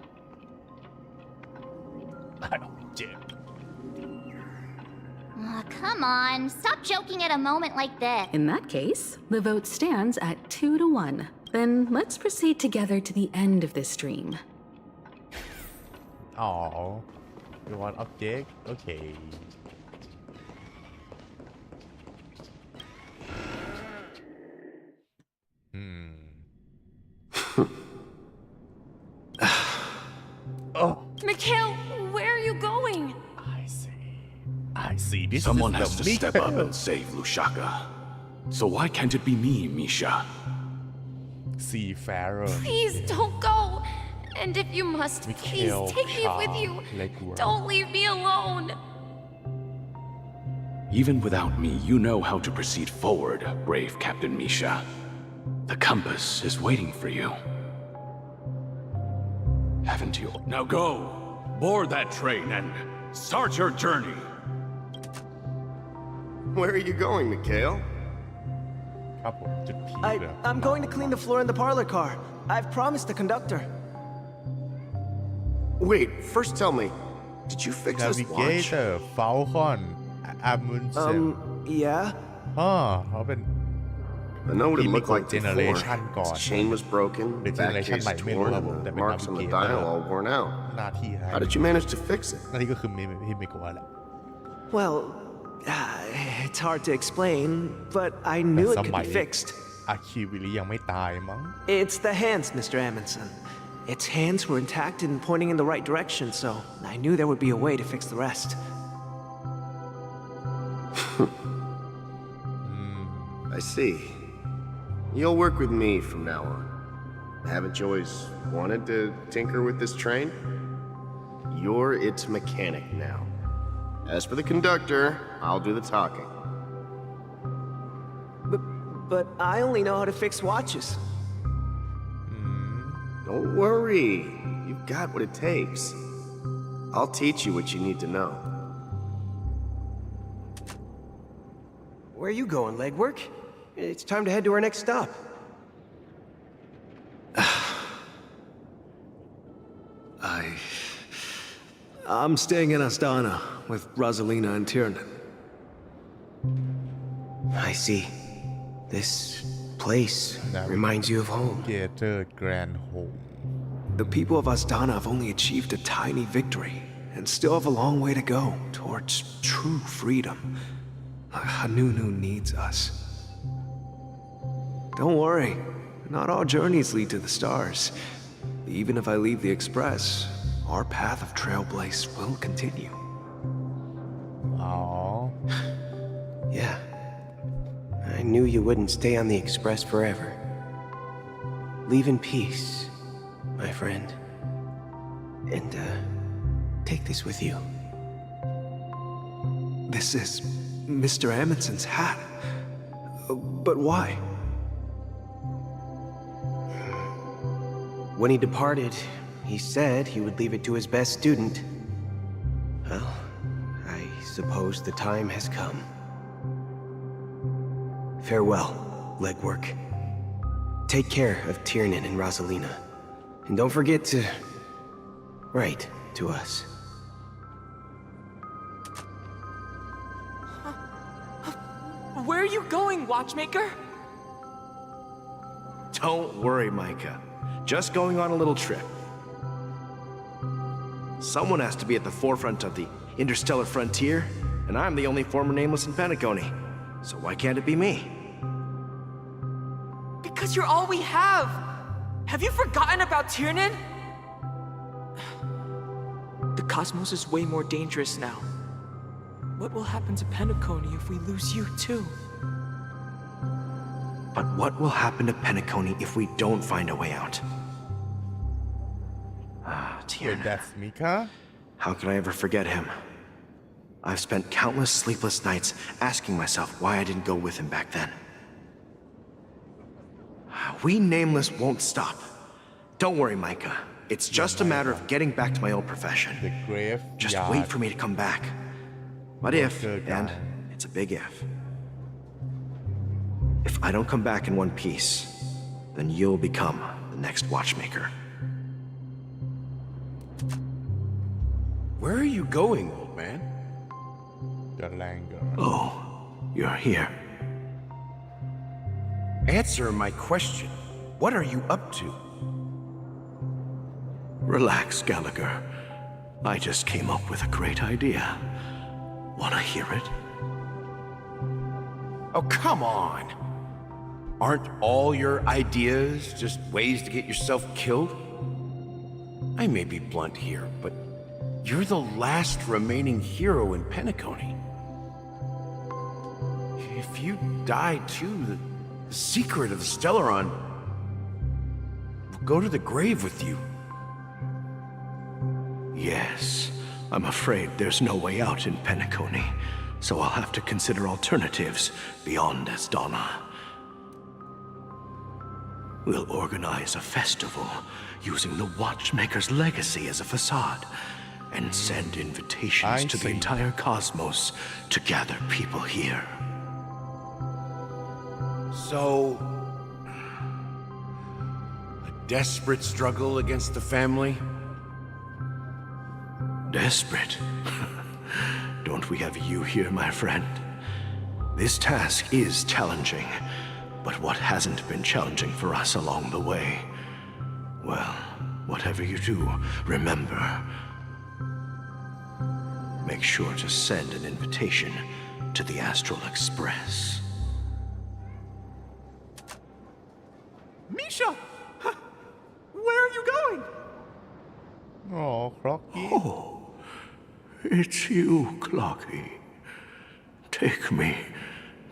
Come on, stop joking at a moment like this. In that case, the vote stands at 2-1. Then let's proceed together to the end of this stream. Oh, you want object? Okay. Oh. Mikhail, where are you going? I see. This Someone is has the to step up and save Lushaka. So why can't it be me, Misha? Seafarer. Please don't go. And if you must, please take me with you. Don't leave me alone. Even without me, you know how to proceed forward, brave Captain Misha. The compass is waiting for you. Haven't you? Now go! Board that train and Start your journey. Where are you going, Mikhail? ครับผมจุดพีคเลย I'm going to clean the floor in the parlor car. I've promised the conductor. Wait, first tell me, did you fix this watch? Navigator Falcon Amundsen Yeah? เขาเป็น I know what it looked like before. generation ก่อน Its chain was broken, หรือ the back generation case ใหม่ไม่รู้ torn, ครับ and ผมแต่ the เป็น marks on the Navigator dial all worn out. หน้าที่ How did you manage to fix it? หน้าที่ก็คือพี่ไม่กลัวแหละ Well, it's hard to explain, but I knew it could be fixed. อาคิวิลิยังไม่ตายมั้ง It's the hands, Mr. Amundsen. Its hands were intact and pointing in the right direction, so I knew there would be a way to fix the rest. I see. You'll work with me from now on. Haven't you always wanted to tinker with this train? You're its mechanic now. As for the conductor, I'll do the talking. But I only know how to fix watches. Don't worry. You've got what it takes. I'll teach you what you need to know. Where are you going, legwork? It's time to head to our next stop. I'm staying in Astana with Rosalina and Tiernan. I see. This place reminds you of home. Gator Grand Home. The people of Astana have only achieved a tiny victory and still have a long way to go towards true freedom. Hanunu needs us. Don't worry, not all journeys lead to the stars. Even if I leave the Express, our path of trailblaze will continue. Aww. Yeah. I knew you wouldn't stay on the Express forever. Leave in peace, my friend. And, take this with you. This is Mr. Amundsen's hat. But why? When he departed, he said he would leave it to his best student. Well, I suppose the time has come. Farewell, legwork. Take care of Tiernan and Rosalina. And don't forget to write to us. Where are you going, watchmaker? Don't worry, Micah. Just going on a little trip. Someone has to be at the forefront of the interstellar frontier, and I'm the only former nameless in Penacony. So why can't it be me? Because you're all we have! Have you forgotten about Tiernan? The cosmos is way more dangerous now. What will happen to Penacony if we lose you too? But what will happen to Penacony if we don't find a way out? Tiernan. That's Mika? How could I ever forget him? I've spent countless sleepless nights asking myself why I didn't go with him back then. We Nameless won't stop. Don't worry, Micah. It's just a matter of getting back to my old profession. The grave. Just wait for me to come back. What if, and it's a big if I don't come back in one piece, then you'll become the next watchmaker. Where are you going, old man? Oh, you're here. Answer my question. What are you up to? Relax, Gallagher. I just came up with a great idea. Wanna hear it? Oh, come on. Aren't all your ideas just ways to get yourself killed? I may be blunt here, but you're the last remaining hero in Penacony. If you die too, the secret of the Stellaron will go to the grave with you. Yes, I'm afraid there's no way out in Penacony, so I'll have to consider alternatives beyond Astana. We'll organize a festival using the Watchmaker's legacy as a facade, and send invitations to the entire cosmos to gather people here. So, a desperate struggle against the family? Desperate? Don't we have you here, my friend? This task is challenging, but what hasn't been challenging for us along the way? Well, whatever you do, remember, make sure to send an invitation to the Astral Express. Misha! Where are you going? Oh, Clocky. Oh, it's you, Clocky. Take me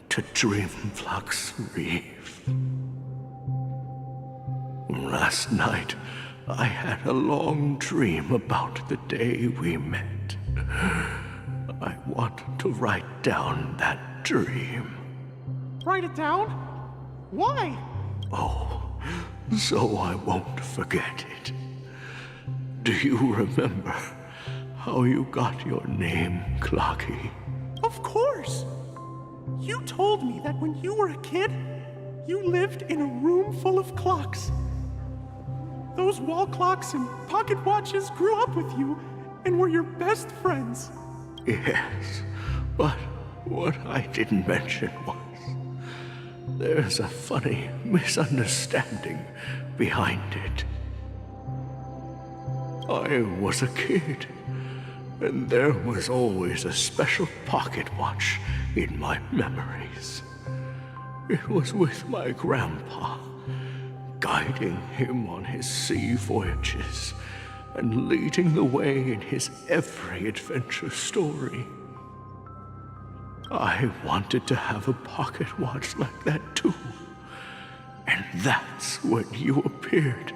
to Dreamflux Reef. Last night, I had a long dream about the day we met. I want to write down that dream. Write it down? Why? Oh, so I won't forget it. Do you remember how you got your name, Clocky? Of course! You told me that when you were a kid, you lived in a room full of clocks. Those wall clocks and pocket watches grew up with you and were your best friends. Yes, but what I didn't mention was there's a funny misunderstanding behind it. I was a kid, and there was always a special pocket watch in my memories. It was with my grandpa, guiding him on his sea voyages and leading the way in his every adventure story. I wanted to have a pocket watch like that too. And that's when you appeared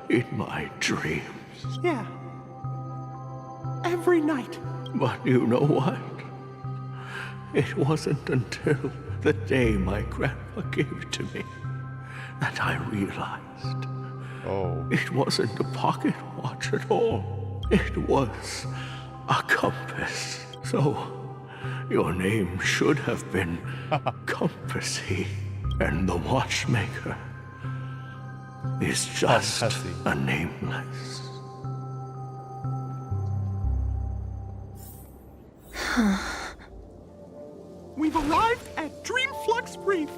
in my dreams. Yeah. Every night. But you know what? It wasn't until the day my grandpa gave it to me that I realized. Oh. It wasn't a pocket watch at all. It was a compass. So, your name should have been Compassy, and the watchmaker is just a nameless. We've arrived at Dreamflux Reef.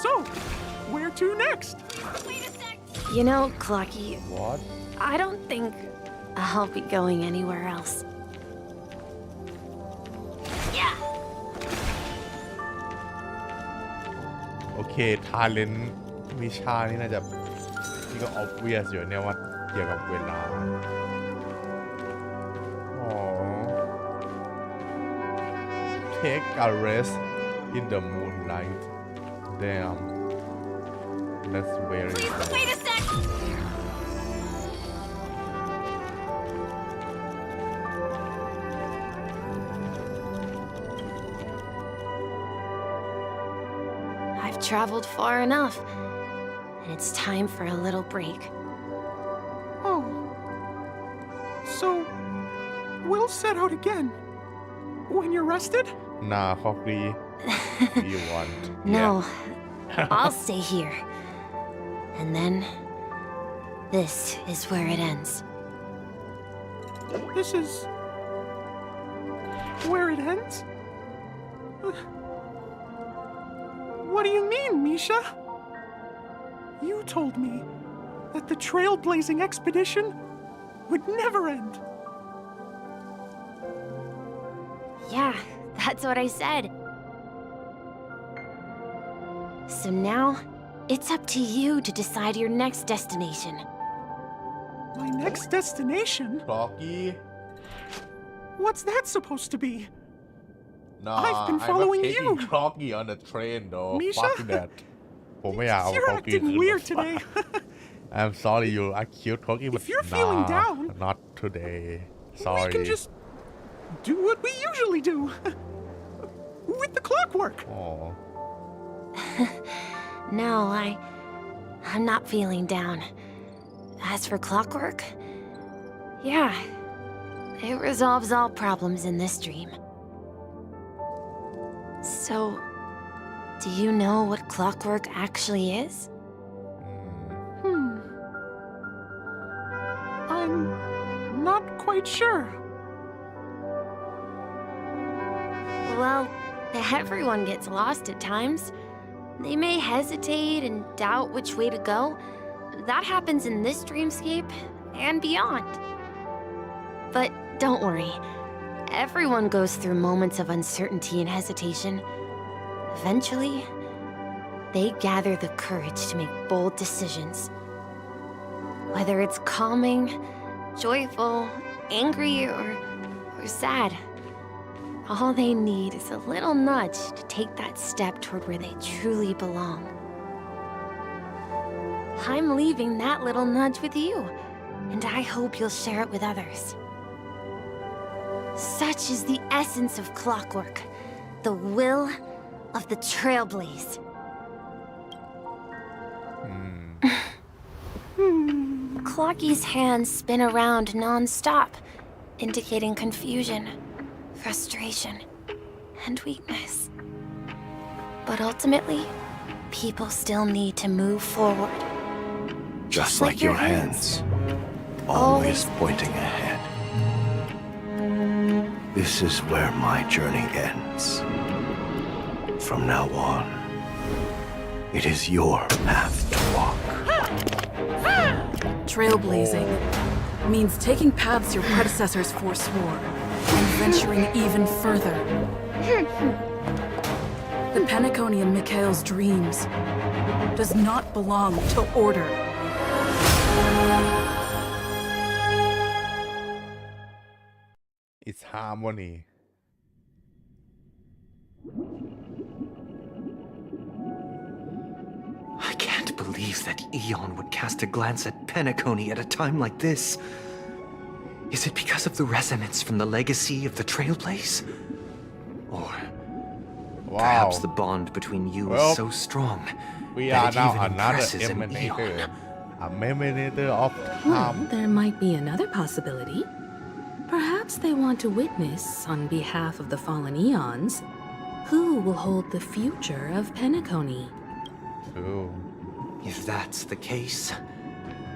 So, where to next? You know, Clocky, What? I don't think I'll be going anywhere else. Yeah. โอเค ทาเลนวิชานี่น่าจะนี่ก็ obvious อยู่เนี่ยว่าเกี่ยวกับเวลา อ๋อ Take a rest in the moonlight. Damn. That's very sad. Wait a sec! I've traveled far enough, and it's time for a little break. Oh. So, we'll set out again. When you're rested? Nah, Coffee. You want? No, I'll stay here. And then, this is where it ends. This is where it ends? What do you mean, Misha? You told me that the trailblazing expedition would never end. Yeah, that's what I said. So now, it's up to you to decide your next destination. My next destination? Clocky? What's that supposed to be? Nah, I've been following I'm not taking you. Clocky on the train though. Misha? Fuck that. ผมไม่อยากเอา You're Clocky acting ขึ้นรถ weird ไฟ today. I'm sorry you I killed Clocky but If you're feeling nah, down, not today. We Sorry. can just do what we usually do. With the clockwork. Oh. No, I'm not feeling down. As for clockwork, yeah, It resolves all problems in this dream. So, do you know what clockwork actually is? I'm not quite sure. Well, everyone gets lost at times. They may hesitate and doubt which way to go. That happens in this dreamscape and beyond. But don't worry. Everyone goes through moments of uncertainty and hesitation. Eventually, they gather the courage to make bold decisions. Whether it's calming, joyful, angry, or sad, all they need is a little nudge to take that step toward where they truly belong. I'm leaving that little nudge with you, and I hope you'll share it with others. Such is the essence of clockwork, the will of the trailblaze. Clocky's hands spin around non-stop, indicating confusion, frustration, and weakness. But ultimately, people still need to move forward. Just like your hands, always pointing ahead. This is where my journey ends. From now on, it is your path to walk. Trailblazing means taking paths your predecessors forswore and venturing even further. The Penacony in Mikhail's dreams does not belong to order. It's harmony. I can't believe that Eon would cast a glance at Penacony at a time like this. Is it because of the resonance from the legacy of the Trailblaze? Or perhaps the bond between you is so strong we that are it now even another impresses an emanator. Eon. A emanator of Well, time. there might be another possibility. Perhaps they want to witness, on behalf of the fallen Eons, who will hold the future of Penacony. True. If that's the case,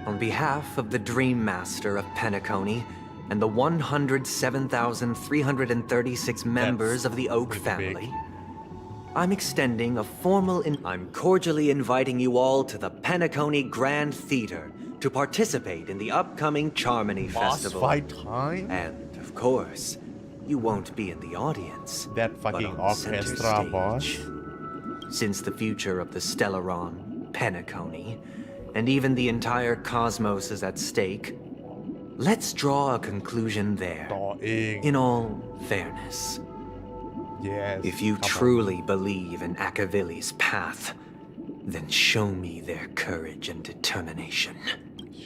on behalf of the Dream Master of Penacony and the 107,336 members of the Oak family, I'm extending a formal I'm cordially inviting you all to the Penacony Grand Theater to participate in the upcoming Charmony Boss Festival. fight time? And, of course, you won't be in the audience. That fucking but on center orchestra, boss. stage. Since the future of the Stellaron, Penacony, and even the entire cosmos is at stake, let's draw a conclusion there. In all fairness. Yes. If you truly believe in Akavilli's path, then show me their courage and determination.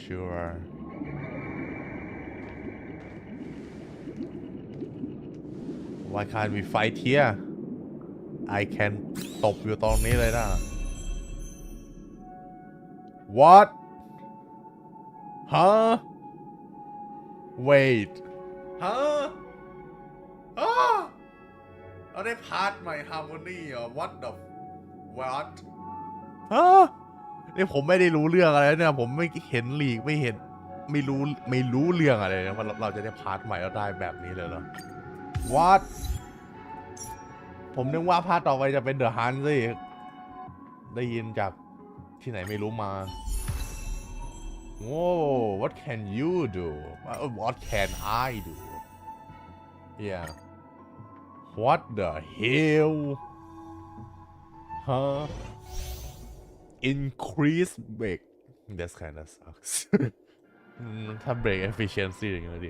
Sure. Why can't we fight here? I can ตบอยู่ตรงนี้เลยนะ What? Huh? Wait. Huh? Ah! เราได้พาร์ทใหม่ Harmony เหรอ What the What? ฮะนี่ผมไม่ได้รู้เรื่องอะไรเนี่ยผมไม่เห็นลีกไม่เห็นไม่รู้เรื่องอะไรนะว่าเราจะได้พาร์ทใหม่แล้วได้แบบนี้เลยเหรอ What ผมนึกว่าพาร์ทต่อไปจะเป็น The Hunt สิได้ยินจากที่ไหนไม่รู้มา Whoa what can you do what can I do yeah what the hell huh increase break that kind of sucks ถ้า break efficiency อย่างเงี้ยดี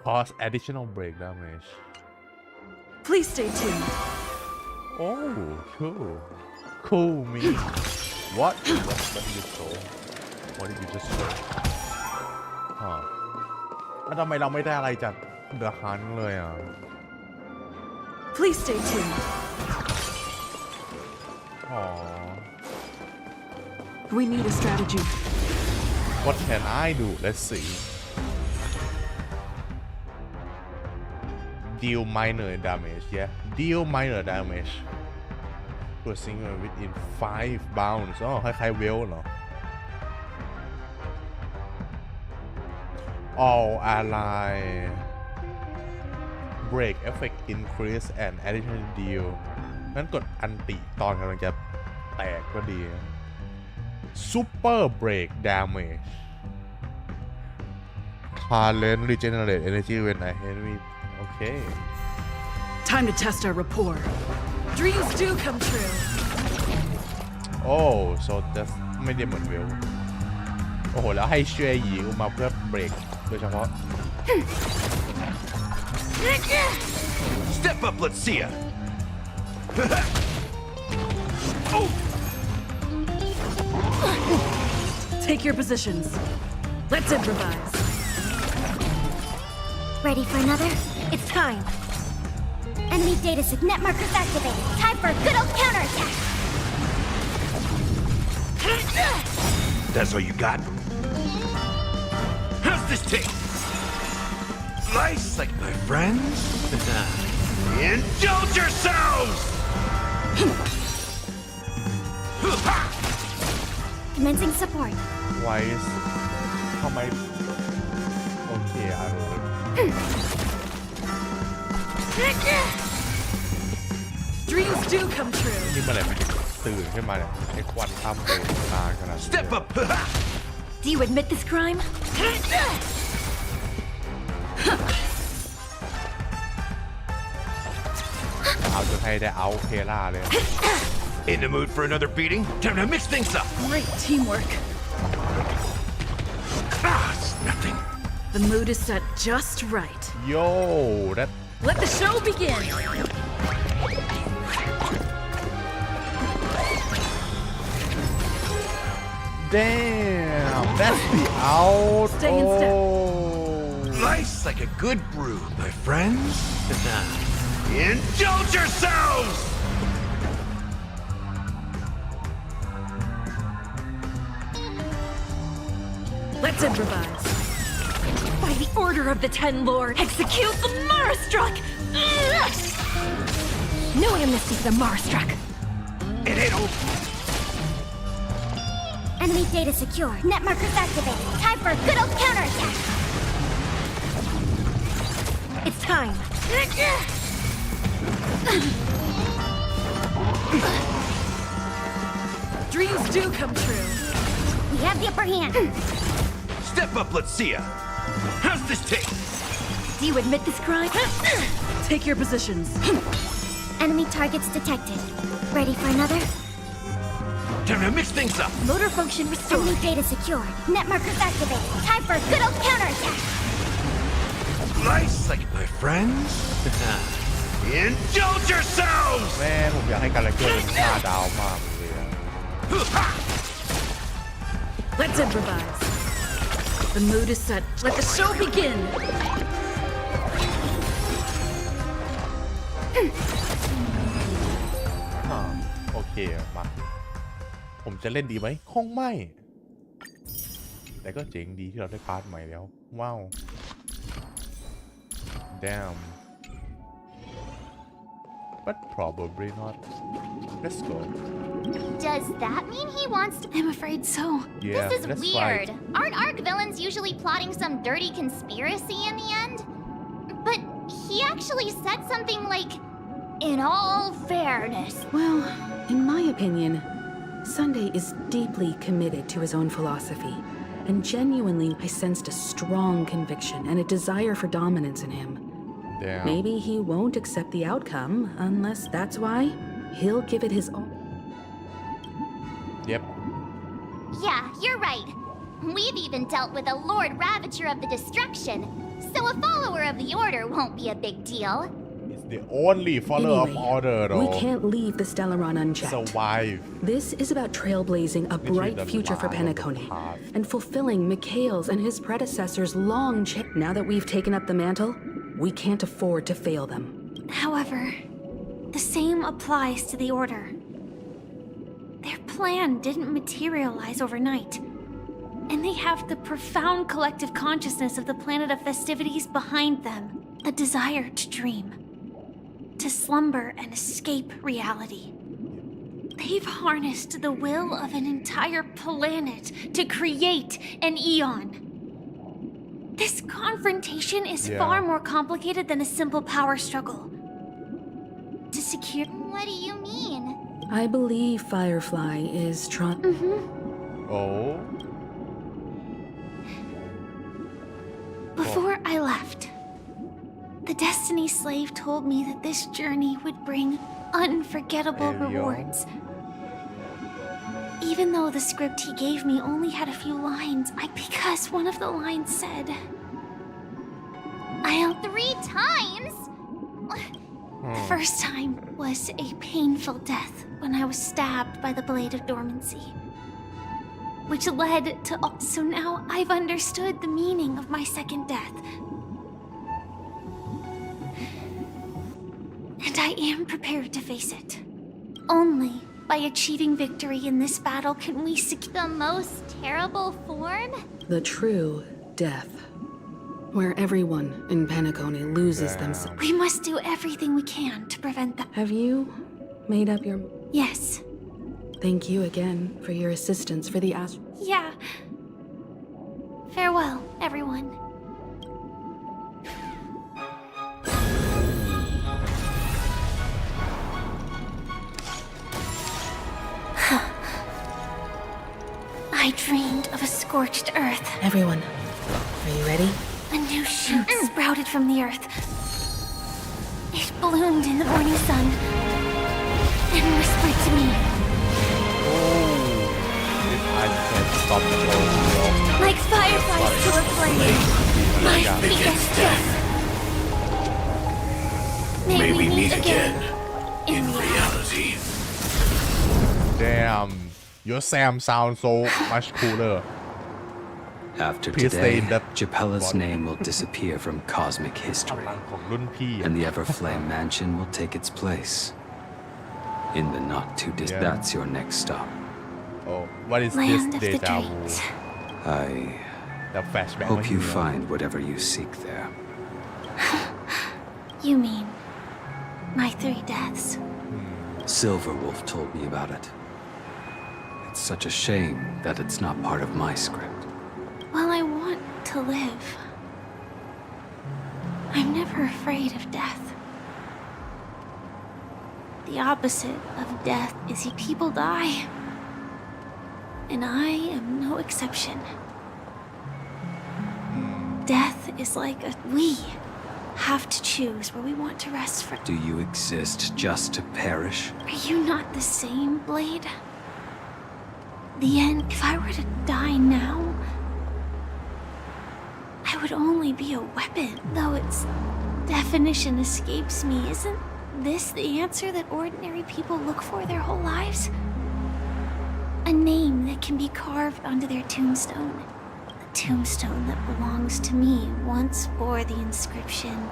cause additional break damage Please stay tuned. Oh cool me what did you show what did you just show แล้วทำไมเราไม่ได้อะไรจาก The Hunt เลยอ่ะ Please stay tuned. We need a strategy. What can I do? Let's see. deal minor damage yeah deal minor damage to a single within 5 bounds อ๋อคล้ายๆเวลเหรอ all ally break effect increase and additional deal นั้นกดอันติตอนกำลังจะแตกก็ดี super break damage talent regenerate energy when I enemy okay Time to test our rapport. Dreams do come true. oh so just ไม่ได้เหมือนเวลโอ้โหแล้วให้ช่วยหญิงมาเพื่อเบรกโดยเฉพาะ Step up, let's see ya. Take your positions. Let's improvise. Ready for another? It's time. Enemy data signet markers activated. Time for a good old counterattack. That's all you got? How's this taste? Slice like my friends? Indulge yourselves! Commencing support. why is ทำไมโอเคอ่ะ Dreams do come true. นี่เมื่อไหร่มันจะตื่นขึ้นมาเนี่ยไอ้ควันทำโผล่ตาขนาดนี้ Step up! Do you admit this crime? เอาจนให้ได้เอาเพล่าเลย In the mood for another beating? Time to mix things up! Great teamwork. It's nothing. The mood is set just right. yo that Let the show begin. damn that's the out Stay in step. Slice like a good brew, my friends. Indulge yourselves! Let's improvise. By the order of the Ten Lord, execute the Marastruck! No amnesty for the Marastruck. It ain't over. Enemy data secure. Net markers activated. Time for a good old counterattack. It's time. Dreams do come true. We have the upper hand. Step up, let's see ya. How's this taste? Do you admit this crime? Take your positions. Enemy targets detected. Ready for another? Time to mix things up. Motor function restored. Enemy data secure. Net markers activated. Time for a good old counterattack. Slice like my friends. Indulge yourselves! แม่ผมอยากให้การเกิดเป็น5 ดาวมากเลยอะ Let's improvise. The mood is set. Let the show begin. โอเคมาผมจะเล่นดีไหมคงไม่แต่ก็เจ๋งดีที่เราได้การ์ดใหม่แล้วว้าว damn but probably not let's go Does that mean he wants to? I'm afraid so. yeah This is that's weird. right. Aren't ARC villains usually plotting some dirty conspiracy in the end? But he actually said something like, in all fairness. Well, in my opinion, Sunday is deeply committed to his own philosophy, and genuinely I sensed a strong conviction and a desire for dominance in him. Damn. Maybe he won't accept the outcome unless that's why he'll give it his all. Yep. Yeah, you're right. We've even dealt with a Lord Ravager of the Destruction, so a follower of the Order won't be a big deal. It's the only follower of Anyway, order though. we can't leave the Stellaron unchecked. Survive. This is about trailblazing a bright future for Penacony and fulfilling Mikhail's and his predecessors' long Now that we've taken up the mantle, we can't afford to fail them. However, the same applies to the Order. Their plan didn't materialize overnight, and they have the profound collective consciousness of the planet of festivities behind them. a desire to dream, to slumber and escape reality. They've harnessed the will of an entire planet to create an eon. This confrontation is far more complicated than a simple power struggle. To secure... What do you mean? I believe Firefly is trying. Oh. Before I left, the Destiny Slave told me that this journey would bring unforgettable rewards. Even though the script he gave me only had a few lines, because one of the lines said, I'll... 3 times? The first time was a painful death when I was stabbed by the Blade of Dormancy, which led to... So now I've understood the meaning of my second death. And I am prepared to face it. Only by achieving victory in this battle can we secure... The most terrible form? The true death. Where everyone in Penacony loses themselves. We must do everything we can to prevent that. Have you made up your... Yes. Thank you again for your assistance for the Yeah. Farewell, everyone. I dreamed of a scorched earth. Everyone, are you ready? A new shoot sprouted from the earth. It bloomed in the morning sun and whispered to me. I can't stop the show. Like fireflies to a flame, my feet against death. May we meet again in reality. Damn, your Sam sounds so much cooler. After Please stay today, in that Chapella's body. name will disappear from cosmic history, and the Everflame Mansion will take its place. In the not-too-distant... That's your next stop. Oh, what is Land this of the deja vu? dreams. I The flashback. hope you find whatever you seek there. You mean my 3 deaths? Silverwolf told me about it. It's such a shame that it's not part of my script. Well, I want to live. I'm never afraid of death. The opposite of death is see people die. And I am no exception. Death is like we have to choose where we want to rest from. Do you exist just to perish? Are you not the same, Blade? The end, if I were to die now, I would only be a weapon, though its definition escapes me. Isn't this the answer that ordinary people look for their whole lives? A name that can be carved onto their tombstone. The tombstone that belongs to me once bore the inscription,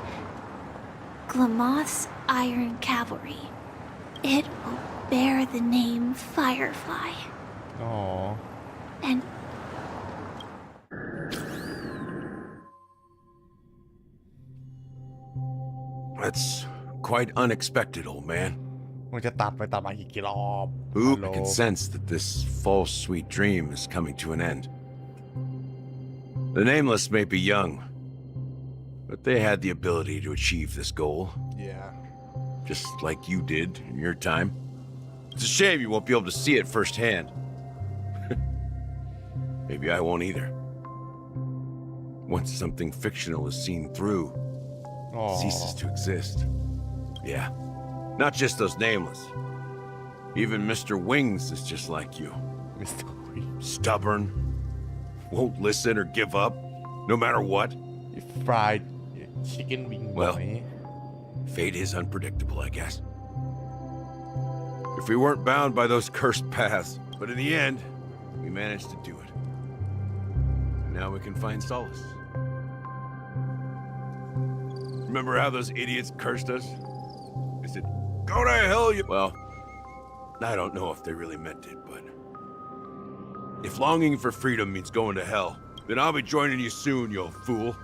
Glamoth's Iron Cavalry. It will bear the name Firefly. Oh. And That's quite unexpected, old man. มันจะตัดไปตัดมาอีกกี่รอบ Who can sense that this false sweet dream is coming to an end? The Nameless may be young, but they had the ability to achieve this goal. Yeah. Just like you did in your time. It's a shame you won't be able to see it firsthand. Maybe I won't either. Once something fictional is seen through, it ceases to exist. Yeah. Not just those Nameless. Even Mr. Wings is just like you. Mr. Wings. Stubborn. Won't listen or give up, no matter what. Fried chicken wing. Well, fate is unpredictable, I guess. If we weren't bound by those cursed paths, but in the end, we managed to do it. Now we can find solace. Remember how those idiots cursed us? They said, "Go to hell, you..." Well, I don't know if they really meant it, but if longing for freedom means going to hell, then I'll be joining you soon, you old fool.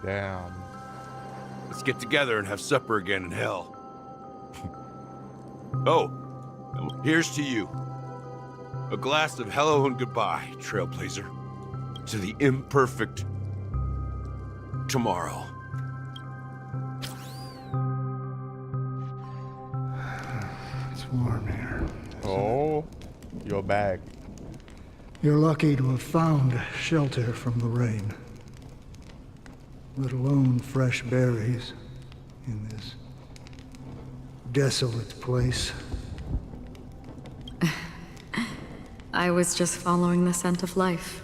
Damn. Let's get together and have supper again in hell. Oh, here's to you. A glass of hello and goodbye, Trailblazer. To the imperfect tomorrow. It's warm here. Oh, you're back. You're lucky to have found shelter from the rain. Let alone fresh berries in this desolate place. I was just following the scent of life.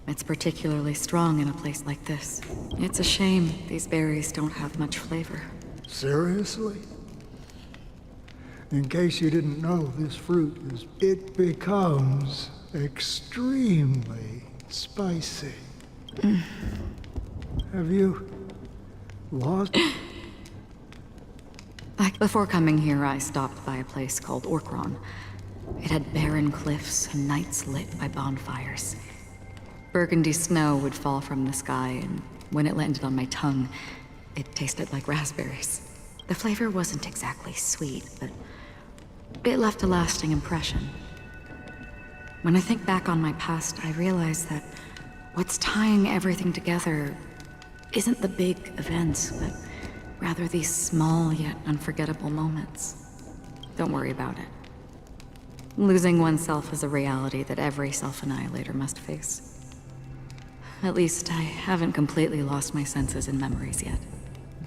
It's particularly strong in a place like this. It's a shame these berries don't have much flavor. Seriously? In case you didn't know, this fruit it becomes extremely spicy. Have you lost? Before coming here, I stopped by a place called Orca. It had barren cliffs and nights lit by bonfires. Burgundy snow would fall from the sky, and when it landed on my tongue, it tasted like raspberries. The flavor wasn't exactly sweet, but it left a lasting impression. When I think back on my past, I realize that what's tying everything together isn't the big events, but rather these small yet unforgettable moments. Don't worry about it. Losing oneself is a reality that every self-annihilator must face. At least I haven't completely lost my senses and memories yet.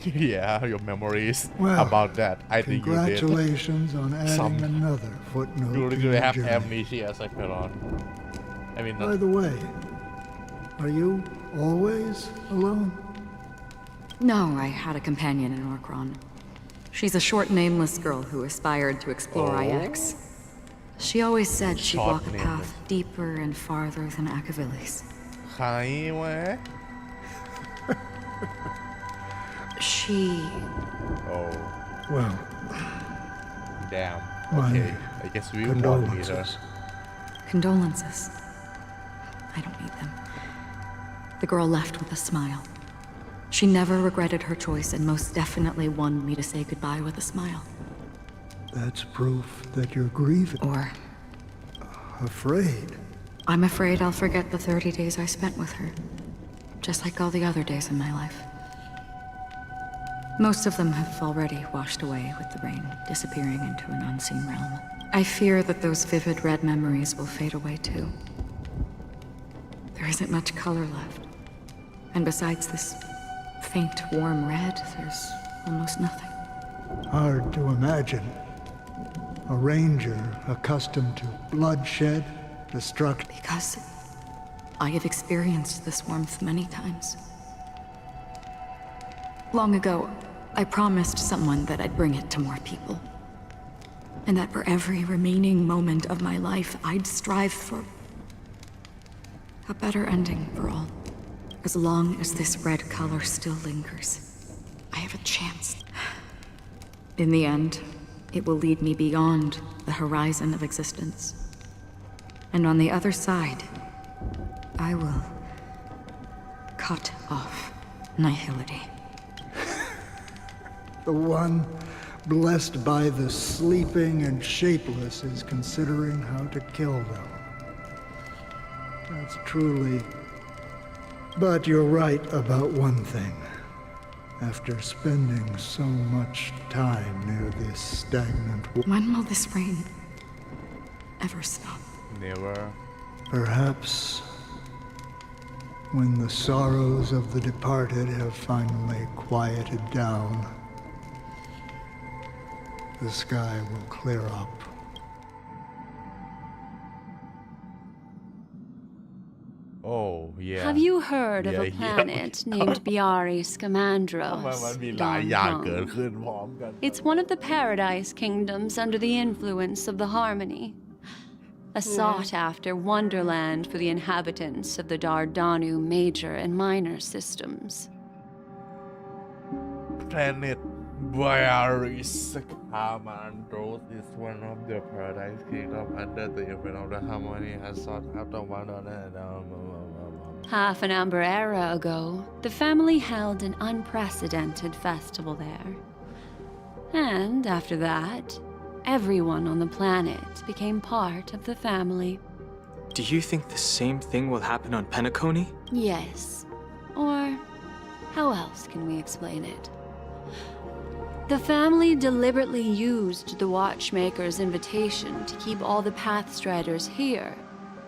Yeah, your memories Well, about that. I think you did. Congratulations on adding another footnote You to really your have journey. amnesia as I put on. I mean, By the way, are you always alone? No, I had a companion in Orca. She's a short, nameless girl who aspired to explore IX. She always said she'd walk a path deeper and farther than Akavilis. She... Oh. Well... Damn. My Okay. I guess we will want to meet her. Condolences. I don't need them. The girl left with a smile. She never regretted her choice and most definitely wanted me to say goodbye with a smile. That's proof that you're grieving. Or... afraid. I'm afraid I'll forget the 30 days I spent with her. Just like all the other days in my life. Most of them have already washed away with the rain, disappearing into an unseen realm. I fear that those vivid red memories will fade away too. There isn't much color left. And besides this faint, warm red, there's almost nothing. Hard to imagine. A ranger accustomed to bloodshed, destruction. Because I have experienced this warmth many times. Long ago, I promised someone that I'd bring it to more people. And that for every remaining moment of my life, I'd strive for a better ending for all. As long as this red color still lingers, I have a chance. In the end, it will lead me beyond the horizon of existence. And on the other side, I will cut off nihility. The one blessed by the sleeping and shapeless is considering how to kill them. That's truly... But you're right about one thing. After spending so much time near this stagnant... When will this rain ever stop? Never. Perhaps when the sorrows of the departed have finally quieted down, the sky will clear up. Oh, yeah. Have you heard of a Yeah. planet named Biari ทำไมมัน Scamandros? มีหลายอย่าง Don เกิด Hung? ขึ้นพร้อมกัน It's one of the paradise kingdoms under the influence of the Harmony. A sought-after wonderland for the inhabitants of the Dardanu major and minor systems. Planet Biaris Scamandros is one of the paradise kingdom under the influence of the Harmony has sought after one another. Half an amber era ago, the family held an unprecedented festival there. And after that, everyone on the planet became part of the family. Do you think the same thing will happen on Penacony? Yes. Or how else can we explain it? The family deliberately used the Watchmaker's invitation to keep all the Pathstriders here,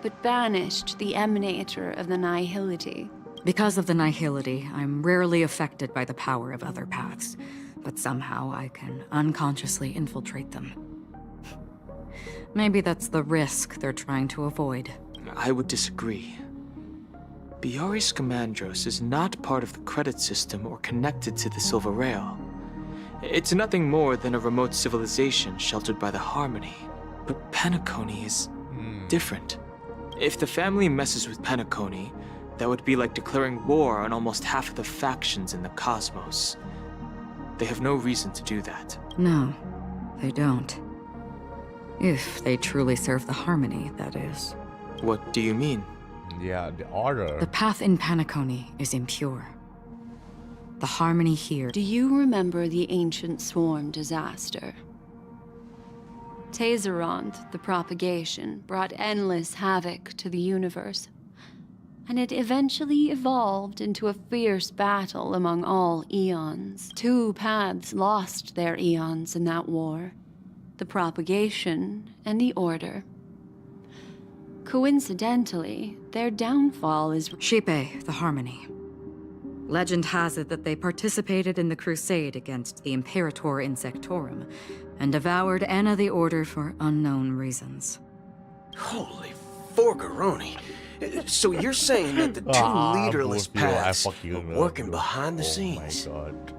but banished the Emanator of the Nihility. Because of the Nihility, I'm rarely affected by the power of other paths, but somehow I can unconsciously infiltrate them. Maybe that's the risk they're trying to avoid. I would disagree. Biaris Scamandros is not part of the credit system or connected to the Silver Rail. It's nothing more than a remote civilization sheltered by the Harmony. But Penacony is different. If the family messes with Penacony, that would be like declaring war on almost half of the factions in the cosmos. They have no reason to do that. No, they don't. If they truly serve the Harmony, that is. What do you mean? Yeah, the order. The path in Penacony is impure. The Harmony here. Do you remember the ancient swarm disaster? Tazeront, the propagation, brought endless havoc to the universe, and it eventually evolved into a fierce battle among all eons. Two paths lost their eons in that war, the propagation and the order. Coincidentally, their downfall is Shipe, the Harmony. Legend has it that they participated in the crusade against the Imperator Insectorum and devoured Anna the Order for unknown reasons. Holy forgaroni. So you're saying that the two leaderless paths are working behind the scenes? Oh my god.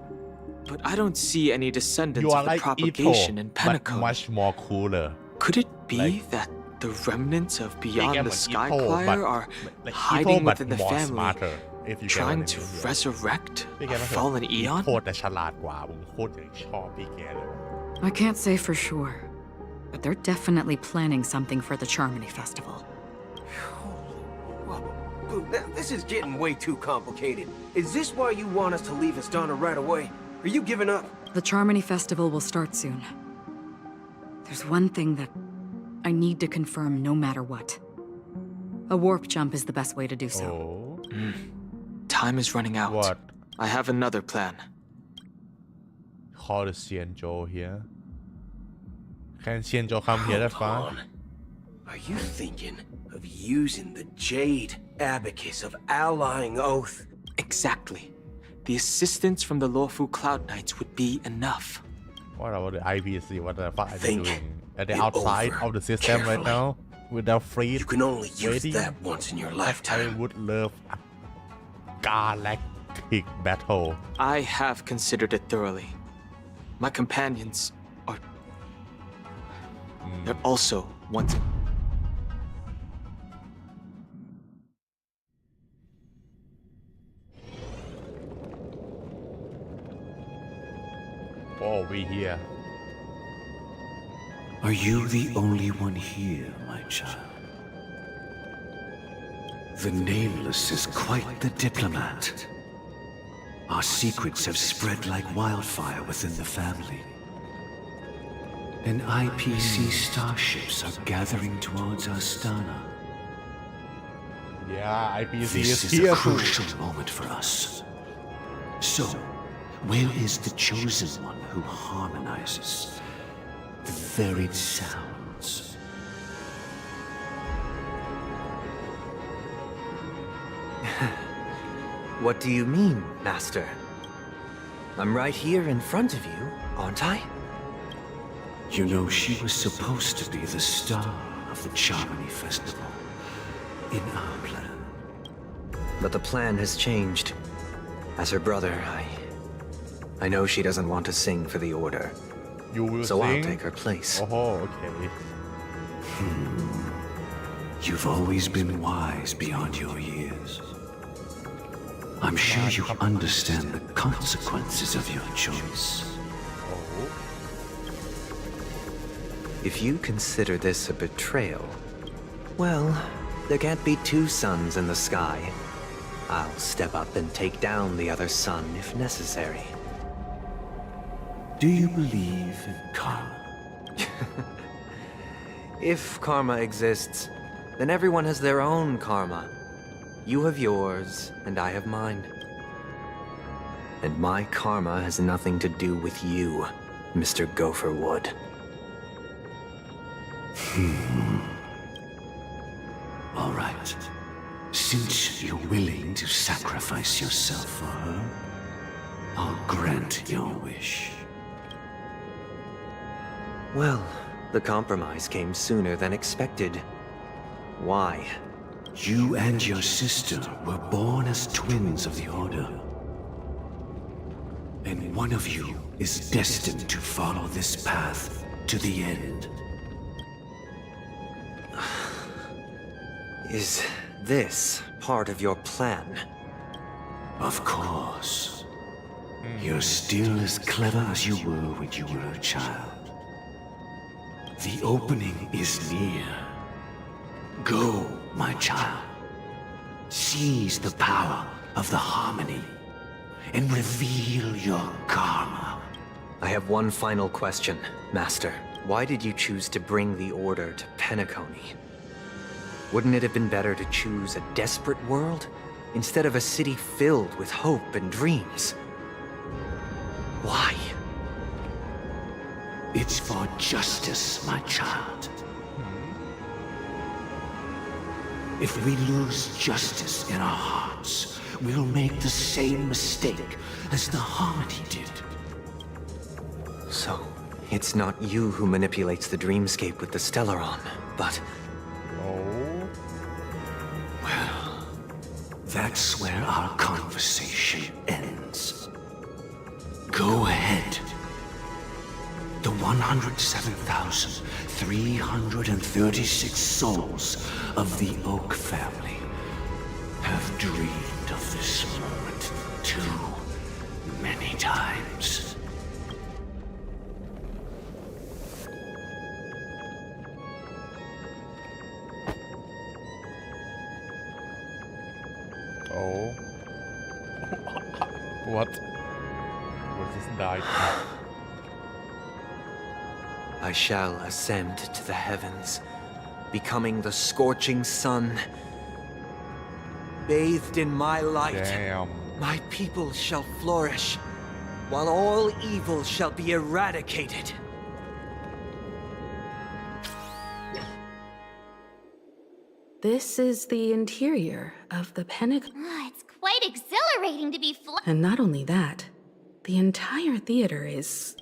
But I don't see any descendants You are of the like propagation Ito, in but Penacony. much more cooler. Could it be Like- that the remnants of Beyond the Sky Ito, Choir but are like hiding Ito, but within the more family, smarter, if you get trying what I to mean, yeah. resurrect พี่ a แกไม่เคย fallen อี eon? โคตรแต่ฉลาดกว่าผมโคตรจะชอบพี่แกเลย I can't say for sure, but they're definitely planning something for the Charmony Festival. Now, this is getting way too complicated. Is this why you want us to leave Astana right away? Are you giving up? The Charmony Festival will start soon. There's one thing that I need to confirm no matter what. A warp jump is the best way to do so. Time is running out. What? I have another plan. Call the Xianzhou here. Can Xianzhou come here that far? Are you thinking of using the Jade Abacus of Allying Oath? Exactly. The assistance from the Lawful Cloud Knights would be enough. What about the IPC? What the fuck are they Think doing? Are they it outside over of the system right carefully. now? With their fleet You can only use waiting? that once in your I lifetime. would love a galactic battle. I have considered it thoroughly. My companions are... They're also wanting... Oh, we here. Are you the only one here, my child? The Nameless is quite the diplomat. Our secrets have spread like wildfire within the family. And IPC starships are gathering towards Astana. Yeah, IPC This is is here a too. crucial moment for us. So, where is the chosen one who harmonizes the varied sounds? What do you mean, Master? I'm right here in front of you, aren't I? You know, she was supposed to be the star of the Charmony Festival in our plan. But the plan has changed. As her brother, I know she doesn't want to sing for the Order. You will so I'll sing? take her place. Oh, okay. You've always been wise beyond your years. I'm sure you understand the consequences of your choice. If you consider this a betrayal, well, there can't be two suns in the sky. I'll step up and take down the other son if necessary. Do you believe in karma? If karma exists, then everyone has their own karma. You have yours, and I have mine. And my karma has nothing to do with you, Mr. Gopherwood. All right. Since you're willing to sacrifice yourself for her, I'll grant your wish. Well, the compromise came sooner than expected. Why? You and your sister were born as twins of the Order. And one of you is destined to follow this path to the end. Is this part of your plan? Of course. You're still as clever as you were when you were a child. The opening is near. Go, my child. Seize the power of the harmony and reveal your karma. I have one final question, Master. Why did you choose to bring the Order to Penacony? Wouldn't it have been better to choose a desperate world instead of a city filled with hope and dreams? Why? It's for justice, my child. If we lose justice in our hearts, we'll make the same mistake as the Harmony did. So, it's not you who manipulates the dreamscape with the Stellaron, but... Oh. Well, that's where our conversation ends. Go ahead. The 107,336 souls of the Oak family have dreamed of this moment too many times. Oh. What? What is died? I shall ascend to the heavens, becoming the scorching sun. Bathed in my light, Damn. my people shall flourish, while all evil shall be eradicated. This is the interior of the Penacony. It's quite exhilarating to be And not only that, the entire theater is...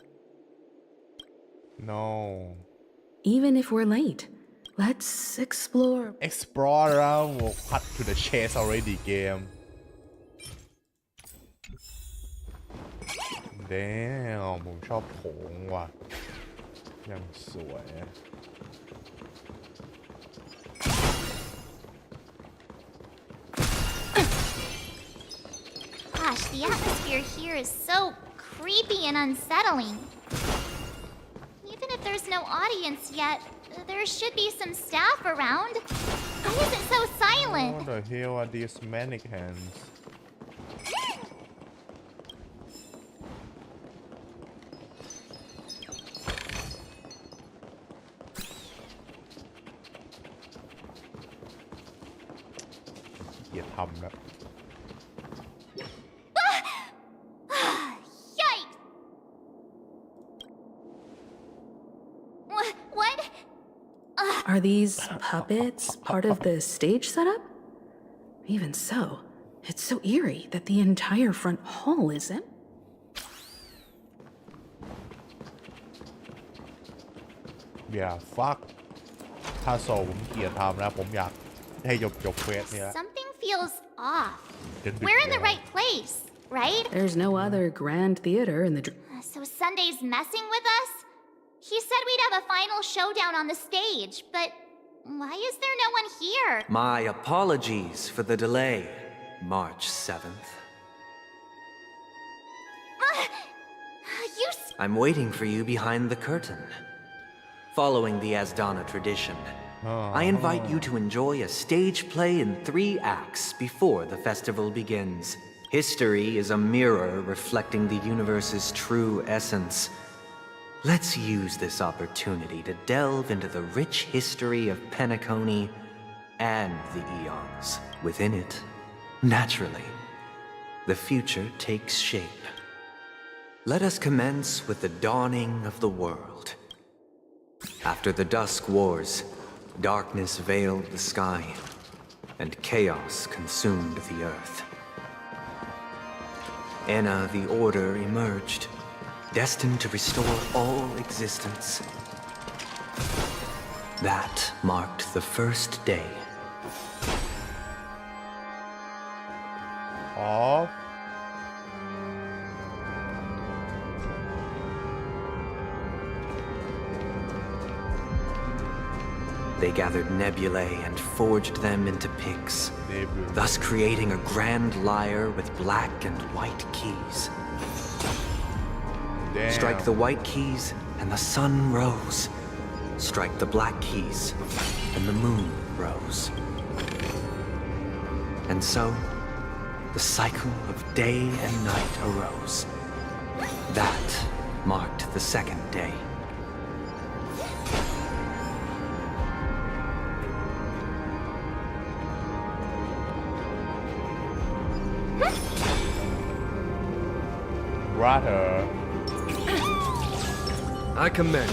No. Even if we're late, let's explore. Explore around. We'll cut to the chase already, game. Damn, ผมชอบโถงว่ะยังสวย Gosh, the atmosphere here is so creepy and unsettling. Even if there's no audience yet, there should be some staff around. Why is it so silent? What the hell are these mannequins? Yikes! What? Are these puppets part of the stage setup? Even so, it's so eerie that the entire front hall is empty. Yeah, fuck. ถ้าโซผมเกลียดทำนะผมอยากให้จบเควสเนี่ย Something feels off. We're in the right place, right? There's no other grand theater in the... So Sunday's messing with us? He said we'd have a final showdown on the stage, but why is there no one here? My apologies for the delay, March 7th. You... I'm waiting for you behind the curtain. Following the Asdana tradition, I invite you to enjoy a stage play in 3 acts before the festival begins. History is a mirror reflecting the universe's true essence. Let's use this opportunity to delve into the rich history of Penacony and the eons within it. Naturally, the future takes shape. Let us commence with the dawning of the world. After the Dusk Wars, darkness veiled the sky, and chaos consumed the earth. Enna the Order emerged, destined to restore all existence. That marked the first day of They gathered nebulae and forged them into picks, thus creating a grand lyre with black and white keys. Damn. Strike the white keys and the sun rose. Strike the black keys and the moon rose. And so, the cycle of day and night arose. That marked the second day. Brother. I commend.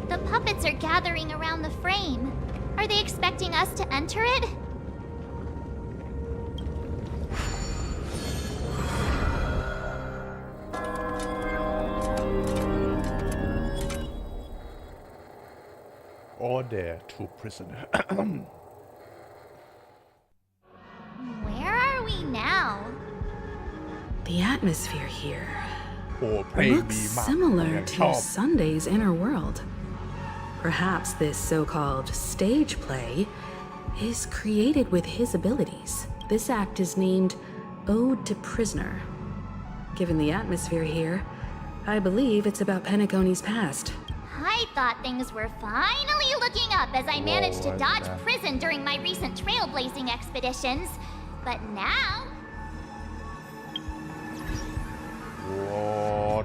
The puppets are gathering around the frame. Are they expecting us to enter it? Order to prisoner. Where are we now? The atmosphere here looks looks similar to Sunday's inner world. Perhaps this so-called stage play is created with his abilities. This act is named Ode to Prisoner. Given the atmosphere here, I believe it's about Penacony's past. I thought things were finally looking up as I managed to dodge prison during my recent trailblazing expeditions. But now... What?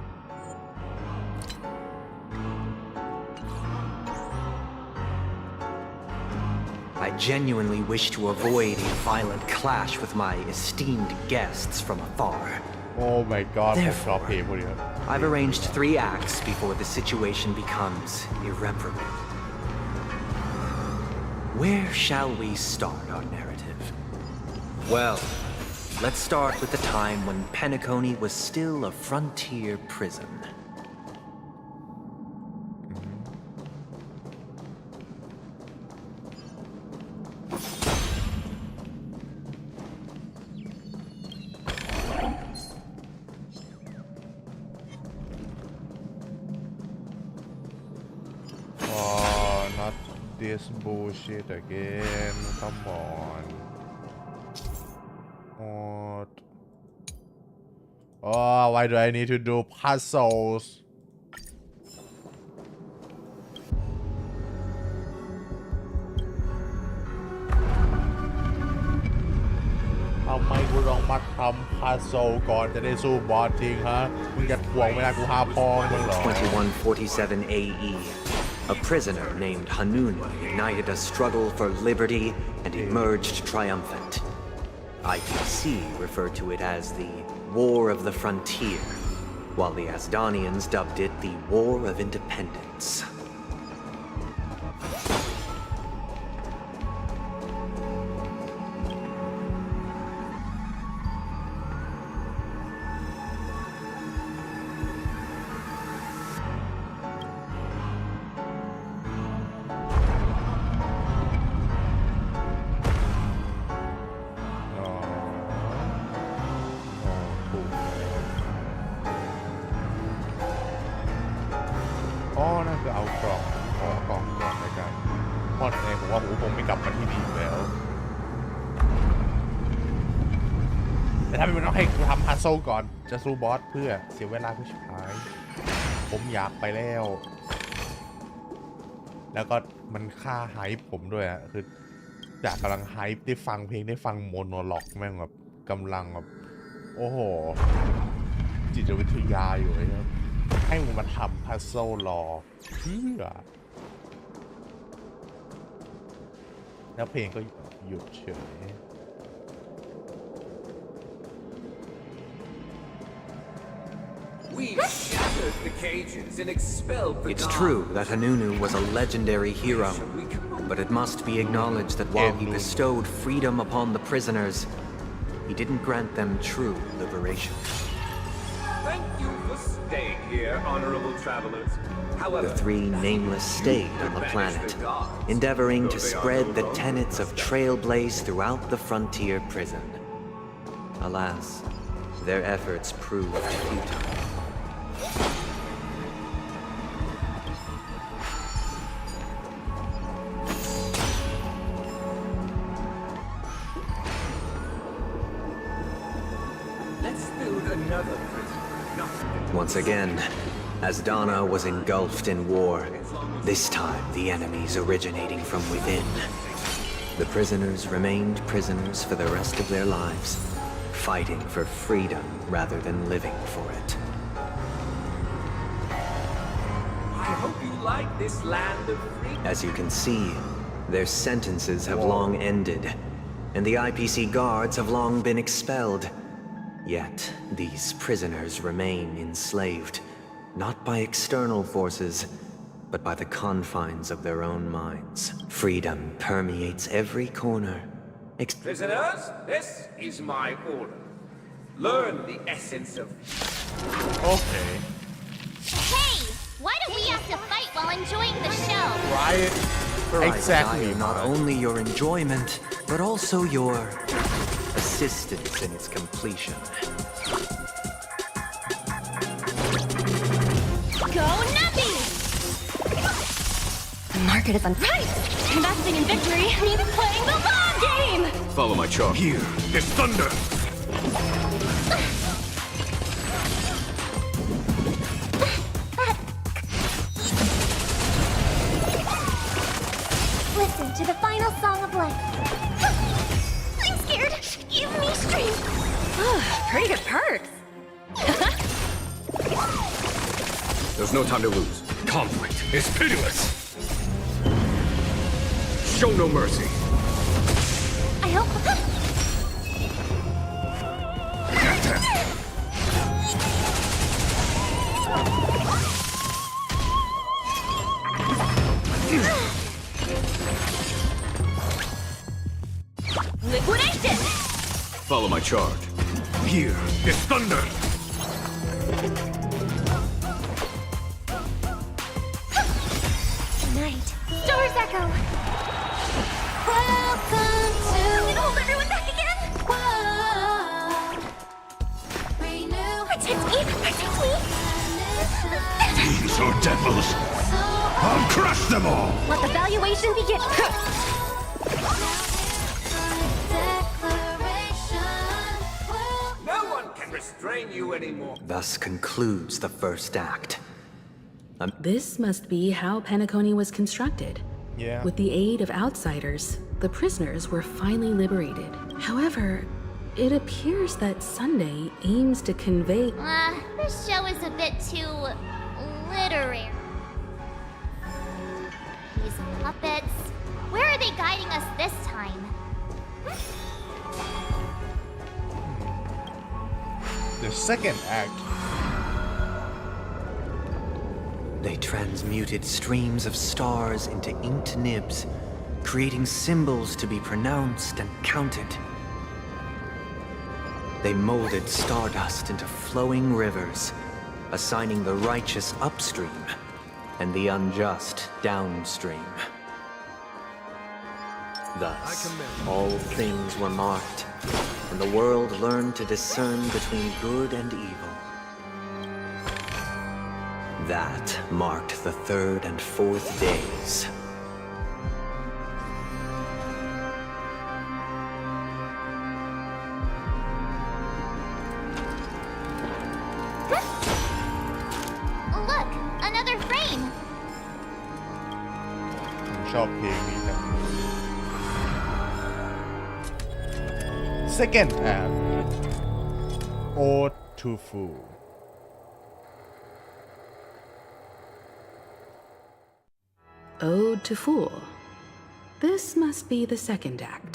I genuinely wish to avoid a violent clash with my esteemed guests from afar. Oh my god, Therefore, I've arranged 3 acts before the situation becomes irreparable. Where shall we start our narrative? Well, let's start with the time when Penacony was still a frontier prison. This bullshit again. Come on. What? Oh, why do I need to do puzzles? ทำไมกูต้องมาทำพัซโซก่อนจะได้สู้บอสจริงฮะมึงจะถ่วงเวลากูหาพองมึงเหรอ 2147 AE. A prisoner named Hanun ignited a struggle for liberty and emerged triumphant. ITC referred to it as the War of the Frontier, while the Asdanians dubbed it the War of Independence.โซ่ก่อนจะสู้บอสเพื่อเสียเวลาผู้ชายผมอยากไปแล้ว แล้วก็มันค่าไฮป์ผมด้วยอะคือจากกำลังไฮป์ได้ฟังเพลงได้ฟังโมโนล็อกแม่งแบบกำลังแบบโอ้โหจิตวิทยาอยู่เลยครับให้มึงมาทำพัซเซิลรอเพื่อแล้วเพลงก็หยุดเฉย We shattered the cages and expelled the It's true that Hanunu was a legendary hero, but it must be acknowledged that while he bestowed freedom upon the prisoners, he didn't grant them true liberation. Thank you for staying here, honorable travelers. However, The three nameless stayed on the planet, endeavoring to spread the tenets of trailblaze throughout the frontier prison. Alas, their efforts proved futile. let's build another prison. Once again, as Donna was engulfed in war, this time the enemies originating from within. The prisoners remained prisoners for the rest of their lives, fighting for freedom rather than living for it. I hope you like this land of freedom. As you can see, their sentences have long ended, and the IPC guards have long been expelled. Yet, these prisoners remain enslaved, not by external forces, but by the confines of their own minds. Freedom permeates every corner. Prisoners, this is my order. Learn the essence of... Okay. Hey! Why do we have to fight while enjoying the show? Right. Exactly. Not only your enjoyment, but also your assistance in its completion. Go Nappy! The market is on right! Investing in victory means playing the long game! Follow my charge. Here is thunder! Listen to the final song of life. I'm scared. Give me strength. Pretty good perks. There's no time to lose. Conflict is pitiless! Show no mercy. I hope. Liquidation! Follow my charge. Here is thunder! Night. Stars echo. Welcome to. I'm gonna hold everyone back again. Whoa. Renew. Protect me. Protect me. These are devils. I'll crush them all. Let the valuation begin. No one can restrain you anymore. Thus concludes the first act. This must be how Penacony was constructed. Yeah. With the aid of outsiders, the prisoners were finally liberated. However, it appears that Sunday aims to convey... This show is a bit too literary. These puppets. Where are they guiding us this time? The second act. They transmuted streams of stars into inked nibs, creating symbols to be pronounced and counted. They molded stardust into flowing rivers, assigning the righteous upstream and the unjust downstream. Thus, all things were marked, and the world learned to discern between good and evil. That marked the third and fourth days. Look, another frame. ชอบเพลงนี้จัง Second act Ode to Fool Ode to Fool. This must be the second act.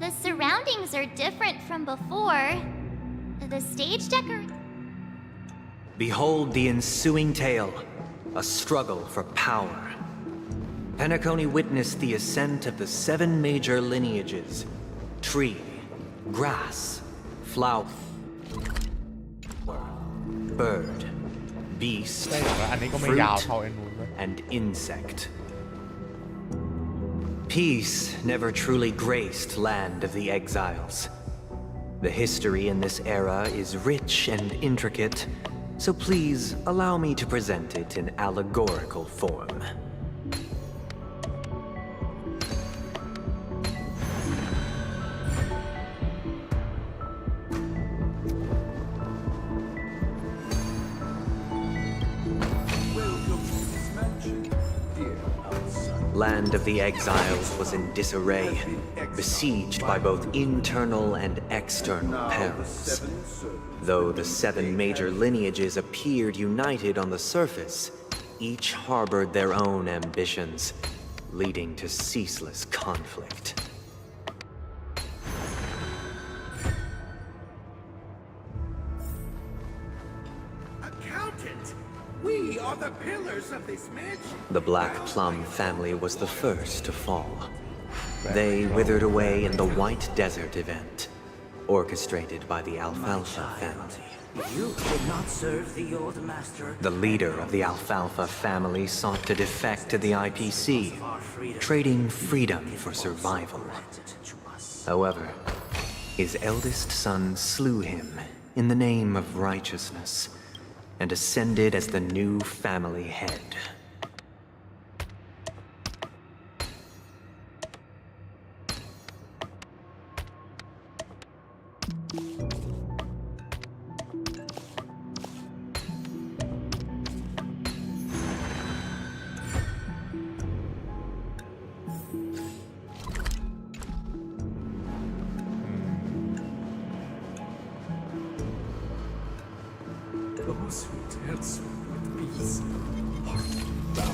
The surroundings are different from before. The stage Behold the ensuing tale, a struggle for power. Penacony witnessed the ascent of the 7 major lineages: tree, grass, flower, bird, beast, อันนี้ก็ไม่ยาวเท่าไอ้นู้นเลย and insect. Peace never truly graced Land of the Exiles. The history in this era is rich and intricate, so please allow me to present it in allegorical form. Land of the Exiles was in disarray, besieged by both internal and external perils. Though the 7 major lineages appeared united on the surface, each harbored their own ambitions, leading to ceaseless conflict. Accountant! We are the pillars of this mansion! The Black Plum family was the first to fall. They withered away in the White Desert event, orchestrated by the Alfalfa family. You did not serve the old master. The leader of the Alfalfa family sought to defect to the IPC, trading freedom for survival. However, his eldest son slew him in the name of righteousness and ascended as the new family head.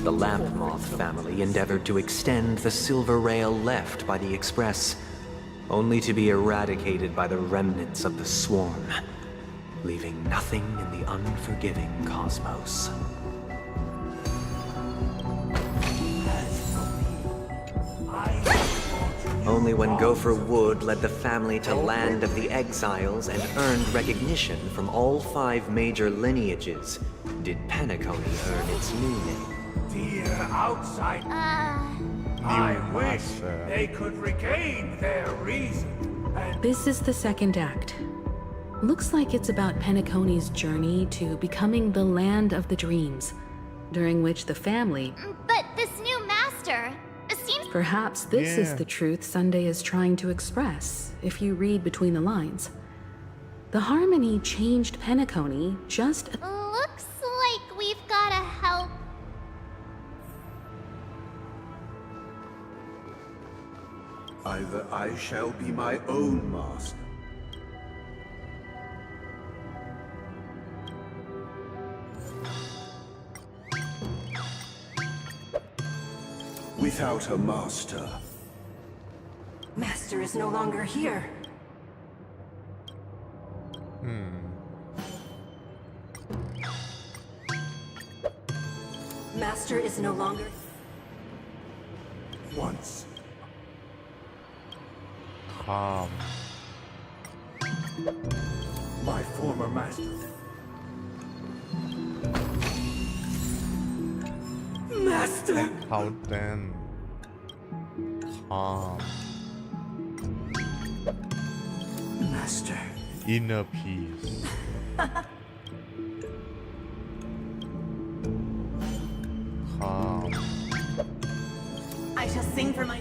The Lamp Moth family endeavored to extend the silver rail left by the Express, only to be eradicated by the remnants of the Swarm, leaving nothing in the unforgiving cosmos. Only when Gopher Wood led the family to Land of the Exiles and earned recognition from all 5 major lineages did Penacony earn its new name. Dear outside, I wish they could regain their reason. This is the second act. Looks like it's about Penacony's journey to becoming the Land of the Dreams, during which the family... But this new master seems... Perhaps this is the truth Sunday is trying to express, if you read between the lines. The Harmony changed Penacony just... Looks like we've gotta help. Either I shall be my own master. Without a master. Master is no longer here. Master is no longer... Once. Calm. My former master. Master! How then? Calm. Master. Inner peace. Calm. I shall sing for my...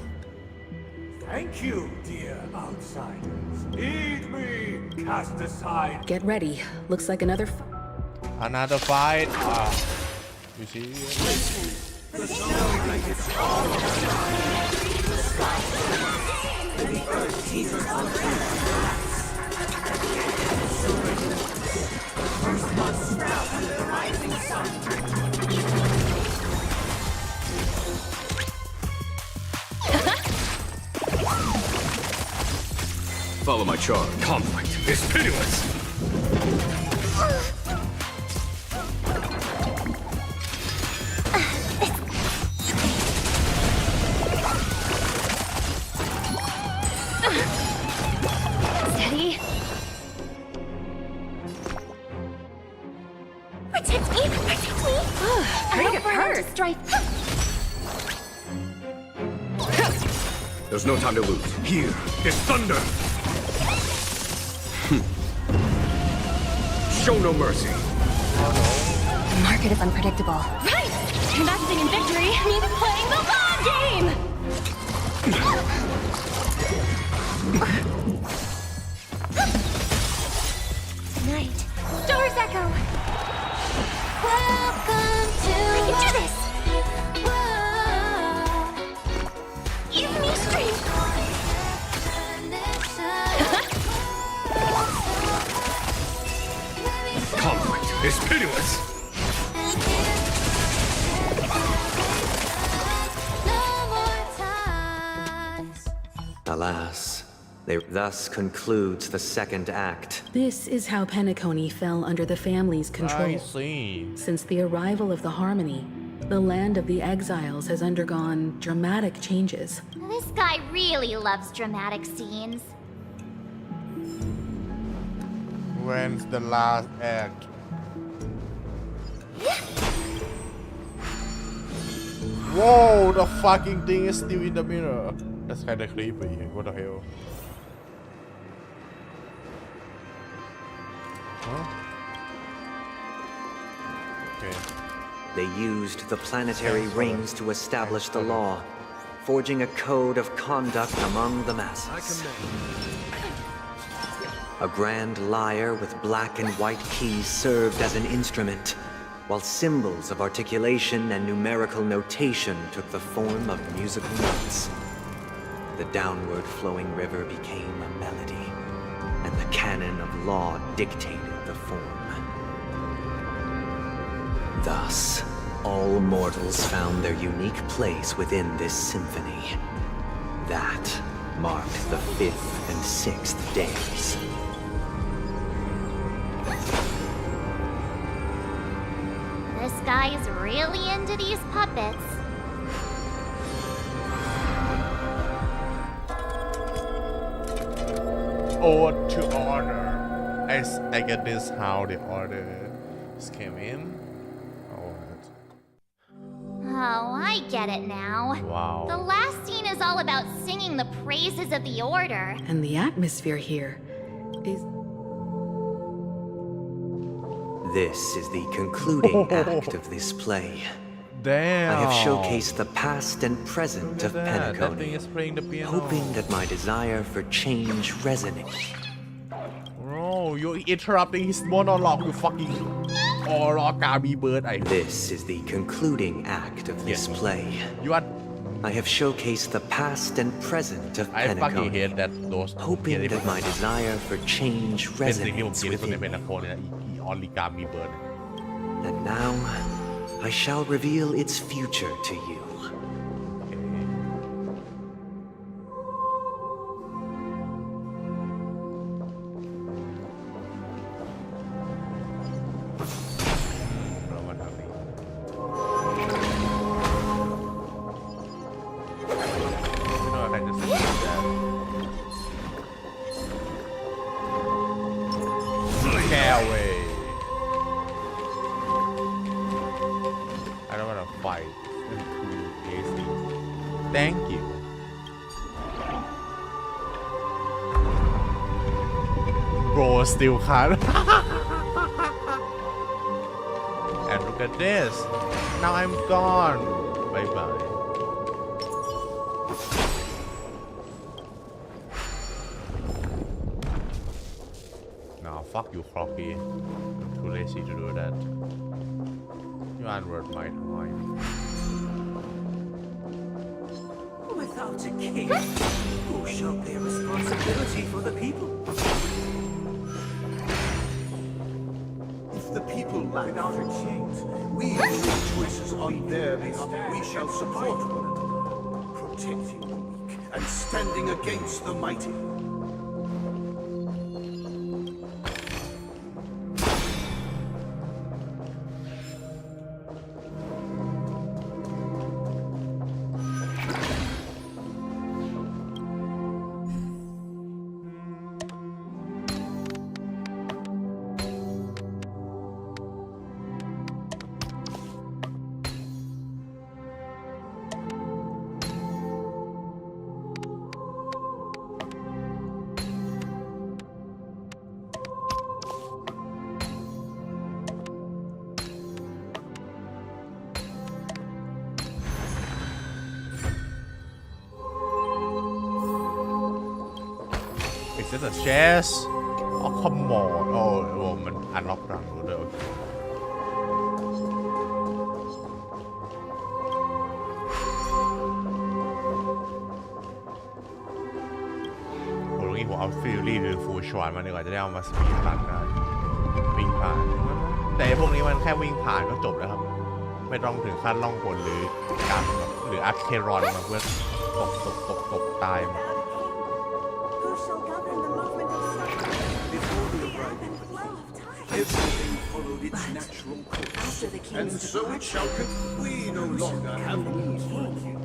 Thank you, dear outsiders. Heed me, cast aside. Get ready. Looks like another... Another fight. You see? Follow my charge. Conflict is pitiless. Steady. Protect me! Protect me! Pretty good hurt. Strife. There's no time to lose. Here is thunder. Show no mercy. The market is unpredictable. Right! Investing in victory means playing the long game! Night. Stars echo! Welcome to I can do this! Give me strength! Conflict is pitiless. Alas, thus concludes the second act. This is how Penacony fell under the family's control. I see. Since the arrival of the Harmony, the land of the exiles has undergone dramatic changes. This guy really loves dramatic scenes. When's the last act? Whoa, the fucking thing is still in the mirror. That's kinda creepy. What the hell? Huh? Okay. They used the planetary rings to establish the law, forging a code of conduct among the masses. A grand lyre with black and white keys served as an instrument, while symbols of articulation and numerical notation took the form of musical notes. The downward flowing river became a melody, and the canon of law dictated the form. Thus, all mortals found their unique place within this symphony. That marked the 5th and 6th days. This guy's really into these puppets. Ode to order. I get this how the order came in. Oh, I get it now. Wow. The last scene is all about singing the praises of the Order. And the atmosphere here is... This is the concluding act of this play. Damn. I have showcased the past and present of Penacony, hoping that my desire for change resonates. Bro, you're interrupting his monologue, you fucking Orca bird. This is the concluding act of this play. You are... I have showcased the past and present of I fucking Penacony, hate that those hoping that my desire for change resonates within me. And now, I shall reveal its future to you. Thank you. Bro, still can't. And look at this. Now I'm gone. Bye bye. Nah, fuck you, Crocky. I'm too lazy to do that. You aren't worth my time. Without a king, who shall bear responsibility for the people? If the people lack our kings, we make choices on their behalf. We shall support one another, protecting the weak and standing against the mighty. Is it a chest? Oh, come on. Oh, มันอันล็อกหลังรู้เลยโอ้ยผมเอาฟิลลี่หรือฟูชวานมาดีกว่าจะได้เอามาสปีดรันได้วิ่งผ่านแต่พวกนี้มันแค่วิ่งผ่านก็จบแล้วครับไม่ต้องถึงขั้นล่องหนหรือการหรืออาร์เครอนมาเพื่อตกตาย Everything followed its natural course, and so it shall continue. We no longer have need for you.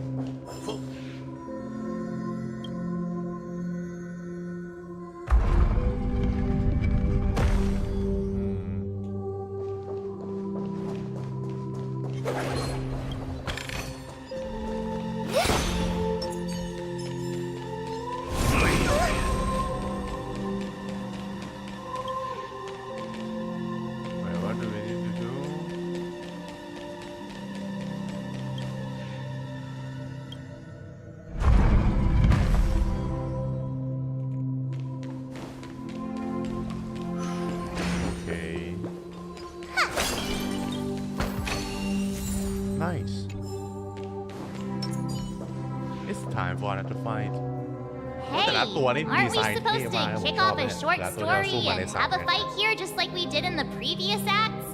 Nice. It's time for another fight. Hey, aren't we supposed to kick off a short story and have a fight here just like we did in the previous acts?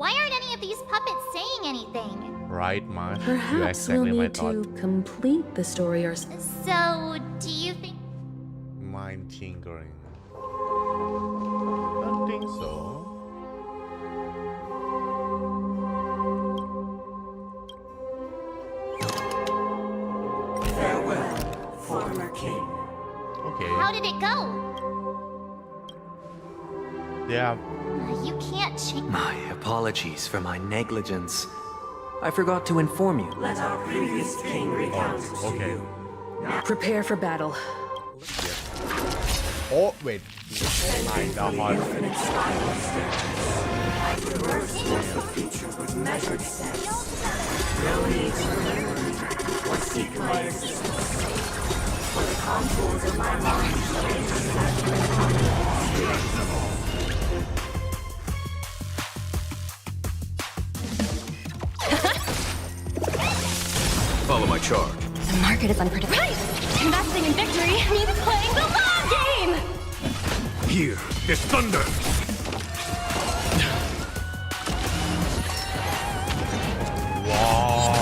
Why aren't any of these puppets saying anything? Right, Marsh. Perhaps we'll need to complete the story ourselves. So, do you think... Mind tinkering. I don't think so. Farewell, former king. Okay. How did it go? Yeah. You can't change... My apologies for my negligence. I forgot to inform you. Let our previous king recount it to you. Prepare for battle. Oh, wait. My God. Infinite spiral staircase. I traverse towards the future with measured steps. No need to remember or seek my assistance. For the contours of my mind shall intersect with harmony. Follow my charge. The market is unpredictable. Right! Investing in victory means playing the long game! Here is thunder. Wow.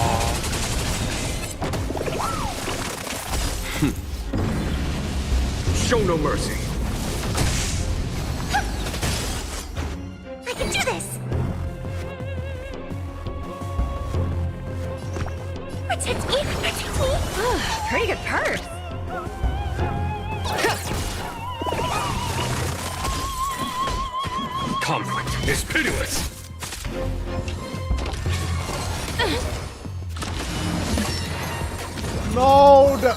Show no mercy. I can do this! Protect me! Protect me! Pretty good purse! Conflict is pitiless. No, the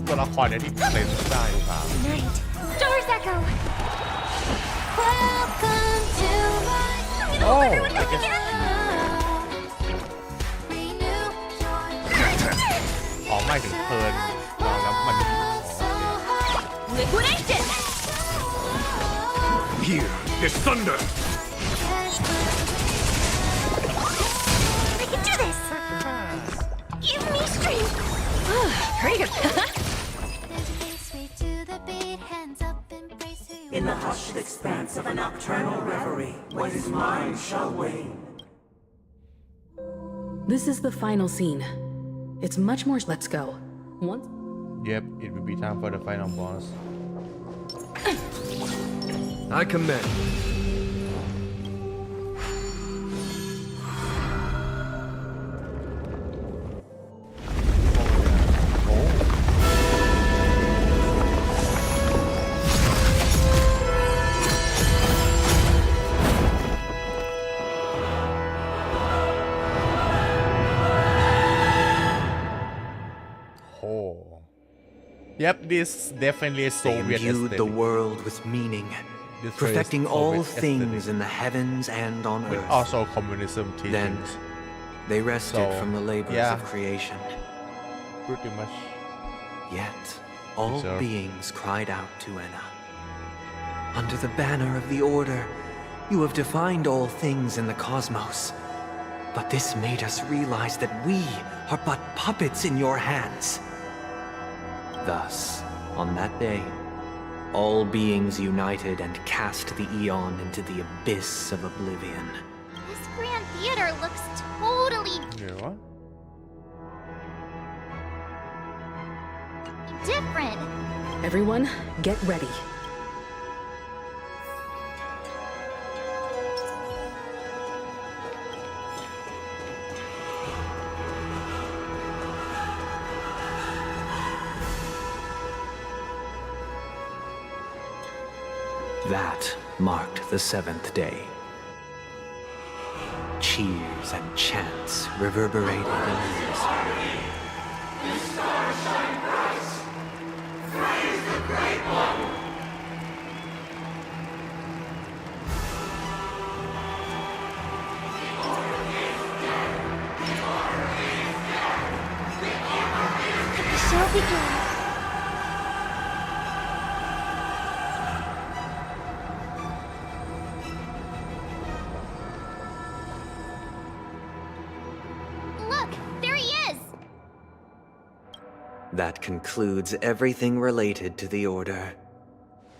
ตัวละครเนี่ยที่เล่นได้ครับ Night. Doors echo! Welcome to my... Oh, I guess...อ๋อไม่ถึงเพลินลองแล้วมัน Liquidation! Here is thunder. I can do this! Give me strength! Pretty good. In the hushed expanse of a nocturnal reverie, what is mine shall wane. This is the final scene. It's much more. Let's go. Once. Yep, it will be time for the final boss. I commend. Yep, this definitely is They Soviet imbued aesthetic. the world with meaning, This perfecting is all Soviet things aesthetic. in the heavens and on With earth. also communism teachings. Then they rested So, from the labors yeah. of creation. Pretty much. Yet all Deserve. beings cried out to Enna. Under the banner of the Order, you have defined all things in the cosmos. But this made us realize that we are but puppets in your hands. Thus, on that day, all beings united and cast the Eon into the abyss of oblivion. This grand theater looks totally Yeah. different. Everyone, get ready. That marked the seventh day. Cheers and chants reverberated in the air. The show begins. Look, there he is! That concludes everything related to the Order.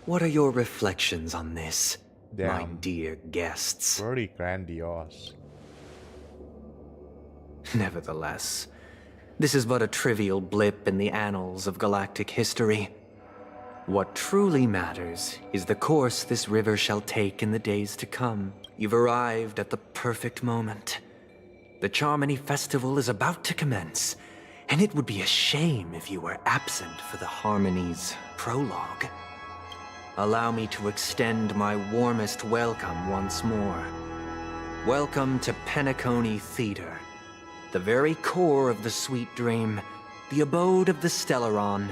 What are your reflections on this, my Damn. dear guests? Very grandiose. Nevertheless, this is but a trivial blip in the annals of galactic history. What truly matters is the course this river shall take in the days to come. You've arrived at the perfect moment. The Charmony Festival is about to commence, and it would be a shame if you were absent for the Harmony's prologue. Allow me to extend my warmest welcome once more. Welcome to Penacony Theater, the very core of the Sweet Dream, the abode of the Stellaron,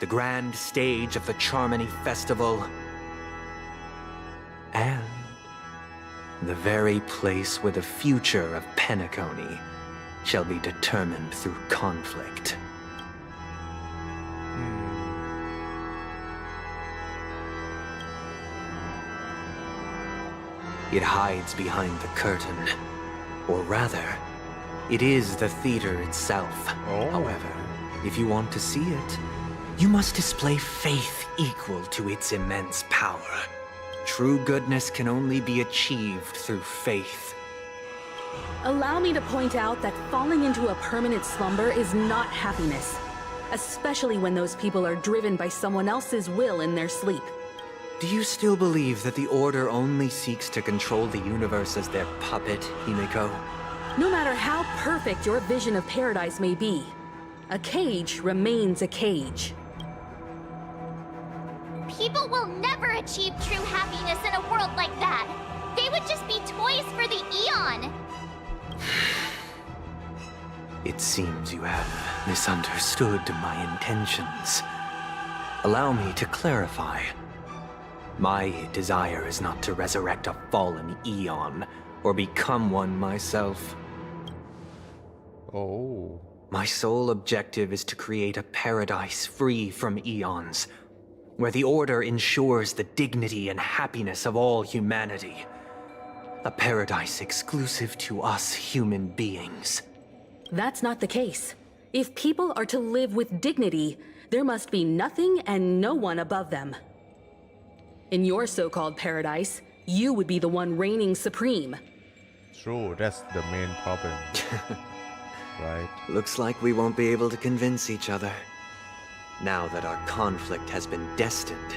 the grand stage of the Charmony Festival, and the very place where the future of Penacony shall be determined through conflict. It hides behind the curtain, or rather, it is the theater itself. However, if you want to see it, you must display faith equal to its immense power. True goodness can only be achieved through faith. Allow me to point out that falling into a permanent slumber is not happiness, especially when those people are driven by someone else's will in their sleep. Do you still believe that the Order only seeks to control the universe as their puppet, Himiko? No matter how perfect your vision of paradise may be, a cage remains a cage. People will never achieve true happiness in a world like that. They would just be toys for the Eon. It seems you have misunderstood my intentions. Allow me to clarify. My desire is not to resurrect a fallen Eon, or become one myself. Oh. My sole objective is to create a paradise free from Eons, where the Order ensures the dignity and happiness of all humanity. A paradise exclusive to us human beings. That's not the case. If people are to live with dignity, there must be nothing and no one above them. In your so-called paradise, you would be the one reigning supreme. True, that's the main problem. Right. Looks like we won't be able to convince each other. Now that our conflict has been destined,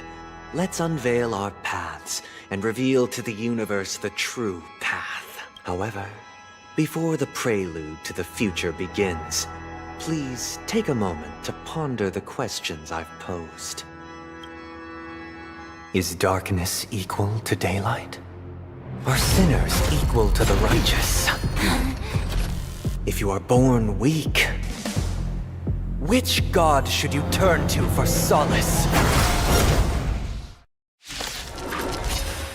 let's unveil our paths and reveal to the universe the true path. However, before the prelude to the future begins, please take a moment to ponder the questions I've posed. Is darkness equal to daylight? Are sinners equal to the righteous? If you are born weak, which god should you turn to for solace?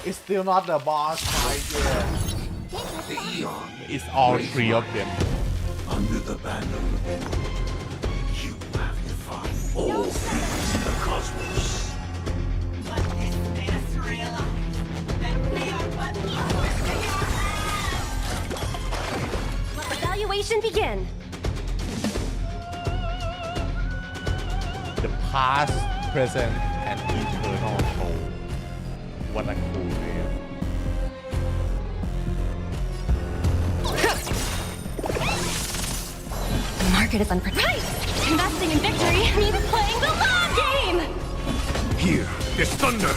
It's still not the boss fight yet. It's all three of them. Under the banner, you have defied all things in the cosmos. Let evaluation begin. The past, present, and eternal soul. What a cool name. The market is unpredictable. Investing in victory means playing the long game! Here is thunder!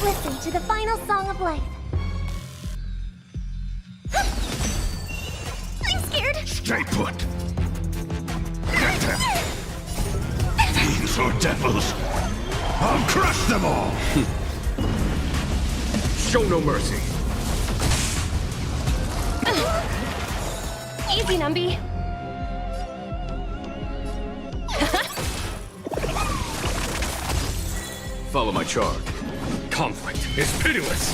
Listen to the final song of life. I'm scared. Stay put. Fiends or devils, I'll crush them all. Show no mercy. Easy, Numby. Follow my charge. Conflict is pitiless.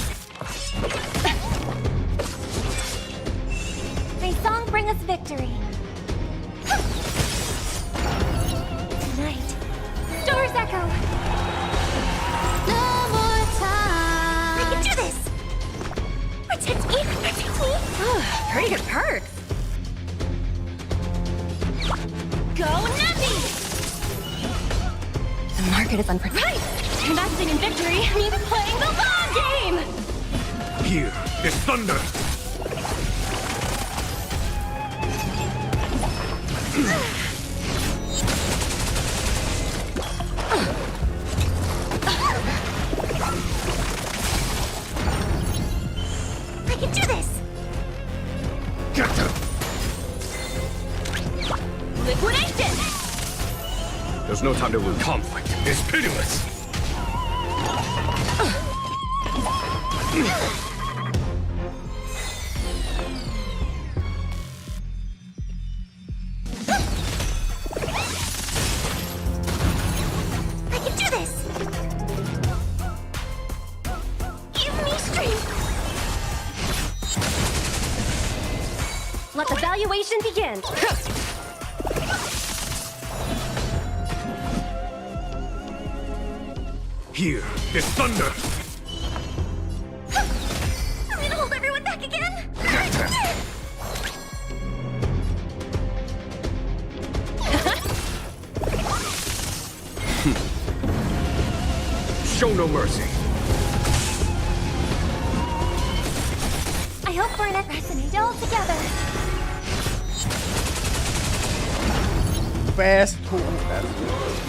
May song bring us victory. Tonight, stars echo. No more time. I can do this. Protect me, protect me. Pretty good perks. Go Numby. The market is unpredictable. Right. Investing in victory means playing the long game! Here is thunder! I can do this! Get them! Liquidation! There's no time to lose. Conflict is pitiless! I can do this! Give me strength! Let the valuation begin! Here is thunder! I'm gonna hold everyone back again! Show no mercy! I hope we're not resonate all together! Fast tool. That's good.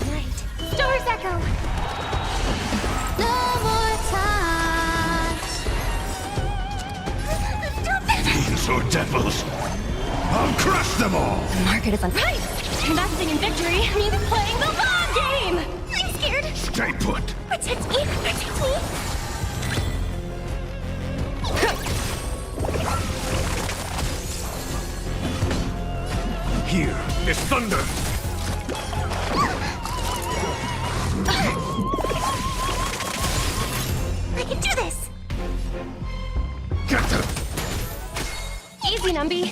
Night, stars echo! No more time! Fiends or devils, I'll crush them all. The market is right! Investing in victory means playing the long game! I'm scared! Stay put. Protect me! Protect me! Here is thunder! I can do this! Get them! Easy, Numby!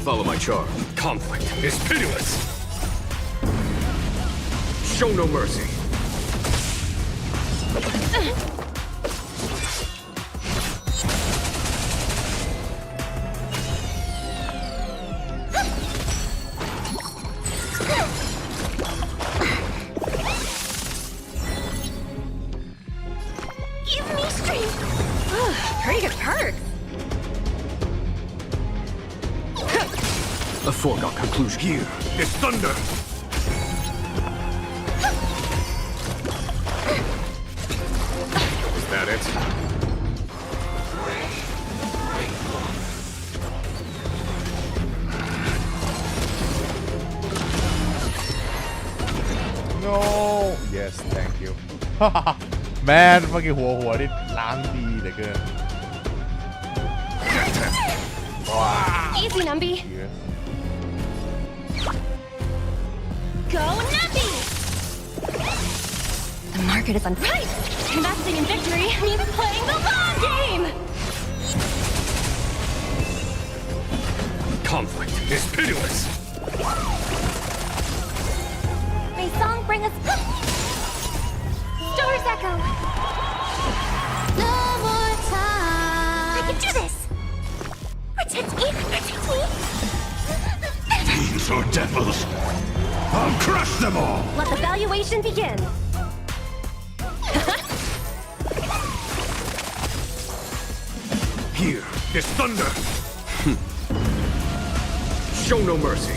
Follow my charge. Conflict is pitiless. Show no mercy. Give me strength! Pretty good perks. A foregone conclusion. Here is thunder. Is that it? No yes thank you แมนเมื่อกี้หัวนี่ล้างดีเหลือเกิน Easy, Numby. Yes. Go Numby! The market is on right. Investing in victory means playing the long game. Conflict is pitiless. May song bring us Stars echo. No more time. I can do this. Protect me. Protect me. Fiends or devils, I'll crush them all. Let the valuation begin. Here is thunder. Show no mercy.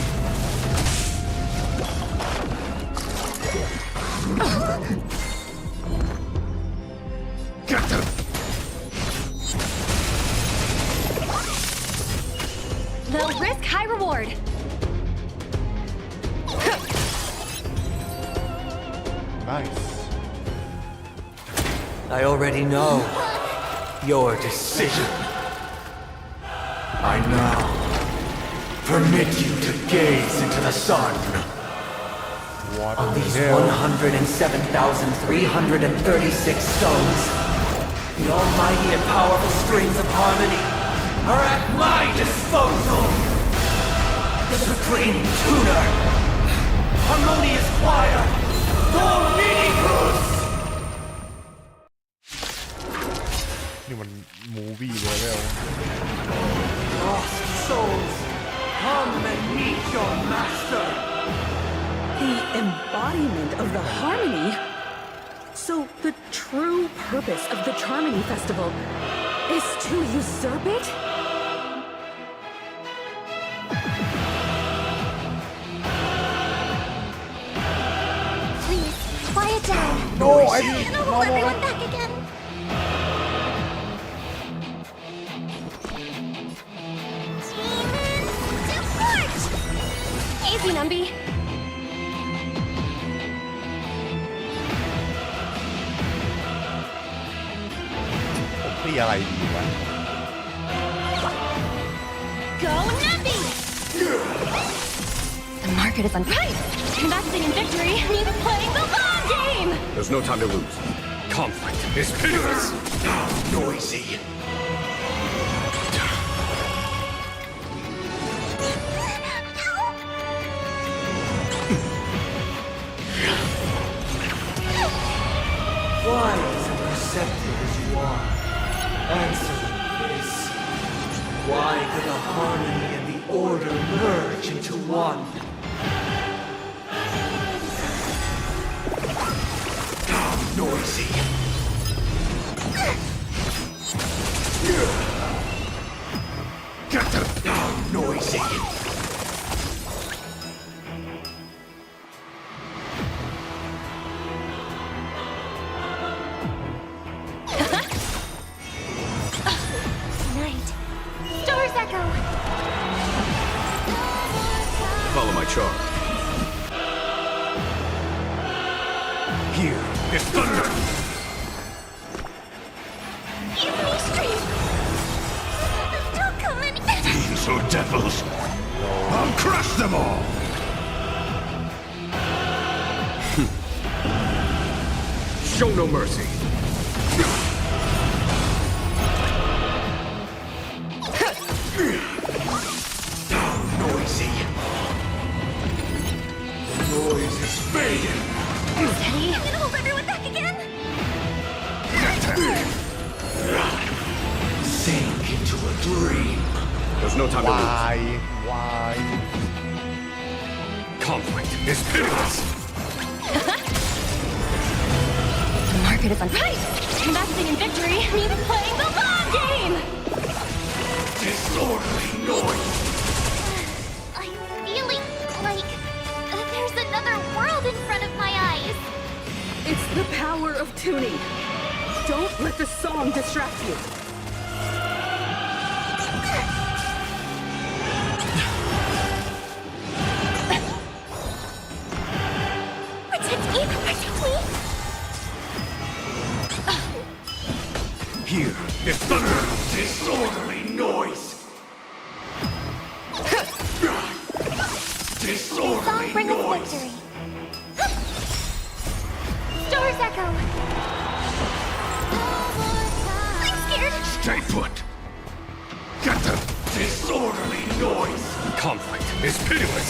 Get them. They'll risk high reward. Nice. I already know your decision. I now permit you to gaze into the sun. What On these the hell? 107,336 stones, the almighty and powerful strings of harmony are at my disposal. The supreme tuner, harmonious choir, Dominicus. นี่มันมูวี่เลยแล้ว Lost souls, come and meet your master. The embodiment of the harmony? So the true purpose of the Charmony Festival is to usurp it? Please, quiet down. No, I didn't. It'll hold everyone back again. Easy, Numby. ผมตีอะไรดีวะ Go Numby! The market is on right. Investing in victory means playing the long game. There's no time to lose. Conflict is pitiless. Noisy. Wise and perceptive as you are, answer me this. Why could the harmony and the order merge into one? Noisy. Get them down, noisy. Tonight, Stars echo. Follow my charge. Here is thunder. Give me strength. Don't come any. Fiends or devils, I'll crush them all. Show no mercy. Down, Steady. I'm gonna hold everyone back again. Sink into a dream. There's no time to lose. Why? Conflict is pitiless. The market is unright. Investing in victory means playing the long game. Disorderly noise. I'm feeling like there's another world in front of my eyes. It's the power of tuning. Don't let the song distract you. Protect me! Protect me! Here is thunder. Disorderly noise. Song bring us victory. Stars echo. I'm scared. Stay put. Get them. Disorderly noise. Conflict is pitiless.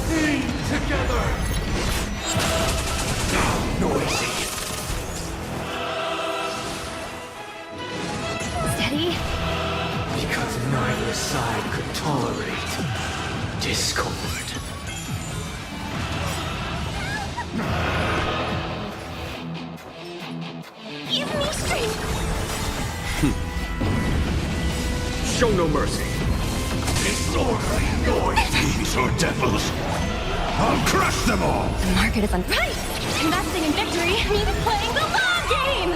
Sing together. Now noisy. Steady. Because neither side could tolerate discord. Give me strength. Show no mercy. Disorderly noise. These are devils. I'll crush them all. The market is unright. Investing in victory means playing the long game.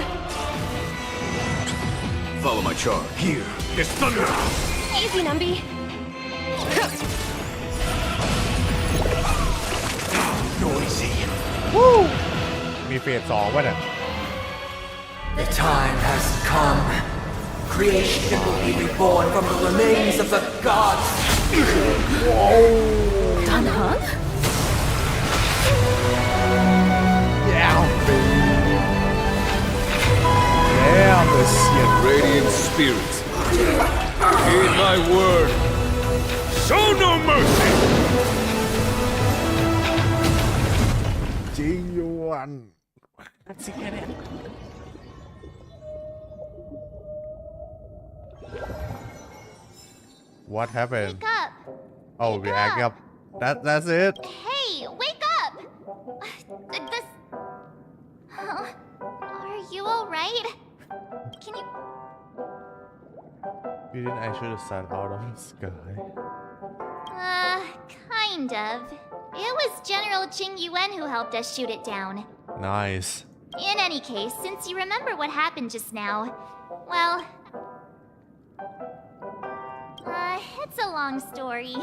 Follow my charge. Here is thunder. Easy, Numby. Noisy. มีเฟส 2ป่ะเนี่ย The time has come. Creation will be reborn from the remains of the gods. Danheng? Yeah, baby. Yeah, this shit. Radiant spirits. Heed my word. Show no mercy. จริงยวน What happened? Wake up. Oh, we act up. That's it. Hey, wake up. This. Are you alright? Can you? Didn't I shoot the sun out of the sky? Kind of. It was General Qing Yuan who helped us shoot it down. Nice. In any case, since you remember what happened just now, well... it's a long story.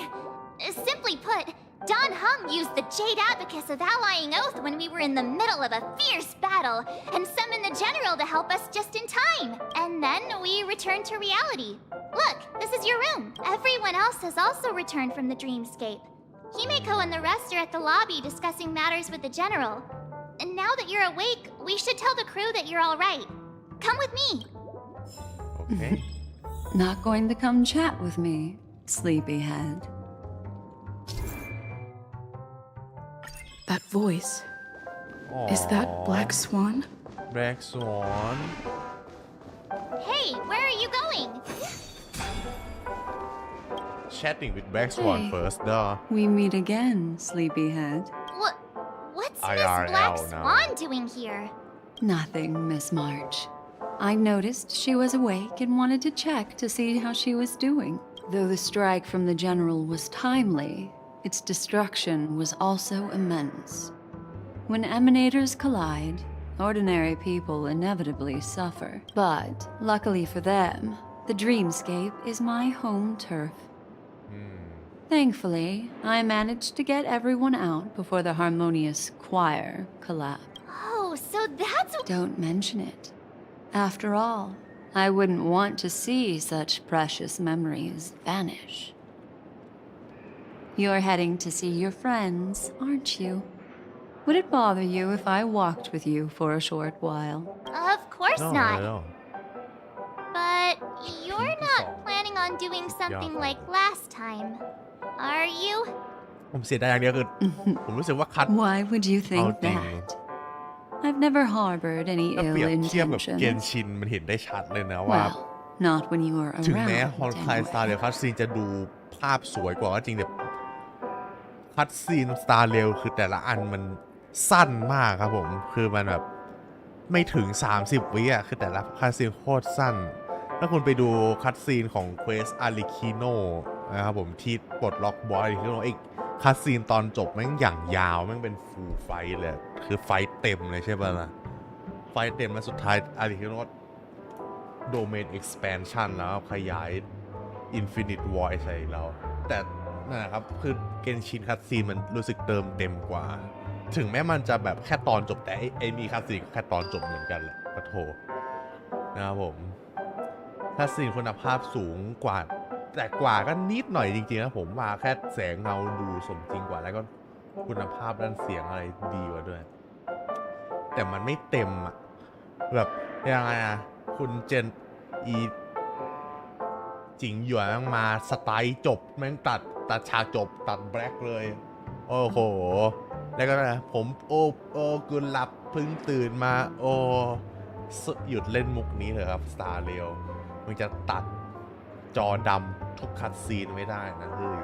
Simply put, Don Hung used the Jade Abacus of Allying Oath when we were in the middle of a fierce battle and summoned the General to help us just in time. And then we returned to reality. Look, this is your room. Everyone else has also returned from the dreamscape. Himeko and the rest are at the lobby discussing matters with the General. And now that you're awake, we should tell the crew that you're all right. Come with me. Okay. Not going to come chat with me, sleepyhead. That voice. Is that Black Swan? Black Swan. Hey, where are you going? Chatting with Black Swan Hey. first, duh. We meet again, sleepyhead. What's IRL Miss Black now. Swan doing here? Nothing, Miss March. I noticed she was awake and wanted to check to see how she was doing. Though the strike from the General was timely, its destruction was also immense. When emanators collide, ordinary people inevitably suffer. But, luckily for them, the dreamscape is my home turf. Thankfully, I managed to get everyone out before the harmonious choir collapsed. Oh, so that's... Don't mention it. After all, I wouldn't want to see such precious memories vanish. You're heading to see your friends, aren't you? Would it bother you if I walked with you for a short while? Of course No, not. no. But you're not planning on doing something like last time, are you? ผมเสียดายอย่างเดียวคือผมรู้สึกว่าคัด Why would you เอา think จริง that? I've never harbored any ถ้า ill เปรียบเทียบกับเกน intentions. ชินมันเห็นได้ชัดเลยนะว่า Well, not when you were ถึงแม้ around ฮอนคายสตาร์เรล anyway. คัตซีนจะดูภาพสวยกว่าก็จริงแต่คัตซีนสตาร์เรลคือแต่ละอันมันสั้นมากครับผมคือมันแบบไม่ถึง30 วิอ่ะคือแต่ละคัตซีนโคตรสั้นถ้าคุณไปดูคัตซีนของเควสอาริคิโนนะครับผมที่ปลดล็อกบอสอาริคิโนอีกคัตซีนตอนจบแม่งอย่างยาวแม่งเป็นฟูลไฟท์เลยคือไฟท์เต็มเลยใช่ป่ะล่ะไฟท์เต็มแล้วสุดท้ายอาริคิโนโดเมน expansion แล้วขยาย Infinite Void ใส่เราแต่นั่นแหละครับคือเกนชินคัตซีนมันรู้สึกเติมเต็มกว่าถึงแม้มันจะแบบแค่ตอนจบแต่ไอ้มีคัตซีนแค่ตอนจบเหมือนกันแหละปะโถนะครับผมคัตซีนคุณภาพสูงกว่าแต่กว่าก็นิดหน่อยจริงๆนะผมว่าแค่แสงเงาดูสมจริงกว่าแล้วก็คุณภาพด้านเสียงอะไรดีกว่าด้วยแต่มันไม่เต็มอะแบบยังไงอะคุณเจนอีจิงหยวนแม่งมาสไตล์จบแม่งตัดฉากจบตัดแบล็คเลยโอ้โหแล้วก็นะผมโอ้กูหลับเพิ่งตื่นมาโอ้หยุดเล่นมุกนี้เถอะครับสตาร์เรลมึงจะตัดจอดำทุกคัตซีนไม่ได้นะเฮ้ย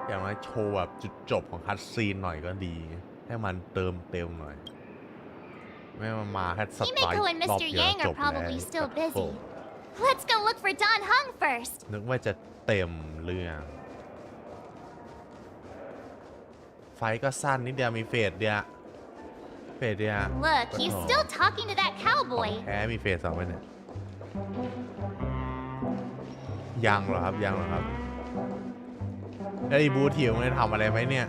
อย่างน้อยโชว์แบบจุดจบของคัตซีนหน่อยก็ดีให้มันเติมเต็มหน่อยไม่มาแค่สไตล์ Himiko and รอบ Mr. เดียว Yang จ are บ probably แล้ว still busy. Let's go look for Don Hung first. นึกว่าจะเต็มเรื่องไฟก็สั้นนิดเดียวมีเฟสเดียวLook, he's still talking to that cowboy. แพ้มีเฟส2ไปเนี่ยยังเหรอครับไอ้บูทีมันจะทำอะไรไหมเนี่ย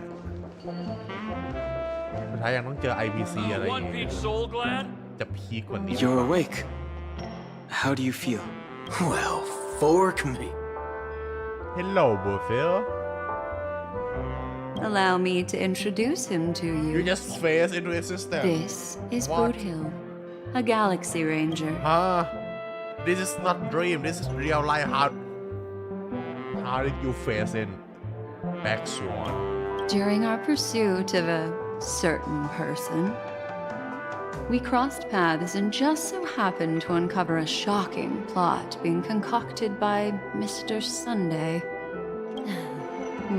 สุดท้ายยังต้องเจอ IPC อะไรอย่างเงี้ยจะพีกกว่านี้ You're awake. How do you feel? Well, fork me. Hello, Buffel. Allow me to introduce him to you. You just phased into existence. This is Boot Hill, a galaxy ranger. This is not dream. This is real life. How did you phase in Black Swan? During our pursuit of a certain person, we crossed paths and just so happened to uncover a shocking plot being concocted by Mr. Sunday.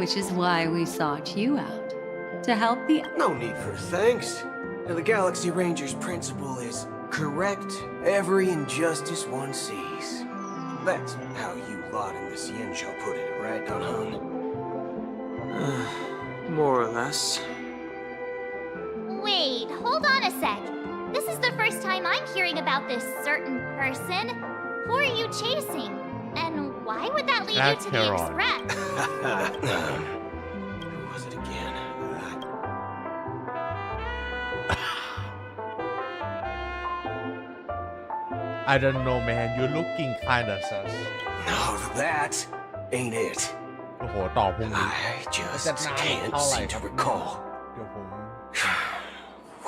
Which is why we sought you out. To help the... No need for thanks. The Galaxy Ranger's principle is correct every injustice one sees. That's how you lot in this yen shall put it, right, Don Hung? More or less. Wait, hold on a sec. This is the first time I'm hearing about this certain person. Who are you chasing? And why would that lead you to the Express? Who was it again? I don't know, man. You're looking kinda sus. No, that ain't it. โอ้โหต่อพรุ่งนี้ I just can't seem to recall. เดี๋ยวผม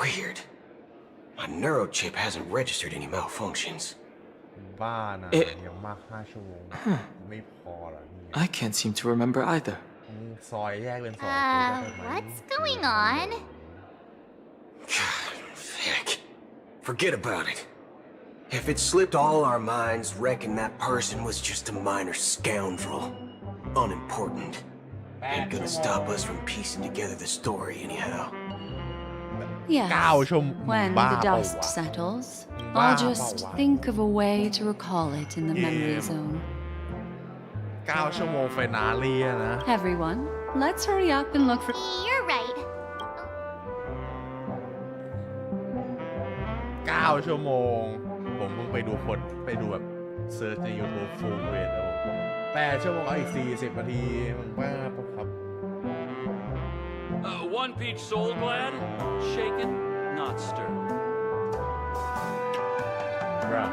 Weird. My neurochip hasn't registered any malfunctions. บ้านะยังมาก5 ชั่วโมงไม่พอหรอ I can't seem to remember either. ซอยแยกเป็น2 what's going on? Heck. Forget about it. If it slipped all our minds, reckon that person was just a minor scoundrel. Unimportant. Ain't gonna stop us from piecing together the story anyhow. Yes, when the dust settles, I'll just think of a way to recall it in the memory zone. 9 ชั่วโมงไฟนาลีนะ Everyone, let's hurry up and look for... You're right. 9 ชั่วโมงผมเพิ่งไปดูแบบเซิร์ชใน YouTube full rate แล้ว8 ชั่วโมงอีก40 นาทีมันบ้าปะครับ One peach soul glad, shaken, not stirred. ครับ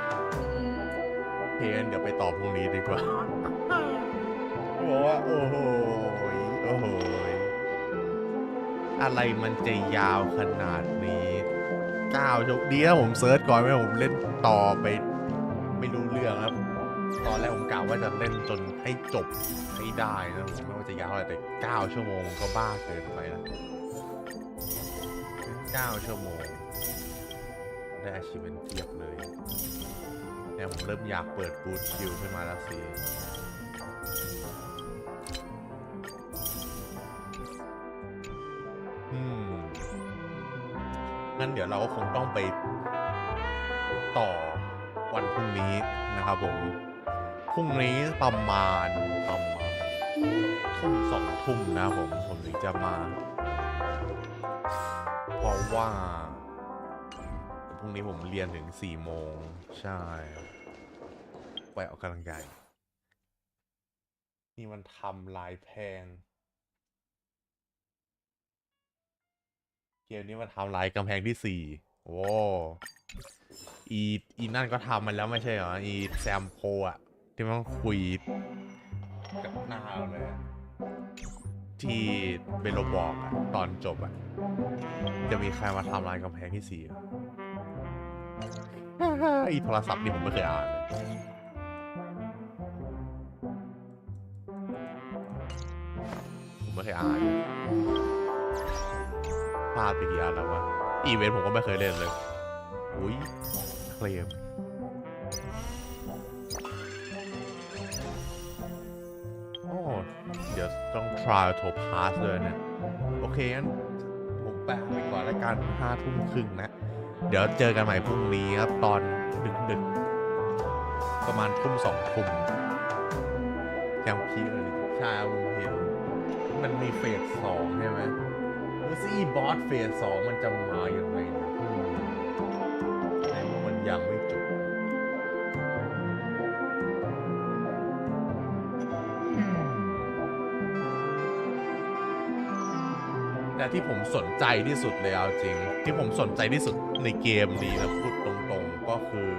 เพลงเดี๋ยวไปต่อพรุ่งนี้ดีกว่าบอกว่าโอ้โหอะไรมันจะยาวขนาดนี้9 ชั่วโมงดีนะผมเซิร์ชก่อนไม่ผมเล่นต่อไปไม่รู้เรื่องครับ ตอนแรกผมกะว่าจะเล่นจนให้จบให้ได้นะผมไม่ว่าจะยาวอะไรแต่9 ชั่วโมงก็บ้าเกินไปนะ9 ชั่วโมงได้ achievement เทียบเลยเนี่ยผมเริ่มอยากเปิดบูทคิวขึ้นมาแล้วสิงั้นเดี๋ยวเราก็คงต้องไปต่อวันพรุ่งนี้นะครับผมพรุ่งนี้ประมาณทุ่ม2 ทุ่มนะผมถึงจะมาเพราะว่าพรุ่งนี้ผมเรียนถึง4 โมงใช่ไปออกกำลังกายนี่มันทำลายแพงเกมนี้มันทำลายกำแพงที่4โอ้อีนั่นก็ทำมันแล้วไม่ใช่เหรออีแซมโพอะที่มันคุยกับหน้าเราเลยที่เบโลบอกอะตอนจบอะจะมีใครมาทำลายกำแพงที่4อีโทรศัพท์นี่ผมไม่เคยอ่านผมไม่เคยอ่านพลาดไปกี่อันแล้ววะอีเวนต์ผมก็ไม่เคยเล่นเลยอุ้ยเคลมเดี๋ยวต้อง try to pass เลยเนี่ยโอเคงั้นผมแปะไปก่อนแล้วกัน5 ทุ่มครึ่งนะเดี๋ยวเจอกันใหม่พรุ่งนี้ครับตอนดึกประมาณทุ่ม2 ทุ่มยังพีคเลยใช่ผมเห็นมันมีเฟส2ใช่ไหมดูสิบอสเฟส2มันจะมาอย่างไรนะในเมื่อมันยังไม่จบแต่ที่ผมสนใจที่สุดเลยเอาจริงที่ผมสนใจที่สุดในเกมนี้นะพูดตรงๆก็คือ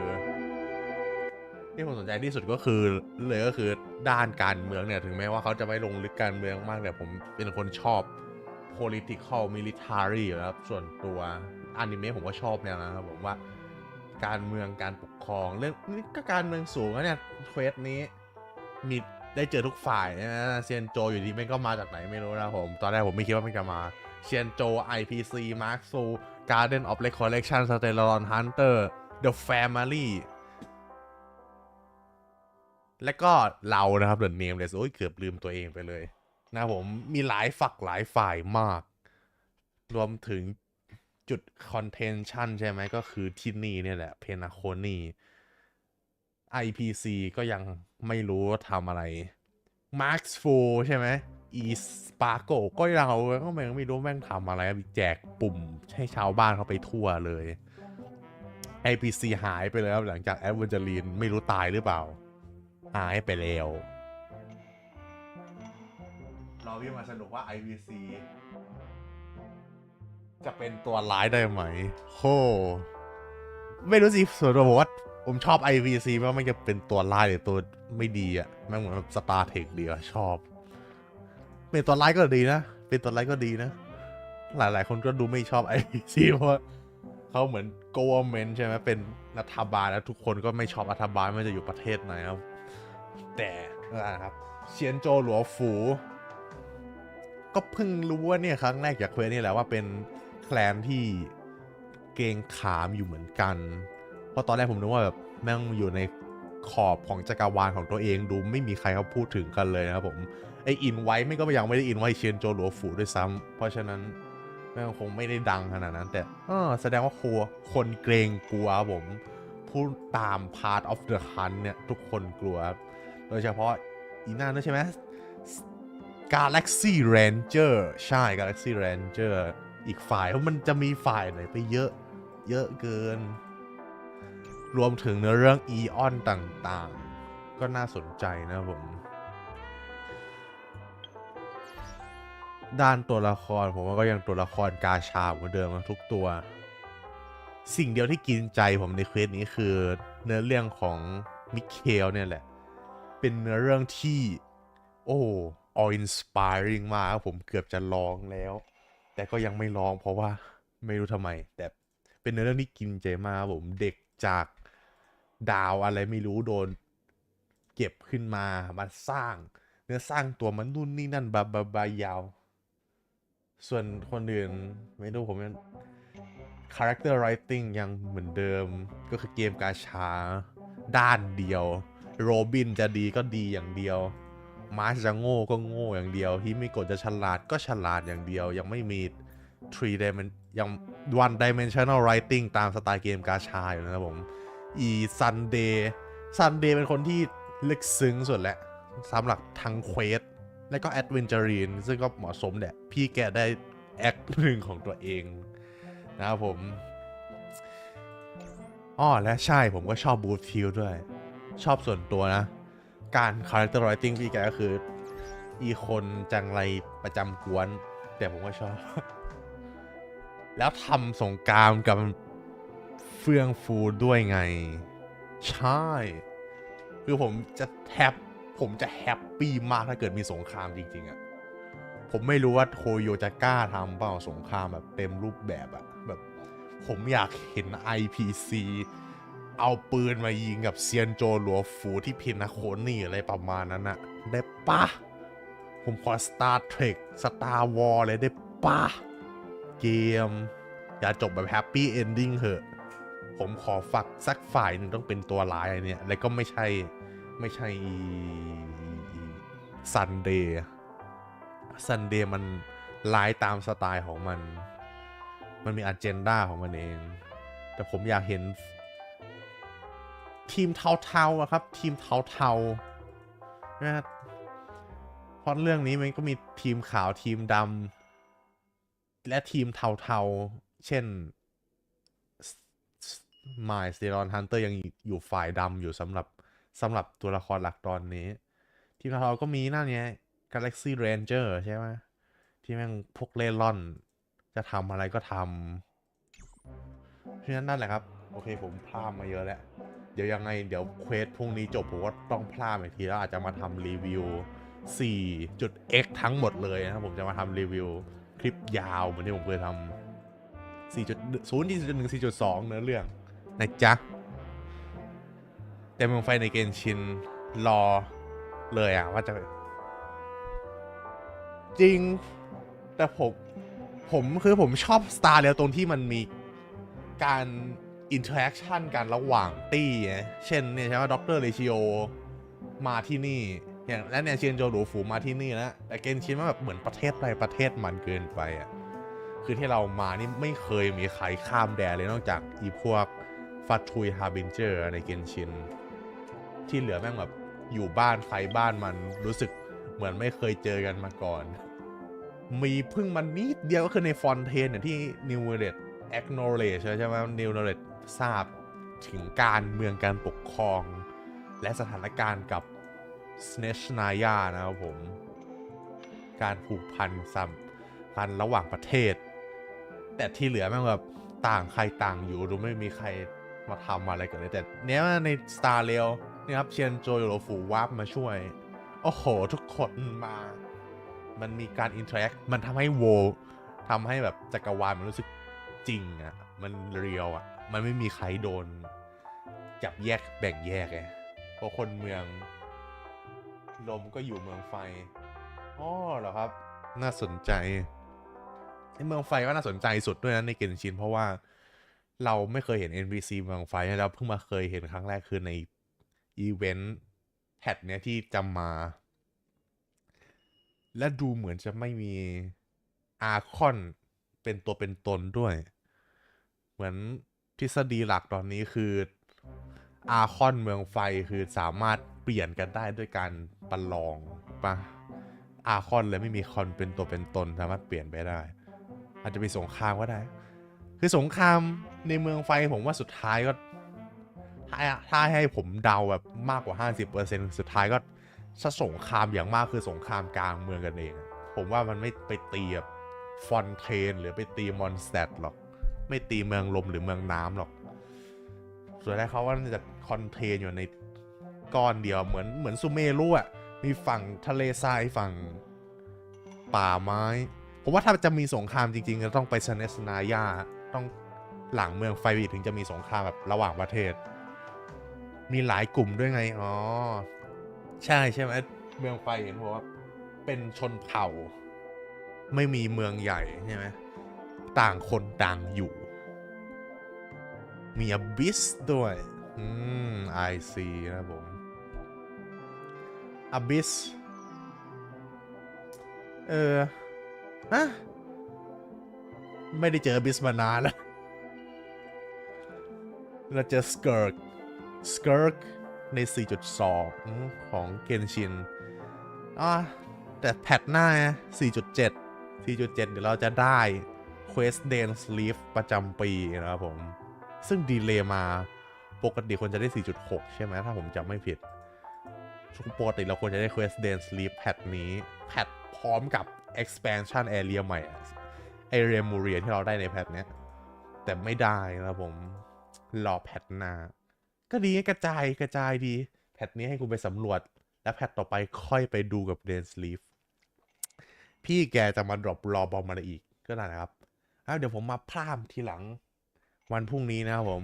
ที่ผมสนใจที่สุดก็คือด้านการเมืองเนี่ยถึงแม้ว่าเขาจะไม่ลงลึกการเมืองมากแต่ผมเป็นคนชอบ political military อยู่แล้วส่วนตัวอนิเมะผมก็ชอบแนวนะครับผมว่าการเมืองการปกครองเรื่องนี้ก็การเมืองสูงนะเนี่ยเควสนี้มีได้เจอทุกฝ่ายนะเซียนโจอยู่ดีไม่ก็มาจากไหนไม่รู้นะผมตอนแรกผมไม่คิดว่ามันจะมาเซียนโจ IPC Mark Su Garden of Recollection Stellar Hunter The Family และก็เรานะครับ The Nameless โอ้ยเกือบลืมตัวเองไปเลยนะผมมีหลายฝักหลายฝ่ายมากรวมถึงจุด contention ใช่ไหมก็คือที่นี่เนี่ยแหละ Penacony IPC ก็ยังไม่รู้ว่าทำอะไร Marks Fu ใช่ไหม Sparko ก็เราก็ไม่รู้แม่งทำอะไรแจกปุ่มให้ชาวบ้านเขาไปทั่วเลย IPC หายไปแล้วหลังจากแอดเวนเจอรีนไม่รู้ตายหรือเปล่าหายไปแล้วเราพี่มาสนุกว่า IPC จะเป็นตัวร้ายได้ไหมโหไม่รู้สิส่วนตัวผมว่าผมชอบ IPC เพราะมันจะเป็นตัวร้ายหรือตัวไม่ดีอ่ะแม่งเหมือนสตาร์เทคดีอ่ะชอบเป็นตัวร้ายก็ดีนะเป็นตัวร้ายก็ดีนะหลายๆคนก็ดูไม่ชอบ IPC เพราะเขาเหมือน government ใช่ไหมเป็นรัฐบาลแล้วทุกคนก็ไม่ชอบรัฐบาลไม่ว่าจะอยู่ประเทศไหนครับแต่นะครับเซียนโจหลัวฝูก็เพิ่งรู้ว่าเนี่ยครั้งแรกจากเควสนี่แหละว่าเป็นแคลนที่เกรงขามอยู่เหมือนกันเพราะตอนแรกผมนึกว่าแบบแม่งอยู่ในขอบของจักรวาลของตัวเองดูไม่มีใครเขาพูดถึงกันเลยนะครับผมไออินไว้ไม่ก็ยังไม่ได้อินไว้เชียนโจหลัวฝูด้วยซ้ำเพราะฉะนั้นแม่งคงไม่ได้ดังขนาดนั้นแต่แสดงว่าคนเกรงกลัวผมพูดตาม part of the hunt เนี่ยทุกคนกลัวโดยเฉพาะอีน่าด้วยใช่ไหม Galaxy Ranger ใช่ Galaxy Ranger อีกฝ่ายเพราะมันจะมีฝ่ายไหนไปเยอะเกินรวมถึงเนื้อเรื่องอีออนต่างๆก็น่าสนใจนะผมด้านตัวละครผมว่าก็ยังตัวละครกาชาเหมือนเดิมทุกตัวสิ่งเดียวที่กินใจผมในเควสนี้คือเนื้อเรื่องของมิเคลเนี่ยแหละเป็นเนื้อเรื่องที่inspiring มากผมเกือบจะลองแล้วแต่ก็ยังไม่ลองเพราะว่าไม่รู้ทำไมแต่เป็นเนื้อเรื่องที่กินใจมากผมเด็กจากดาวอะไรไม่รู้โดน เก็บขึ้นมาสร้างเนื้อสร้างตัวมันนู่นนี่นั่นบายาวส่วนคนอื่นไม่รู้ผมยัง character writing ยังเหมือนเดิมก็คือเกมกาชาด้านเดียวโรบินจะดีก็ดีอย่างเดียวมาร์ชจะโง่ก็โง่อย่างเดียวฮิมิโกะจะฉลาดก็ฉลาดอย่างเดียวยังไม่มี 3 dimension ยัง 1 dimensional writing ตามสไตล์เกมกาชาอยู่นะครับผมซันเดย์เป็นคนที่ลึกซึ้งสุดแหละสำหรับทั้งเควสและก็แอดเวนเจอรีนซึ่งก็เหมาะสมแหละพี่แกได้แอคหนึ่งของตัวเองนะครับผมและใช่ผมก็ชอบบูธทิลด้วยชอบส่วนตัวนะการ character writing พี่แกก็คืออีคนจังไรประจำกวนแต่ผมก็ชอบ แล้วทำสงครามกับเฟื่องฟูด้วยไงใช่คือผมจะแฮปปี้มากถ้าเกิดมีสงครามจริงๆอ่ะผมไม่รู้ว่าโทโยจะกล้าทำเปล่าสงครามแบบเต็มรูปแบบอ่ะแบบผมอยากเห็น IPC เอาปืนมายิงกับเซียนโจหลัวฝูที่เพนาโคนี่อะไรประมาณนั้นอ่ะได้ปะผมขอ Star Trek Star War เลยได้ปะเกมอย่าจบแบบแฮปปี้เอนดิ้งเหอะผมขอฝักสักฝ่ายหนึ่งต้องเป็นตัวร้ายอะไรเนี่ยแล้วก็ไม่ใช่ซันเดย์มันร้ายตามสไตล์ของมันมีอเจนดาของมันเองแต่ผมอยากเห็นทีมเทาๆครับทีมเทาๆนะเพราะเรื่องนี้มันก็มีทีมขาวทีมดำและทีมเทาๆเช่นไมล์สเตรอนฮันเตอร์ยังอยู่ฝ่ายดำอยู่สำหรับตัวละครหลักตอนนี้ทีมเทาๆก็มีนั่นไง Galaxy Ranger ใช่ไหมที่แม่งพวกเล่ร่อนจะทำอะไรก็ทำเพราะฉะนั้นนั่นแหละครับโอเคผมพลาดมาเยอะแล้วเดี๋ยวยังไงเดี๋ยวเควสพรุ่งนี้จบผมก็ต้องพลาดอีกทีแล้วอาจจะมาทำรีวิว 4.x ทั้งหมดเลยนะครับผมจะมาทำรีวิวคลิปยาวเหมือนที่ผมเคยทำ 4.0 4.1 4.2 เนื้อเรื่องนะจ๊ะแต่เมืองไฟในเกนชินรอเลยว่าจะจริงแต่ผมชอบ Star แล้วตรงที่มันมีการอินเทอร์แอคชั่นกันระหว่างตี้เช่นเนี่ยใช่ไหมด็อกเตอร์เรชิโอมาที่นี่อย่างและเนี่ยเชียนโจหลูฝูมาที่นี่แล้วแต่เกนชินมันแบบเหมือนประเทศใดประเทศมันเกินไปคือที่เรามานี่ไม่เคยมีใครข้ามแดนเลยนอกจากอีพวกฟัตทุยฮาร์บินเจอร์ในเกนชินที่เหลือแม่งแบบอยู่บ้านใครบ้านมันรู้สึกเหมือนไม่เคยเจอกันมาก่อนมีพึ่งมันนิดเดียวก็คือในฟอนเทนเนี่ยที่นิวเรตacknowledge ใช่ไหมนิวเรตทราบถึงการเมืองการปกครองและสถานการณ์กับสเนชนายานะครับผมการผูกพันสัมพันธ์ระหว่างประเทศแต่ที่เหลือแม่งแบบต่างใครต่างอยู่ดูไม่มีใครมาทำอะไรกันเลยแต่เนี้ยใน Star Rail นี่ครับเชียนโจโยโรฟูวาร์ปมาช่วยโอ้โหทุกคนมามันมีการอินเทอร์แอคมันทำให้ทำให้แบบจักรวาลมันรู้สึกจริงมันเรียลมันไม่มีใครโดนจับแยกแบ่งแยกเพราะคนเมืองลมก็อยู่เมืองไฟเหรอครับน่าสนใจเมืองไฟก็น่าสนใจสุดด้วยนะในเกนชินเพราะว่าเราไม่เคยเห็น NPC เมืองไฟเราเพิ่งมาเคยเห็นครั้งแรกคือในอีเวนต์แพทเนี้ยที่จะมาและดูเหมือนจะไม่มีอาคอนเป็นตัวเป็นตนด้วยเหมือนทฤษฎีหลักตอนนี้คืออาคอนเมืองไฟคือสามารถเปลี่ยนกันได้ด้วยการประลองปะอาคอนเลยไม่มีคอนเป็นตัวเป็นตนสามารถเปลี่ยนไปได้อาจจะมีสงครามก็ได้คือสงครามในเมืองไฟผมว่าสุดท้ายก็ถ้าให้ผมเดาแบบมากกว่า 50% สุดท้ายก็ถ้าสงครามอย่างมากคือสงครามกลางเมืองกันเองผมว่ามันไม่ไปตีแบบฟอนเทนหรือไปตีมอนสเตดหรอกไม่ตีเมืองลมหรือเมืองน้ำหรอกส่วนแรกเขาว่าจะคอนเทนอยู่ในก้อนเดียวเหมือนซูเมรุมีฝั่งทะเลทรายฝั่งป่าไม้ผมว่าถ้าจะมีสงครามจริงๆก็ต้องไปเซเนสนายาต้องหลังเมืองไฟวีถึงจะมีสงครามแบบระหว่างประเทศมีหลายกลุ่มด้วยไง ใช่ไหมเมืองไฟเห็นบอกว่าเป็นชนเผ่าไม่มีเมืองใหญ่ใช่ไหมต่างคนต่างอยู่มีอบิสด้วยI see นะผมอบิสฮะไม่ได้เจออบิสมานานแล้วเราเจอสเกิร์กใน 4.2 ของเกนชินแต่แพทหน้า 4.7 เดี๋ยวเราจะได้ Quest Dance Leaf ประจำปีนะครับผมซึ่งดีเลย์มาปกติควรจะได้ 4.6 ใช่ไหมถ้าผมจำไม่ผิดปกติเราควรจะได้ Quest Dance Leaf แพทนี้แพทพร้อมกับ Expansion Area ใหม่ไอเรียมูเรียที่เราได้ในแพทเนี้ยแต่ไม่ได้นะครับผมรอแพทหน้าก็ดีกระจายดีแพทนี้ให้คุณไปสำรวจแล้วแพทต่อไปค่อยไปดูกับ Dance Leaf พี่แกจะมาดรอปรอบอมมาอีกก็ได้นะครับเดี๋ยวผมมาพร่ำทีหลังวันพรุ่งนี้นะครับผม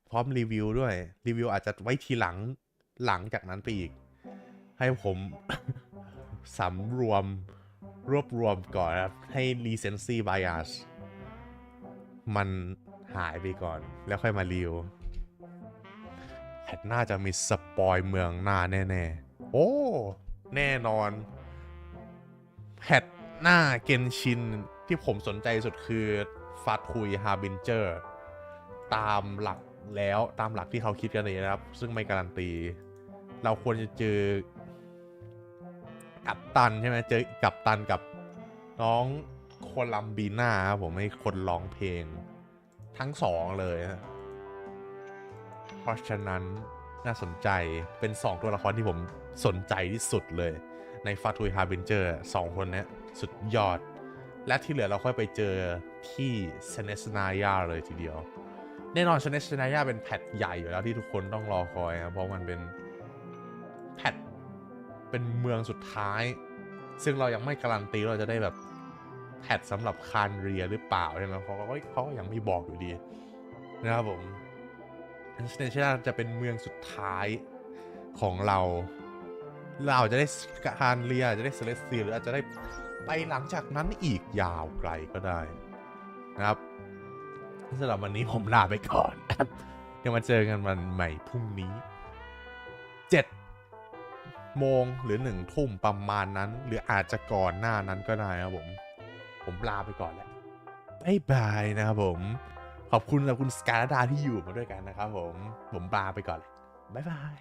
พร้อมรีวิวด้วยรีวิวอาจจะไว้ทีหลังจากนั้นไปอีกให้ผม รวบรวมก่อนครับให้ recency bias มันหายไปก่อนแล้วค่อยมารีวิวแพทน่าจะมีสปอยเมืองหน้าแน่ๆโอ้แน่นอนแพทหน้าเกนชินที่ผมสนใจสุดคือฟาทุยฮาร์บินเจอร์ตามหลักที่เขาคิดกันเลยนะครับซึ่งไม่การันตีเราควรจะเจอกัปตันใช่ไหมเจอกัปตันกับน้องโคลัมบีน่าครับผมให้คนร้องเพลงทั้งสองเลยเพราะฉะนั้นน่าสนใจเป็น2ตัวละครที่ผมสนใจที่สุดเลยในฟาทุยฮาร์บินเจอร์2คนนี้สุดยอดและที่เหลือเราค่อยไปเจอที่เซเนสนายาเลยทีเดียวแน่นอนเซเนสนายาเป็นแพทใหญ่อยู่แล้วที่ทุกคนต้องรอคอยนะเพราะมันเป็นแพทเป็นเมืองสุดท้ายซึ่งเรายังไม่การันตีเราจะได้แบบแพทสำหรับคานเรียหรือเปล่าใช่ไหมเขาก็ยังไม่บอกอยู่ดีนะครับผมเซเนสนายาจะเป็นเมืองสุดท้ายของเราจะได้คานเรียจะได้เซเลสเซียหรืออาจจะได้ไปหลังจากนั้นอีกยาวไกลก็ได้นะครับสำหรับวันนี้ผมลาไปก่อนเดี๋ยวมาเจอกันวันใหม่พรุ่งนี้7 โมงหรือ1 ทุ่มประมาณนั้นหรืออาจจะก่อนหน้านั้นก็ได้ครับผมลาไปก่อนแล้วบ๊ายบายนะครับผมขอบคุณสำหรับคุณสกาลดาที่อยู่มาด้วยกันนะครับผมลาไปก่อนเลยบ๊ายบาย